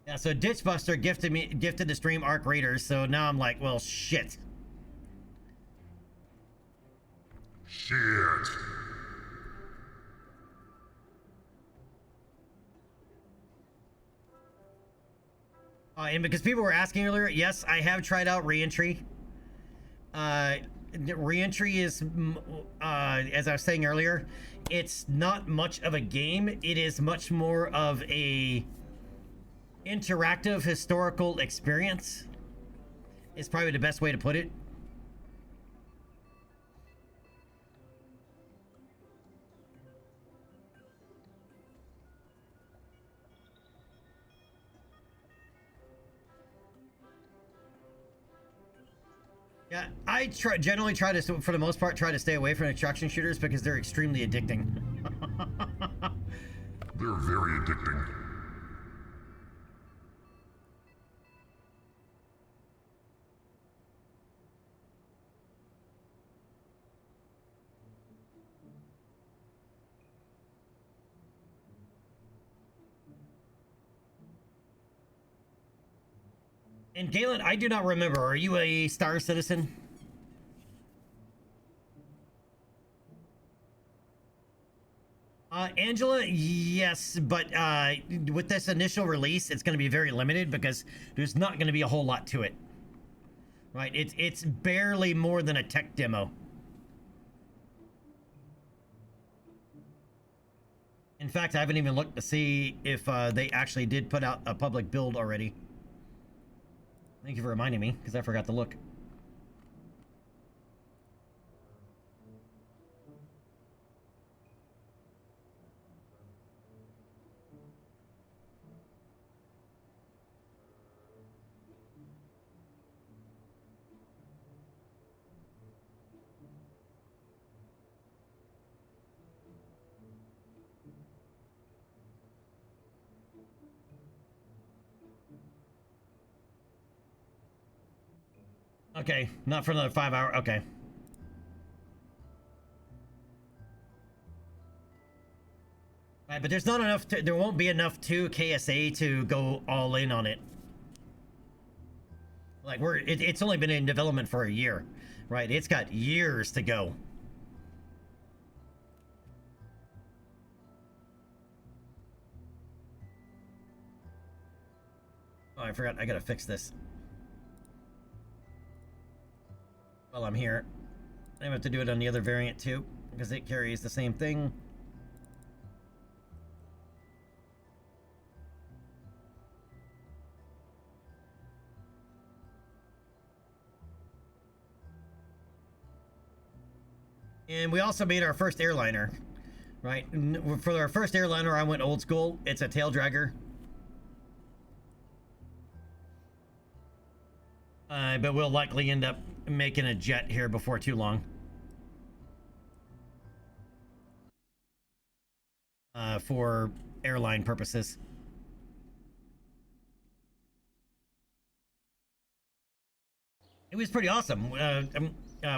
Yeah, so Ditchbuster gifted the stream Arc Raiders, so now I'm like, well, shit. Shit. And because people were asking earlier, yes, I have tried out Reentry. Reentry is, as I was saying earlier, it's not much of a game. It is much more of a interactive historical experience. Is probably the best way to put it. Yeah, I generally try to, for the most part, try to stay away from extraction shooters because they're extremely addicting. They're very addicting. And Galen, I do not remember. Are you a Star Citizen? Angela, yes, but with this initial release, it's going to be very limited because there's not going to be a whole lot to it. Right? It's barely more than a tech demo. In fact, I haven't even looked to see if they actually did put out a public build already. Thank you for reminding me, because I forgot to look. Okay, not for another 5 hours. Okay. Right, but there's not enough to, there won't be enough to KSA to go all in on it. Like it's only been in development for a year, right? It's got years to go. Oh, I forgot. I gotta fix this. While I'm here, I have to do it on the other variant too, because it carries the same thing. And we also made our first airliner, right? For our first airliner, I went old school. It's a tail dragger. But we'll likely end up making a jet here before too long. For airline purposes. It was pretty awesome.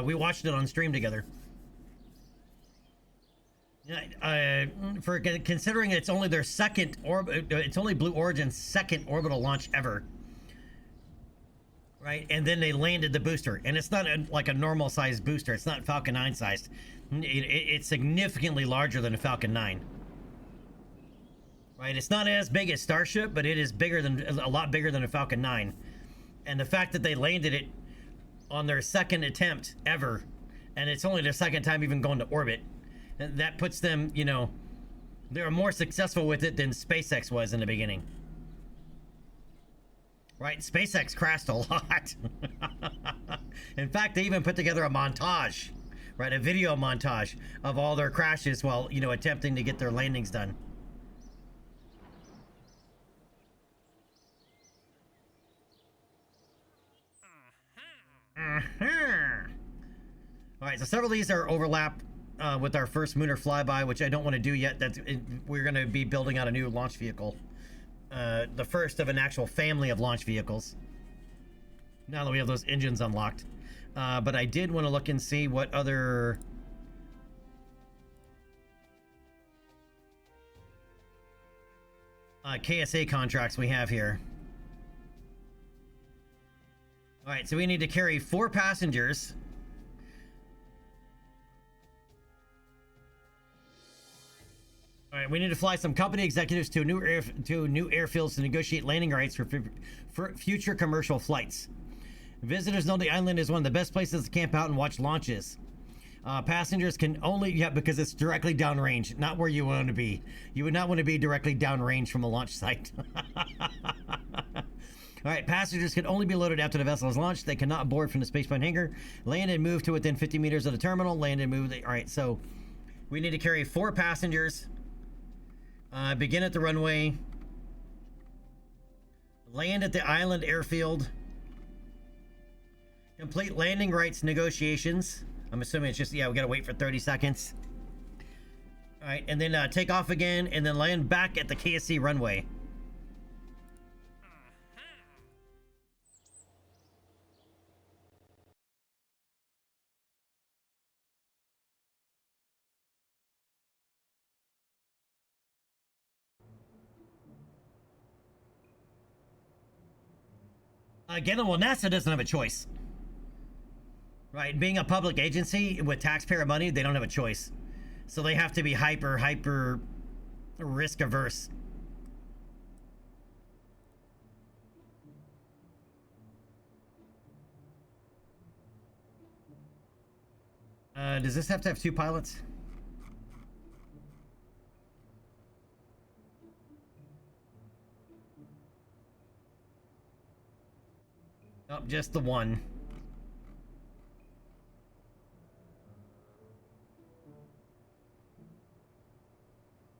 We watched it on stream together. For considering it's only their second it's only Blue Origin's second orbital launch ever, right? And then they landed the booster, and it's not like a normal sized booster. It's not Falcon 9 sized. It's significantly larger than a Falcon 9, right? It's not as big as Starship, but it is a lot bigger than a Falcon 9. And the fact that they landed it on their second attempt ever, and it's only their second time even going to orbit, that puts them, you know, they're more successful with it than SpaceX was in the beginning. Right? SpaceX crashed a lot. In fact, they even put together a montage, right? A video montage of all their crashes while, you know, attempting to get their landings done. All right, so several of these are overlap with our first lunar flyby, which I don't want to do yet. We're going to be building out a new launch vehicle, the first of an actual family of launch vehicles. Now that we have those engines unlocked, but I did want to look and see what other KSA contracts we have here. All right, so we need to carry 4 passengers. All right, we need to fly some company executives to new airfields to negotiate landing rights for future commercial flights. Visitors know the island is one of the best places to camp out and watch launches. Passengers can only, because it's directly downrange, not where you want to be. You would not want to be directly downrange from a launch site. All right, passengers can only be loaded after the vessel is launched. They cannot board from the spaceplane hangar. Land and move to within 50 meters of the terminal. Land and move. All right, so we need to carry 4 passengers. Begin at the runway. Land at the island airfield. Complete landing rights negotiations. I'm assuming it's just, yeah, we gotta wait for 30 seconds. All right, and then take off again, and then land back at the KSC runway. Again, well, NASA doesn't have a choice. Right, being a public agency with taxpayer money, they don't have a choice. So they have to be hyper risk averse. Does this have to have 2 pilots? Nope, just the one.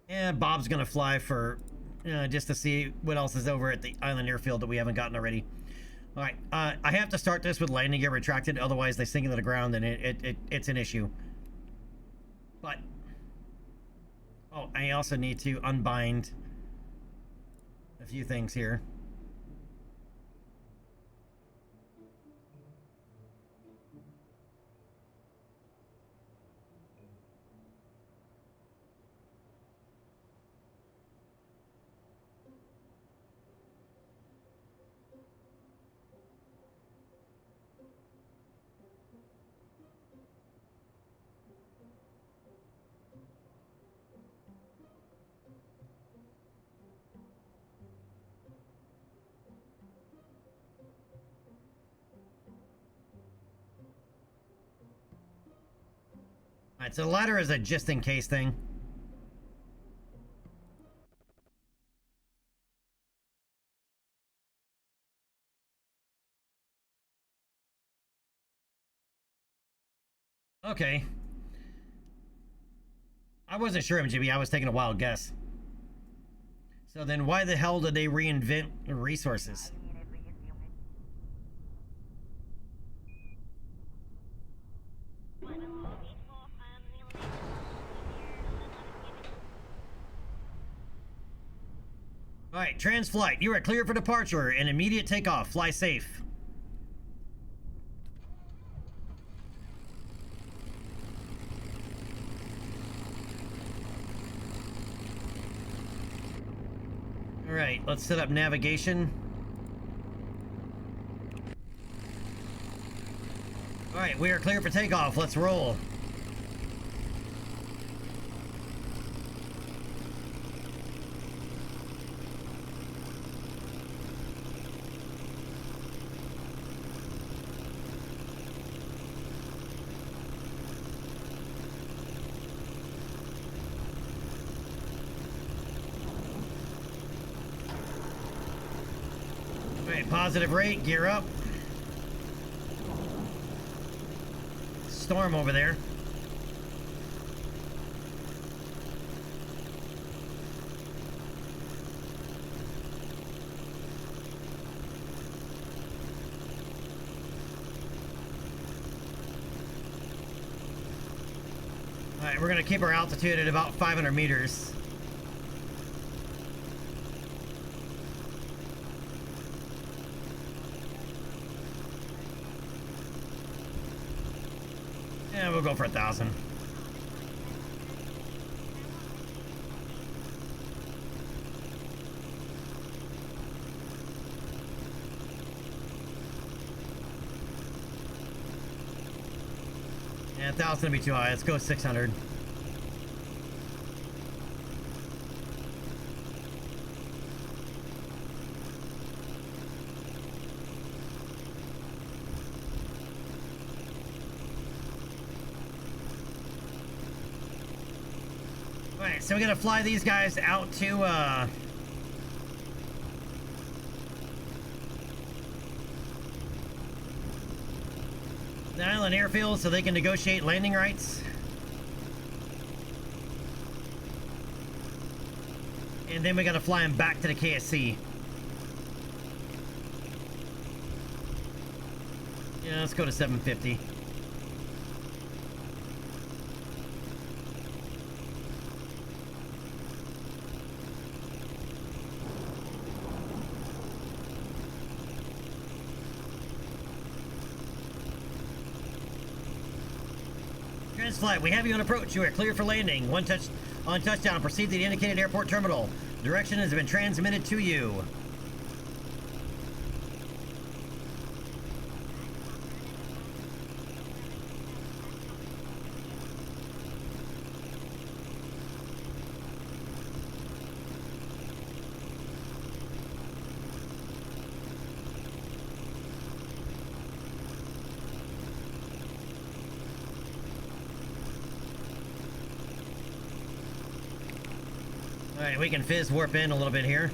Yeah, Bob's gonna fly for just to see what else is over at the island airfield that we haven't gotten already. All right, I have to start this with landing gear retracted, otherwise they sink into the ground and it's an issue. But oh, I also need to unbind a few things here. Alright, so the ladder is a just-in-case thing. Okay. I wasn't sure, MGB. I was taking a wild guess. So then why the hell did they reinvent the resources? Alright, transflight. You are clear for departure and immediate takeoff. Fly safe. Alright, let's set up navigation. Alright, we are clear for takeoff. Let's roll. Alright, positive rate, gear up. Storm over there. Alright, we're gonna keep our altitude at about 500 meters. Yeah, we'll go for 1,000. Yeah, 1,000 would be too high. Let's go 600. Alright, so we gotta fly these guys out to, the island airfield so they can negotiate landing rights. And then we gotta fly them back to the KSC. Yeah, let's go to 750. Transflight, we have you on approach. You are clear for landing. On touchdown, proceed to the indicated airport terminal. Direction has been transmitted to you. Alright, we can fizz warp in a little bit here.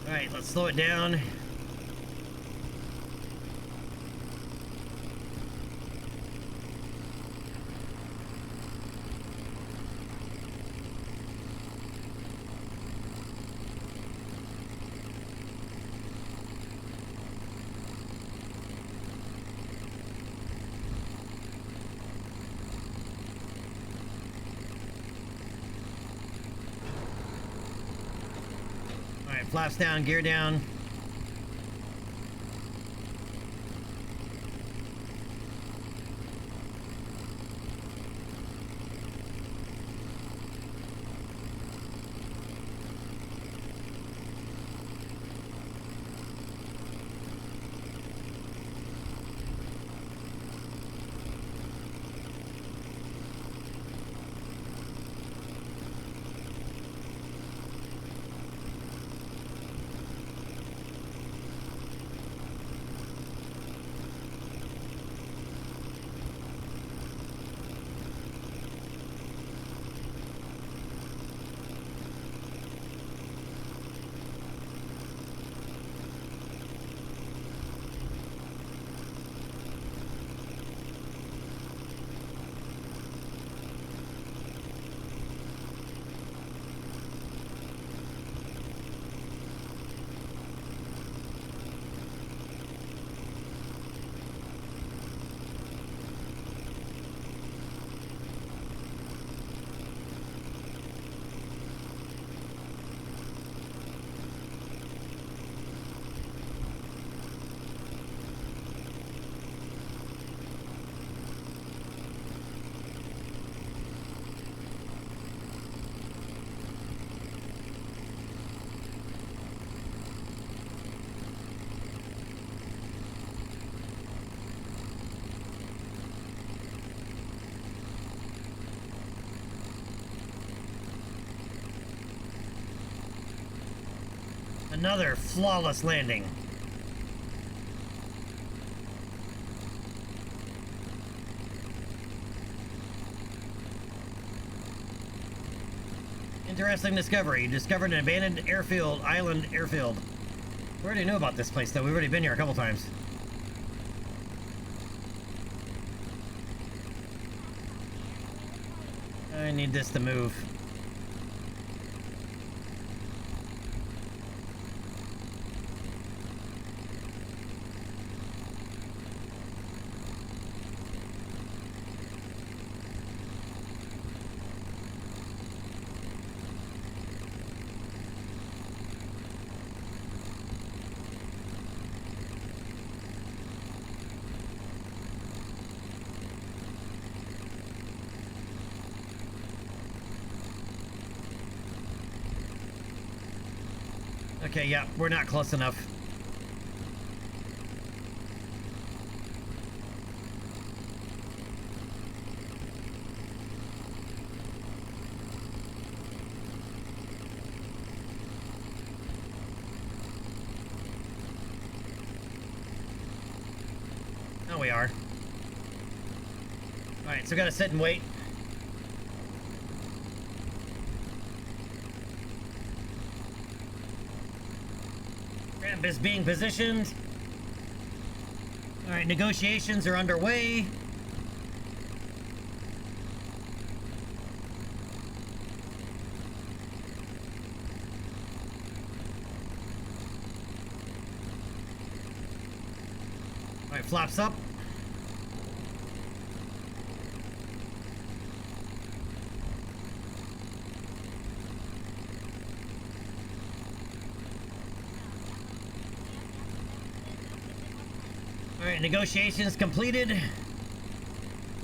Alright, let's slow it down. Alright, flaps down, gear down. Another flawless landing. Interesting discovery. You discovered an abandoned island airfield. We already knew about this place, though. We've already been here a couple times. I need this to move. Okay, yeah, we're not close enough. Oh, we are. Alright, so we gotta sit and wait. Ramp is being positioned. Alright, negotiations are underway. Alright, flaps up. Alright, negotiations completed.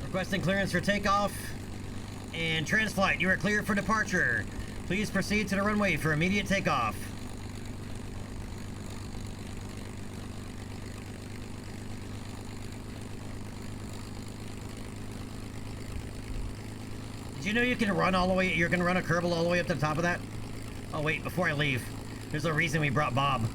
Requesting clearance for takeoff. And transflight, you are cleared for departure. Please proceed to the runway for immediate takeoff. Did you know you can run all the way, you're gonna run a Kerbal all the way up to the top of that? Oh wait, before I leave, there's a reason we brought Bob.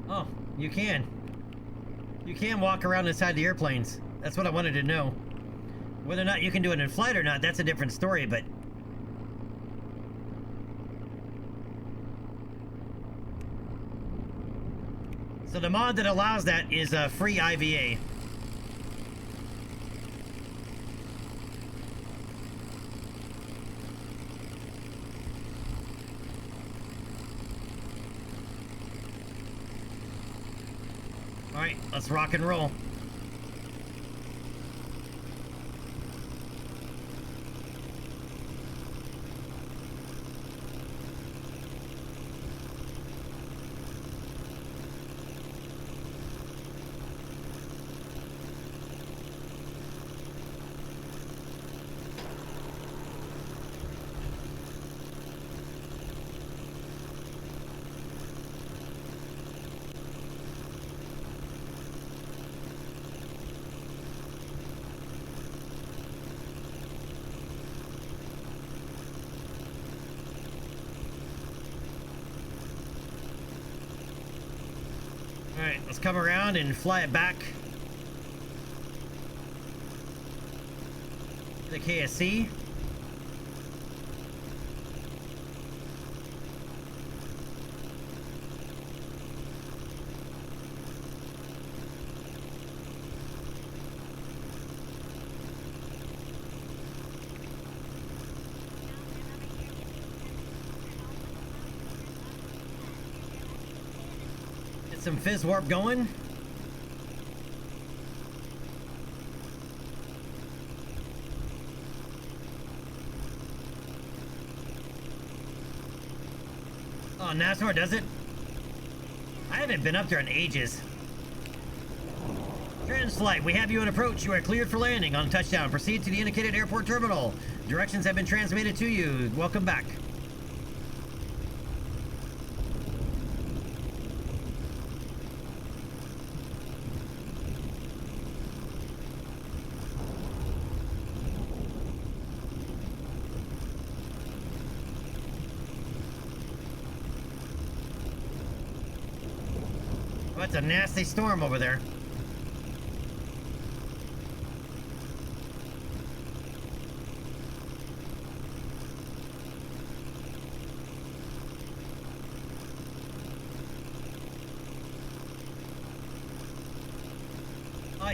Oh, you can. You can walk around inside the airplanes. That's what I wanted to know. Whether or not you can do it in flight or not, that's a different story, but... So the mod that allows that is a free IVA. Alright, let's rock and roll. Alright, let's come around and fly it back to the KSC. Get some fizz warp going. Oh, NASCAR does it? I haven't been up there in ages. Transflight, we have you in approach. You are cleared for landing. On touchdown, proceed to the indicated airport terminal. Directions have been transmitted to you. Welcome back. Oh, it's a nasty storm over there.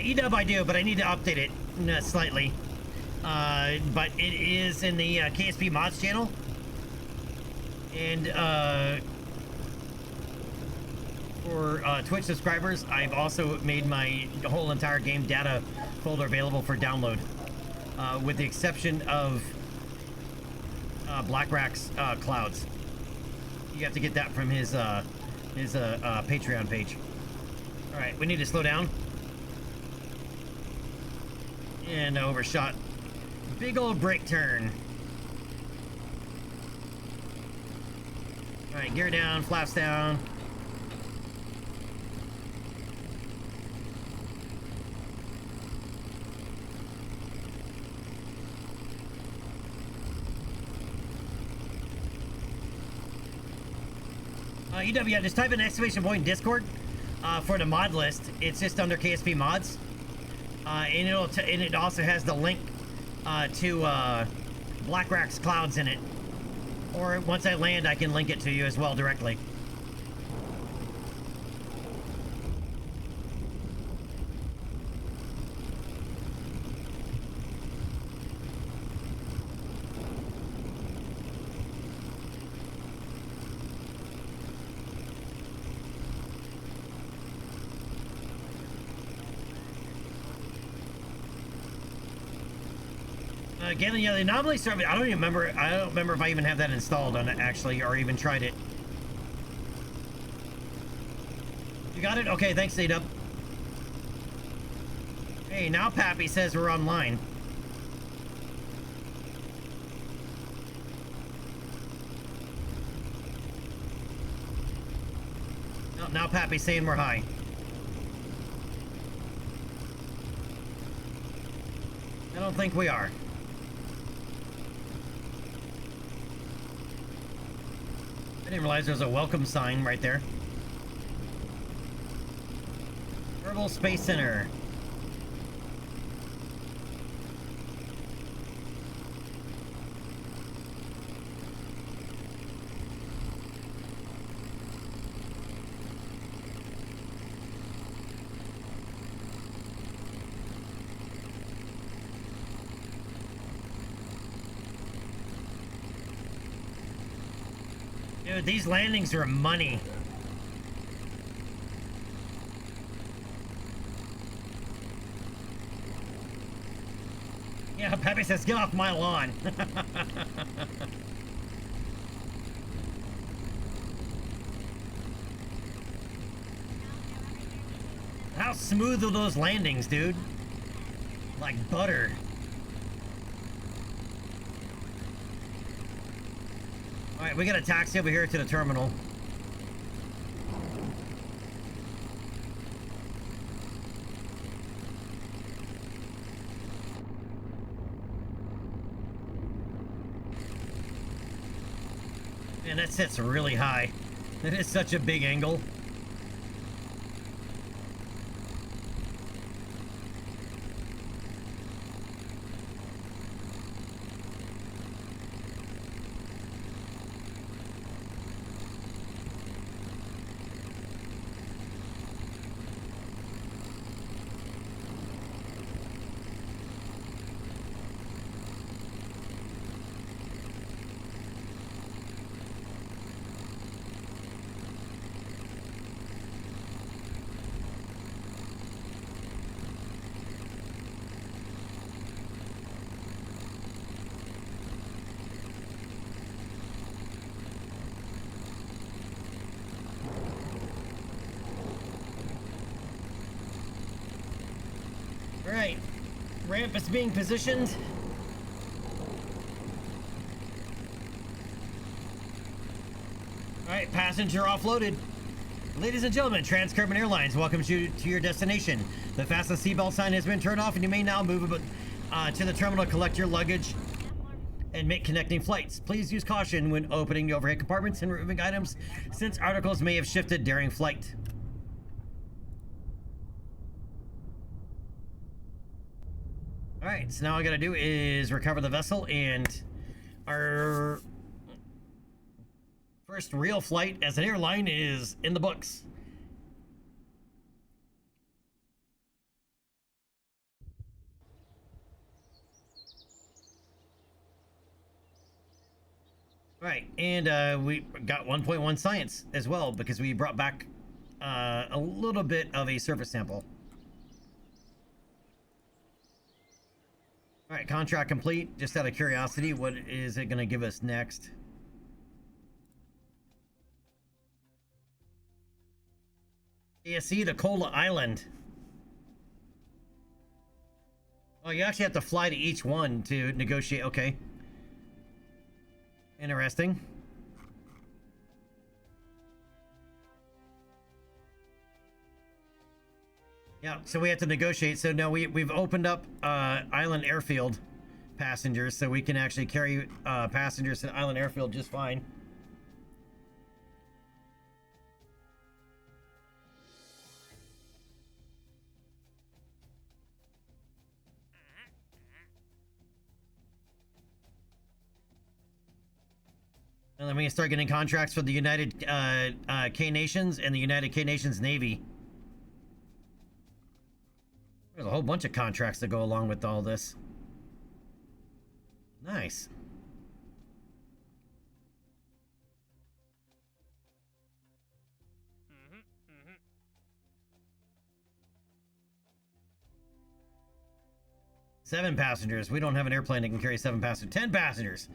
EW I do, but I need to update it slightly. But it is in the KSP mods channel. And for Twitch subscribers, I've also made my whole entire game data folder available for download. With the exception of Blackrock's clouds. You have to get that from his Patreon page. Alright, we need to slow down. And overshot. Big old brake turn. Alright, gear down, flaps down. EW, yeah, just type in exclamation point in Discord for the mod list. It's just under KSP mods. And it also has the link to Blackrock's clouds in it. Or once I land, I can link it to you as well directly. Galen, yeah, the anomaly server. I don't remember if I even have that installed on it actually, or even tried it. You got it? Okay, thanks, A-Dub. Hey, now Pappy says we're online. No, now Pappy's saying we're high. I don't think we are. I didn't realize there was a welcome sign right there. Kerbal Space Center. Dude, these landings are money. Yeah, Pepe says, get off my lawn. How smooth are those landings, dude? Like butter. Alright, we got a taxi over here to the terminal. Man, that sits really high. That is such a big angle. Alright. Ramp is being positioned. Alright, passenger offloaded. Ladies and gentlemen, Trans-Caribbean Airlines welcomes you to your destination. The fasten seatbelt sign has been turned off and you may now move to the terminal to collect your luggage and make connecting flights. Please use caution when opening the overhead compartments and removing items, since articles may have shifted during flight. Alright, so now all I gotta do is recover the vessel, and our first real flight as an airline is in the books. Right, and we got 1.1 science as well, because we brought back a little bit of a surface sample. All right, contract complete. Just out of curiosity, what is it going to give us next? ASC to Kola Island. Oh, you actually have to fly to each one to negotiate. Okay. Interesting. Yeah, so we have to negotiate. So no, we've opened up Island Airfield passengers, so we can actually carry passengers to Island Airfield just fine. And then we can start getting contracts for the United K-Nations and the United K-Nations Navy. There's a whole bunch of contracts that go along with all this. Nice. Seven passengers. We don't have an airplane that can carry 7 passengers. 10 passengers.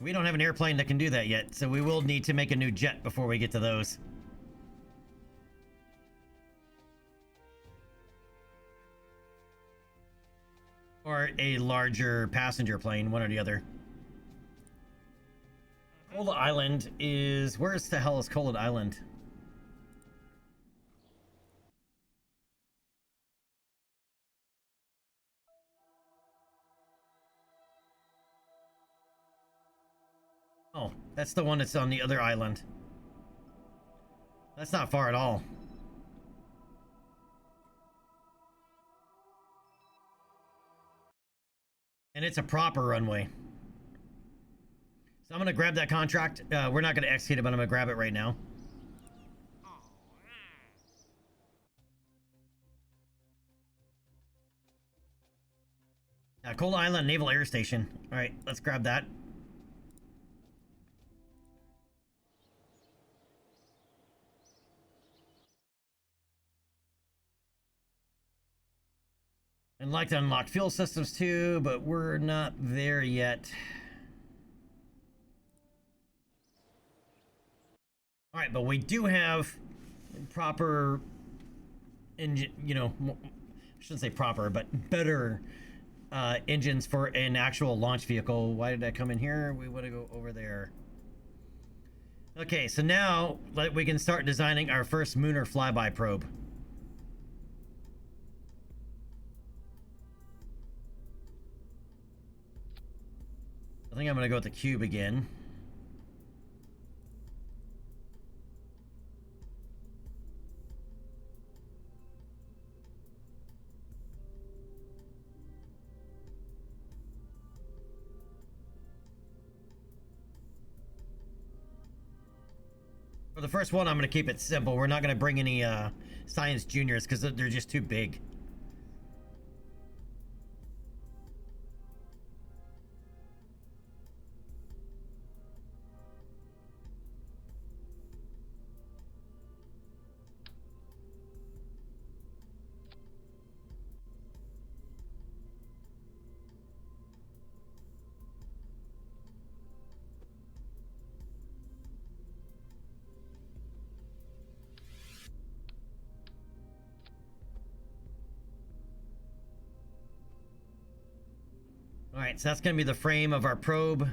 We don't have an airplane that can do that yet, so we will need to make a new jet before we get to those. Or a larger passenger plane, one or the other. Kola Island is... Where's the hell is Kola Island? Oh, that's the one that's on the other island. That's not far at all. And it's a proper runway. So I'm going to grab that contract. We're not going to execute it, but I'm going to grab it right now. Kola Island Naval Air Station. All right, let's grab that. I'd like to unlock fuel systems too, but we're not there yet. All right, but we do have proper engine, you know, I shouldn't say proper, but better engines for an actual launch vehicle. Why did I come in here? We want to go over there. Okay, so now we can start designing our first Mooner flyby probe. I think I'm going to go with the cube again. For the first one, I'm going to keep it simple. We're not going to bring any Science Juniors because they're just too big. Alright, so that's going to be the frame of our probe.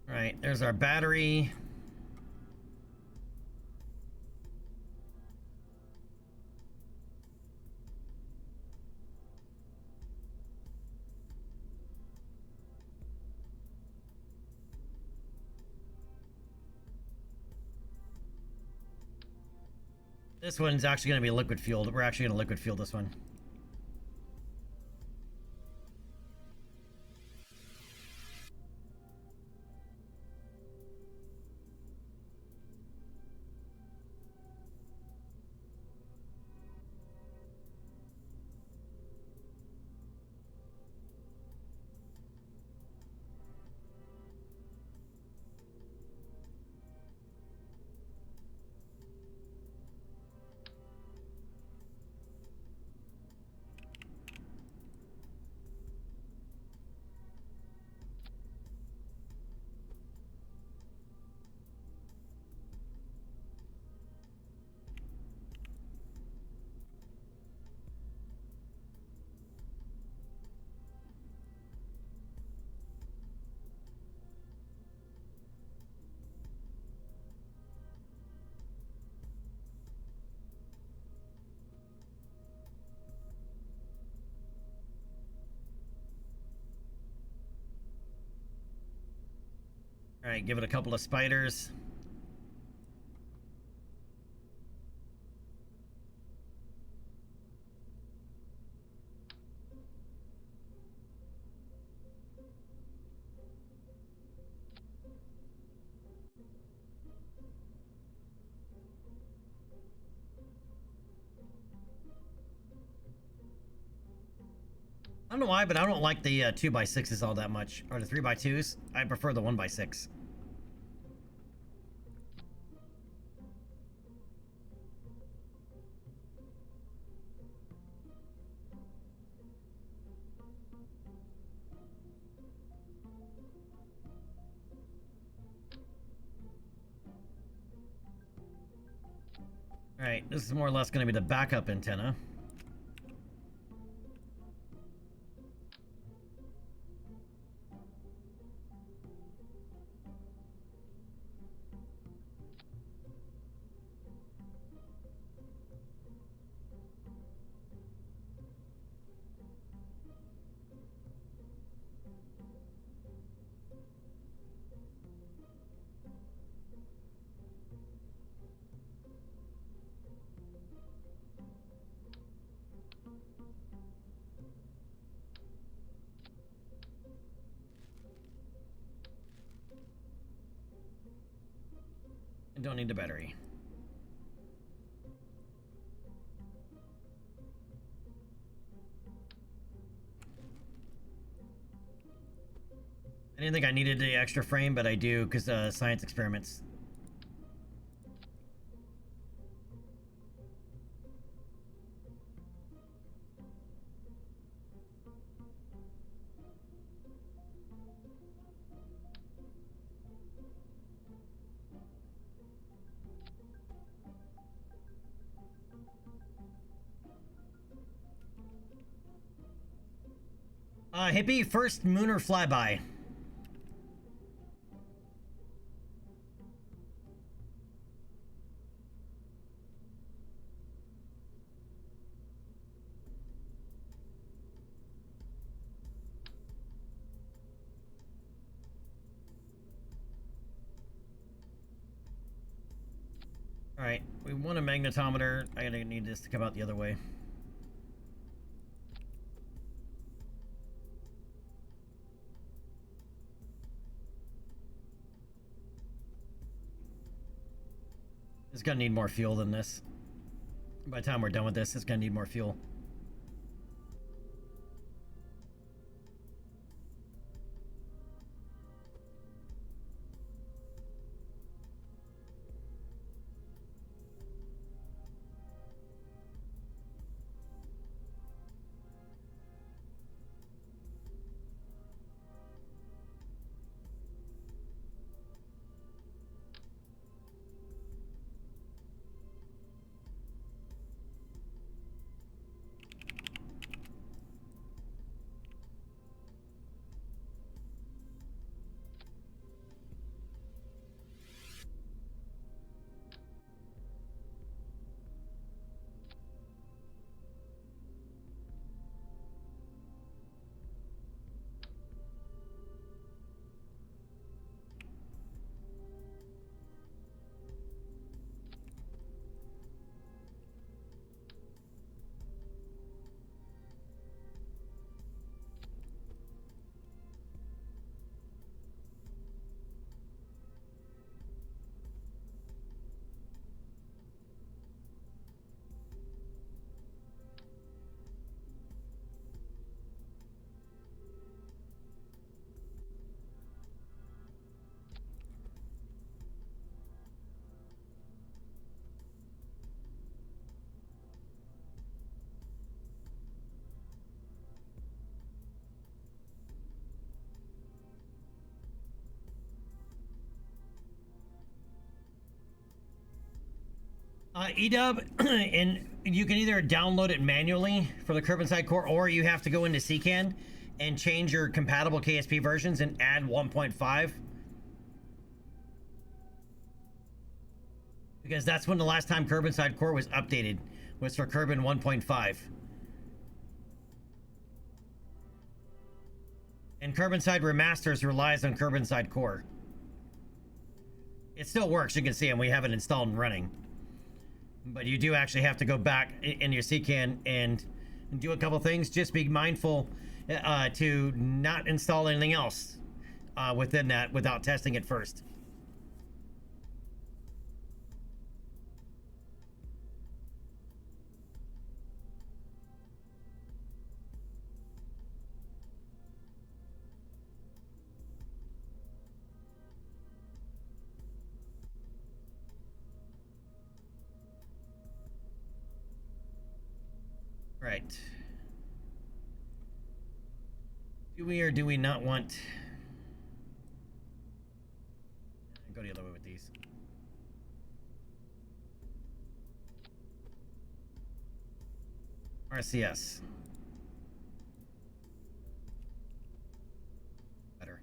Alright, there's our battery. This one's actually going to be liquid fueled. We're actually going to liquid fuel this one. Alright, give it a couple of spiders. I don't know why, but I don't like the 2x6s all that much. Or the 3x2s. I prefer the 1x6. Alright, this is more or less going to be the backup antenna. I don't need the battery. I didn't think I needed the extra frame, but I do because science experiments. Hippie, first mooner flyby. Alright, we want a magnetometer. I gotta need this to come out the other way. It's gonna need more fuel than this. By the time we're done with this, it's gonna need more fuel. EDub, and you can either download it manually for the curb inside core, or you have to go into CCAN and change your compatible KSP versions and add 1.5. Because that's when the last time curb inside core was updated, was for curb in 1.5. And curb inside remasters relies on curb inside core. It still works, you can see, and we have it installed and running. But you do actually have to go back in your CCAN and do a couple things. Just be mindful to not install anything else within that without testing it first. Right. Do we or do we not want... Go the other way with these. RCS. Better.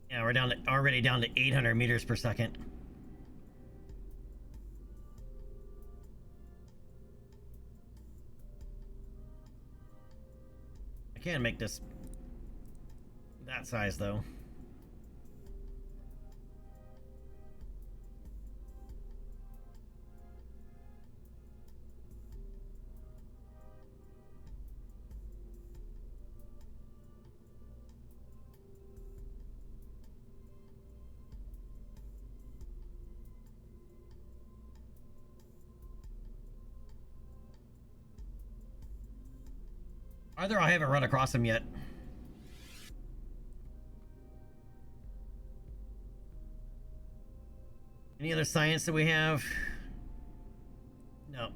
Yeah, we're already down to 800 meters per second. I can't make this that size though. Either I haven't run across them yet. Any other science that we have? No.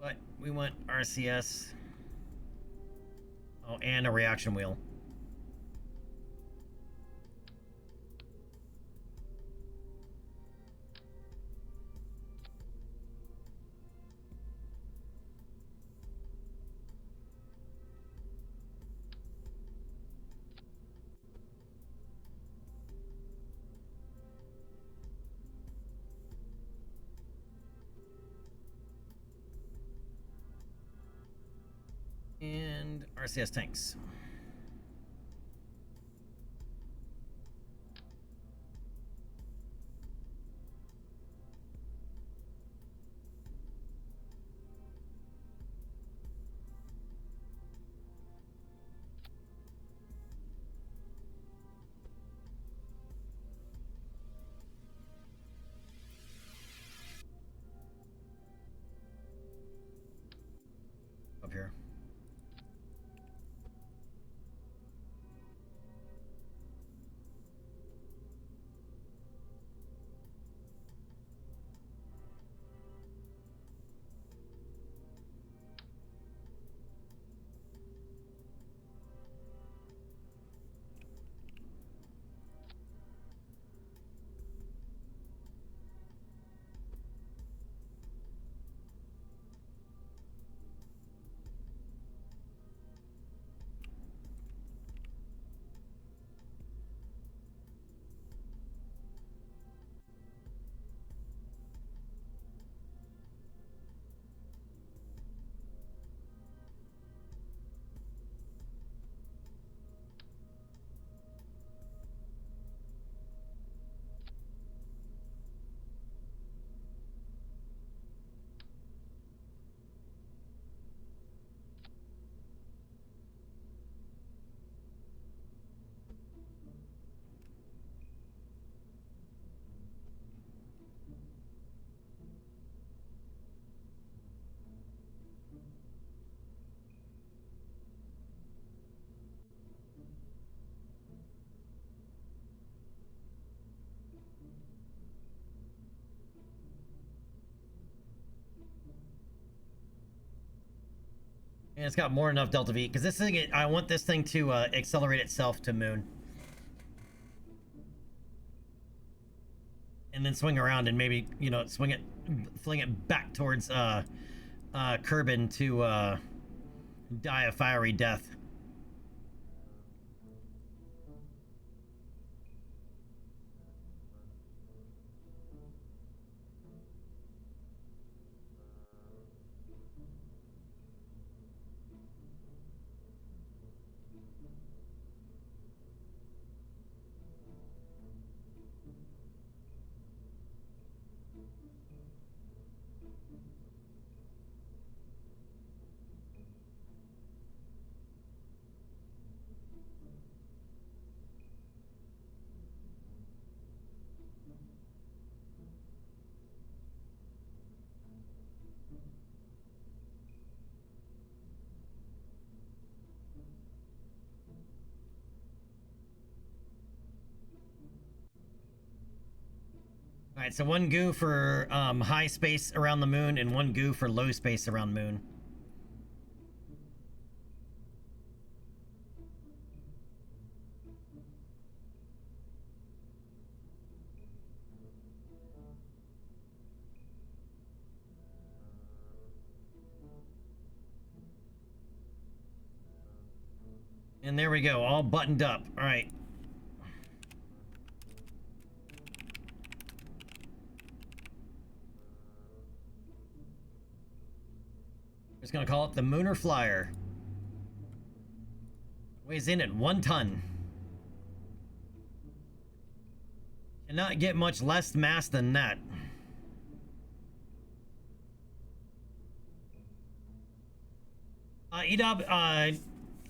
But we want RCS. Oh, and a reaction wheel. And RCS tanks. Up here. And it's got more than enough delta V, because this thing, I want this thing to accelerate itself to moon. And then swing around and maybe, you know, fling it back towards Kerbin to die a fiery death. All right, so one goo for high space around the moon and one goo for low space around the moon. And there we go, all buttoned up. All right. Just gonna call it the Mooner Flyer. Weighs in at 1 ton. Cannot get much less mass than that.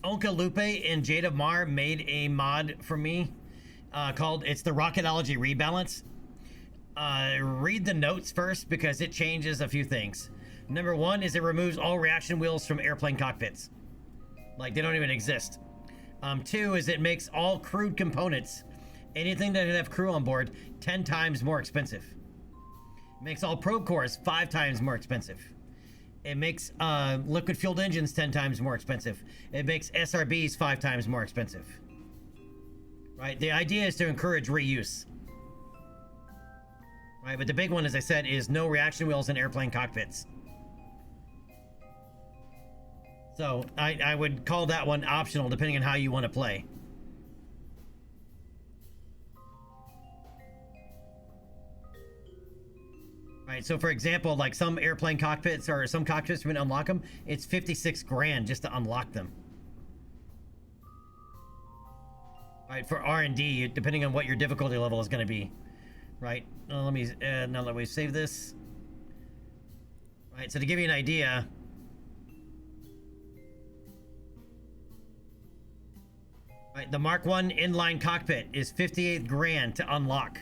Onka Lupe and Jade of Mar made a mod for me called, it's the Rocketology Rebalance. Read the notes first because it changes a few things. Number 1 is it removes all reaction wheels from airplane cockpits. Like, they don't even exist. 2 is it makes all crewed components, anything that can have crew on board, 10 times more expensive. It makes all probe cores 5 times more expensive. It makes liquid fueled engines 10 times more expensive. It makes SRBs 5 times more expensive. Right? The idea is to encourage reuse. Right? But the big one, as I said, is no reaction wheels in airplane cockpits. So I would call that one optional depending on how you want to play. Right, so for example, like some airplane cockpits or some cockpits, when you unlock them, it's 56 grand just to unlock them. Right, for R&D, depending on what your difficulty level is going to be. Right, let me, now that we've saved this. Right, so to give you an idea, right, the Mark 1 inline cockpit is 58 grand to unlock.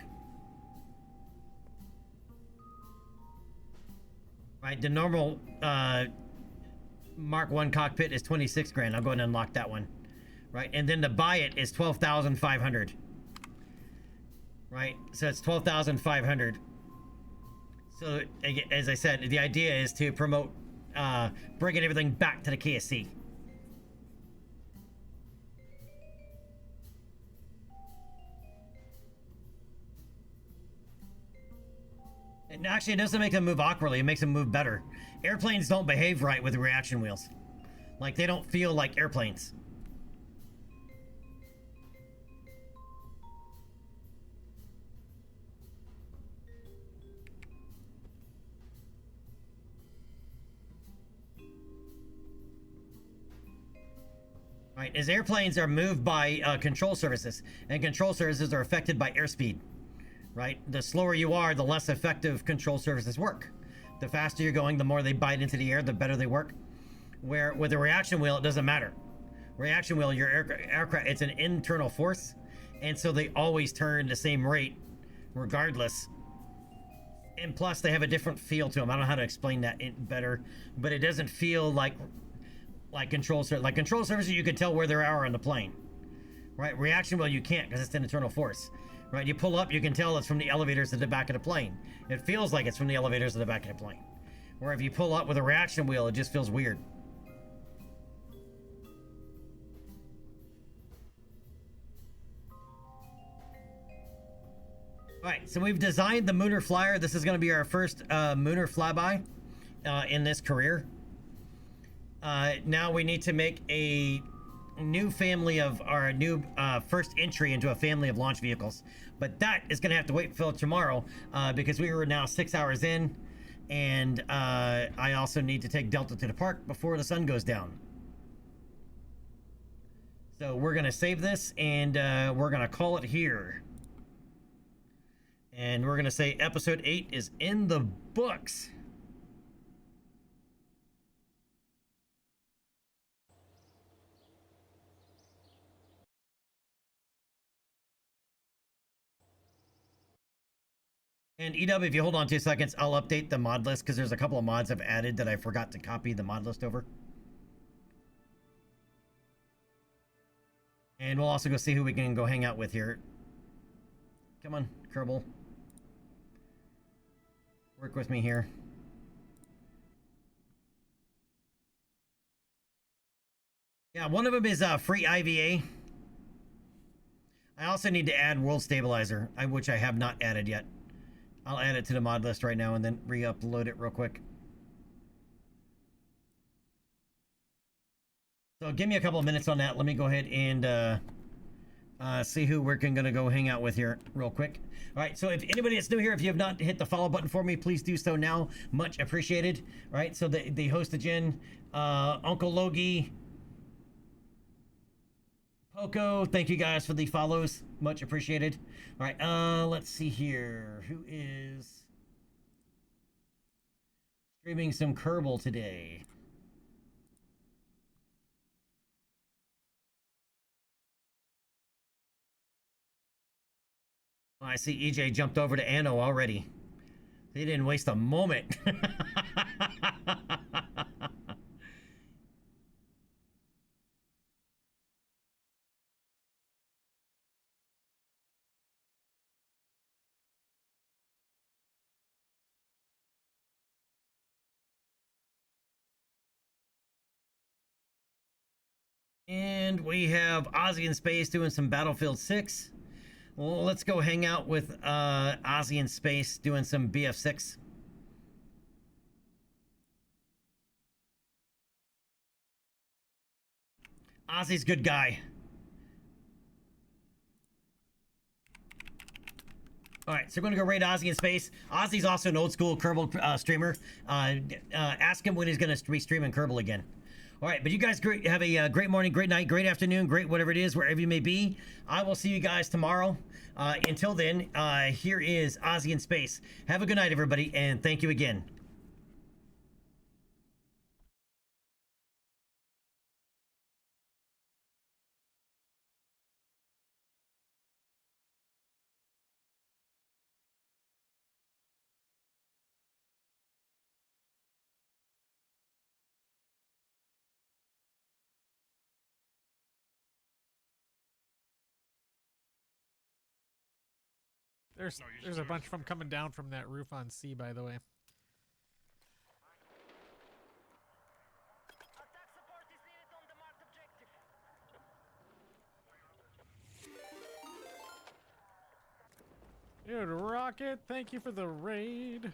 Right, the normal Mark 1 cockpit is 26 grand. I'll go ahead and unlock that one. Right, and then to buy it is 12,500. Right, so it's 12,500. So, as I said, the idea is to promote bringing everything back to the KSC. And actually, it doesn't make them move awkwardly. It makes them move better. Airplanes don't behave right with reaction wheels. Like, they don't feel like airplanes. Right, as airplanes are moved by control surfaces, and control surfaces are affected by airspeed. Right? The slower you are, the less effective control surfaces work. The faster you're going, the more they bite into the air, the better they work. Where with a reaction wheel, it doesn't matter. Reaction wheel, your aircraft, it's an internal force, and so they always turn the same rate, regardless. And plus, they have a different feel to them. I don't know how to explain that better, but it doesn't feel like control surface. Like control surfaces, you can tell where they are on the plane. Right? Reaction wheel, you can't because it's an internal force. Right, you pull up, you can tell it's from the elevators to the back of the plane. It feels like it's from the elevators to the back of the plane. Where if you pull up with a reaction wheel, it just feels weird. All right, so we've designed the Mooner Flyer. This is going to be our first Mooner flyby in this career. Now we need to make a new family of our new first entry into a family of launch vehicles. But that is going to have to wait until tomorrow because we are now 6 hours in. And I also need to take Delta to the park before the sun goes down. So we're going to save this and we're going to call it here. And we're going to say episode 8 is in the books. And EW, if you hold on 2 seconds, I'll update the mod list because there's a couple of mods I've added that I forgot to copy the mod list over. And we'll also go see who we can go hang out with here. Come on, Kerbal. Work with me here. Yeah, one of them is free IVA. I also need to add World Stabilizer, which I have not added yet. I'll add it to the mod list right now and then re-upload it real quick. So give me a couple of minutes on that. Let me go ahead and see who we're going to go hang out with here real quick. All right, so if anybody that's new here, if you have not hit the follow button for me, please do so now. Much appreciated. All right, so the Hostagen, Uncle Logie, Poco, thank you guys for the follows. Much appreciated. All right, let's see here. Who is streaming some Kerbal today? I see EJ jumped over to Anno already. He didn't waste a moment. And we have Ozzy in space doing some Battlefield 6. Well, let's go hang out with Ozzy in space doing some BF6. Ozzy's good guy. All right, so we're going to go raid Ozzy in space. Ozzy's also an old school Kerbal streamer. Ask him when he's going to be streaming Kerbal again. All right, but you guys have a great morning, great night, great afternoon, great whatever it is, wherever you may be. I will see you guys tomorrow. Until then, here is Ozzy in space. Have a good night, everybody, and thank you again. There's a bunch of them coming down from that roof on C, by the way. Dude, Rocket, thank you for the raid.